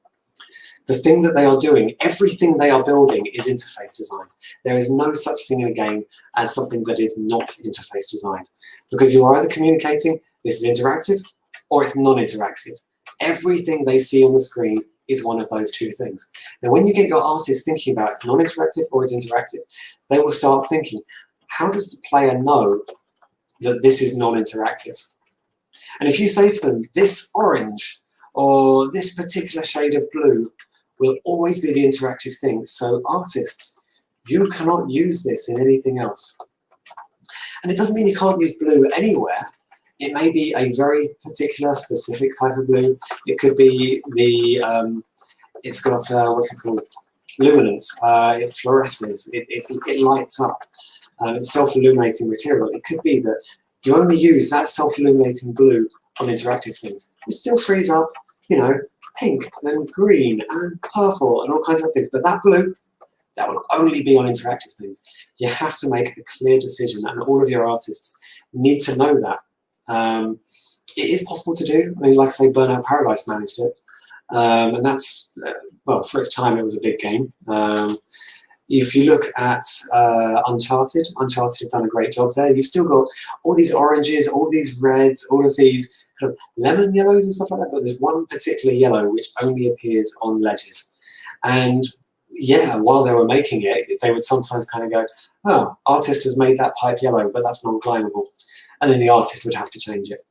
S13: The thing that they are doing, everything they are building is interface design. There is no such thing in a game as something that is not interface design. Because you're either communicating, this is interactive, or it's non-interactive. Everything they see on the screen is one of those two things. Now, when you get your artists thinking about it's non-interactive or it's interactive, they will start thinking, how does the player know that this is non-interactive? And if you say to them, this orange or this particular shade of blue will always be the interactive thing. So artists, you cannot use this in anything else. And it doesn't mean you can't use blue anywhere. It may be a very particular, specific type of blue. It could be the, it's got, what's it called? Luminance. It fluoresces. It lights up. It's self-illuminating material. It could be that you only use that self-illuminating blue on interactive things. It still frees up, you know, pink and then green and purple and all kinds of things. But that blue, that will only be on interactive things. You have to make a clear decision, and all of your artists need to know that. It is possible to do. I mean, like I say, Burnout Paradise managed it. And that's, well, for its time, it was a big game. If you look at Uncharted have done a great job there. You've still got all these oranges, all these reds, all of these kind of lemon yellows and stuff like that, but there's one particular yellow which only appears on ledges. And yeah, while they were making it, they would sometimes kind of go, oh, artist has made that pipe yellow, but that's non-climbable. And then the artist would have to change it,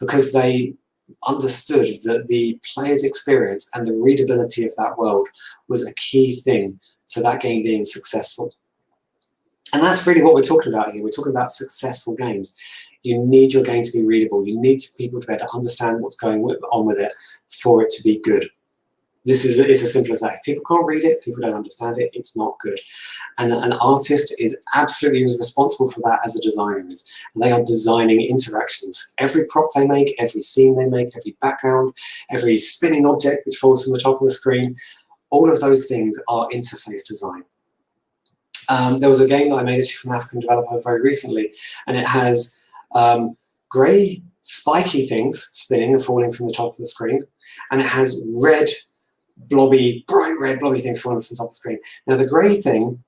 S13: because they understood that the player's experience and the readability of that world was a key thing to that game being successful. And that's really what we're talking about here. We're talking about successful games. You need your game to be readable. You need people to be able to understand what's going on with it for it to be good. It's as simple as that. If people can't read it, if people don't understand it, it's not good. And an artist is absolutely responsible for that, as a designer is. And they are designing interactions. Every prop they make, every scene they make, every background, every spinning object which falls from the top of the screen, all of those things are interface design. There was a game that I made from an African developer very recently, and it has grey spiky things spinning and falling from the top of the screen, and it has red blobby, bright red blobby things falling from the top of the screen. Now the grey thing,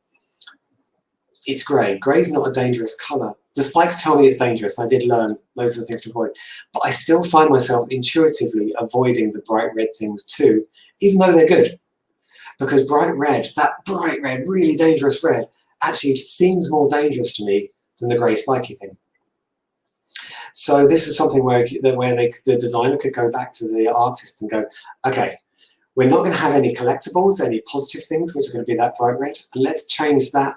S13: it's grey. Grey is not a dangerous colour. The spikes tell me it's dangerous, and I did learn those are the things to avoid. But I still find myself intuitively avoiding the bright red things too, even though they're good. Because bright red, that bright red, really dangerous red, actually seems more dangerous to me than the grey spiky thing. So this is something where the designer could go back to the artist and go, okay, we're not going to have any collectibles, any positive things, which are going to be that bright red. And let's change that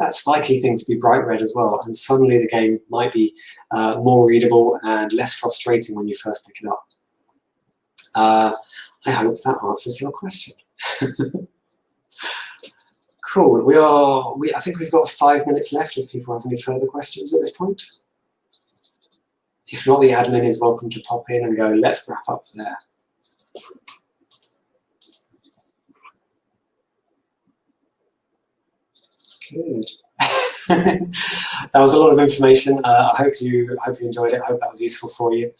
S13: spiky thing to be bright red as well. And suddenly the game might be more readable and less frustrating when you first pick it up. I hope that answers your question. Cool. I think we've got 5 minutes left if people have any further questions at this point. If not, the admin is welcome to pop in and go, let's wrap up there. Good. That was a lot of information. I hope you enjoyed it. I hope that was useful for you.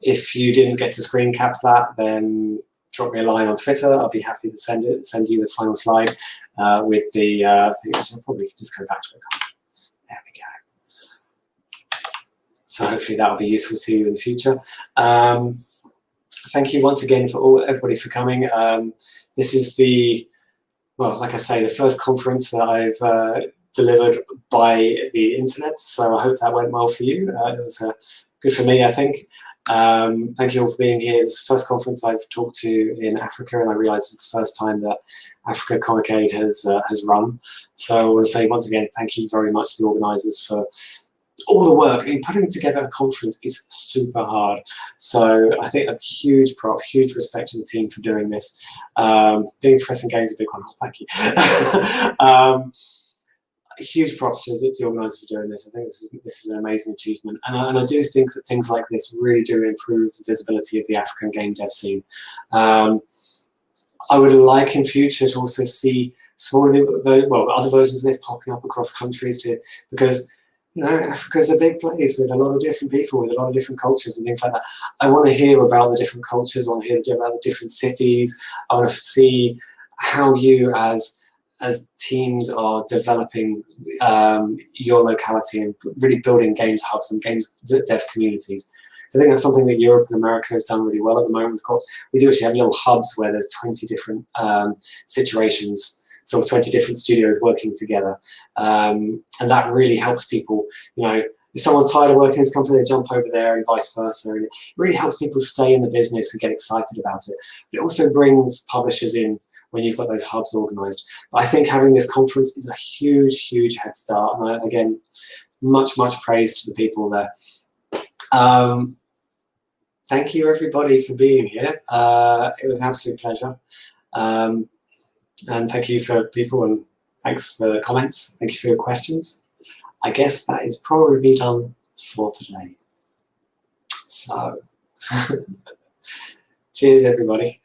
S13: If you didn't get to screen cap that, then drop me a line on Twitter. I'll be happy to send you the final slide with the thing. I'll probably just go back to it. There we go. So hopefully that will be useful to you in the future. Thank you once again for everybody for coming. This is well, like I say, the first conference that I've delivered by the internet, so I hope that went well for you. It was good for me, I think. Thank you all for being here. It's the first conference I've talked to in Africa, and I realise it's the first time that Africacomicade has run. So I want to say once again, thank you very much to the organisers for all the work. I mean, putting together a conference is super hard. So I think a huge props, huge respect to the team for doing this. Being Pressing Games is a big one. Oh, thank you. Huge props to the organisers for doing this. I think this is an amazing achievement. And I do think that things like this really do improve the visibility of the African game dev scene. I would like in future to also see other versions of this popping up across countries because Africa is a big place with a lot of different people, with a lot of different cultures and things like that. I want to hear about the different cultures. I want to hear about the different cities. I want to see how you as teams are developing your locality and really building games hubs and games dev communities. So I think that's something that Europe and America has done really well at the moment. We do actually have little hubs where there's 20 different situations, so 20 different studios working together. And that really helps people, if someone's tired of working in this company, they jump over there and vice versa. And it really helps people stay in the business and get excited about it. But it also brings publishers in when you've got those hubs organised. But I think having this conference is a huge, huge head start. And again, much, much praise to the people there. Thank you, everybody, for being here. It was an absolute pleasure. And thank you for people, and thanks for the comments. Thank you for your questions. I guess that is probably done for today. So, Cheers, everybody.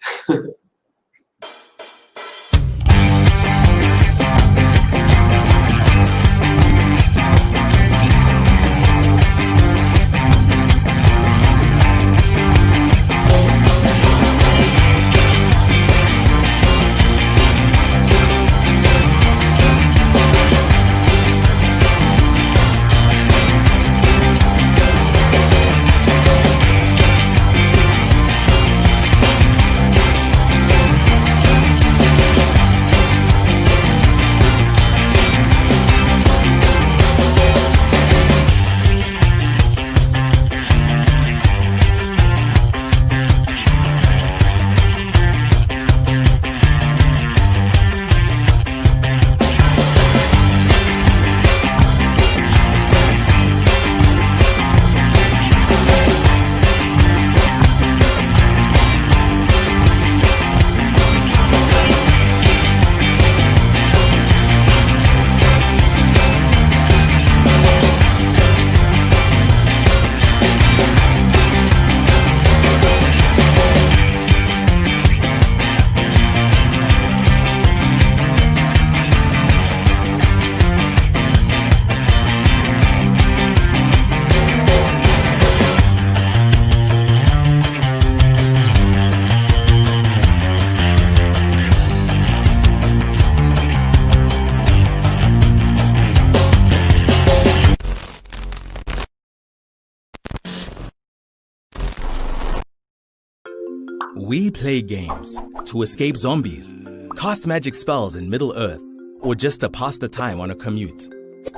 S3: We play games to escape zombies, cast magic spells in Middle-earth, or just to pass the time on a commute.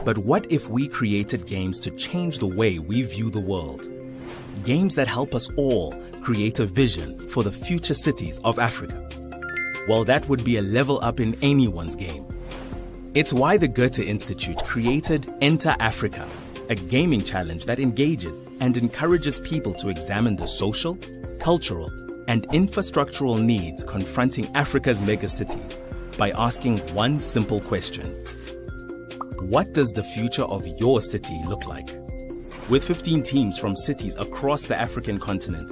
S3: But what if we created games to change the way we view the world? Games that help us all create a vision for the future cities of Africa. Well, that would be a level up in anyone's game. It's why the Goethe Institute created Enter Africa, a gaming challenge that engages and encourages people to examine the social, cultural, and infrastructural needs confronting Africa's megacities by asking one simple question. What does the future of your city look like? With 15 teams from cities across the African continent,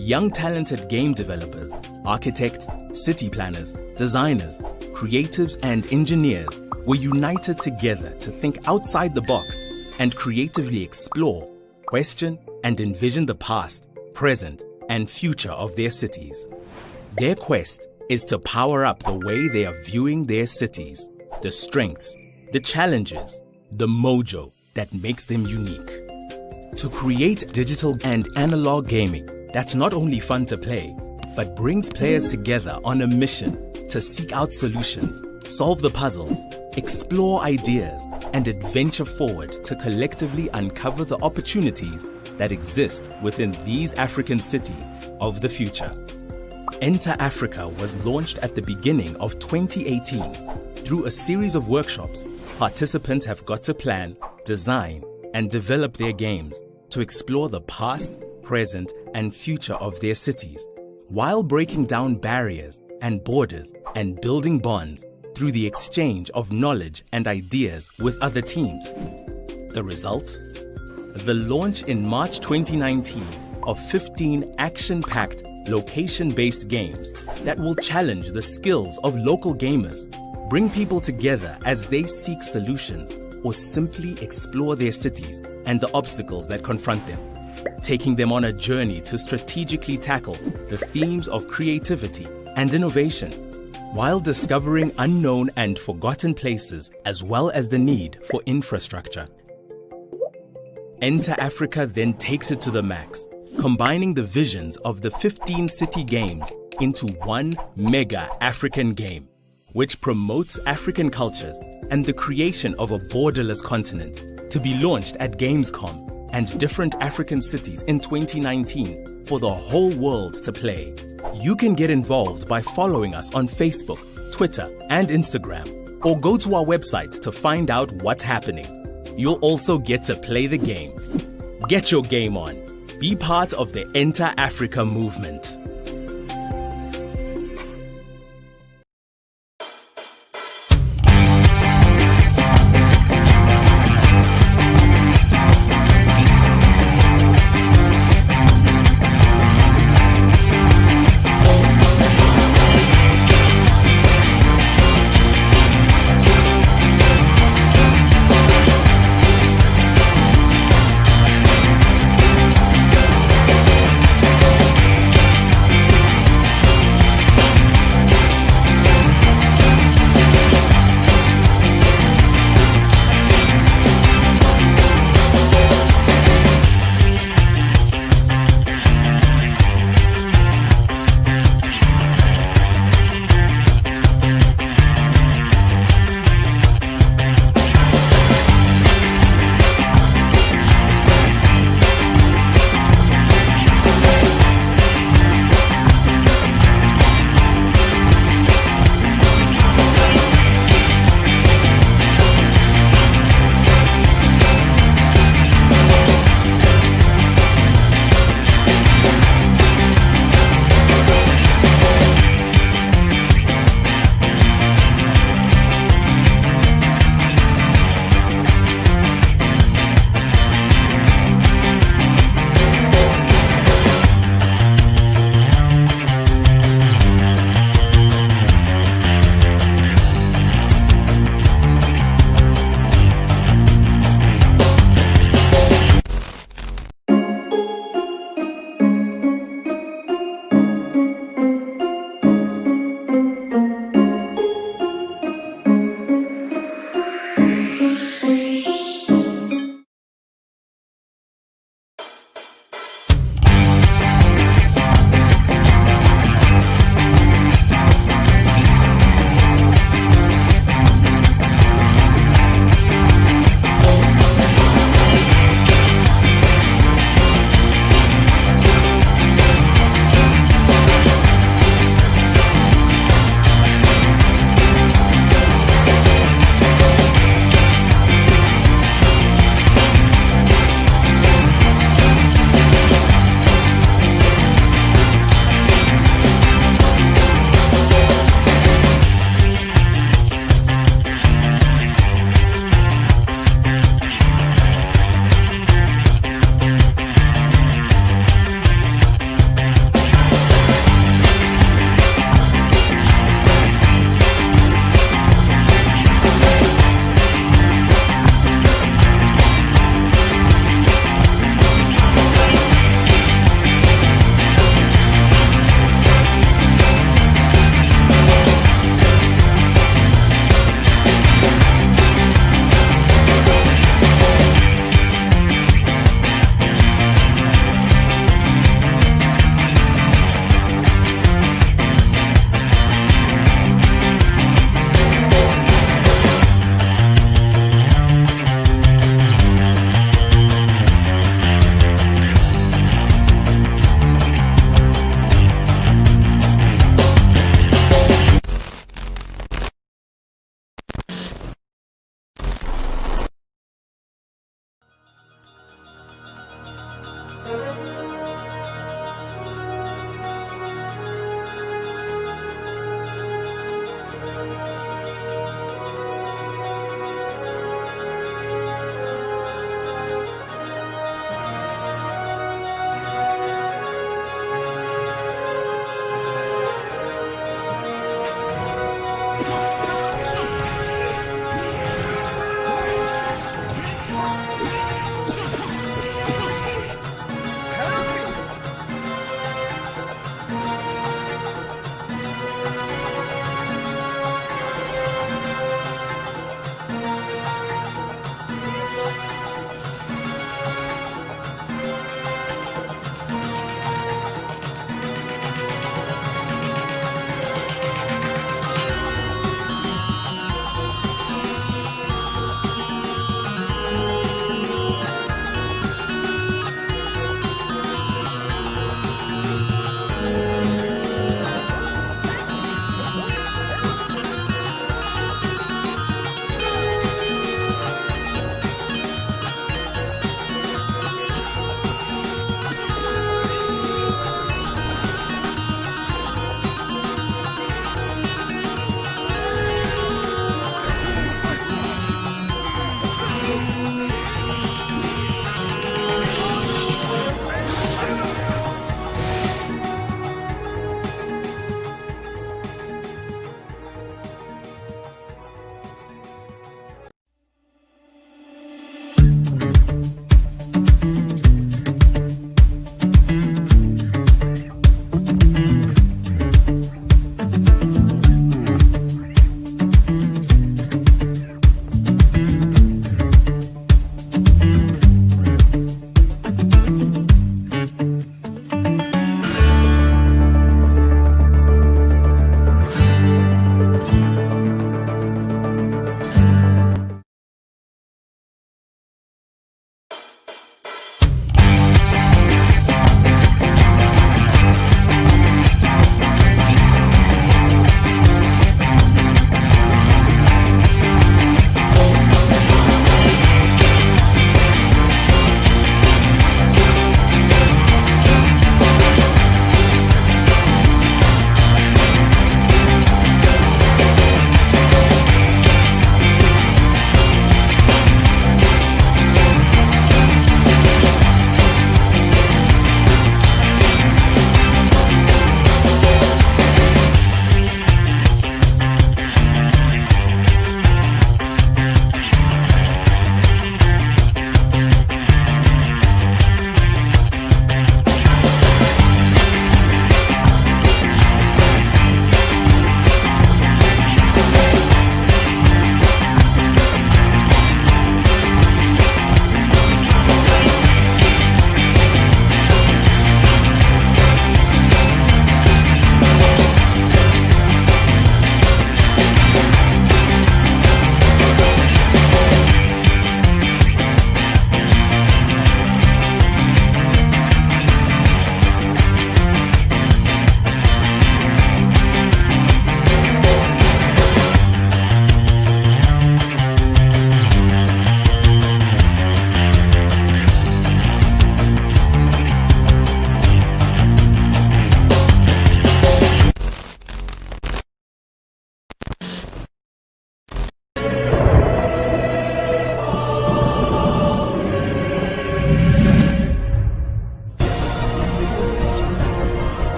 S3: young talented game developers, architects, city planners, designers, creatives, and engineers were united together to think outside the box and creatively explore, question, and envision the past, present, and future of their cities. Their quest is to power up the way they are viewing their cities, the strengths, the challenges, the mojo that makes them unique. To create digital and analog gaming that's not only fun to play, but brings players together on a mission to seek out solutions, solve the puzzles, explore ideas, and adventure forward to collectively uncover the opportunities that exist within these African cities of the future. Enter Africa was launched at the beginning of 2018. Through a series of workshops, participants have got to plan, design, and develop their games to explore the past, present, and future of their cities, while breaking down barriers and borders and building bonds through the exchange of knowledge and ideas with other teams. The result? The launch in March 2019 of 15 action-packed, location-based games that will challenge the skills of local gamers, bring people together as they seek solutions or simply explore their cities and the obstacles that confront them, taking them on a journey to strategically tackle the themes of creativity and innovation, while discovering unknown and forgotten places as well as the need for infrastructure. Enter Africa then takes it to the max, combining the visions of the 15 city games into one mega African game, which promotes African cultures and the creation of a borderless continent, to be launched at Gamescom and different African cities in 2019 for the whole world to play. You can get involved by following us on Facebook, Twitter, and Instagram, or go to our website to find out what's happening. You'll also get to play the games. Get your game on. Be part of the Enter Africa movement.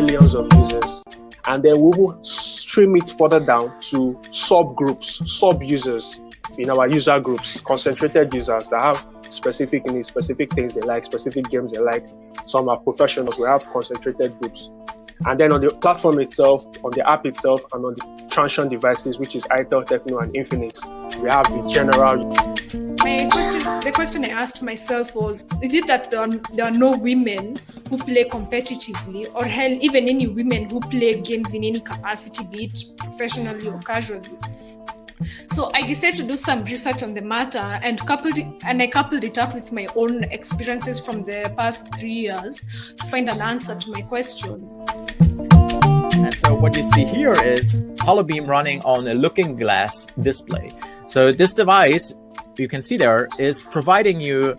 S5: millions of users. And then we will stream it further down to subgroups, sub-users in our user groups, concentrated users that have specific needs, specific things they like, specific games they like. Some are professionals, we have concentrated groups. And then on the platform itself, on the app itself, and on the transient devices, which is Itel, Techno, and Infinix, we have the general.
S14: The question I asked myself was, is it that there are no women who play competitively, or hell, even any women who play games in any capacity, be it professionally or casually? So I decided to do some research on the matter and I coupled it up with my own experiences from the past 3 years to find an answer to my question.
S19: And so what you see here is HoloBeam running on a looking glass display. So this device, you can see there, is providing you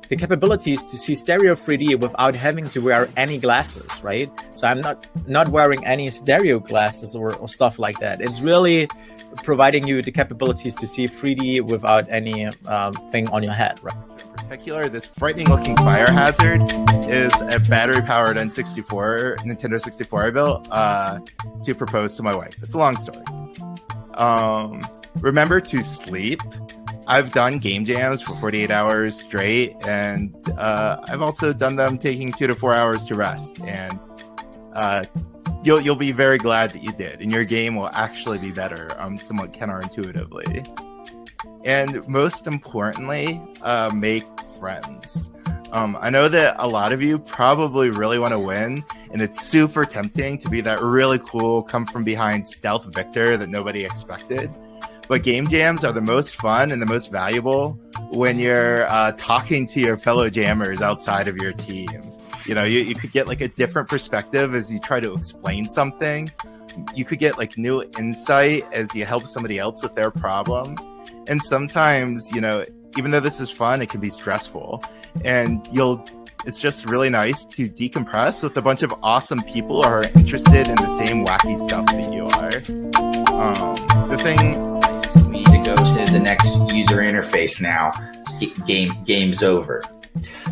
S19: the capabilities to see stereo 3D without having to wear any glasses, right? So I'm not wearing any stereo glasses or stuff like that. It's really providing you the capabilities to see 3D without any thing on your head, right?
S24: In particular, this frightening looking fire hazard is a battery powered Nintendo 64 I built to propose to my wife. It's a long story. Remember to sleep. I've done game jams for 48 hours straight, and I've also done them taking 2 to 4 hours to rest. And you'll be very glad that you did, and your game will actually be better, somewhat counterintuitively. And most importantly, make friends. I know that a lot of you probably really want to win, and it's super tempting to be that really cool, come from behind stealth victor that nobody expected. But game jams are the most fun and the most valuable when you're talking to your fellow jammers outside of your team. You know, you could get like a different perspective as you try to explain something. You could get like new insight as you help somebody else with their problem. And sometimes, you know, even though this is fun, it can be stressful. And it's just really nice to decompress with a bunch of awesome people who are interested in the same wacky stuff that you are. The thing...
S25: We need to go to the next user interface now. Game's over.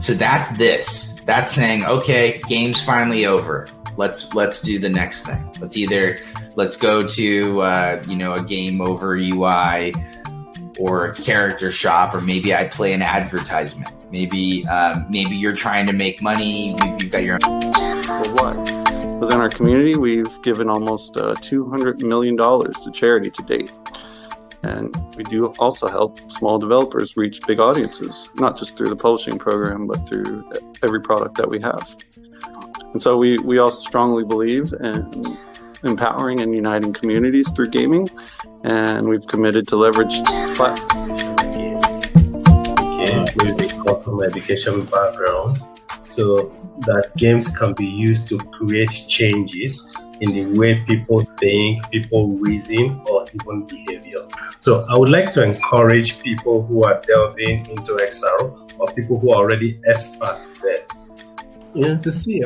S25: So that's this. That's saying, okay, game's finally over. Let's do the next thing. Let's go to a game over UI or a character shop, or maybe I play an advertisement. Maybe you're trying to make money. Maybe you've got your own.
S26: For what? Within our community, we've given almost $200 million to charity to date. And we do also help small developers reach big audiences, not just through the publishing program, but through every product that we have. And so we also strongly believe in empowering and uniting communities through gaming, and we've committed to leverage platforms.
S27: Games with a customer education background, so that games can be used to create changes in the way people think, people reason, or even behavior. So I would like to encourage people who are delving into XR, or people who are already experts there, to see,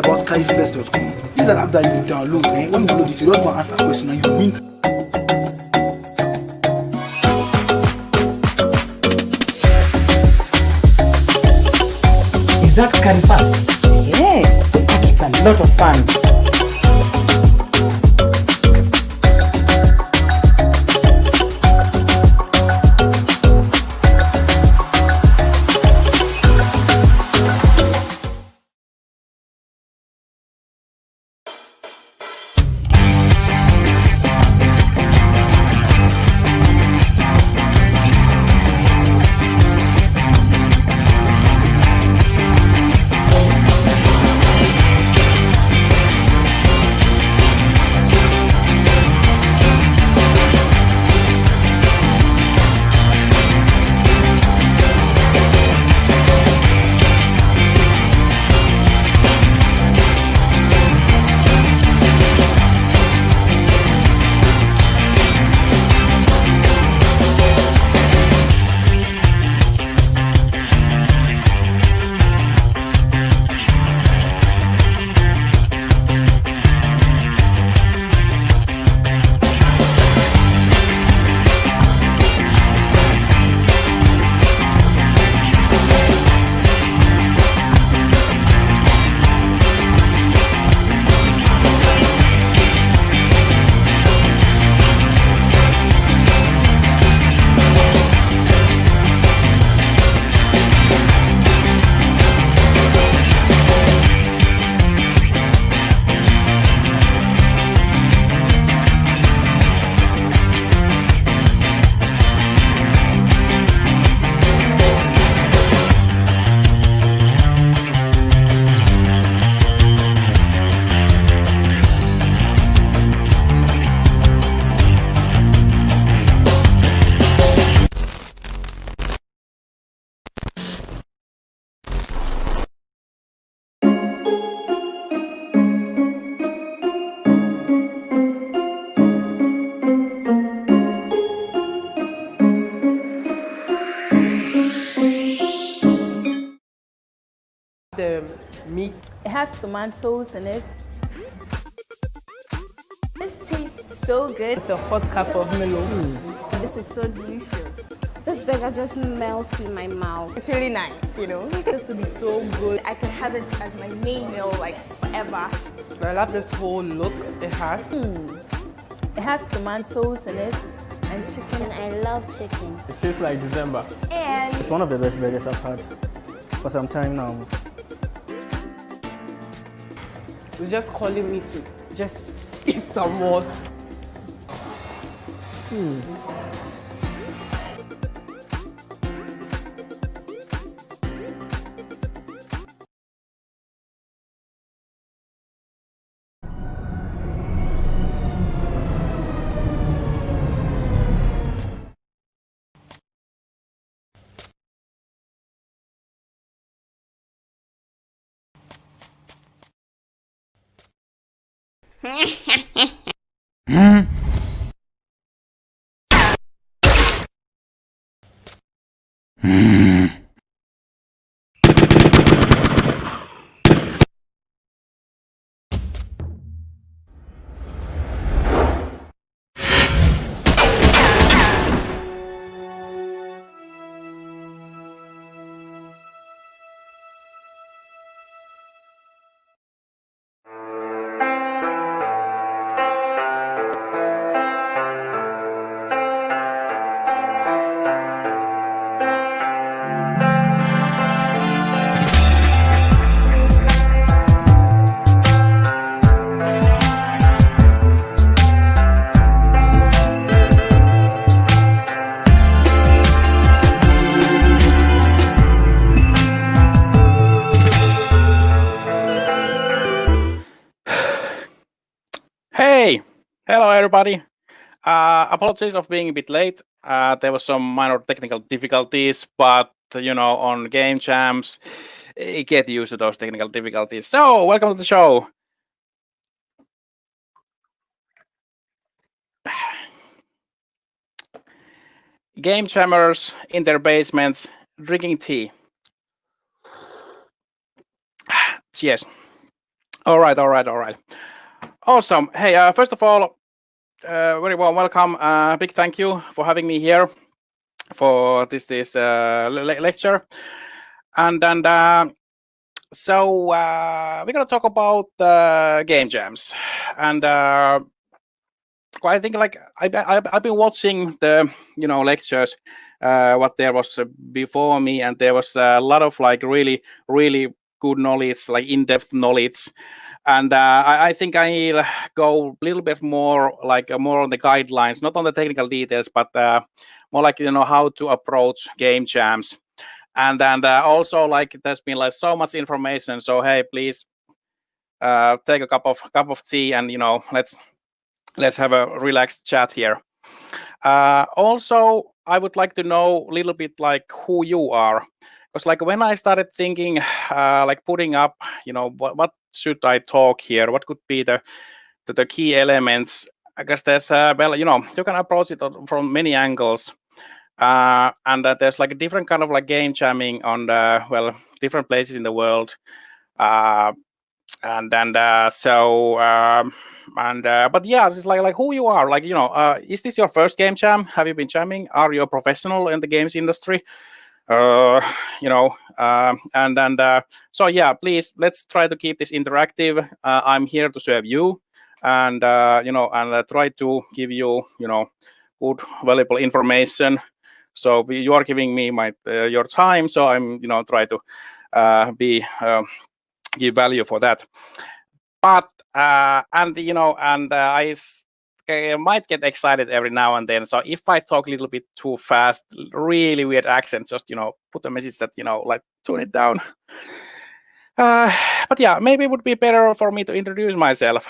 S6: about skyfest.com. This is an app that you download, and when you download it, you just want to answer a question and you win.
S7: Is that kind of fun? Yeah, it's a lot of fun.
S23: meat. It has tomatoes in it. This tastes so good. The hot cup of melon. This is so delicious.
S8: This burger just melts in my mouth.
S23: It's really nice, you know. This to be so good. I can have it as my main meal like forever. I love this whole look it has. It has tomatoes in it and chicken.
S8: And I love chicken.
S11: It tastes like December.
S23: And
S11: it's one of the best burgers I've had for some time now.
S23: It's just calling me to just eat some more.
S12: Hey, hello everybody. Apologies of being a bit late. There was some minor technical difficulties, but you know, on game jams, get used to those technical difficulties. So, welcome to the show. Game jammers in their basements, drinking tea. Cheers. All right. Awesome. Hey, first of all, very warm welcome. Big thank you for having me here for this lecture. And so we're gonna talk about game jams. And I think like I've been watching the lectures what there was before me, and there was a lot of like really good knowledge, like in-depth knowledge. And I think I'll go a little bit more more on the guidelines, not on the technical details, but more like how to approach game jams. And then also like there's been like so much information. So hey, please take a cup of tea, and let's have a relaxed chat here. Also, I would like to know a little bit like who you are. Because like when I started thinking, like putting up, what should I talk here? What could be the key elements? I guess there's you can approach it from many angles, and there's like a different kind of like game jamming on different places in the world, but yeah, it's like who you are. Like is this your first game jam? Have you been jamming? Are you a professional in the games industry? So yeah, please let's try to keep this interactive. I'm here to serve you, and try to give you good valuable information. So you are giving me your time, so I'm try to give value for that. But I might get excited every now and then. So if I talk a little bit too fast, really weird accent, just put a message that like tune it down. But yeah, maybe it would be better for me to introduce myself.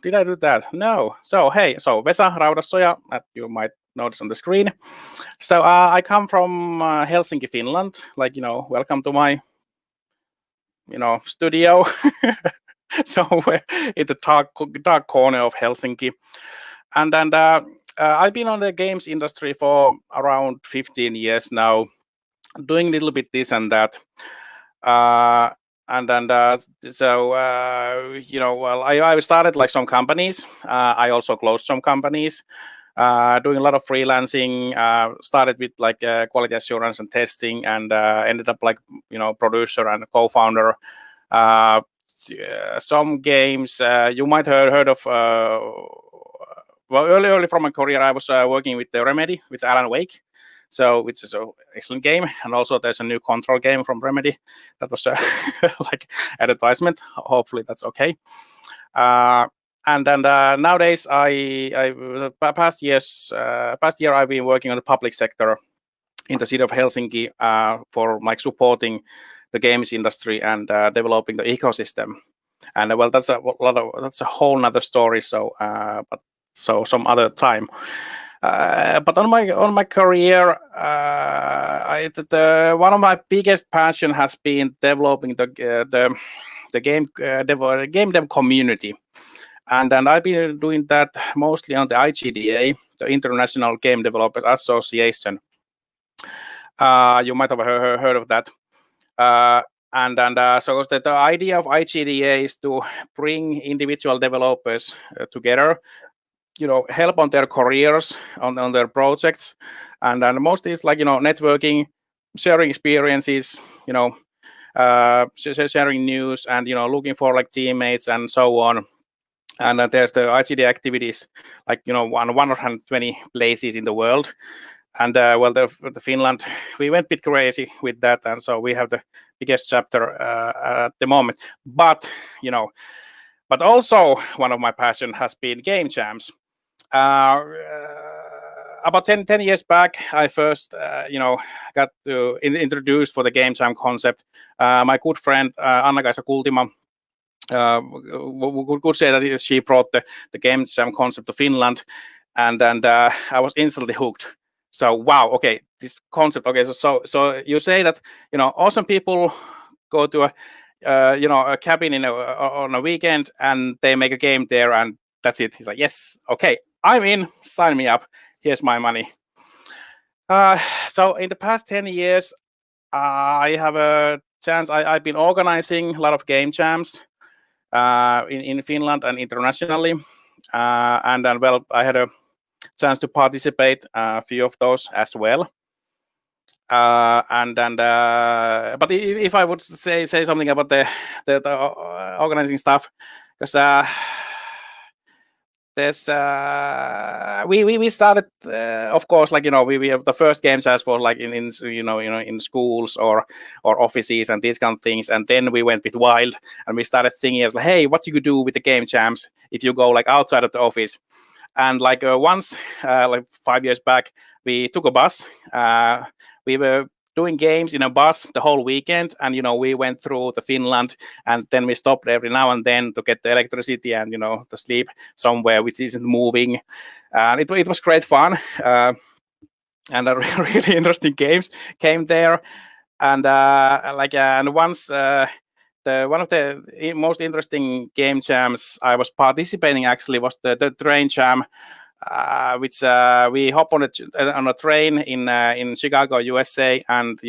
S12: Did I do that? No. So hey, Vesa Raudassoja, that you might notice on the screen. So I come from Helsinki, Finland. Like welcome to my studio. So in the dark corner of Helsinki. And then I've been on the games industry for around 15 years now, doing a little bit this and that. well, I started like some companies. I also closed some companies. Doing a lot of freelancing. Started with like quality assurance and testing, and ended up like producer and co-founder. Some games you might have heard of. Well, early from my career, I was working with the Remedy with Alan Wake. So which is an excellent game, and also there's a new Control game from Remedy that was like advertisement. Hopefully that's okay. And then nowadays, past year I've been working on the public sector in the city of Helsinki for like supporting the games industry and developing the ecosystem. And well, that's a whole nother story. So, but some other time. But on my career, one of my biggest passion has been developing the game dev community. And then I've been doing that mostly on the IGDA, the International Game Developers Association. You might have heard of that. So the idea of IGDA is to bring individual developers together, help on their careers, on their projects, and mostly it's like networking, sharing experiences, sharing news, and looking for like teammates and so on. And there's the IGD activities, like 120 places in the world. And well, the Finland, we went a bit crazy with that, and so we have the biggest chapter at the moment. But but also one of my passion has been game jams. About 10 years back, I first got introduced for the game jam concept. My good friend Anna-Kaisa Kultima could say that she brought the game jam concept to Finland, and I was instantly hooked. So wow, okay, this concept. Okay, so you say that awesome people go to a cabin on a weekend and they make a game there, and that's it. He's like, yes, okay, I'm in. Sign me up. Here's my money. So in the past 10 years, I have a chance. I've been organizing a lot of game jams in Finland and internationally, and then well, I had a chance to participate a few of those as well. But if I would say something about the organizing stuff, because there's we started of course, like we have the first games as for like in schools or offices and these kind of things, and then we went a bit wild and we started thinking as like, hey, what you could do with the game jams if you go like outside of the office. And like once like 5 years back, we took a bus. We were doing games in a bus the whole weekend, and we went through the Finland, and then we stopped every now and then to get the electricity and to sleep somewhere which isn't moving. And it was great fun, and really interesting games came there. And and once one of the most interesting game jams I was participating actually was the train jam, which we hop on a train in Chicago, USA, and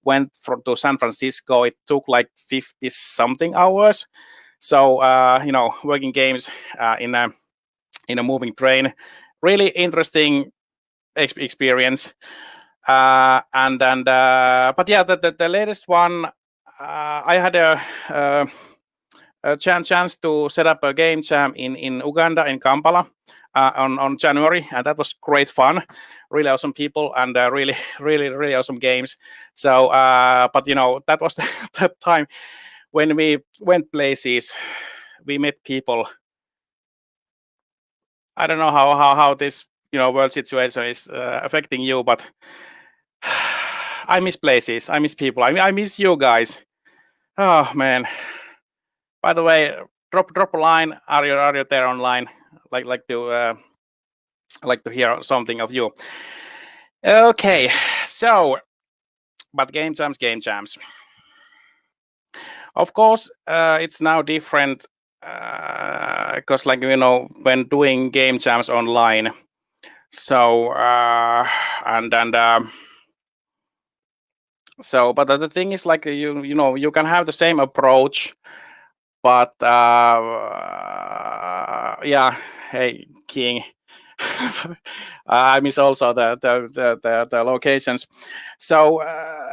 S12: went to San Francisco. It took like 50 something hours. So working games in a moving train, really interesting experience. But yeah, the latest one. I had a chance to set up a game jam in Uganda, in Kampala, on January, and that was great fun. Really awesome people and really awesome games. So, but that was that time when we went places, we met people. I don't know how this world situation is affecting you, but I miss places. I miss people. I miss you guys. Oh man! By the way, drop a line. Are you there online? Like to hear something of you. Okay, so but game jams. Of course, it's now different because when doing game jams online. So So, but the thing is, like you know, you can have the same approach, but yeah. Hey, King. I miss also the locations. So,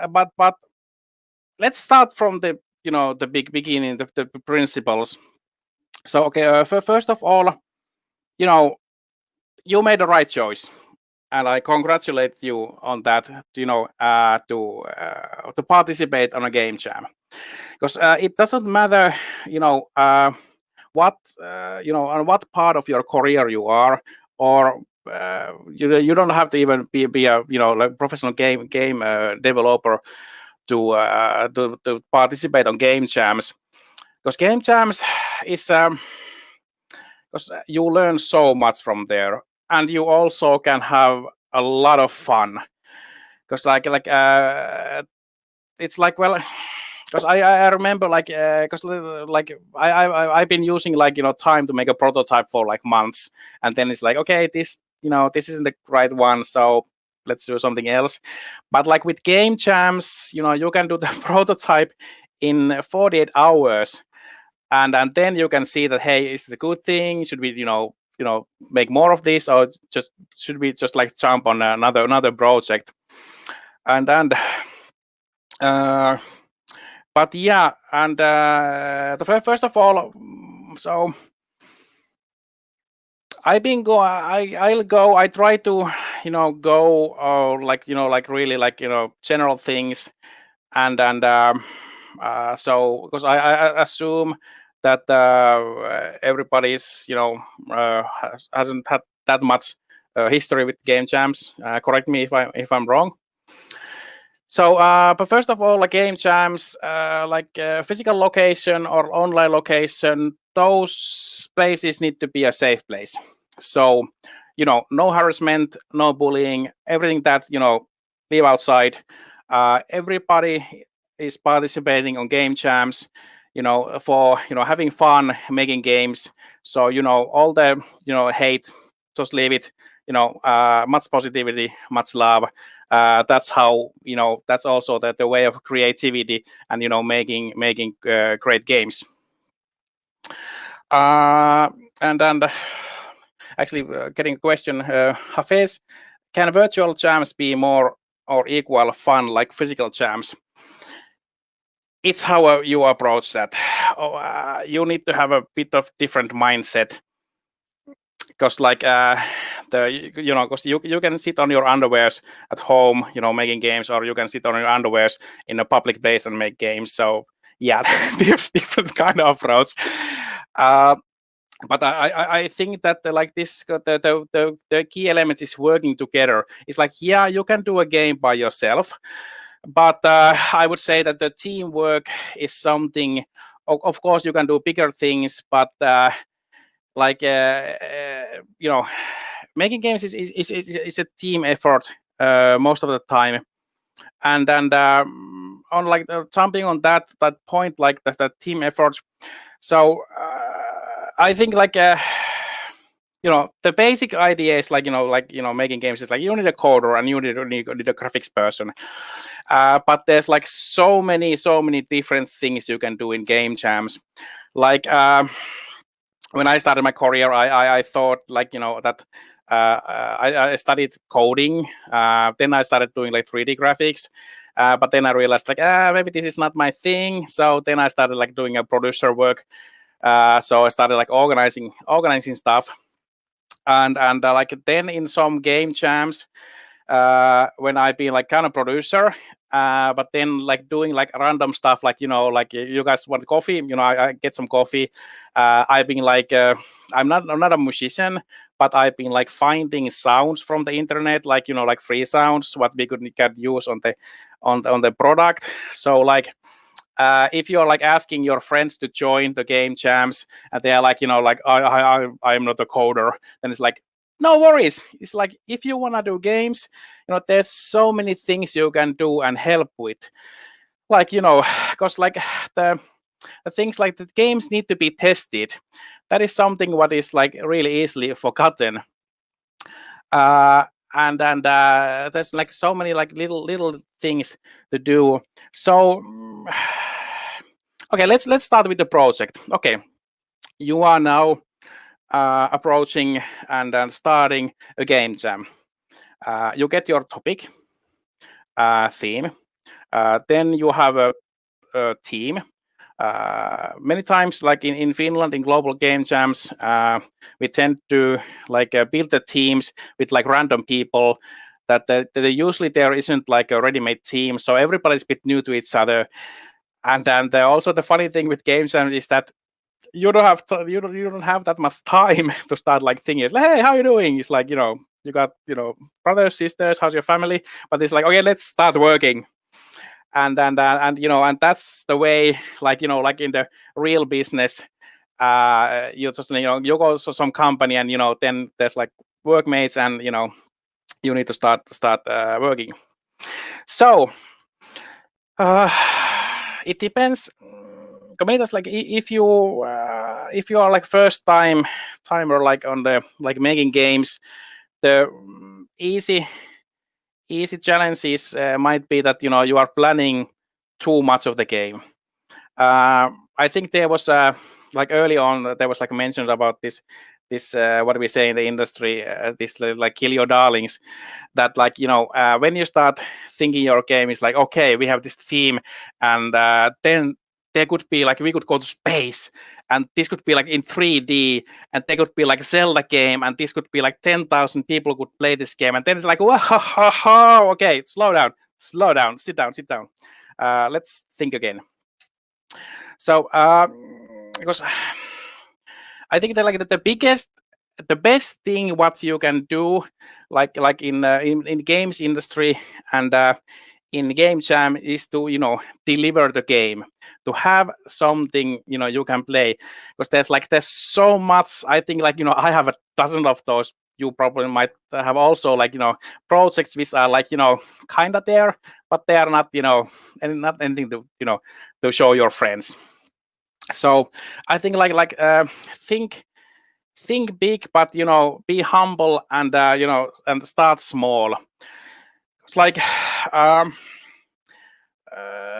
S12: but let's start from the the beginning, the principles. So, okay, first of all, you made the right choice, and I congratulate you on that. To participate on a game jam, because it doesn't matter, what on what part of your career you are, or you don't have to even be a like professional game developer to participate on game jams, because game jams is because you learn so much from there, and you also can have a lot of fun, because it's like, well, because I remember because I've been using time to make a prototype for like months, and then it's like, okay, this isn't the right one, so let's do something else. But like with game jams, you can do the prototype in 48 hours, and then you can see that, hey, is this a good thing? Should we make more of this, or should we just like jump on another project? And but yeah, and first of all, so I try to go like really like general things, and so because I assume that everybody's hasn't had that much history with game jams. Correct me if I'm wrong. So, but first of all, like game jams, physical location or online location, those places need to be a safe place. So, no harassment, no bullying, everything that leave outside. Everybody is participating on game jams, for having fun, making games. So, all the hate, just leave it. Much positivity, much love. That's how that's also the way of creativity and making great games. And actually getting a question, Hafez, can virtual jams be more or equal fun like physical jams? It's how you approach that. You need to have a bit of different mindset, because like because you can sit on your underwears at home making games, or you can sit on your underwears in a public place and make games. So yeah, different kind of approach. But I think that like this the key elements is working together. It's like, yeah, you can do a game by yourself, but I would say that the teamwork is something. Of course you can do bigger things, but making games is a team effort most of the time, and on like jumping on that point, like that team effort. So I think like the basic idea is like making games is like you need a coder and you need a graphics person, but there's like so many different things you can do in game jams. Like when I started my career, I thought like that I studied coding. Then I started doing like 3D graphics, but then I realized like maybe this is not my thing. So then I started like doing a producer work. So I started like organizing stuff, and like then in some game jams, when I've been like kind of producer, but then like doing like random stuff, like like you guys want coffee, I get some coffee. I've been like I'm not a musician, but I've been like finding sounds from the internet, like like free sounds what we could use on the product. So like if you're like asking your friends to join the game jams and they're like like I'm not a coder, then it's like, no worries. It's like if you want to do games, there's so many things you can do and help with, like because like the things like the games need to be tested. That is something what is like really easily forgotten. and there's like so many like little things to do. So okay, let's start with the project. Okay, you are now approaching and starting a game jam. You get your topic, theme, then you have a team. Many times, like in Finland, in global game jams, we tend to like build the teams with like random people that usually there isn't like a ready-made team, so everybody's a bit new to each other. And then also the funny thing with game jams is that you don't have you don't have that much time to start like thinking. It's like, hey, how you doing? It's like, you got brothers, sisters, how's your family? But it's like, okay, let's start working. And that's the way, like like in the real business, you just you go to some company and then there's like workmates and you need to start working. So it depends. Comedians, like if you are like first timer like on the like making games, the easy challenges might be that you are planning too much of the game. I think there was like early on there was like mentioned about this what we say in the industry, this like kill your darlings, that like when you start thinking your game is like, okay, we have this theme, and then there could be like we could go to space, and this could be like in 3D, and there could be like a Zelda game, and this could be like 10,000 people could play this game, and then it's like, whoa, okay, slow down, sit down. Let's think again. So because I think that like the best thing what you can do, like in games industry and in game jam, is to deliver the game, to have something you can play, because there's so much. I think like I have a dozen of those. You probably might have also like projects which are like kind of there, but they are not and not anything to to show your friends. So I think like think big, but be humble, and and start small. It's like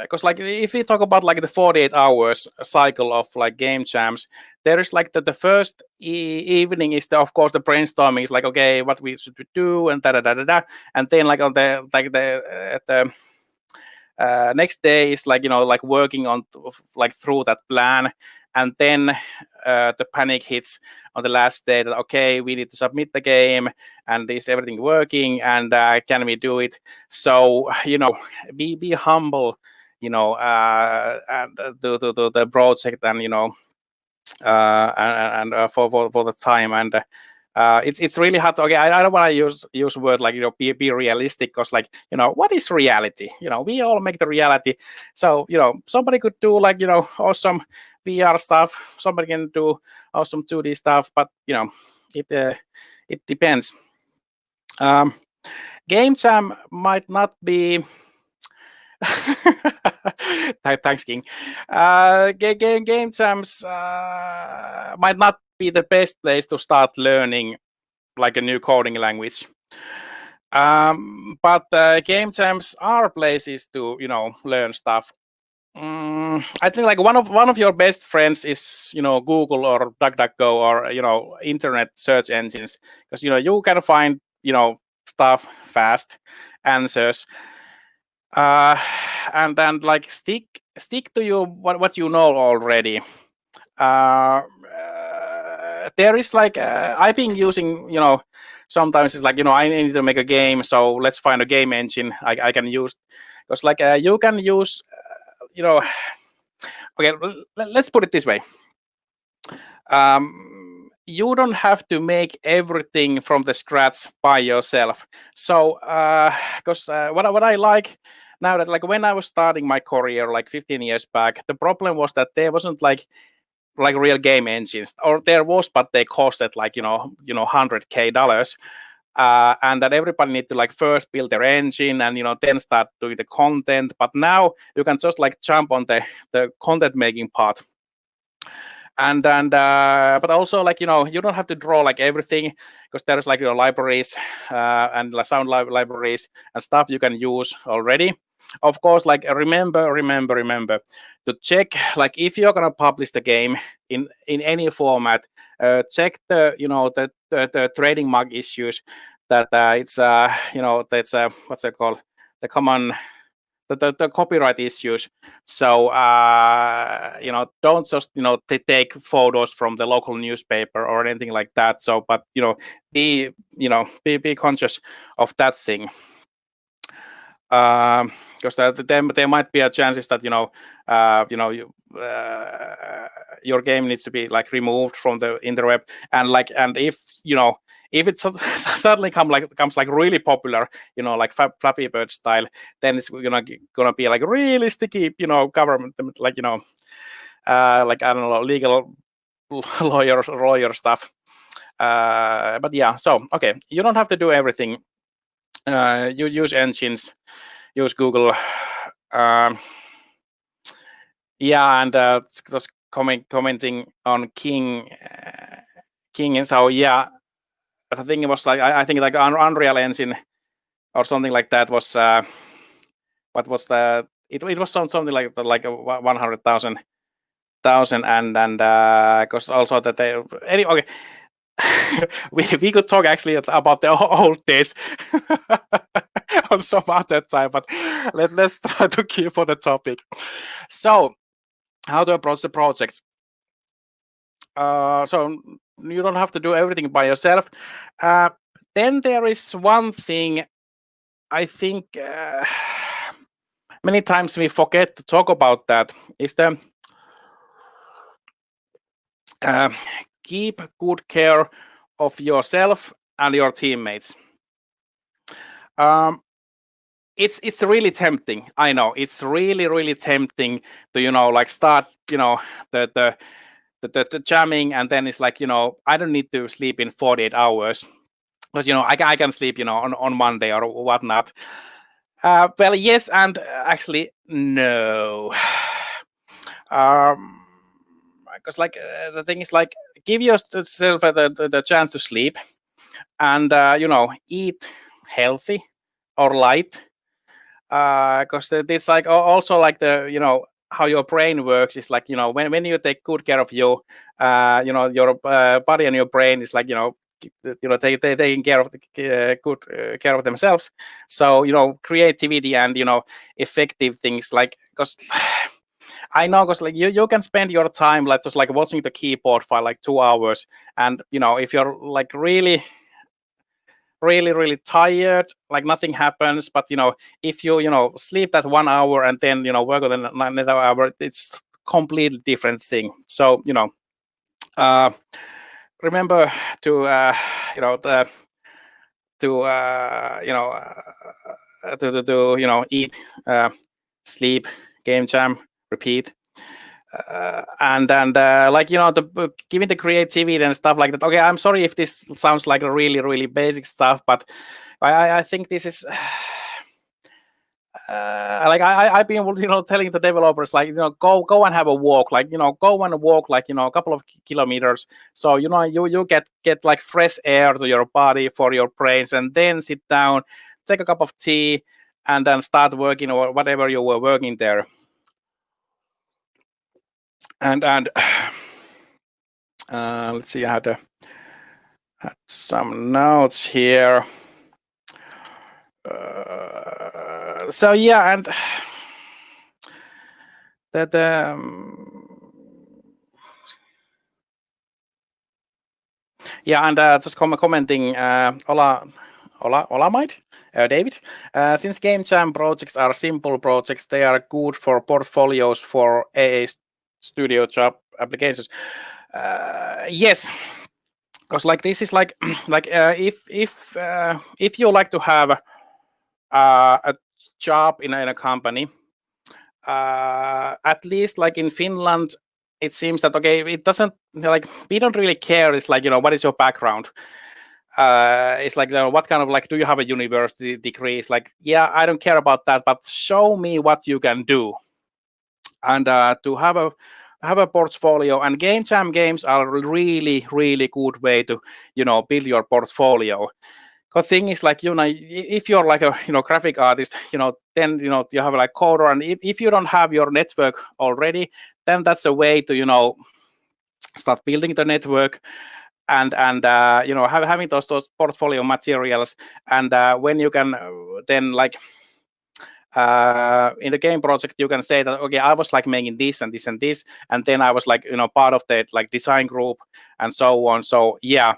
S12: because like if we talk about like the 48 hours cycle of like game jams, there is like the first evening is of course the brainstorming. Is like, okay, what we should do, and and then like on the next day is like like working on like through that plan, and then the panic hits on the last day that, okay, we need to submit the game, and is everything working, and can we do it? So be humble, and do the project, and for the time, and it's really hard. Okay, I don't want to use word like be realistic, because like what is reality? We all make the reality. So somebody could do like awesome VR stuff, somebody can do awesome 2D stuff, but it depends. Game jam might not be thanks, King. Game jams might not be the best place to start learning like a new coding language. But game jams are places to learn stuff. I think like one of your best friends is Google or DuckDuckGo or internet search engines, because you can find stuff fast, answers, and then like stick to you what you know already. There is like I've been using sometimes it's like I need to make a game, so let's find a game engine I can use, because like you can use okay, let's put it this way. You don't have to make everything from the scratch by yourself. So because what I like now, that like when I was starting my career like 15 years back, the problem was that there wasn't like real game engines, or there was, but they costed like $100K, and that everybody need to like first build their engine and then start doing the content. But now you can just like jump on the content making part, but also like you don't have to draw like everything, because there's like libraries and sound libraries and stuff you can use already. Of course, like remember to check, like if you're gonna publish the game in any format, check the the trading mark issues, that it's that's what's it called, the common the copyright issues. So don't just take photos from the local newspaper or anything like that. So but be conscious of that thing. Because there might be a chances that your game needs to be like removed from the interweb, and if it suddenly comes like really popular, like Flappy Bird style, then it's gonna be like really sticky, government, like like I don't know, legal lawyer stuff. But yeah, so okay, you don't have to do everything. You use engines, use Google. Yeah, and just commenting on King. So yeah, I think it was like I think like Unreal Engine or something like that was what was the it was something like 100,000 and because also that they okay. we could talk actually about the old days on some other time, but let's try to keep for the topic. So how to approach the projects. So you don't have to do everything by yourself. Then there is one thing I think many times we forget to talk about, that is the keep good care of yourself and your teammates. It's really tempting. I know it's really tempting to like start the jamming, and then it's like I don't need to sleep in 48 hours because I can sleep on Monday or whatnot. Well, yes, and actually no. Because like the thing is like give yourself the chance to sleep, and eat healthy or light, because it's like also like the how your brain works is like when you take good care of you, your body and your brain is like they taking care of good care of themselves. So creativity and effective things, like because I know, because like you can spend your time like just like watching the keyboard for like 2 hours, and if you're like really tired, like nothing happens. But if you sleep that 1 hour and then work on another hour, it's completely different thing. So remember to eat, sleep, game jam, repeat, and like the giving the creativity and stuff like that. Okay, I'm sorry if this sounds like a really basic stuff, but I think this is like I've been telling the developers like go and have a walk, like go and walk like a couple of kilometers, so you get like fresh air to your body for your brains, and then sit down, take a cup of tea, and then start working or whatever you were working there. And let's see, I had some notes here. So yeah, and that yeah, and just commenting, Olamite, David. Since game jam projects are simple projects, they are good for portfolios for AA studio job applications. Yes, because like this is like if you like to have a job in a company, at least like in Finland, it seems that okay, it doesn't like we don't really care. It's like what is your background? It's like what kind of like do you have a university degree? It's like yeah, I don't care about that, but show me what you can do. And to have have a portfolio, and game jam games are really, really good way to, build your portfolio. Because thing is like, if you're like a, graphic artist, then, you have like coder, and if you don't have your network already, then that's a way to, start building the network and having those portfolio materials. And when you can then like, in the game project, you can say that, okay, I was like making this and this and this, and then I was like, part of the like design group and so on. So yeah,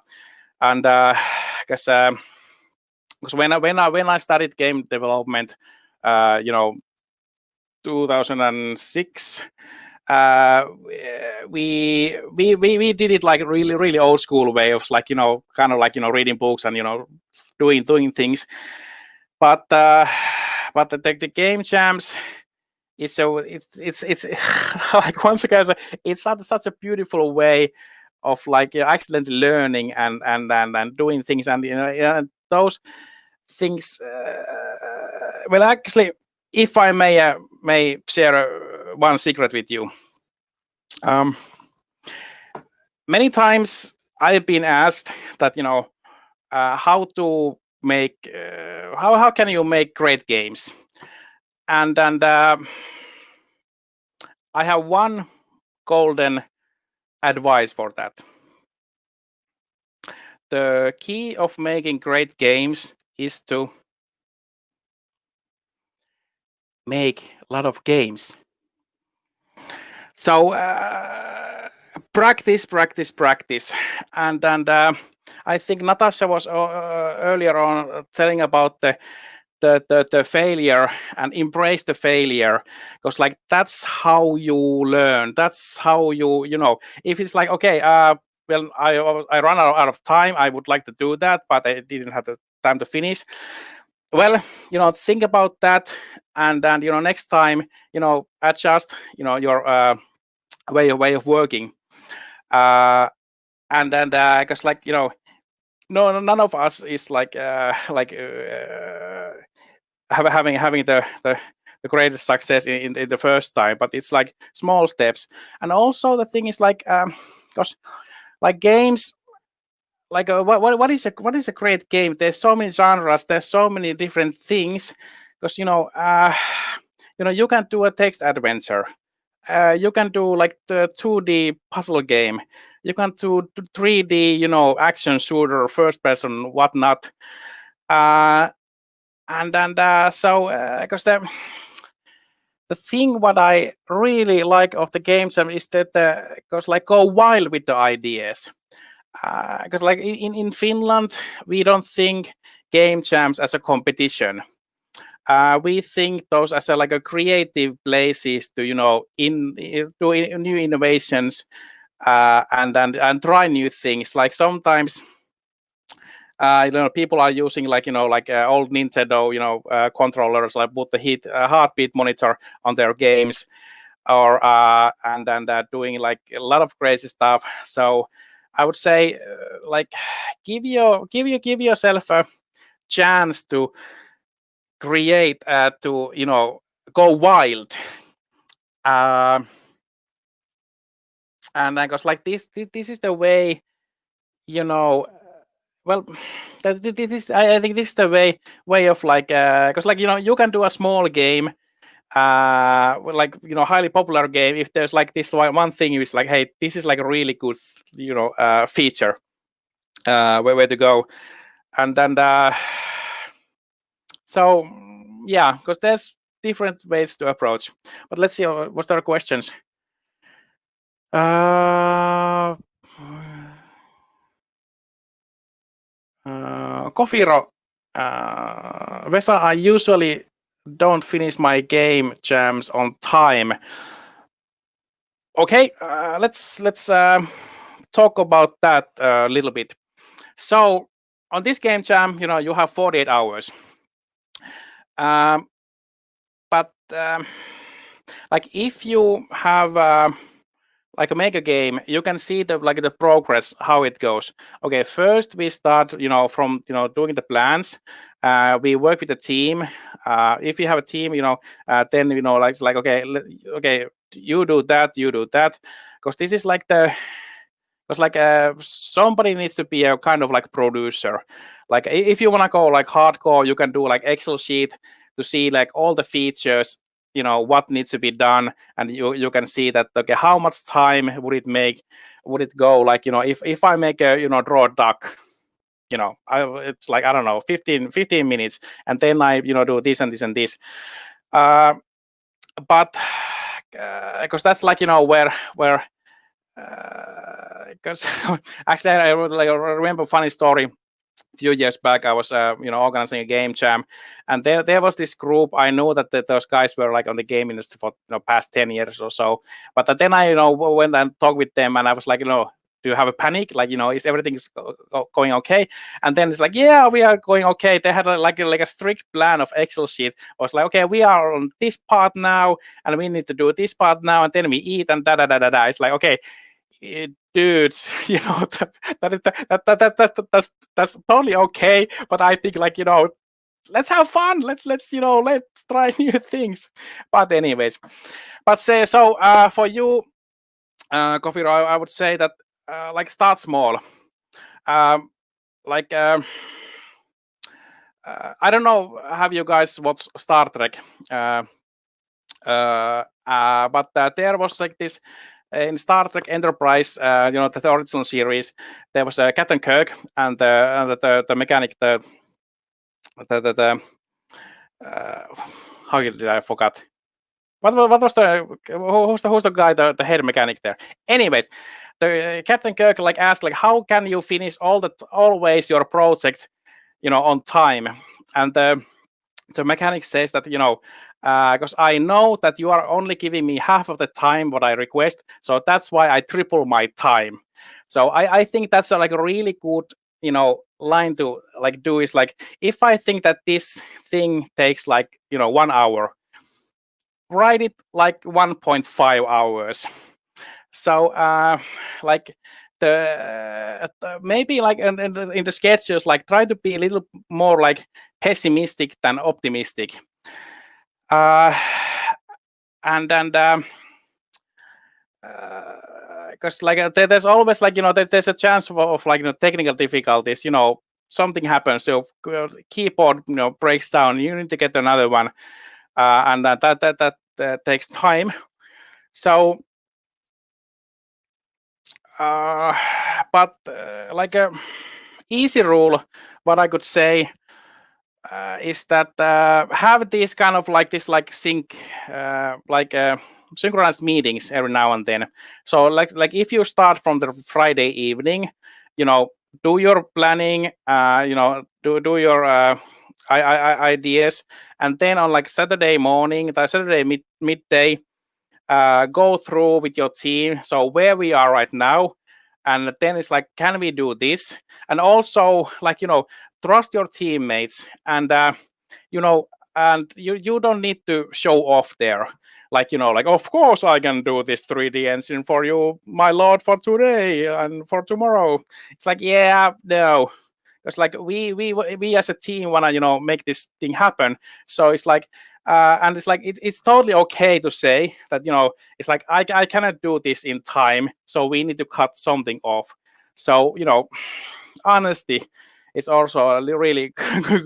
S12: and because when I started game development, 2006, we did it like really, really old school way of like, kind of like, reading books and, doing things. But the game jams, it's like once again, it's such a beautiful way of like accidentally learning and doing things, and those things. Well, actually, if I may share one secret with you. Many times I've been asked that, how to make how can you make great games, and I have one golden advice for that. The key of making great games is to make a lot of games. So practice, and I think Natasha was earlier on telling about the failure, and embrace the failure, because like that's how you learn. That's how you if it's like, okay, well, I run out of time, I would like to do that, but I didn't have the time to finish. Well, think about that, and then next time adjust your way of working, and then because like no, none of us is like having the greatest success in the first time, but it's like small steps. And also the thing is like, because like games, like what is a great game? There's so many genres, there's so many different things, because you can do a text adventure, you can do like the 2D puzzle game, you can do 3D action shooter, first person, whatnot, and so because the thing what I really like of the games is that because like go wild with the ideas. Because like in Finland, we don't think game jams as a competition. We think those as like a creative places to do new innovations, and try new things. Like sometimes people are using like old Nintendo controllers, like put the heartbeat monitor on their games, or and then doing like a lot of crazy stuff. So I would say like give yourself a chance to create, to go wild, and because like this is the way, well, this I think this is the way of like, because like you can do a small game, like highly popular game, if there's like this one thing is like, hey, this is like a really good feature, where to go, and then so yeah, because there's different ways to approach. But let's see, was there questions? Kofiro, Vesa, I usually don't finish my game jams on time. Okay, let's talk about that a little bit. So on this game jam, you have 48 hours. But like if you have like make a game, you can see the progress, how it goes. Okay, first we start from doing the plans. We work with the team. If you have a team, then it's like okay, you do that, because this is like somebody needs to be a kind of like producer. Like if you want to go like hardcore, you can do like Excel sheet to see like all the features, what needs to be done, and you can see that, okay, how much time would it go, like, if I make a, draw a duck, it's like, I don't know, 15 minutes, and then I, do this and this and this. But because that's like, where because actually I remember a funny story. A few years back, I was organizing a game jam, and there was this group. I know that those guys were like on the game industry for past 10 years or so. But then I went and talked with them, and I was like, do you have a panic? Like, is everything going okay? And then it's like, yeah, we are going okay. They had like a strict plan of Excel sheet. I was like, okay, we are on this part now, and we need to do this part now, and then we eat and da. It's like, okay, dudes, that's totally okay. But I think, like, let's have fun. Let's try new things. But anyways, for you, Kofiro, I would say that like start small. I don't know, have you guys watched Star Trek? But there was like this in Star Trek Enterprise, the original series. There was Captain Kirk and the mechanic, how did I forgot? What was who's the guy, the head mechanic there? Anyways, the Captain Kirk like asked, like, how can you finish always your project, on time? And the mechanic says that, because I know that you are only giving me half of the time what I request, so that's why I triple my time. So I think that's a really good, line to like do, is like, if I think that this thing takes like 1 hour, write it like 1.5 hours. So like the maybe like in the schedules, like try to be a little more like pessimistic than optimistic. And then because like there's always like there's a chance of like technical difficulties. Something happens, so keyboard breaks down. You need to get another one, and that takes time. So, but like a easy rule, what I could say is that have these kind of like this like synchronized meetings every now and then. So like if you start from the Friday evening, do your planning, do your ideas, and then on like Saturday morning, Saturday midday, go through with your team. So where we are right now, and then it's like, can we do this? And also like trust your teammates, and and you don't need to show off there. Like like, of course I can do this 3D engine for you, my lord, for today and for tomorrow. It's like, yeah, no. It's like we as a team want to make this thing happen. So it's like and it's like it's totally okay to say that it's like I cannot do this in time, so we need to cut something off. So honesty is also a really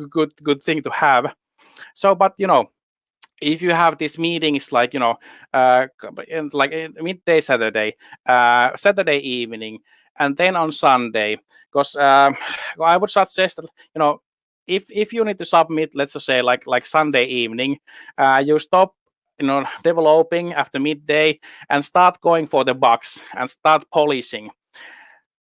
S12: good thing to have. So but if you have these meetings like like midday Saturday, Saturday evening, and then on Sunday, because I would suggest that if you need to submit, let's just say like Sunday evening, you stop developing after midday and start going for the bugs and start polishing.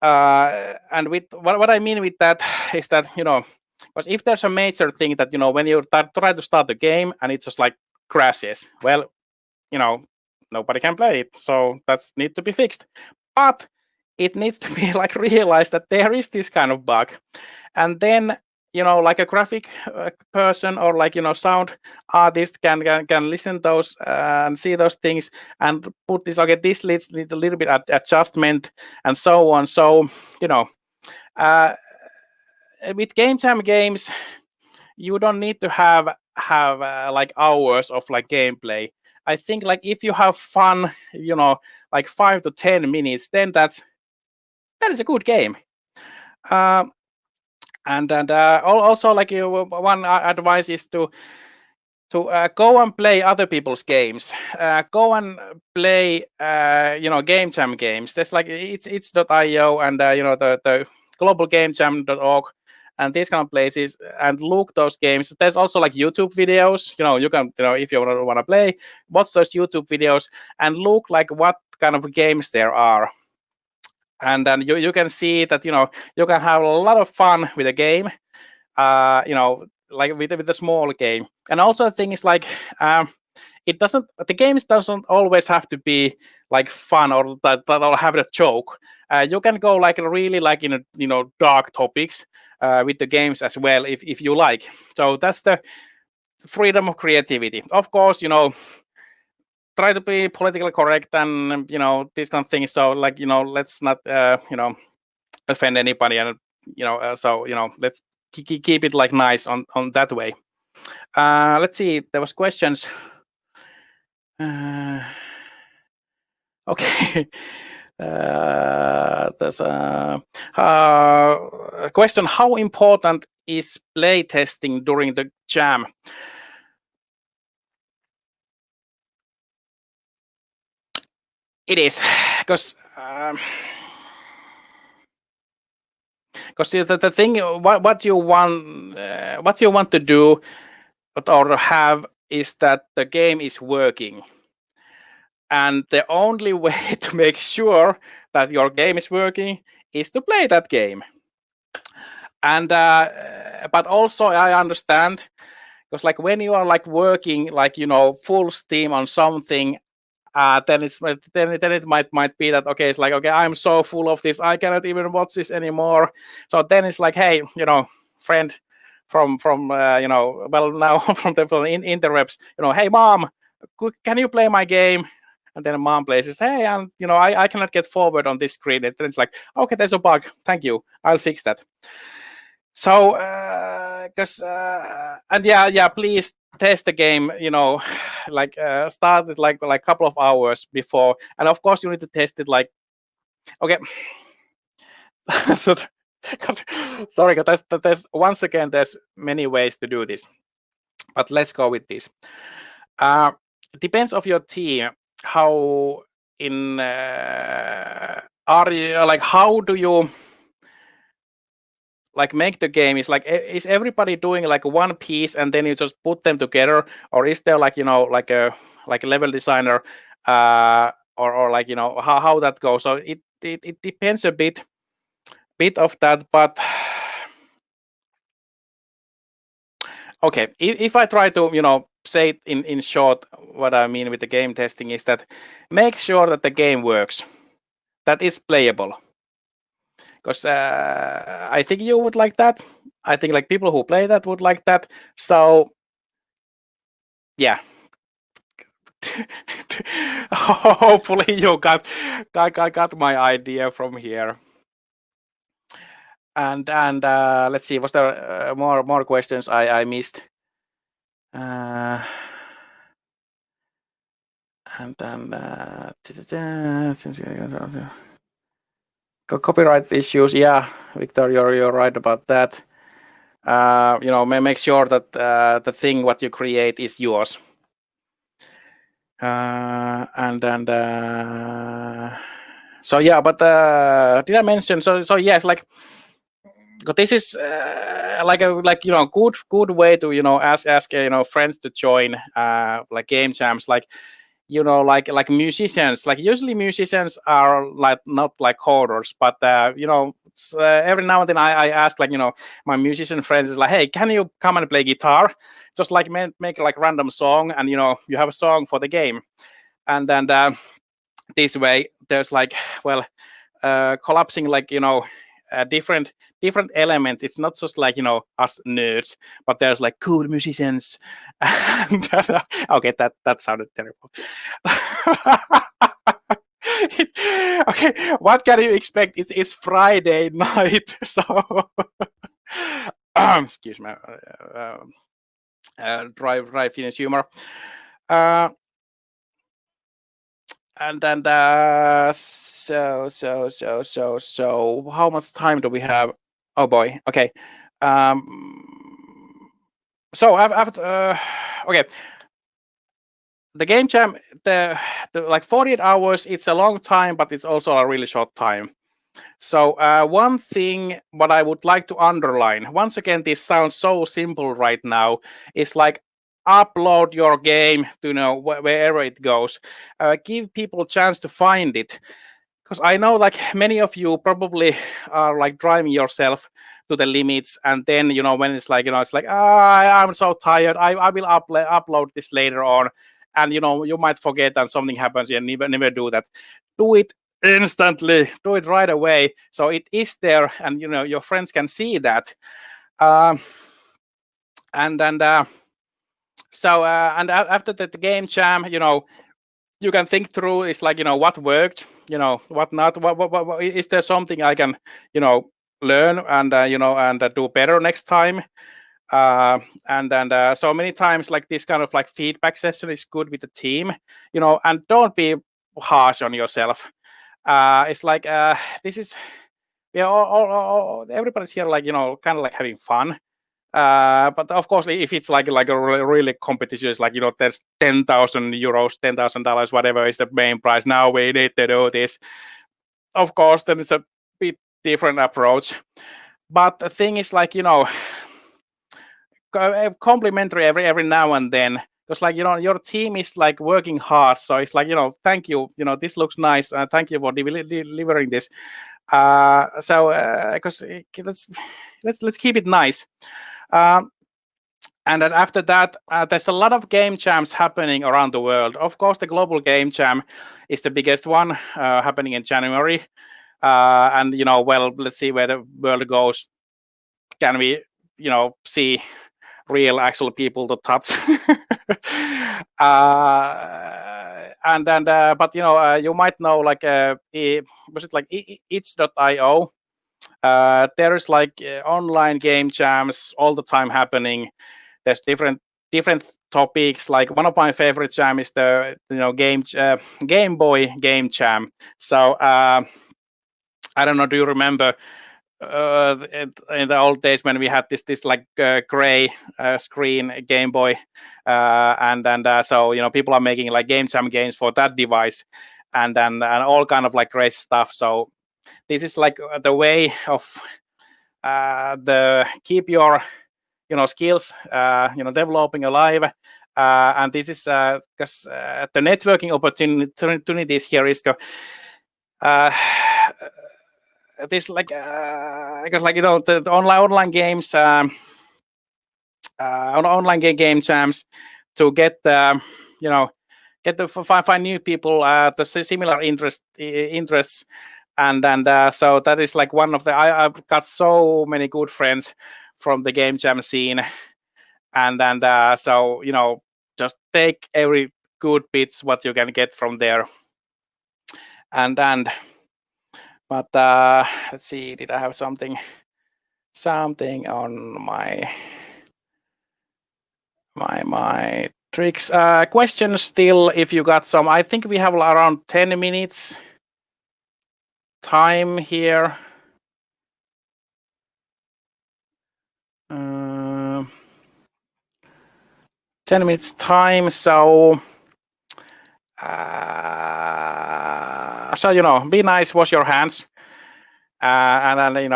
S12: And with what I mean with that is that because if there's a major thing that when you try to start the game and it's just like crashes, well, nobody can play it, so that's need to be fixed. But it needs to be like realized that there is this kind of bug, and then like a graphic person or like sound artist can listen those and see those things and put this, okay, this needs a little bit adjustment and so on. So with game jam games, you don't need to have like hours of like gameplay. I think like if you have fun, like 5 to 10 minutes, then that is a good game. And also like one advice is to go and play other people's games. Go and play game jam games. There's like it's.io and the globalgamejam.org and these kind of places, and look those games. There's also like YouTube videos. You can if you want to play, watch those YouTube videos and look like what kind of games there are. And then you can see that you can have a lot of fun with a game, like with a small game. And also the thing is like the games doesn't always have to be like fun or that or have a joke. You can go like really like in dark topics with the games as well if you like. So that's the freedom of creativity. Of course, try to be politically correct and these kind of things. So like let's not offend anybody, and so let's keep it like nice on that way. Let's see, there was questions. Okay. There's a question: how important is play testing during the jam? It is, because the thing what you want to do or have is that the game is working, and the only way to make sure that your game is working is to play that game. And but also I understand, because like when you are like working like full steam on something, then it might be that okay, it's like okay, I'm so full of this, I cannot even watch this anymore. So then it's like, hey, friend from well now from the interwebs, hey mom, can you play my game? And then mom plays this, hey, and I cannot get forward on this screen. And then it's like, okay, there's a bug, thank you, I'll fix that. So and yeah, please test the game, like start it like a couple of hours before, and of course you need to test it like, okay. So sorry, there's once again there's many ways to do this, but let's go with this. It depends of your team, how in are you like, how do you like make the game? Is everybody doing like one piece and then you just put them together, or is there like like a level designer or like how that goes? So it depends a bit of that, but okay, if I try to say it in short, what I mean with the game testing is that make sure that the game works, that it's playable. Because I think you would like that. I think like people who play that would like that. So yeah. Hopefully you got my idea from here. And let's see, was there more questions I missed? And then copyright issues. Yeah, Victor, you're right about that. Make sure that the thing what you create is yours. And so yeah, but did I mention? So yes, like this is like a good way to ask friends to join like game jams, like like musicians. Like usually musicians are like not like coders, but every now and then I ask like my musician friends is like, hey, can you come and play guitar? Just like make like random song, and you have a song for the game, and then this way there's like, well, collapsing like different elements. It's not just like us nerds, but there's like cool musicians. Okay, that sounded terrible. Okay, what can you expect? It's Friday night, so excuse me, dry Finnish humor. And then so how much time do we have? Oh boy. Okay. So after okay, the game jam, the like 48 hours, it's a long time, but it's also a really short time. So one thing what I would like to underline, once again, this sounds so simple right now, is like upload your game to wherever it goes. Give people a chance to find it. Because I know like many of you probably are like driving yourself to the limits, and then when it's like it's like I'm so tired, I will upload this later on, and you might forget and something happens and never do that. Do it instantly, do it right away, so it is there and your friends can see that. And so after the game jam, you can think through, it's like what worked, what not, what is there something I can learn and and do better next time. And so many times like this kind of like feedback session is good with the team, and don't be harsh on yourself. It's like this is all everybody's here like kind of like having fun. But of course, if it's like a really competition, it's like there's 10,000 euros, $10,000, whatever is the main prize. Now we need to do this. Of course, then it's a bit different approach. But the thing is like complimentary every now and then, because like your team is like working hard. So it's like thank you. This looks nice. Thank you for delivering this. So because let's keep it nice. And then after that, there's a lot of game jams happening around the world. Of course, the global game jam is the biggest one, happening in January. And well, let's see where the world goes. Can we see real actual people to touch? And then but you might know like was it like itch.io? There is like online game jams all the time happening. There's different topics. Like one of my favorite jam is the Game Boy game jam. So I don't know, do you remember in the old days when we had this like gray screen Game Boy, and so people are making like game jam games for that device, and all kind of like crazy stuff. So this is like the way of the keep your skills developing alive, and this is because the networking opportunities here is this like because like the online games, online game jams, to get get to find new people the similar interests. And so that is like one of the I've got so many good friends from the game jam scene, and so just take every good bits what you can get from there. But let's see, did I have something on my tricks? Questions still, if you got some. I think we have around 10 minutes time here. 10 minutes time, so be nice, wash your hands, and then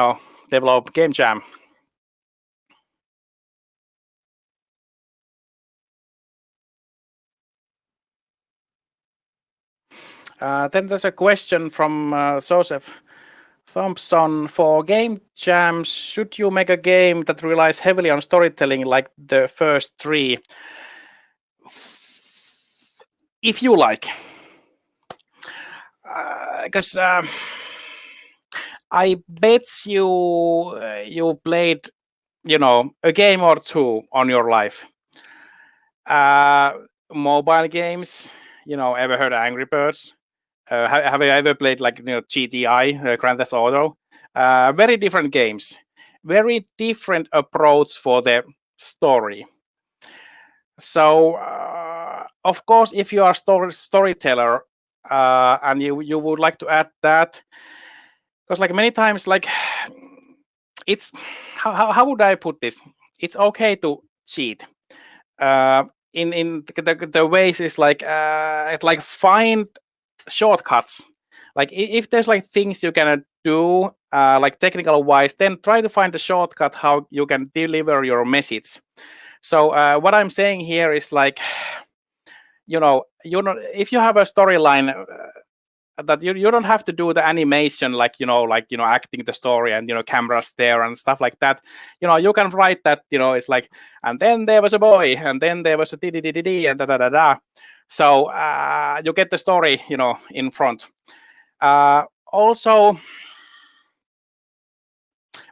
S12: develop game jam. Then there's a question from Joseph Thompson. For game jams, should you make a game that relies heavily on storytelling like the first three? If you like, because I bet you played a game or two on your life. Mobile games, ever heard of Angry Birds? Have you ever played like GTI, Grand Theft Auto? Very different games, very different approach for the story. So of course, if you are storyteller, and you would like to add that, because like many times, like it's how would I put this? It's okay to cheat. In the ways is like find shortcuts. Like if there's like things you can do like technical wise, then try to find a shortcut how you can deliver your message. So what I'm saying here is like, if you have a storyline that you don't have to do the animation like acting the story and cameras there and stuff like that. You can write that, it's like, and then there was a boy and then there was a dee and da da da da. So you get the story in front. Also,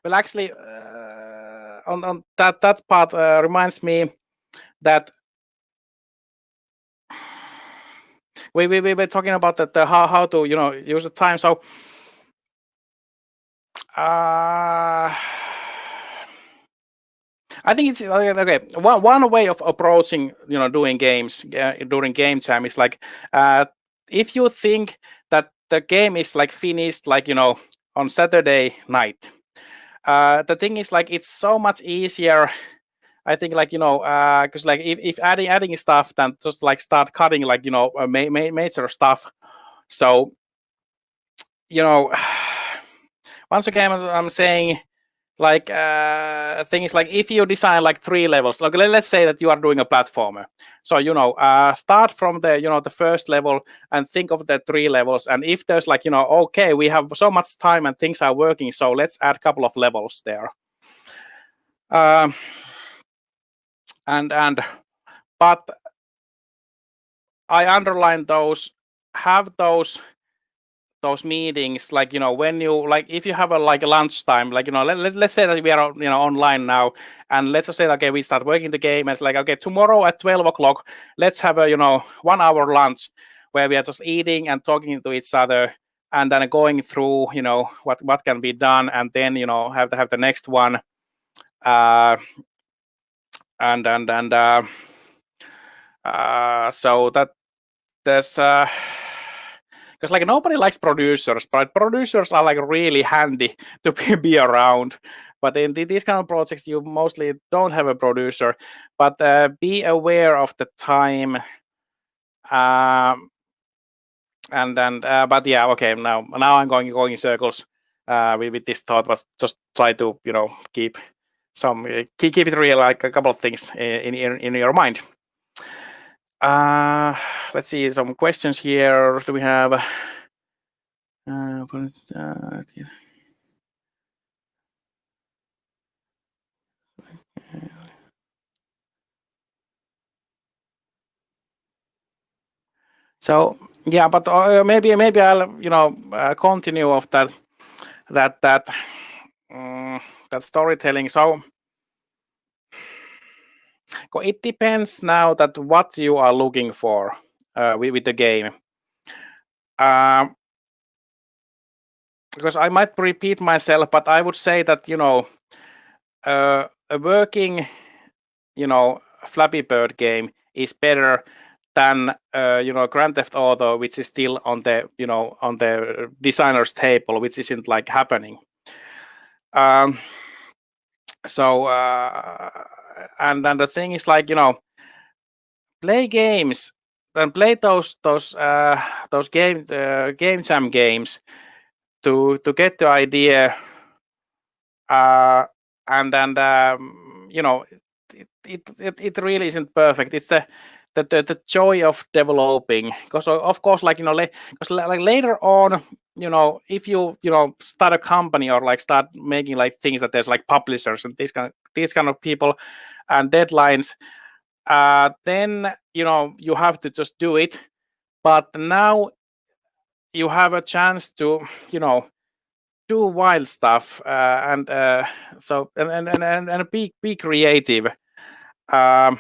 S12: well, actually on that part reminds me that we were talking about that how to use the time. So I think it's okay. One way of approaching doing games during game time is like if you think that the game is like finished like on Saturday night. The thing is like it's so much easier, I think, like because like if adding stuff, then just like start cutting like major stuff. So once again I'm saying like thing is like if you design like 3 levels, like let's say that you are doing a platformer, so start from the the first level and think of the 3 levels, and if there's like okay, we have so much time and things are working, so let's add a couple of levels there. But I underline those, have those meetings like when you like if you have a like lunchtime, like let's say that we are online now, and let's just say okay, we start working the game, and it's like okay, tomorrow at 12 o'clock let's have a 1 hour lunch where we are just eating and talking to each other, and then going through what can be done, and then have the next one, so that there's because like nobody likes producers, but producers are like really handy to be around. But in these kind of projects, you mostly don't have a producer. But be aware of the time. But yeah, okay. Now I'm going in circles with this thought. But just try to keep it real, like a couple of things in your mind. Let's see some questions here. Do we have? So yeah, but maybe I'll continue of that storytelling. So it depends now that what you are looking for with the game. Because I might repeat myself, but I would say that a working Flappy Bird game is better than Grand Theft Auto, which is still on the on the designer's table, which isn't like happening. So and then the thing is like play games, then play those game jam games to get the idea, and then it really isn't perfect. It's the joy of developing, because of course like because like later on if you start a company or like start making like things that there's like publishers and these kind of people and deadlines, then you have to just do it. But now you have a chance to do wild stuff, and so and be creative, and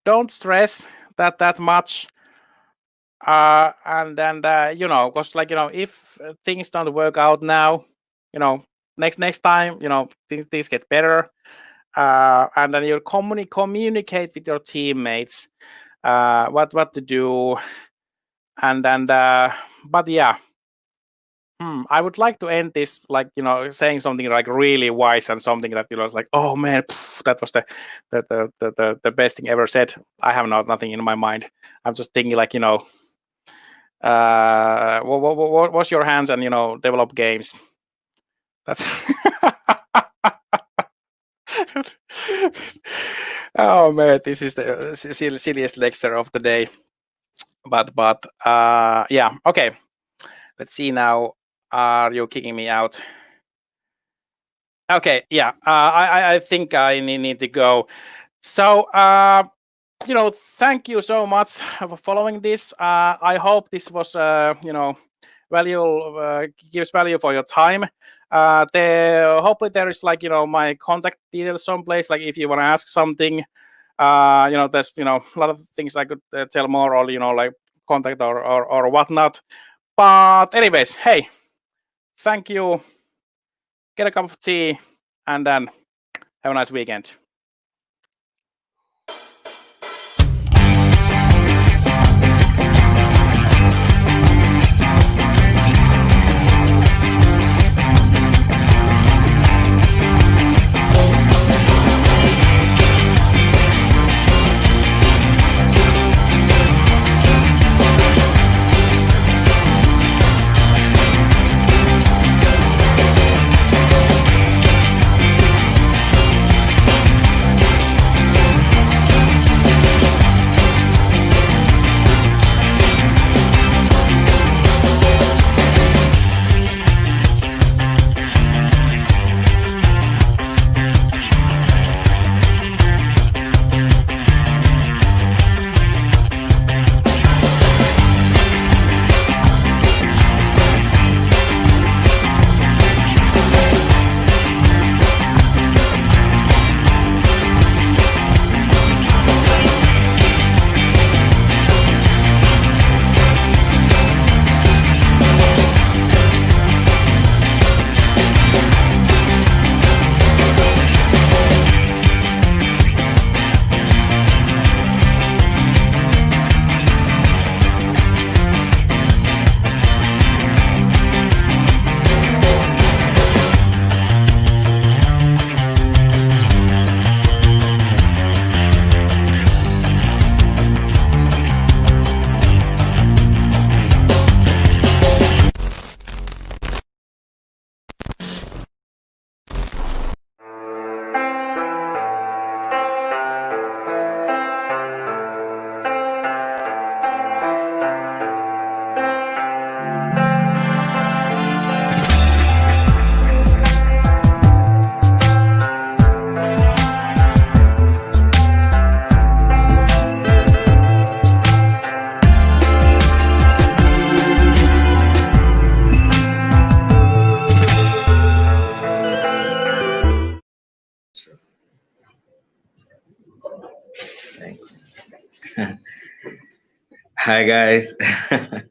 S12: don't stress that much, and then because like if things don't work out now, next time things get better, and then you communicate with your teammates, what to do, and but yeah. I would like to end this like saying something like really wise and something that like, oh man, that was the best thing ever said. I have nothing in my mind. I'm just thinking like wash your hands and develop games. That's oh man, this is the silliest lecture of the day. But yeah, okay. Let's see now. Are you kicking me out? Okay, yeah. I think I need to go. So thank you so much for following this. I hope this was valuable, gives value for your time. Hopefully there is like my contact details someplace, like if you want to ask something. There's a lot of things I could tell more, or like contact or whatnot. But anyways, hey, thank you. Get a cup of tea and then have a nice weekend.
S2: Hi guys. Hi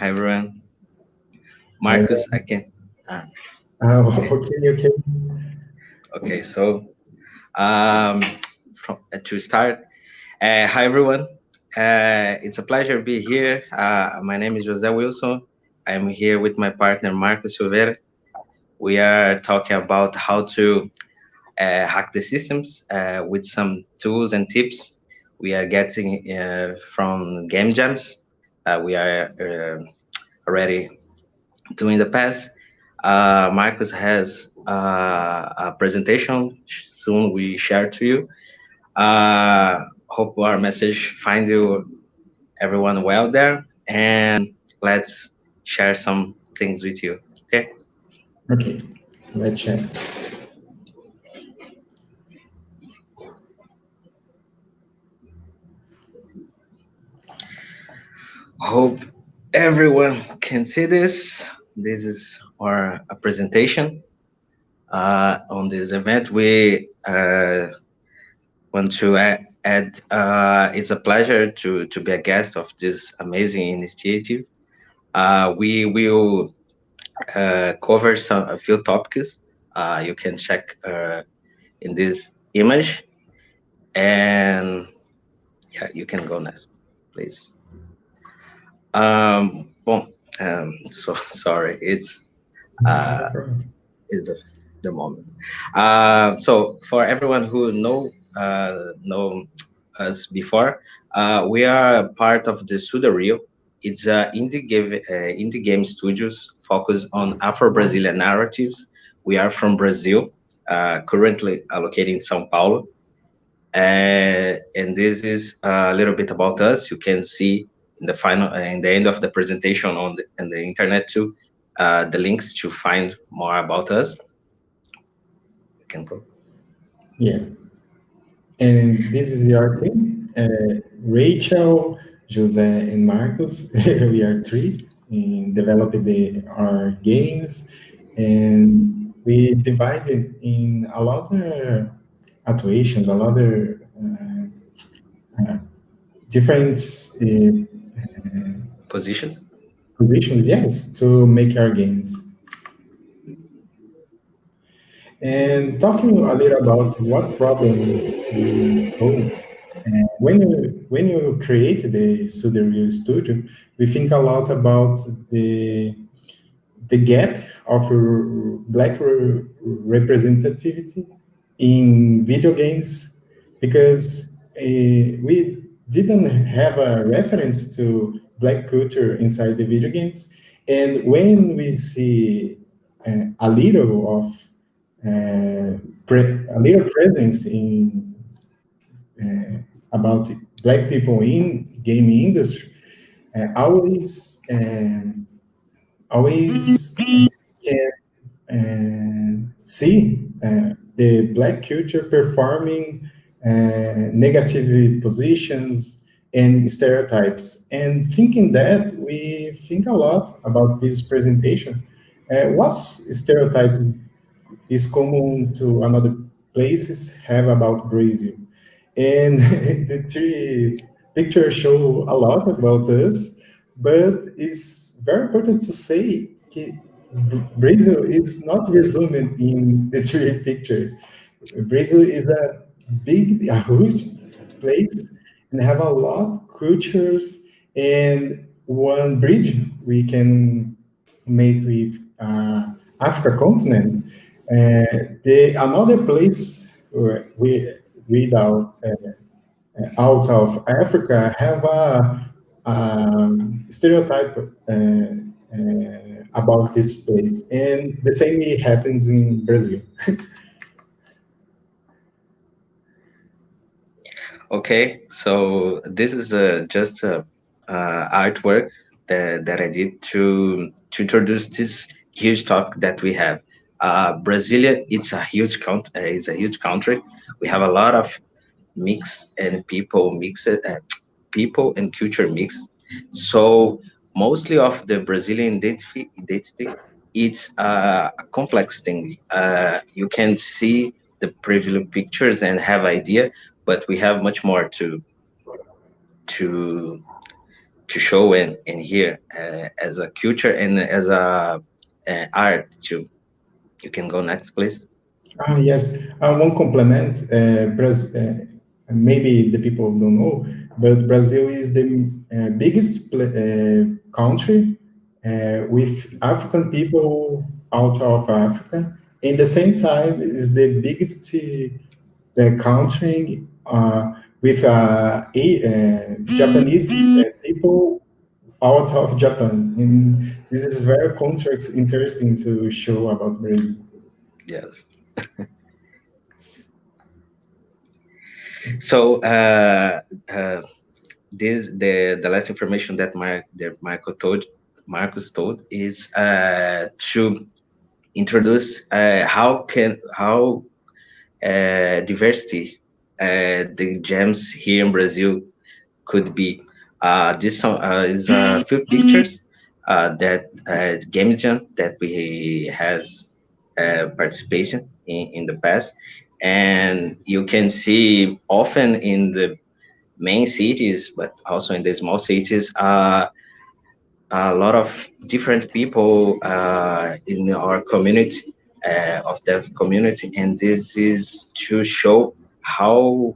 S2: everyone. Marcus, I can.
S9: Okay.
S2: Okay, so to start, hi everyone. It's a pleasure to be here. My name is José Wilson. I'm here with my partner Marcos Silveira. We are talking about how to hack the systems with some tools and tips we are getting from game jams. We are already doing the past. Marcus has a presentation soon we share to you. Hope our message find you everyone well there, and let's share some things with you. Okay.
S9: Okay. Let's check.
S2: Hope everyone can see this. This is our presentation on this event. We want to add, it's a pleasure to be a guest of this amazing initiative. We will cover a few topics. You can check in this image, and Yeah, you can go next, please. Well, so sorry, uh,
S9: No problem.
S2: it's the moment. So for everyone who know us before, we are part of the Suda Rio. It's indie game studios focused on Afro-Brazilian narratives. We are from Brazil, currently located in São Paulo. And this is a little bit about us. You can see in the end of the presentation on the internet too, the links to find more about us. You can go.
S9: Yes. And this is your team. Rachel, Jose, and Marcos. We are three in developing our games, and we divided in a lot of actuations, a lot of different
S2: Positions.
S9: positions, yes, to make our games. And talking a little about what problem we solve. When you create the Suderio Studio, we think a lot about the gap of black representativity in video games, because we didn't have a reference to black culture inside the video games. And when we see a little of a little presence in about black people in gaming industry, always can see the black culture performing negative positions and stereotypes. And thinking that, we think a lot about this presentation. What stereotypes is common to another places have about Brazil? And the three pictures show a lot about us, but it's very important to say that Brazil is not resumed in the three pictures. Brazil is a huge place and have a lot cultures, and one bridge we can make with Africa continent. The another place we without out of Africa have a stereotype about this place, and the same happens in Brazil.
S2: Okay, so this is just a artwork that I did to introduce this huge topic that we have. Brasilia, it's a huge country. We have a lot of mix and people and culture mix. So mostly of the Brazilian identity, it's a complex thing. You can see the privileged pictures and have idea, but we have much more to to show and hear as a culture and as a art too. You can go next, please.
S9: Yes, one compliment. Maybe the people don't know, but Brazil is the biggest country with African people out of Africa. In the same time, is the biggest country with Japanese people out of Japan. And this is very contrast interesting to show about Brazil.
S2: Yes. So the last information that Marcus told is to introduce how diversity the gems here in Brazil could be. This is a few pictures that Game Jam that we has participation in the past, and you can see often in the main cities, but also in the small cities, a lot of different people in our community, of that community, and this is to show how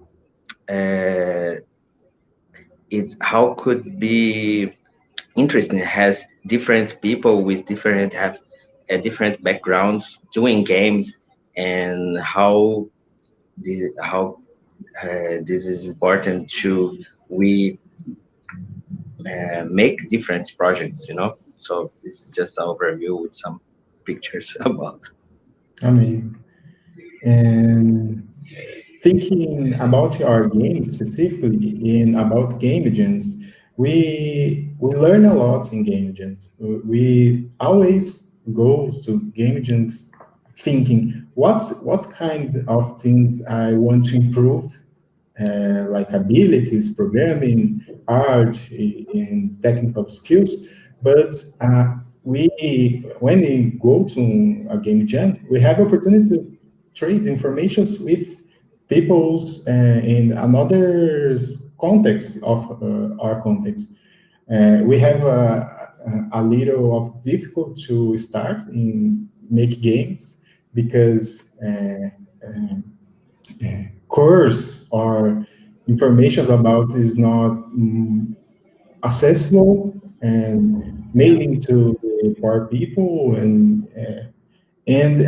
S2: it's how could be interesting. It has different people with different have different backgrounds doing games, and how this is important to we make different projects, so this is just an overview with some pictures about.
S9: I mean, and thinking about our games specifically and about game agents, we learn a lot in game agents. We always go to game agents thinking what kind of things I want to improve, like abilities, programming, art, and technical skills. But when we go to a game jam, we have opportunity to trade informations with people's in another context of our context. We have a little of difficult to start in make games because course or information about is not accessible and mailing to the poor people and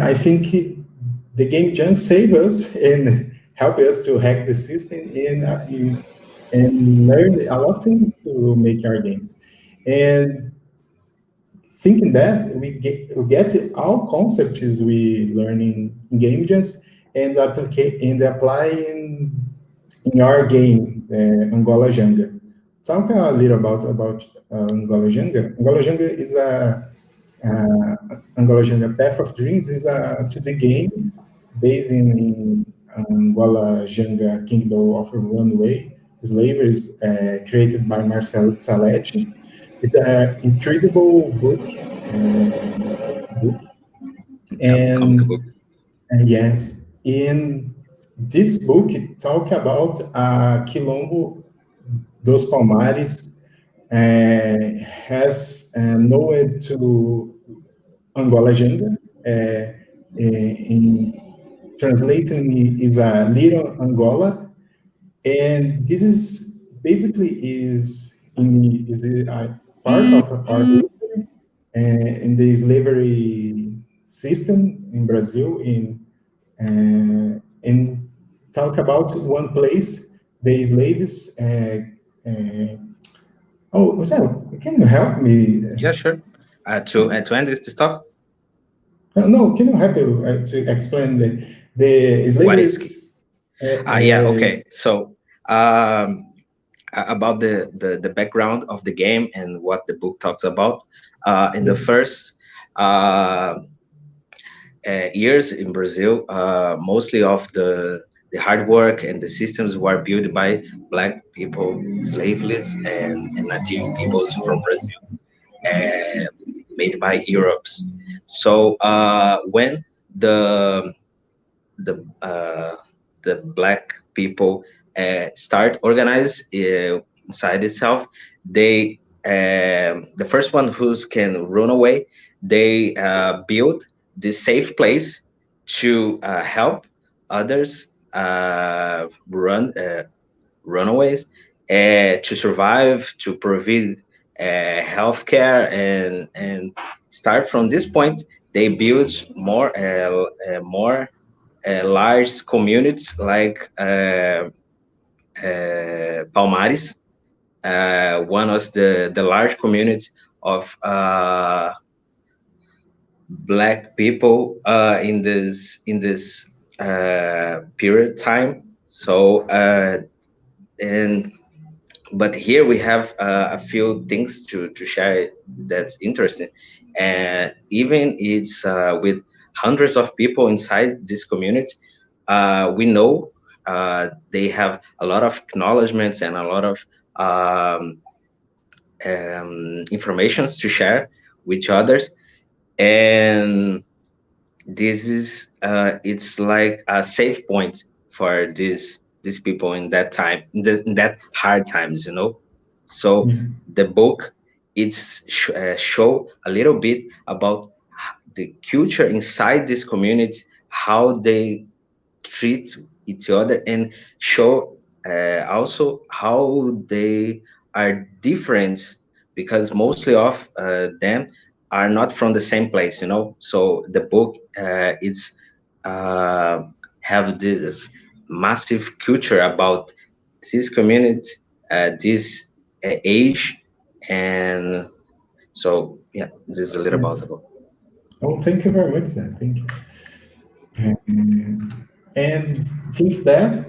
S9: I think the game just save us and help us to hack the system and learn a lot of things to make our games. And thinking that we get all concepts we learn in game jams and apply in our game, Angola Jenga. Talk a little about Angola Jenga. Angola Jenga is Angola Jenga Path of Dreams is a 2D game based in Angola Jenga Kingdom of Runaway Slavery, is created by Marcelo Saletti. It's an incredible book. And yes, in this book, it talk about Quilombo dos Palmares has nowhere to Angola Jenga. In translating is a little Angola, and this is basically is a part of our history in the slavery system in Brazil in talk about one place the slaves oh José, can you help me?
S2: Yeah, sure. To end this talk.
S9: No, can you help me to explain the
S2: What is
S9: slaves?
S2: yeah, okay. So about the background of the game and what the book talks about. In the first years in Brazil, mostly of the hard work and the systems were built by black people, slaveless, and native peoples from Brazil, uh, made by Europe's. So when the the uh, the black people start organize inside itself, they the first one who can run away, they build this safe place to help others runaways to survive, to provide healthcare, and start from this point. They build more large communities like Palmares, one of the large communities of black people in this period time. So and but here we have a few things to share that's interesting, and even it's with hundreds of people inside this community, we know they have a lot of acknowledgments and a lot of um, informations to share with others, and this is it's like a safe point for these people in that time, in that hard times. So
S9: Yes.
S2: the book it's show a little bit about the culture inside this community, how they treat each other, and show also how they are different, because mostly of them are not from the same place, you know. So the book it's uh, have this massive culture about this community, this age, and so yeah, this is a little about
S9: Yes.
S2: the book.
S9: Oh, thank you very much, sir. Thank you. And think that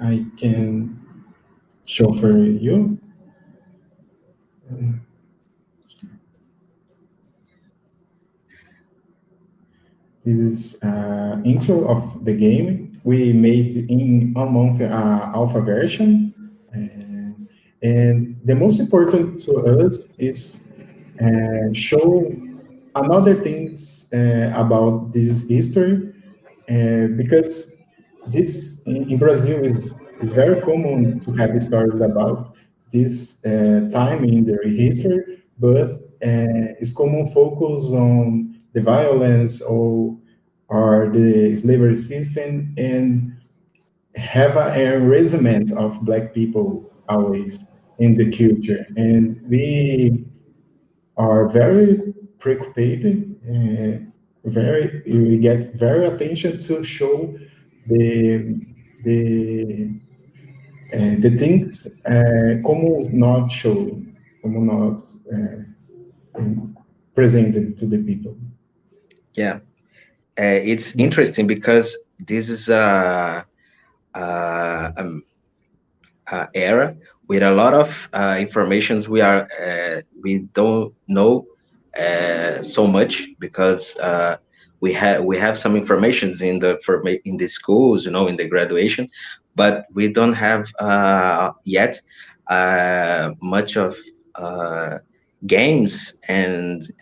S9: I can show for you. This is intro of the game. We made in a month alpha version. And the most important to us is show another things about this history, because this in Brazil is very common to have stories about this time in their history, but it's common focus on the violence or the slavery system, and have an erasement of black people always in the culture. And we are very preoccupied, we get very attention to show the the things common not showing, common not presented to the people.
S2: Yeah, it's interesting because this is a era with a lot of informations we don't know so much, because we have some informations in in the schools, you know, in the graduation, but we don't have yet much of uh, games, and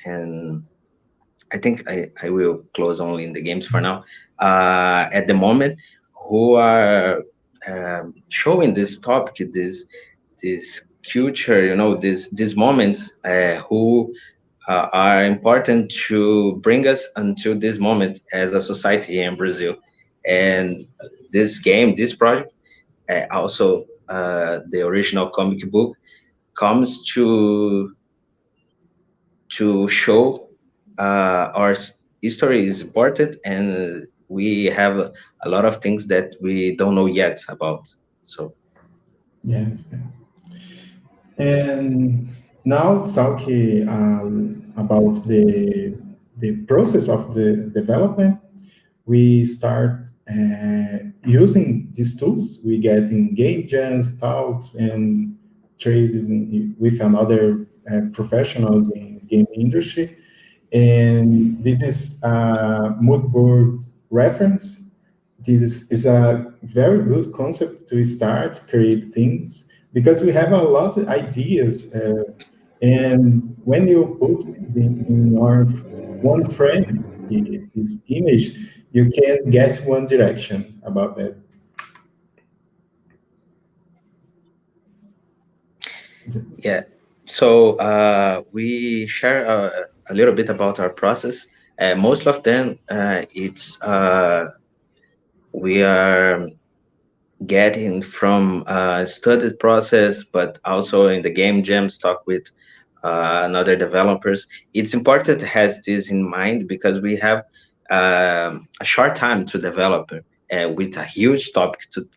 S2: I think I will close only in the games for now. At the moment, who are showing this topic, this culture, you know, these moments, who are important to bring us until this moment as a society here in Brazil. And this game, this project, also the original comic book, comes to show our history is important, and we have a lot of things that we don't know yet about. So
S9: Yes. And now talking about the process of the development, we start using these tools we get in game jams, talks, and trades with another professionals in game industry. And this is a mood board reference. This is a very good concept to start create things, because we have a lot of ideas, and when you put in your one frame this image, you can get one direction about that.
S2: yeah, so we share a little bit about our process. Most of them, it's we are getting from studied process, but also in the game jams talk with another developers. It's important to has this in mind, because we have a short time to develop with a huge topic to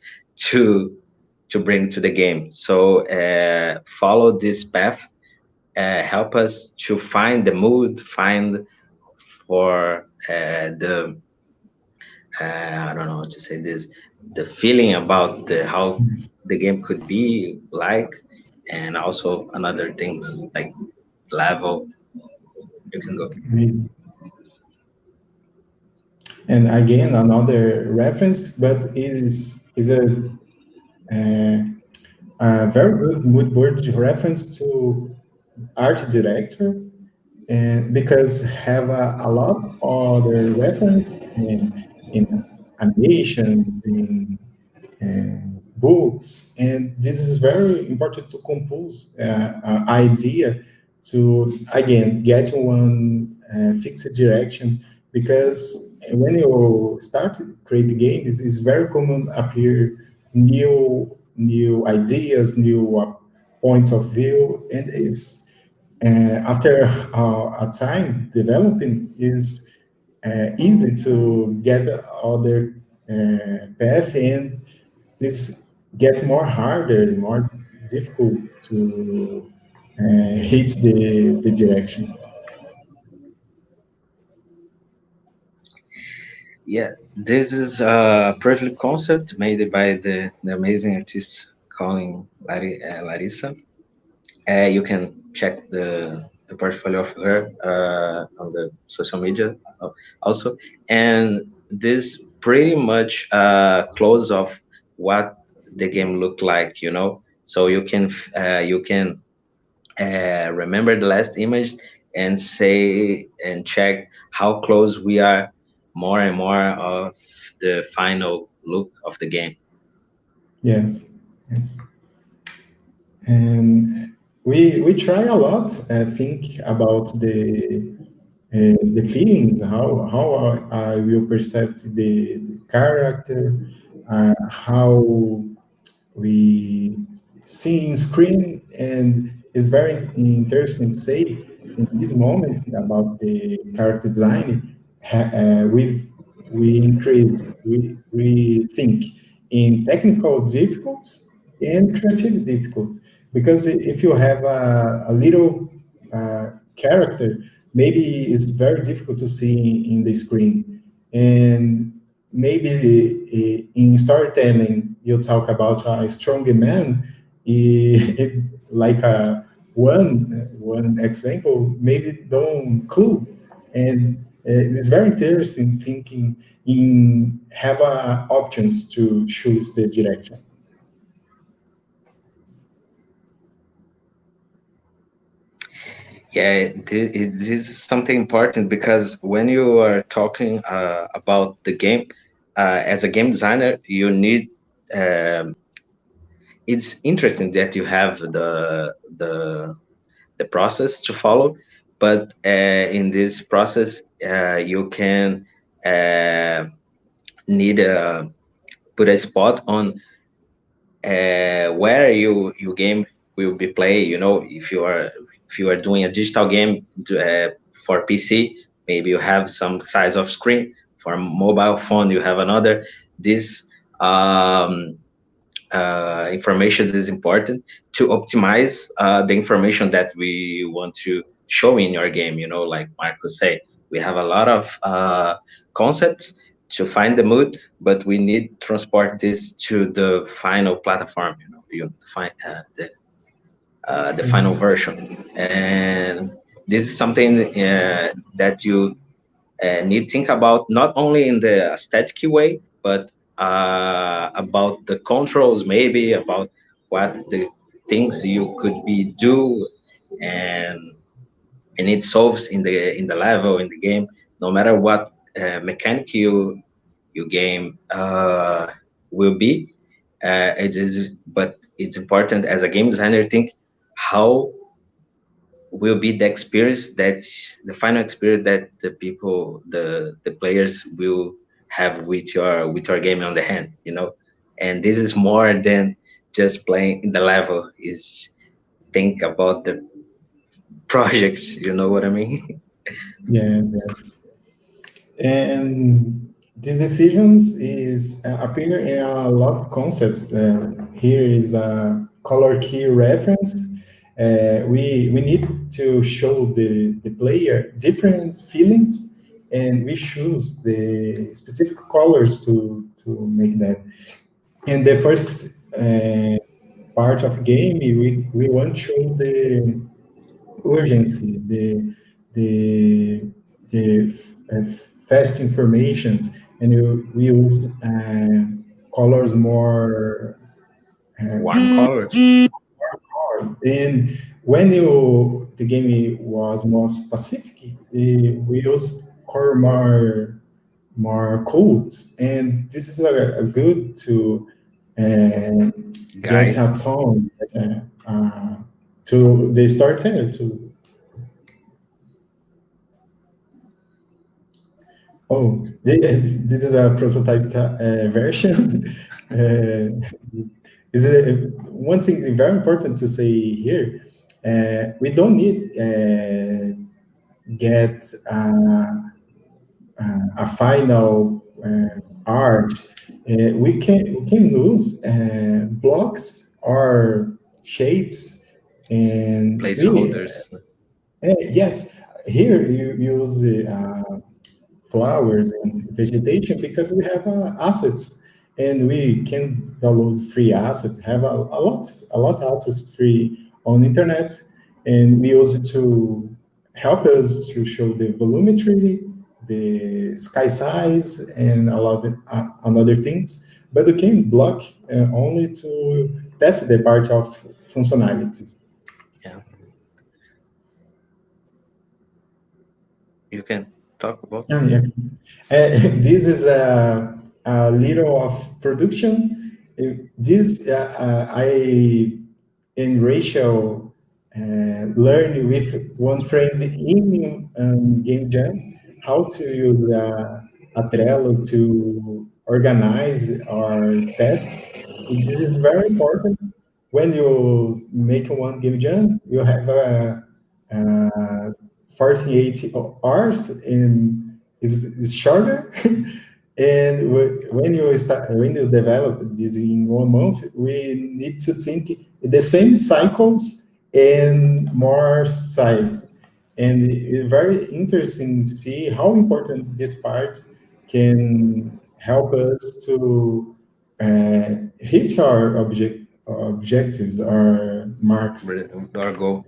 S2: to bring to the game. So follow this path, help us to find the mood, find for the I don't know how to say this, the feeling about how the game could be like, and also another things like level. You can go.
S9: And again, another reference, but it is a very good mood board reference to art director, and because have a lot of other reference in animations, in books, and this is very important to compose idea to again get one fixed direction, because when you start create games, it's very common appear new new ideas, new points of view, and it's after a time developing is easy to get other path, and this get more harder, more difficult to hit the direction.
S2: Yeah, this is a perfect concept made by the amazing artist calling Larissa. You can check the portfolio of her on the social media also, and this pretty much close of what the game looked like, you know. So you can remember the last image and say and check how close we are more and more of the final look of the game.
S9: Yes, yes. And we try a lot. Think about the feelings, how I will perceive the character, how we see in screen, and it's very interesting to say in these moments about the character design. We increase, we think in technical difficulties and creative difficulties, because if you have a little character, maybe it's very difficult to see in the screen, and maybe in storytelling you talk about a strong man, like a one example maybe don't clue, and it's very interesting thinking in have options to choose the direction.
S2: Yeah, it is something important because when you are talking about the game, as a game designer, you need. Um, it's interesting that you have the process to follow, but in this process, you can uh, need put a spot on where your game will be played. You know, if you are doing a digital game for PC, maybe you have some size of screen. For a mobile phone, you have another. This information is important to optimize the information that we want to show in your game. You know, like Marco say, we have a lot of concepts to find the mood, but we need to transport this to the final platform. You know, you find the final
S9: Yes.
S2: version, and this is something that you need to think about not only in the aesthetic way, but about the controls, maybe about what the things you could be do, and it solves in the level in the game, no matter what mechanic you game will be. It is, but it's important as a game designer think how will be the experience that the final experience that the people the players will have with your game on the hand, you know. And this is more than just playing in the level, is think about the projects, you know what I mean.
S9: Yes, yes. And these decisions is appear in a lot of concepts. Here is a color key reference. We need to show the player different feelings, and we choose the specific colors to make that. And the first part of game, we want to show the urgency, the fast informations, and we use colors more
S2: Warm colors.
S9: and when you the game was more specific, we use color more cold, and this is a good to uh, get
S2: Guide.
S9: a tone to the storyteller to. Oh, this is a prototype version. is one thing very important to say here. We don't need get a final art. We can use blocks or shapes and
S2: Placeholders.
S9: yes, here you use flowers and vegetation because we have assets and we can download free assets, have a lot of assets free on the internet, and we use it to help us to show the volumetry, the sky size, and a lot of another things. But we can block only to test the part of functionalities.
S2: Yeah. You can talk about.
S9: Yeah. This is a little of production. This I and Rachel learned with one friend in Game Jam how to use a Trello to organize our tasks. This is very important. When you make one Game Jam, you have a 48 hours and is shorter. And when you develop this in 1 month, we need to think the same cycles and more size. And it's very interesting to see how important this part can help us to hit our objectives, our marks.
S2: Our goal.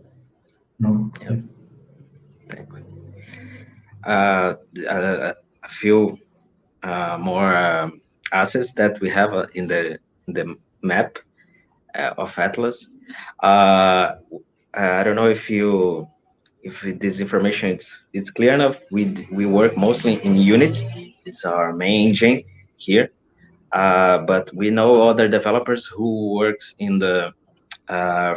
S9: No, yes.
S2: A few more assets that we have in the map of Atlas. I don't know if this information it's clear enough. We work mostly in Unity. It's our main engine here. But we know other developers who works in the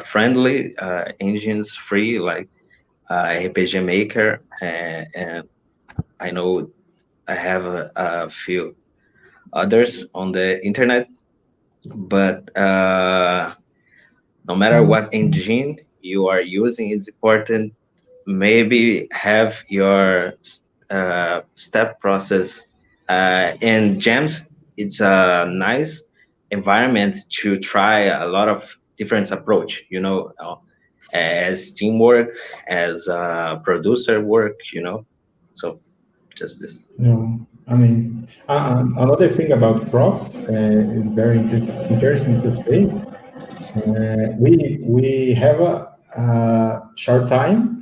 S2: friendly engines free, like RPG Maker, and I know I have a few others on the internet. But no matter what engine you are using, it's important maybe have your step process in Gems. It's a nice environment to try a lot of different approach, as teamwork, as producer work, so just this.
S9: No, I mean, another thing about props is very interesting to say. We have a short time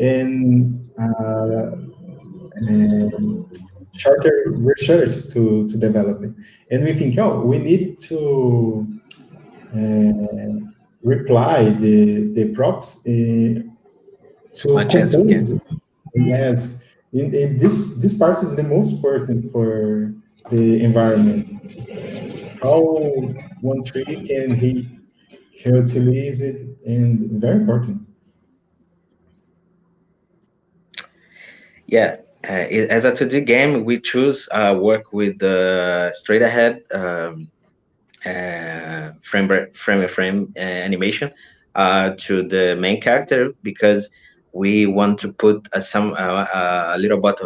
S9: and shorter research to develop it, and we think, we need to reply the props to
S2: Much as we
S9: compose.
S2: can.
S9: Yes, this part is the most important for the environment. How one tree can he utilize it, and very important.
S2: Yeah, as a 2D game, we choose work with the straight ahead frame animation to the main character, because we want to put a little bit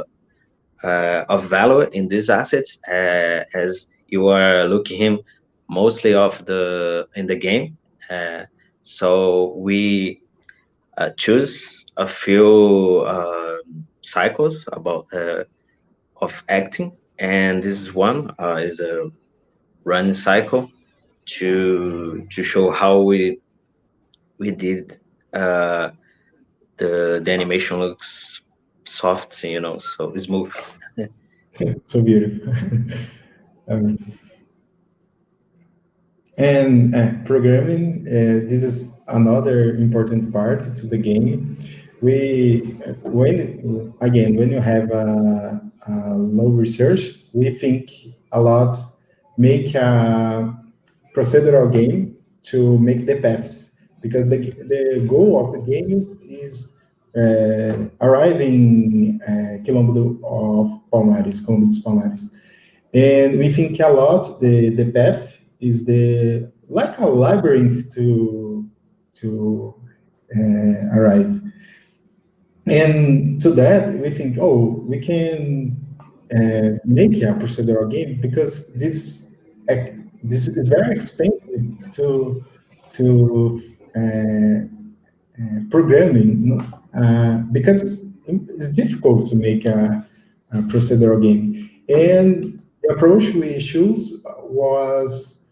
S2: of value in these assets, as you are looking him mostly in the game. So we choose a few cycles about of acting, and this is one is the running cycle to show how we did the animation looks soft, so smooth.
S9: So beautiful. And programming, this is another important part to the game. When you have a low research, we think a lot, make a procedural game to make the paths, because the goal of the game is arriving Quilombo of Palmares, Quilombo dos Palmares. And we think a lot the path is the like a labyrinth to arrive. And to that, we think, oh, we can make a procedural game because this is very expensive to programming, because it's difficult to make a procedural game. And the approach we chose was,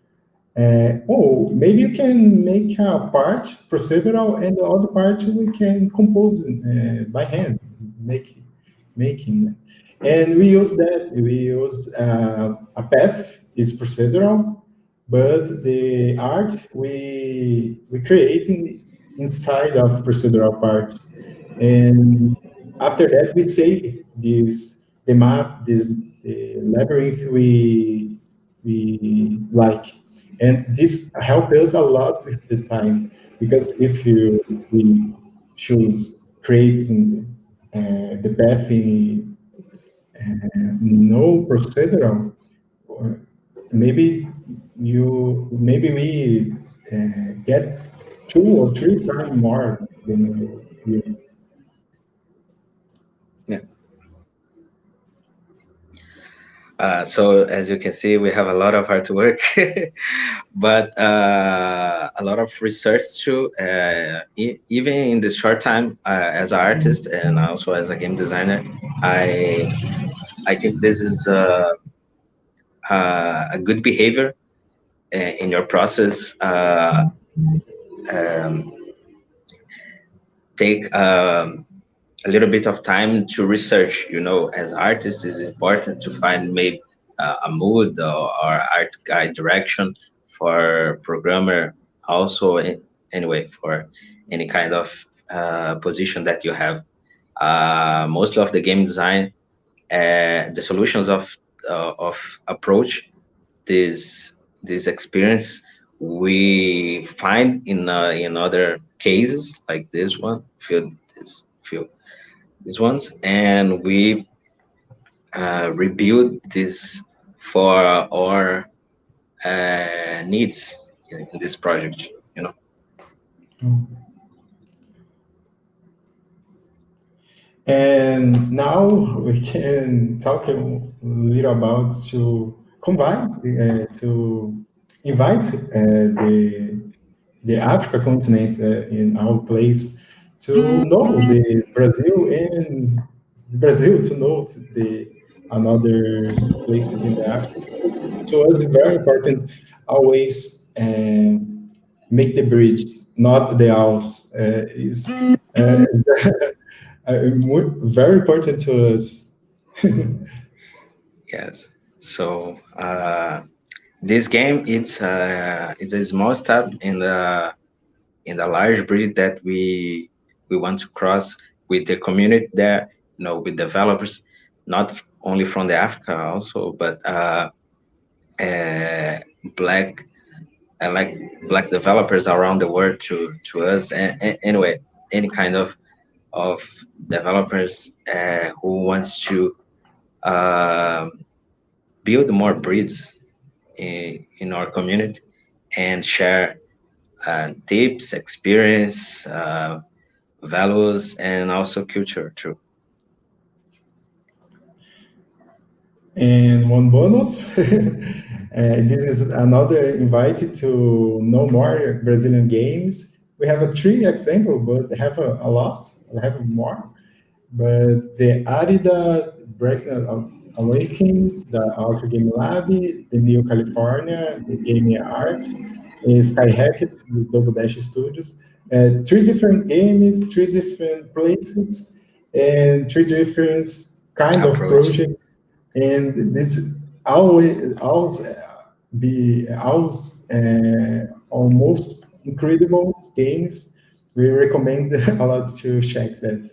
S9: oh, maybe you can make a part procedural and the other part we can compose by hand, making. And we use that. We use a path is procedural, but the art we creating inside of procedural parts. And after that, we save the map, the labyrinth we like, and this helped us a lot with the time, because if we choose creating the path in no procedural, maybe we get 2 or 3 times more than you use.
S2: Yeah. So as you can see, we have a lot of hard work, but a lot of research too. Even in this short time as an artist and also as a game designer, I think this is a good behavior in your process. Um, Take a little bit of time to research. As artists, it's important to find maybe a mood or art guide direction for programmer. Also, anyway, for any kind of position that you have. Most of the game design, the solutions of approach this experience we find in other cases like this one, these ones, and we rebuild this for our needs in this project.
S9: And now we can talk a little about to combine, to invite the Africa continent in our place to know the Brazil, and Brazil to know the another places in the Africa. To us, it's very important always make the bridge, not the house. Is very important to us.
S2: Yes. So this game, it's a small step in the large bridge that we want to cross with the community there. With developers, not only from the Africa also, but black like black developers around the world to us. And anyway, any kind of developers who wants to build more breeds in our community and share tips, experience, values, and also culture too.
S9: And one bonus, this is another invited to know more Brazilian games. We have a 3 example, but they have a lot. We have more. But the Arida Breakdown Awakening, the Ultra Game Lab, the New California, the Gaming Art, is Sky Hackett, the Double Dash Studios. 3 different games, 3 different places, and 3 different kind of projects. And this always be almost incredible games. We recommend a lot to check that.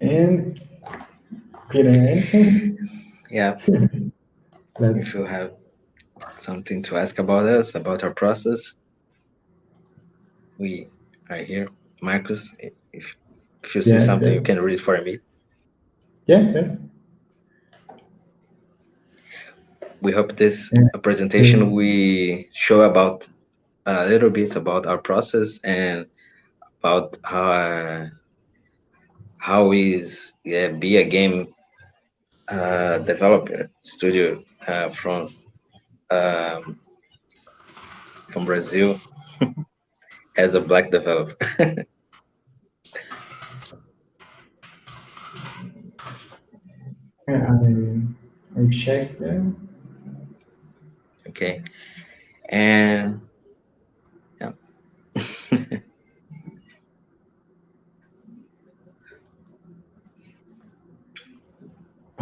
S9: And Peter Anderson.
S2: Yeah. If you have something to ask about us, about our process, we are here. Marcus, if you see something, you can read for me.
S9: Yes.
S2: we hope this
S9: Yeah.
S2: presentation we show about a little bit about our process and about how is be a game developer studio um, from Brazil as a black developer.
S9: I checked them.
S2: Okay, and yeah.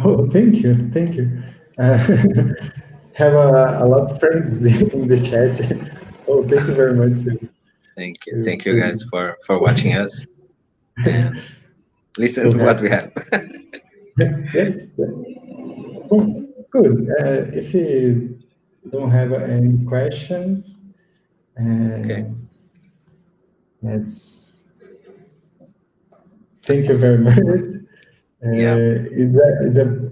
S9: Oh, thank you, thank you. Have a lot of friends in the chat. Oh, thank you very much.
S2: Thank you guys for watching us and listen
S9: So
S2: to what we
S9: happy.
S2: have.
S9: Yes, yes. Oh, good. If you don't have any questions, let's. Thank you very much. It's a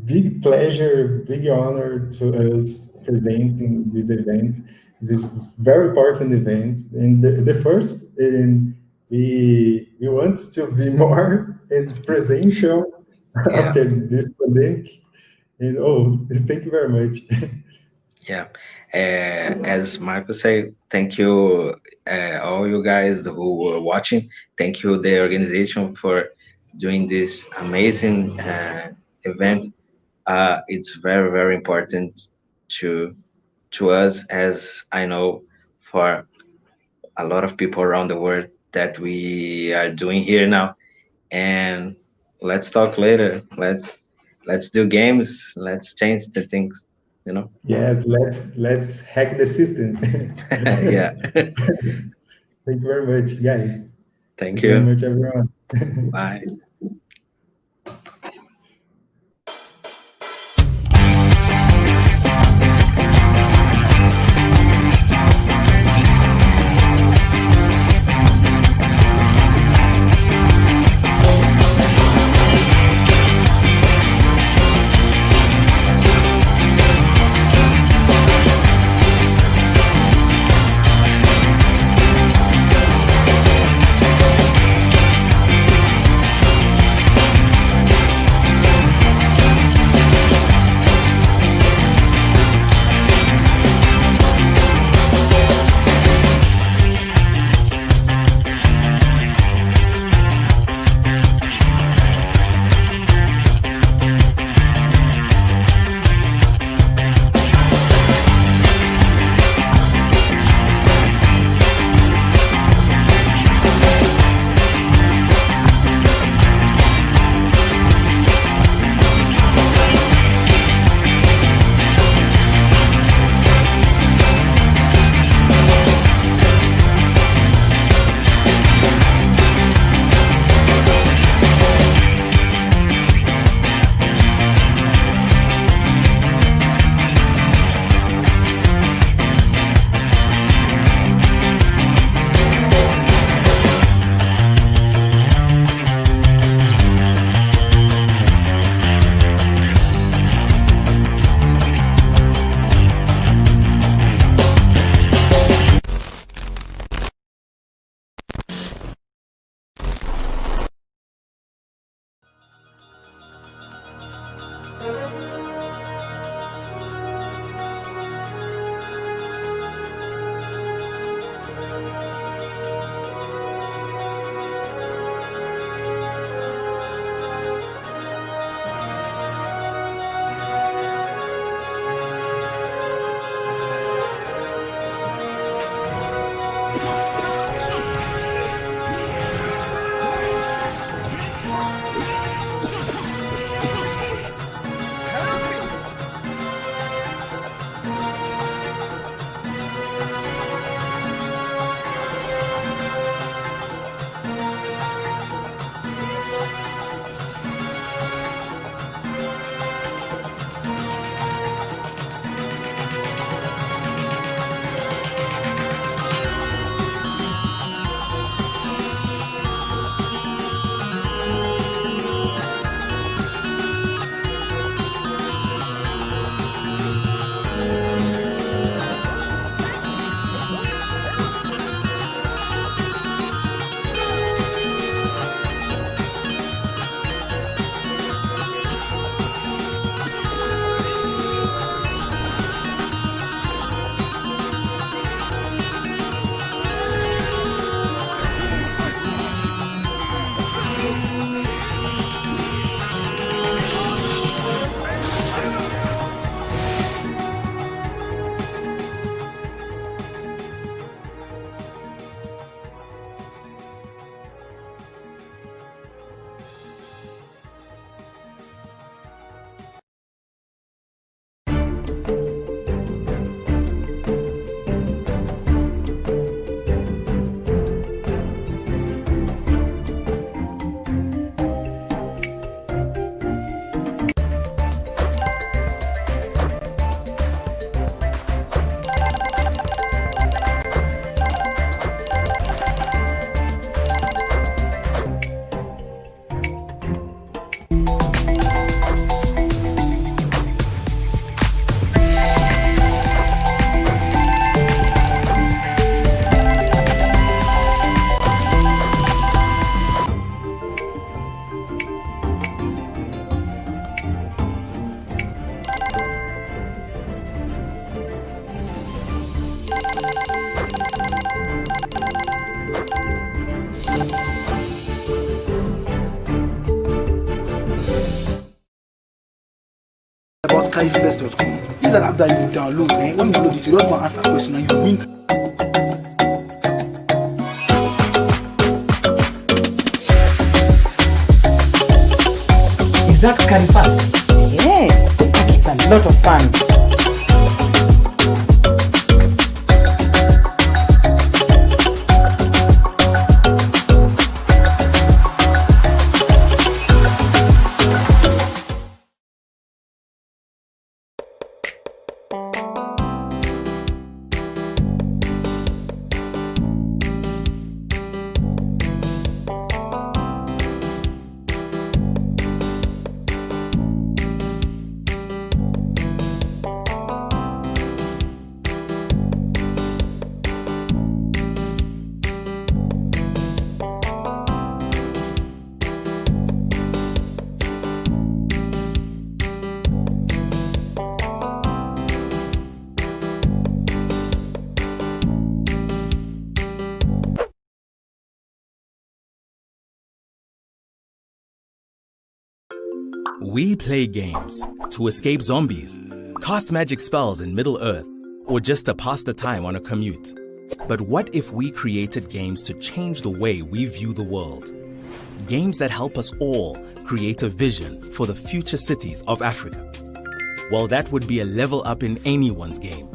S9: big pleasure, big honor to us presenting this event. This very important event, and the first, we want to be more in presential after this pandemic. And thank you very much.
S2: Yeah, as Marco said, thank you all you guys who were watching. Thank you the organization for doing this amazing event. It's very very important to us, as I know for a lot of people around the world that we are doing here now. And let's talk later. Let's do games. Let's change the things. You know.
S9: Yes, let's hack the system.
S2: Yeah.
S9: Thank you very much, guys.
S2: Thank
S9: you very
S2: you.
S9: much, everyone.
S2: Bye.
S6: not carryfirst.com. This is an app that you download, and when you download it, you just want to answer a question and you win.
S7: Is that carry fast? Yeah, it's a lot of fun.
S3: We play games to escape zombies, cast magic spells in Middle-earth, or just to pass the time on a commute. But what if we created games to change the way we view the world? Games that help us all create a vision for the future cities of Africa. Well, that would be a level up in anyone's game.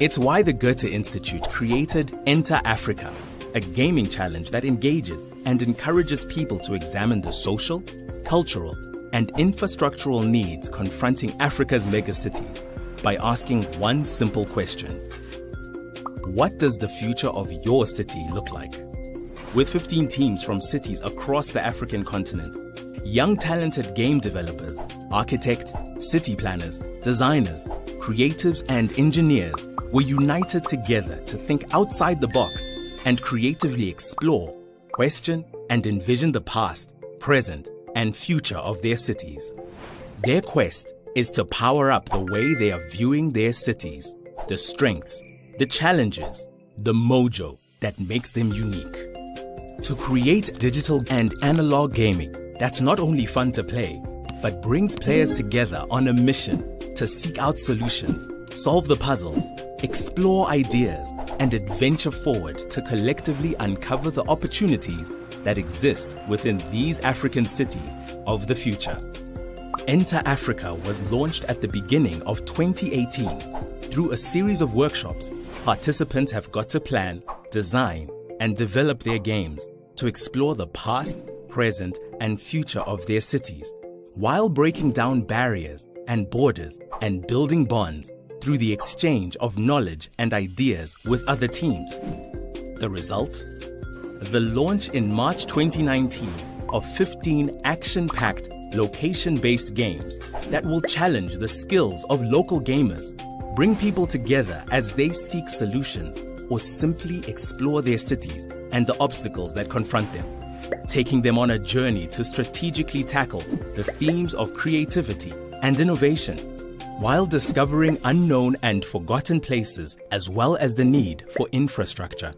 S3: It's why the Goethe Institute created Enter Africa, a gaming challenge that engages and encourages people to examine the social, cultural, and infrastructural needs confronting Africa's megacities by asking one simple question. What does the future of your city look like? With 15 teams from cities across the African continent, young talented game developers, architects, city planners, designers, creatives, and engineers were united together to think outside the box and creatively explore, question, and envision the past, present, and future of their cities. Their quest is to power up the way they are viewing their cities, the strengths, the challenges, the mojo that makes them unique. To create digital and analog gaming that's not only fun to play, but brings players together on a mission to seek out solutions, solve the puzzles, explore ideas, and adventure forward to collectively uncover the opportunities that exist within these African cities of the future. Enter Africa was launched at the beginning of 2018. Through a series of workshops, participants have got to plan, design, and develop their games to explore the past, present, and future of their cities, while breaking down barriers and borders and building bonds through the exchange of knowledge and ideas with other teams. The result? The launch in March 2019 of 15 action-packed, location-based games that will challenge the skills of local gamers, bring people together as they seek solutions or simply explore their cities and the obstacles that confront them, taking them on a journey to strategically tackle the themes of creativity and innovation, while discovering unknown and forgotten places as well as the need for infrastructure.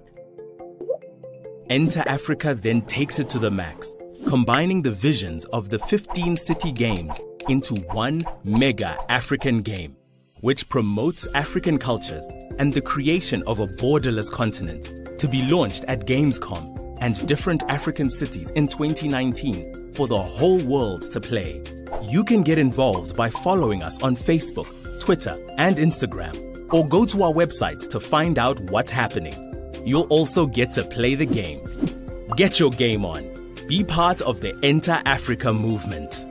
S3: Enter Africa then takes it to the max, combining the visions of the 15 city games into one mega African game, which promotes African cultures and the creation of a borderless continent, to be launched at Gamescom and different African cities in 2019 for the whole world to play. You can get involved by following us on Facebook, Twitter, and Instagram, or go to our website to find out what's happening. You'll also get to play the games. Get your game on. Be part of the Enter Africa movement.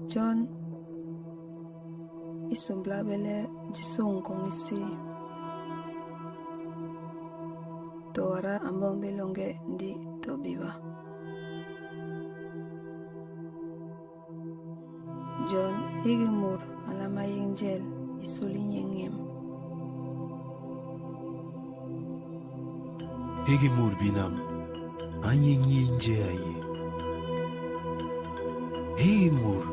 S1: John isumblabele jisung kong isi Tora ambong bilonge di tobiwa. John higimur alamaying jel isulinyengem.
S15: Higimur binam anyenyenje aye. Higimur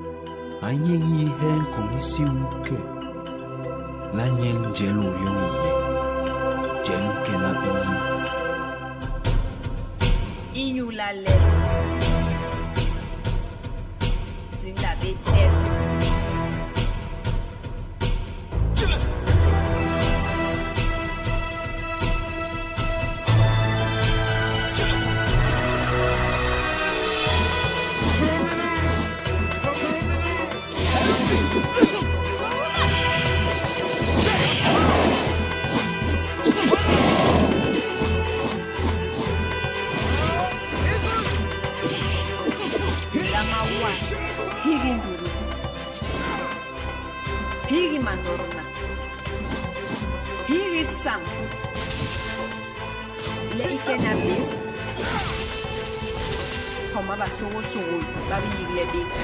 S15: anyenyi hen kong isi uke. Lanyeng jelu yung iye. Jelu kena iye.
S17: Inyulale Zinda betel Higi nduru Higi manorna Higi sam Le ikena bis Homa ba sugo Babi yigle bis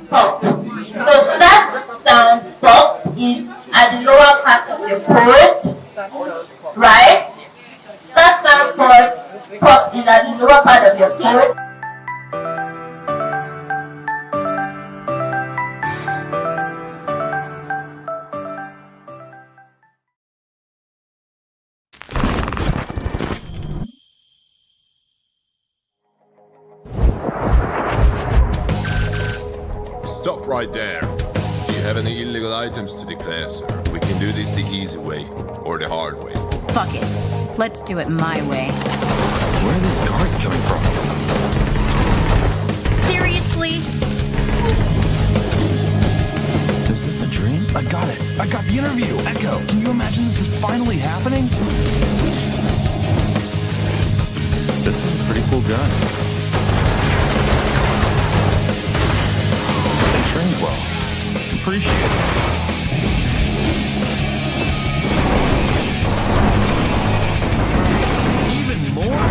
S4: pop. So that sound pop is at the lower part of your throat, right? That sound pop is at the lower part of your throat.
S10: Stop right there. Do you have any illegal items to declare, sir? We can do this the easy way or the hard way.
S16: Fuck it. Let's do it my way.
S10: Where are these guards coming from?
S16: Seriously?
S18: Is this a dream? I got it. I got the interview. Echo, can you imagine this is finally happening? This is a pretty cool gun. They trained well. Appreciate it. Even more?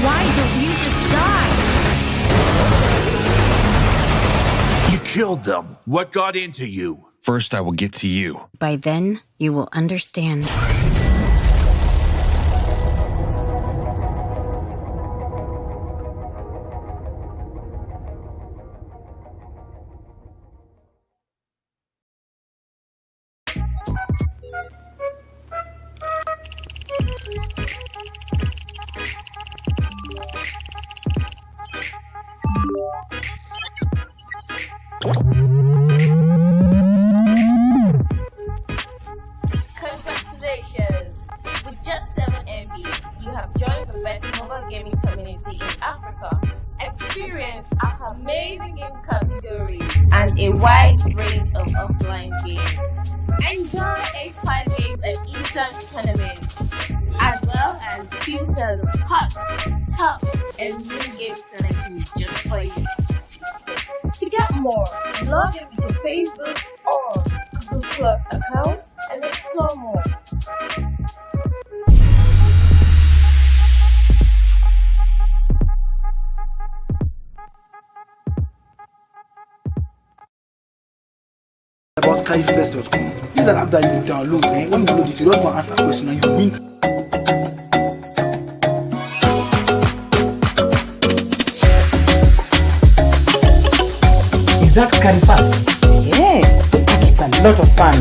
S16: Why don't you just die?
S18: You killed them. What got into you? First, I will get to you.
S16: By then, you will understand.
S4: Congratulations! With just 7 MB, you have joined the best mobile gaming community in Africa. Experience our amazing game categories and a wide range of offline games. Enjoy H5 games and instant tournaments, as well as filtered hot, top, and new game selections just for you. To get more, log in with your Facebook or Google Plus account and explore more.
S6: About skyfest.com. This is an app that you download, and when you download it, you don't want to answer a question and you wink.
S7: Is that Carifat? Yeah, it's a lot of fun.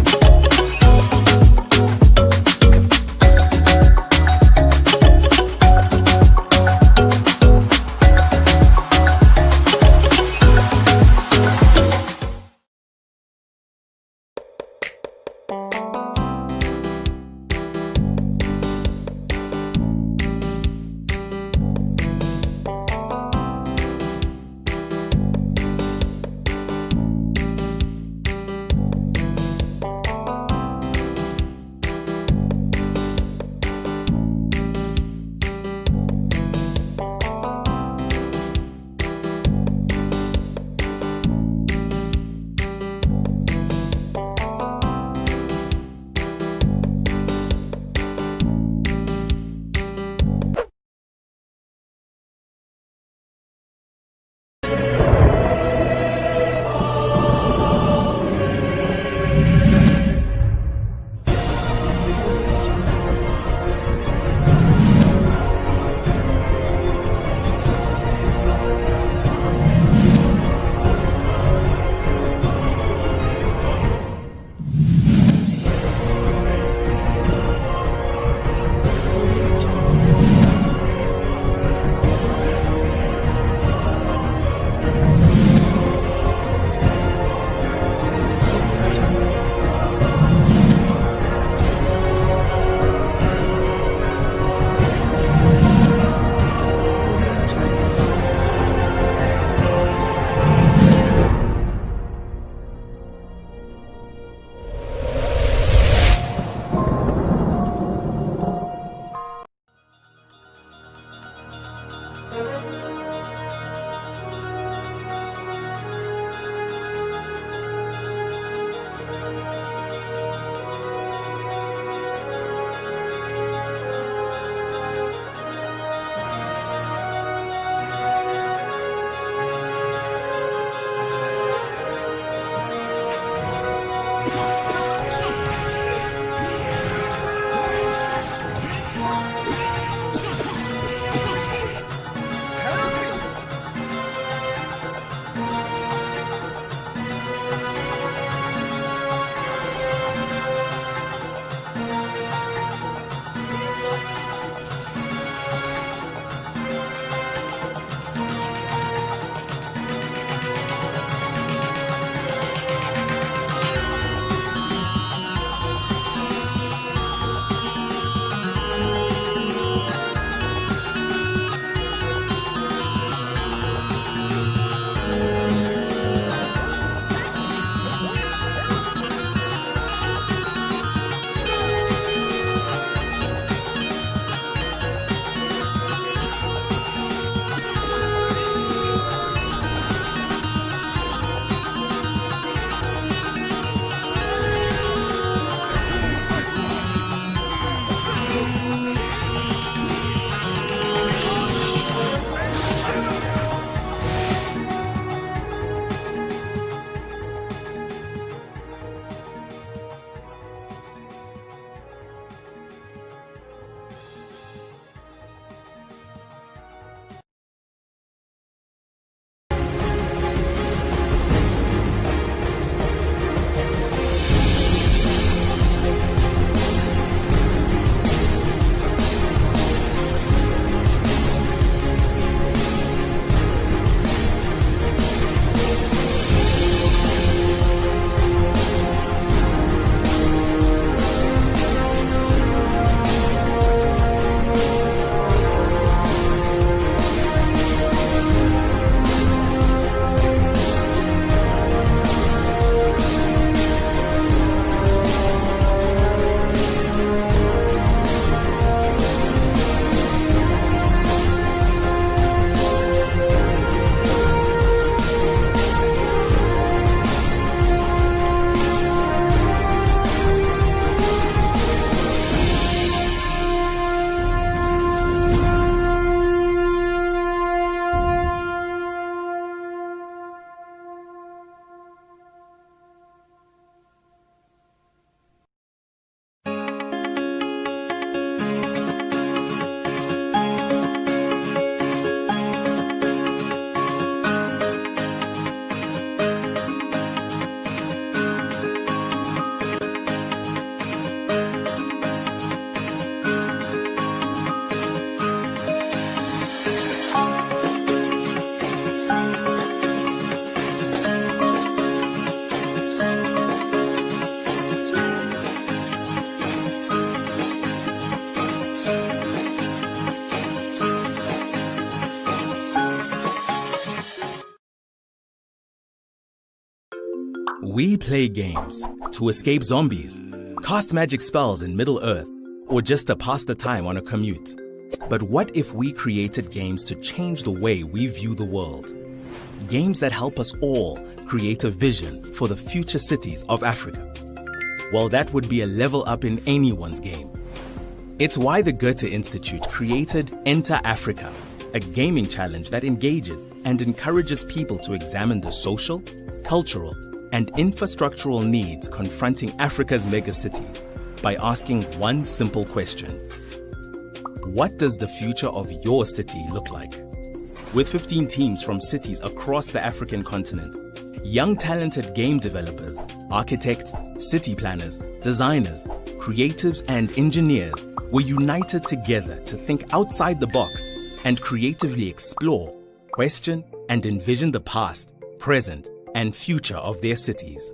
S3: We play games to escape zombies, cast magic spells in Middle-earth, or just to pass the time on a commute. But what if we created games to change the way we view the world? Games that help us all create a vision for the future cities of Africa. Well, that would be a level up in anyone's game. It's why the Goethe Institute created Enter Africa, a gaming challenge that engages and encourages people to examine the social, cultural, and infrastructural needs confronting Africa's megacities by asking one simple question. What does the future of your city look like? With 15 teams from cities across the African continent, young talented game developers, architects, city planners, designers, creatives, and engineers were united together to think outside the box and creatively explore, question, and envision the past, present, and future of their cities.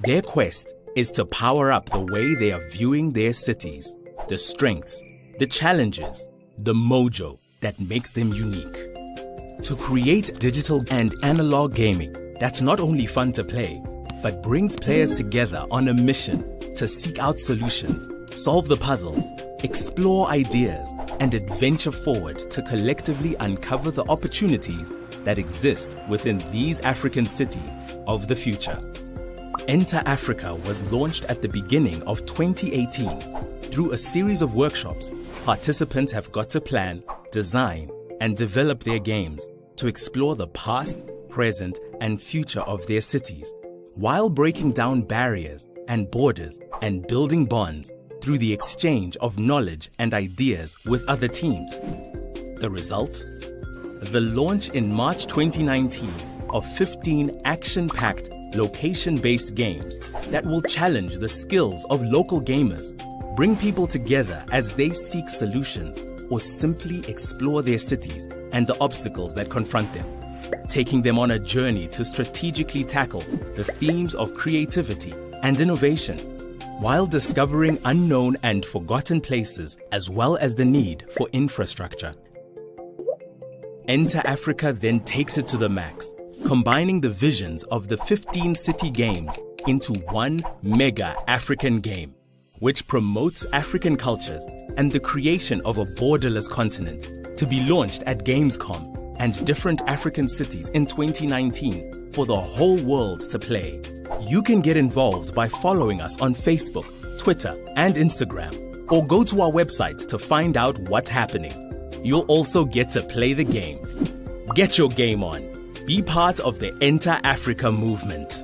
S3: Their quest is to power up the way they are viewing their cities, the strengths, the challenges, the mojo that makes them unique. To create digital and analog gaming that's not only fun to play, but brings players together on a mission to seek out solutions, solve the puzzles, explore ideas, and adventure forward to collectively uncover the opportunities that exist within these African cities of the future. Enter Africa was launched at the beginning of 2018. Through a series of workshops, participants have got to plan, design, and develop their games to explore the past, present, and future of their cities, while breaking down barriers and borders and building bonds through the exchange of knowledge and ideas with other teams. The result? The launch in March 2019 of 15 action-packed, location-based games that will challenge the skills of local gamers, bring people together as they seek solutions or simply explore their cities and the obstacles that confront them, taking them on a journey to strategically tackle the themes of creativity and innovation, while discovering unknown and forgotten places as well as the need for infrastructure. Enter Africa then takes it to the max, combining the visions of the 15 city games into one mega African game, which promotes African cultures and the creation of a borderless continent, to be launched at Gamescom and different African cities in 2019 for the whole world to play. You can get involved by following us on Facebook, Twitter, and Instagram, or go to our website to find out what's happening. You'll also get to play the games. Get your game on. Be part of the Enter Africa movement.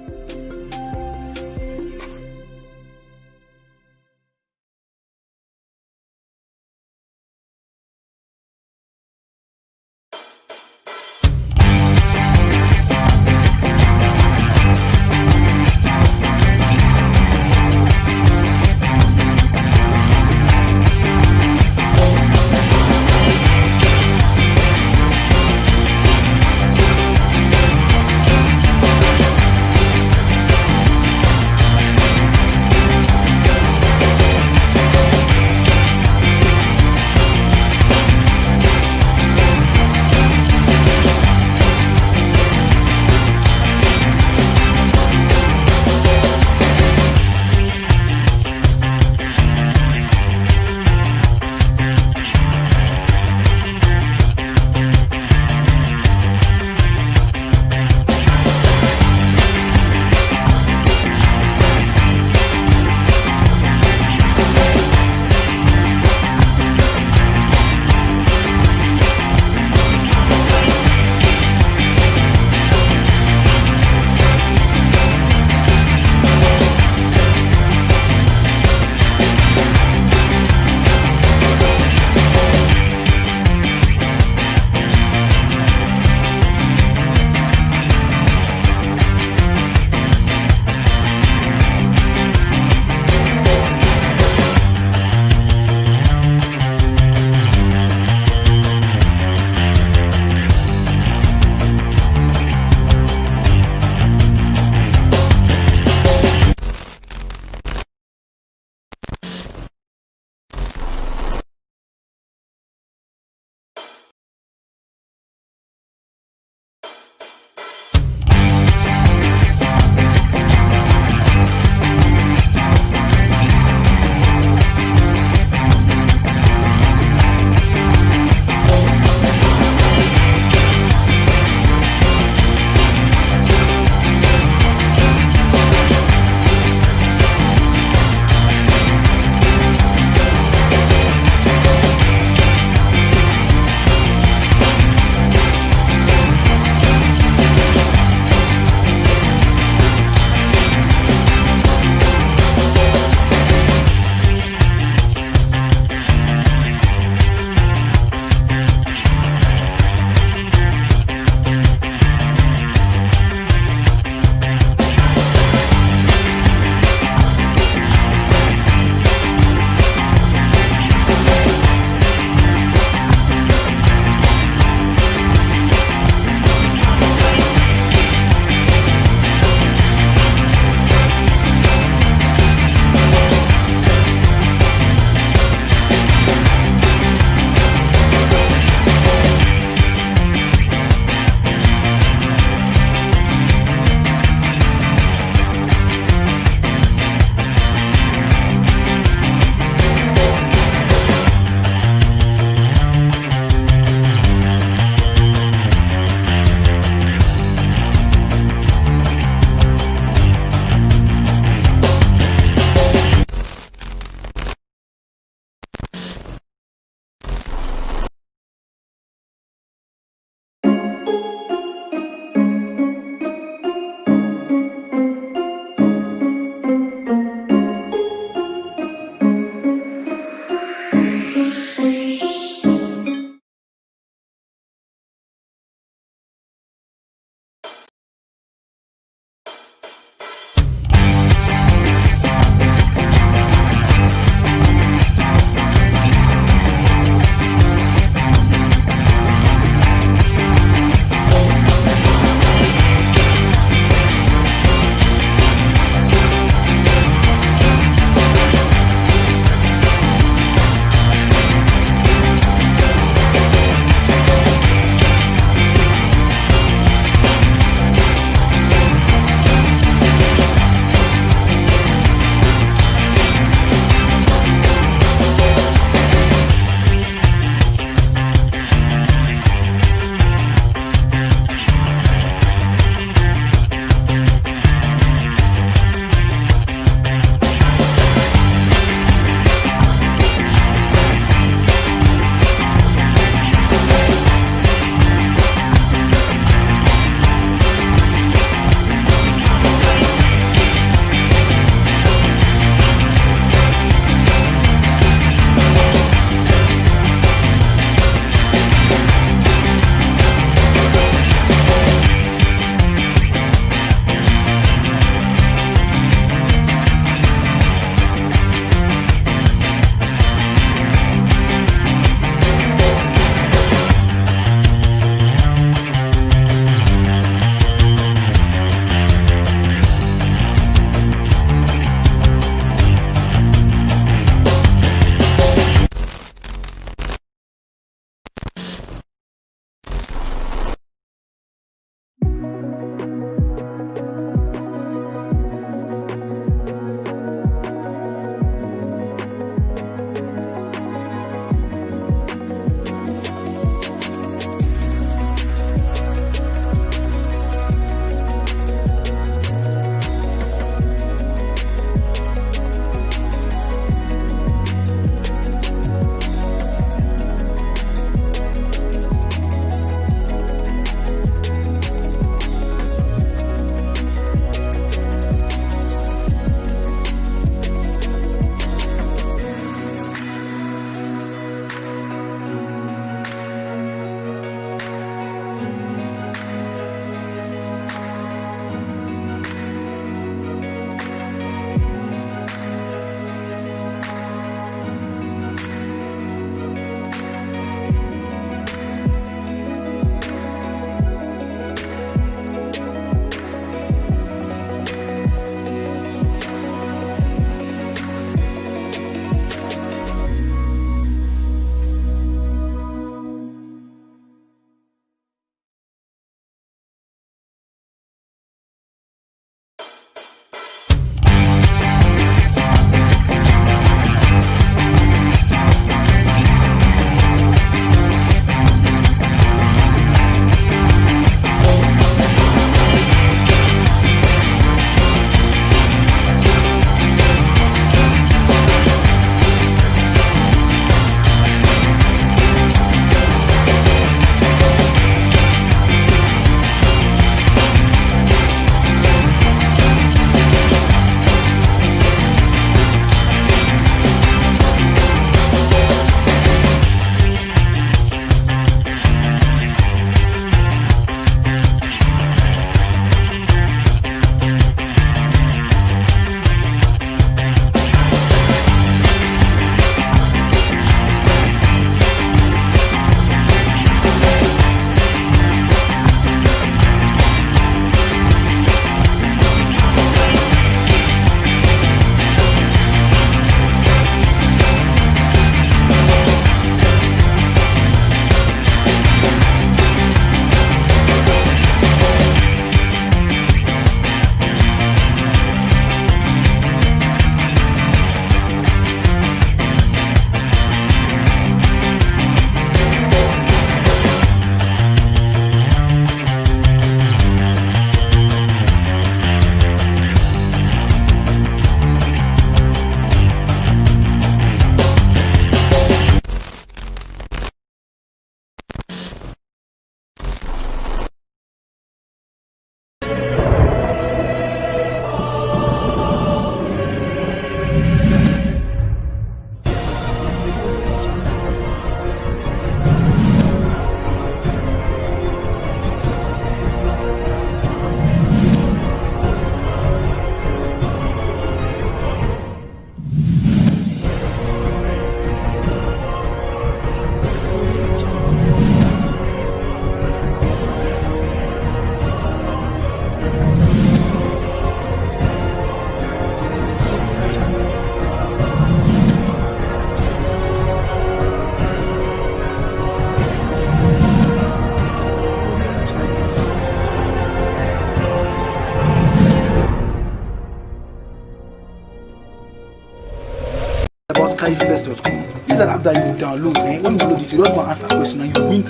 S6: just carry first.com. This is an app that you download, and when you download it, you just go and answer a question and you win.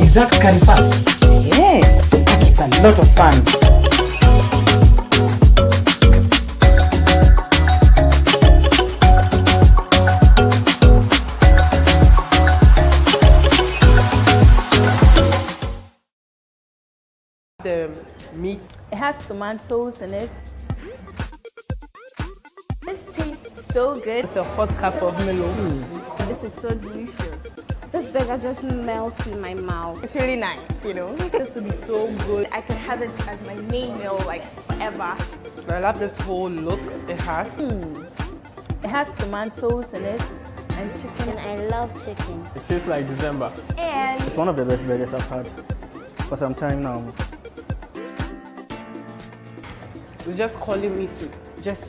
S7: Is that Carifat? Yeah, it's a lot of fun.
S23: The meat, it has tomatoes in it. This tastes so good with a hot cup of melon. This is so delicious.
S8: This burger just melts in my mouth.
S23: It's really nice, you know. This would be so good. I could have it as my main meal like forever. I love this whole look it has. It has tomatoes in it and chicken.
S8: And I love chicken.
S11: It tastes like December.
S23: And
S11: it's one of the best burgers I've had for some time now.
S23: It's just calling me to just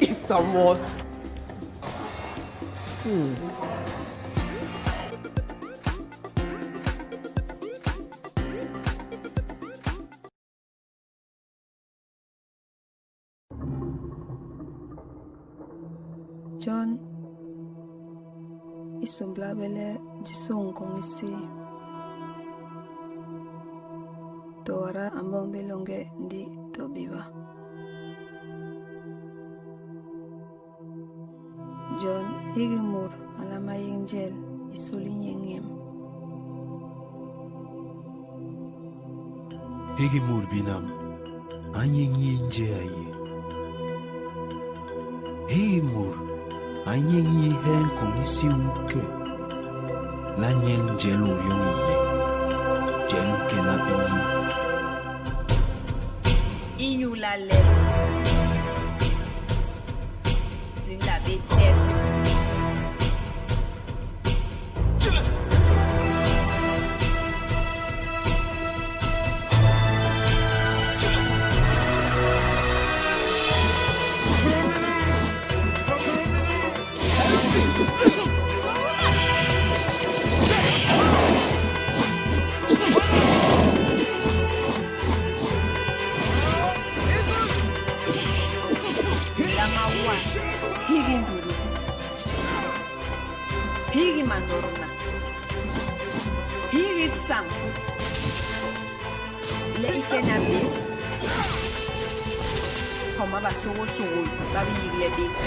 S23: eat some more.
S1: John isumblabele jisung kong isi Tora ambombe longe ndi tobiba John higimur alama yingel isulinyengem
S15: Higimur binam anyenye aye Higimur anyenye hen komisi uke lanyen jelu yongiye jelu kena
S17: Inyulale Zindabete Higi nduru Higi mandorna Higi sam Leike na bis Homa basogo sogo Babi yigile bis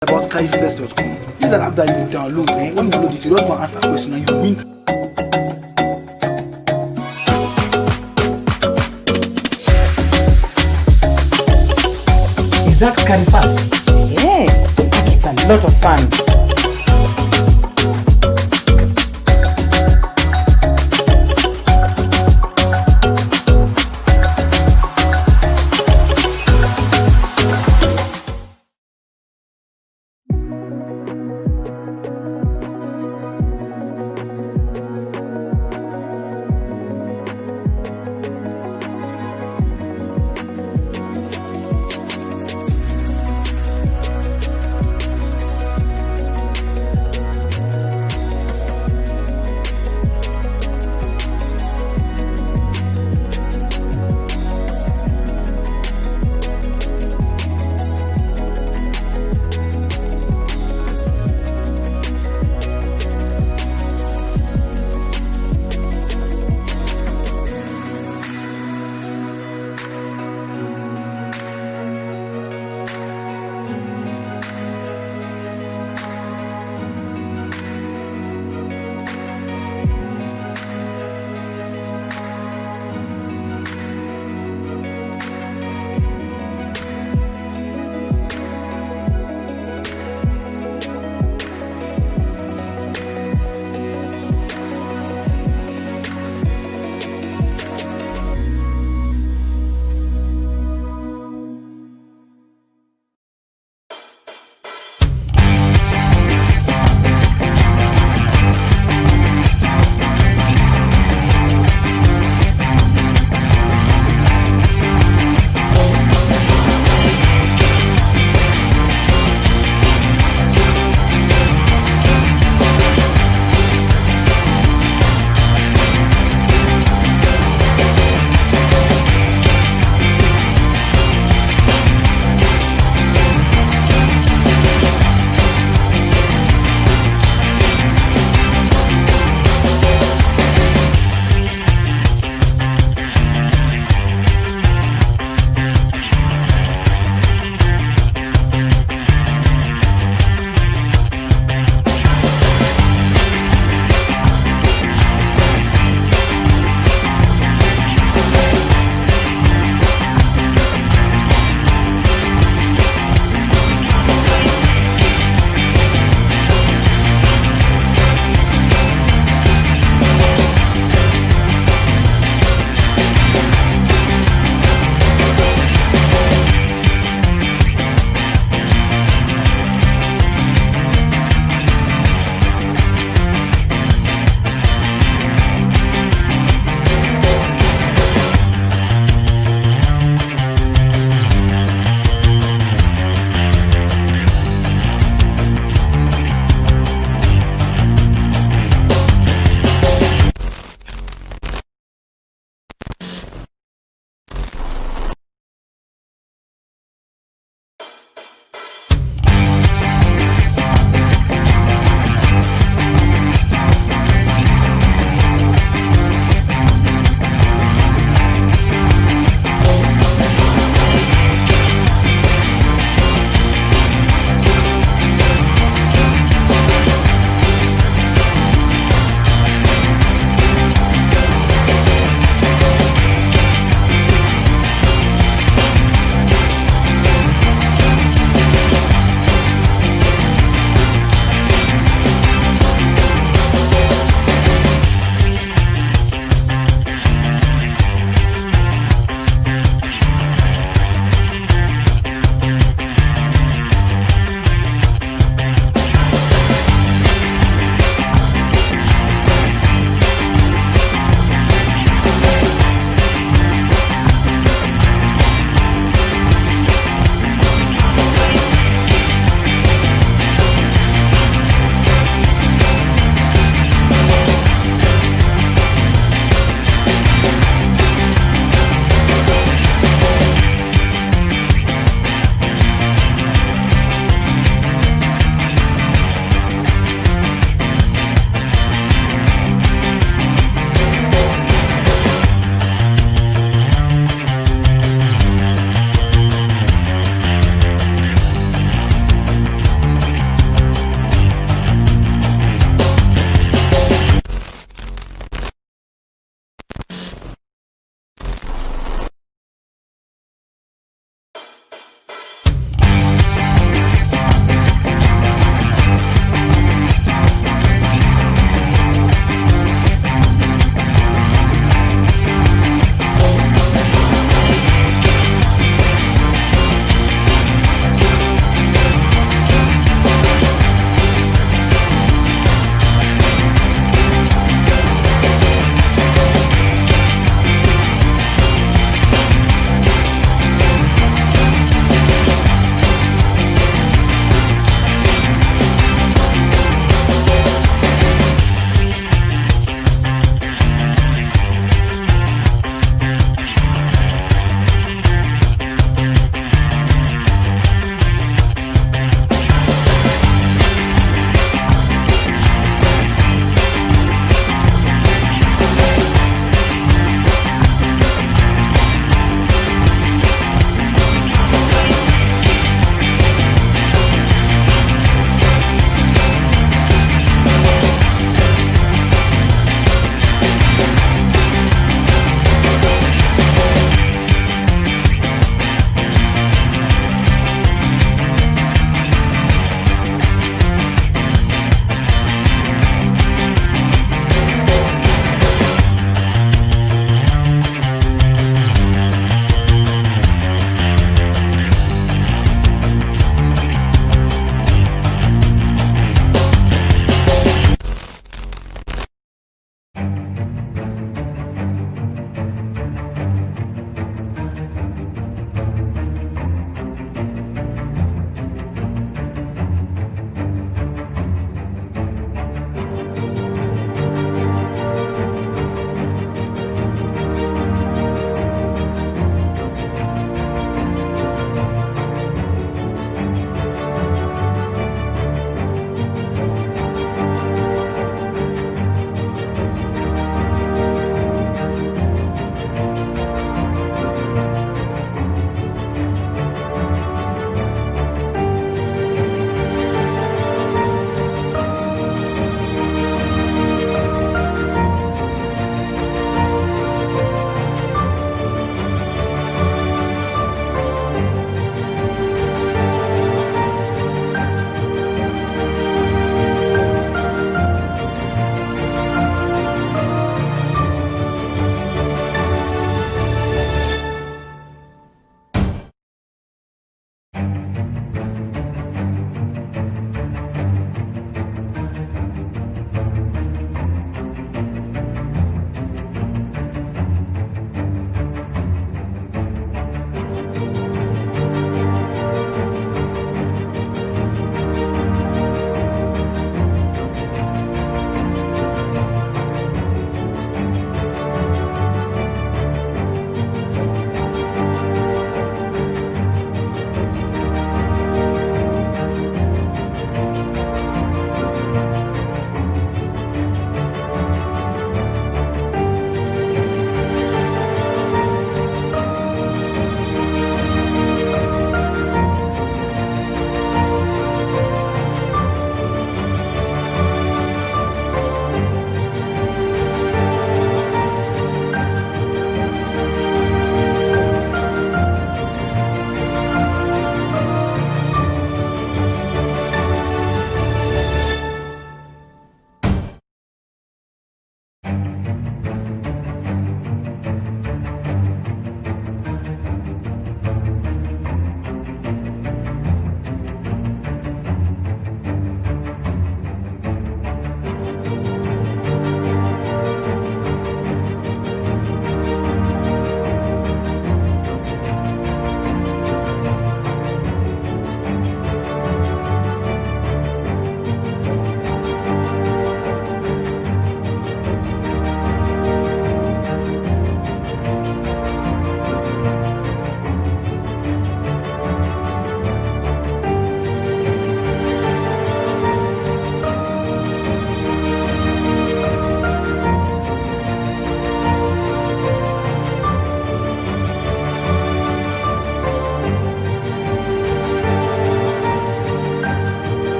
S6: About carryfirst.com. This is an app that you download, and when you download it, you just want to answer a question and you win.
S7: Is that Carifat? Yeah, it's a lot of fun.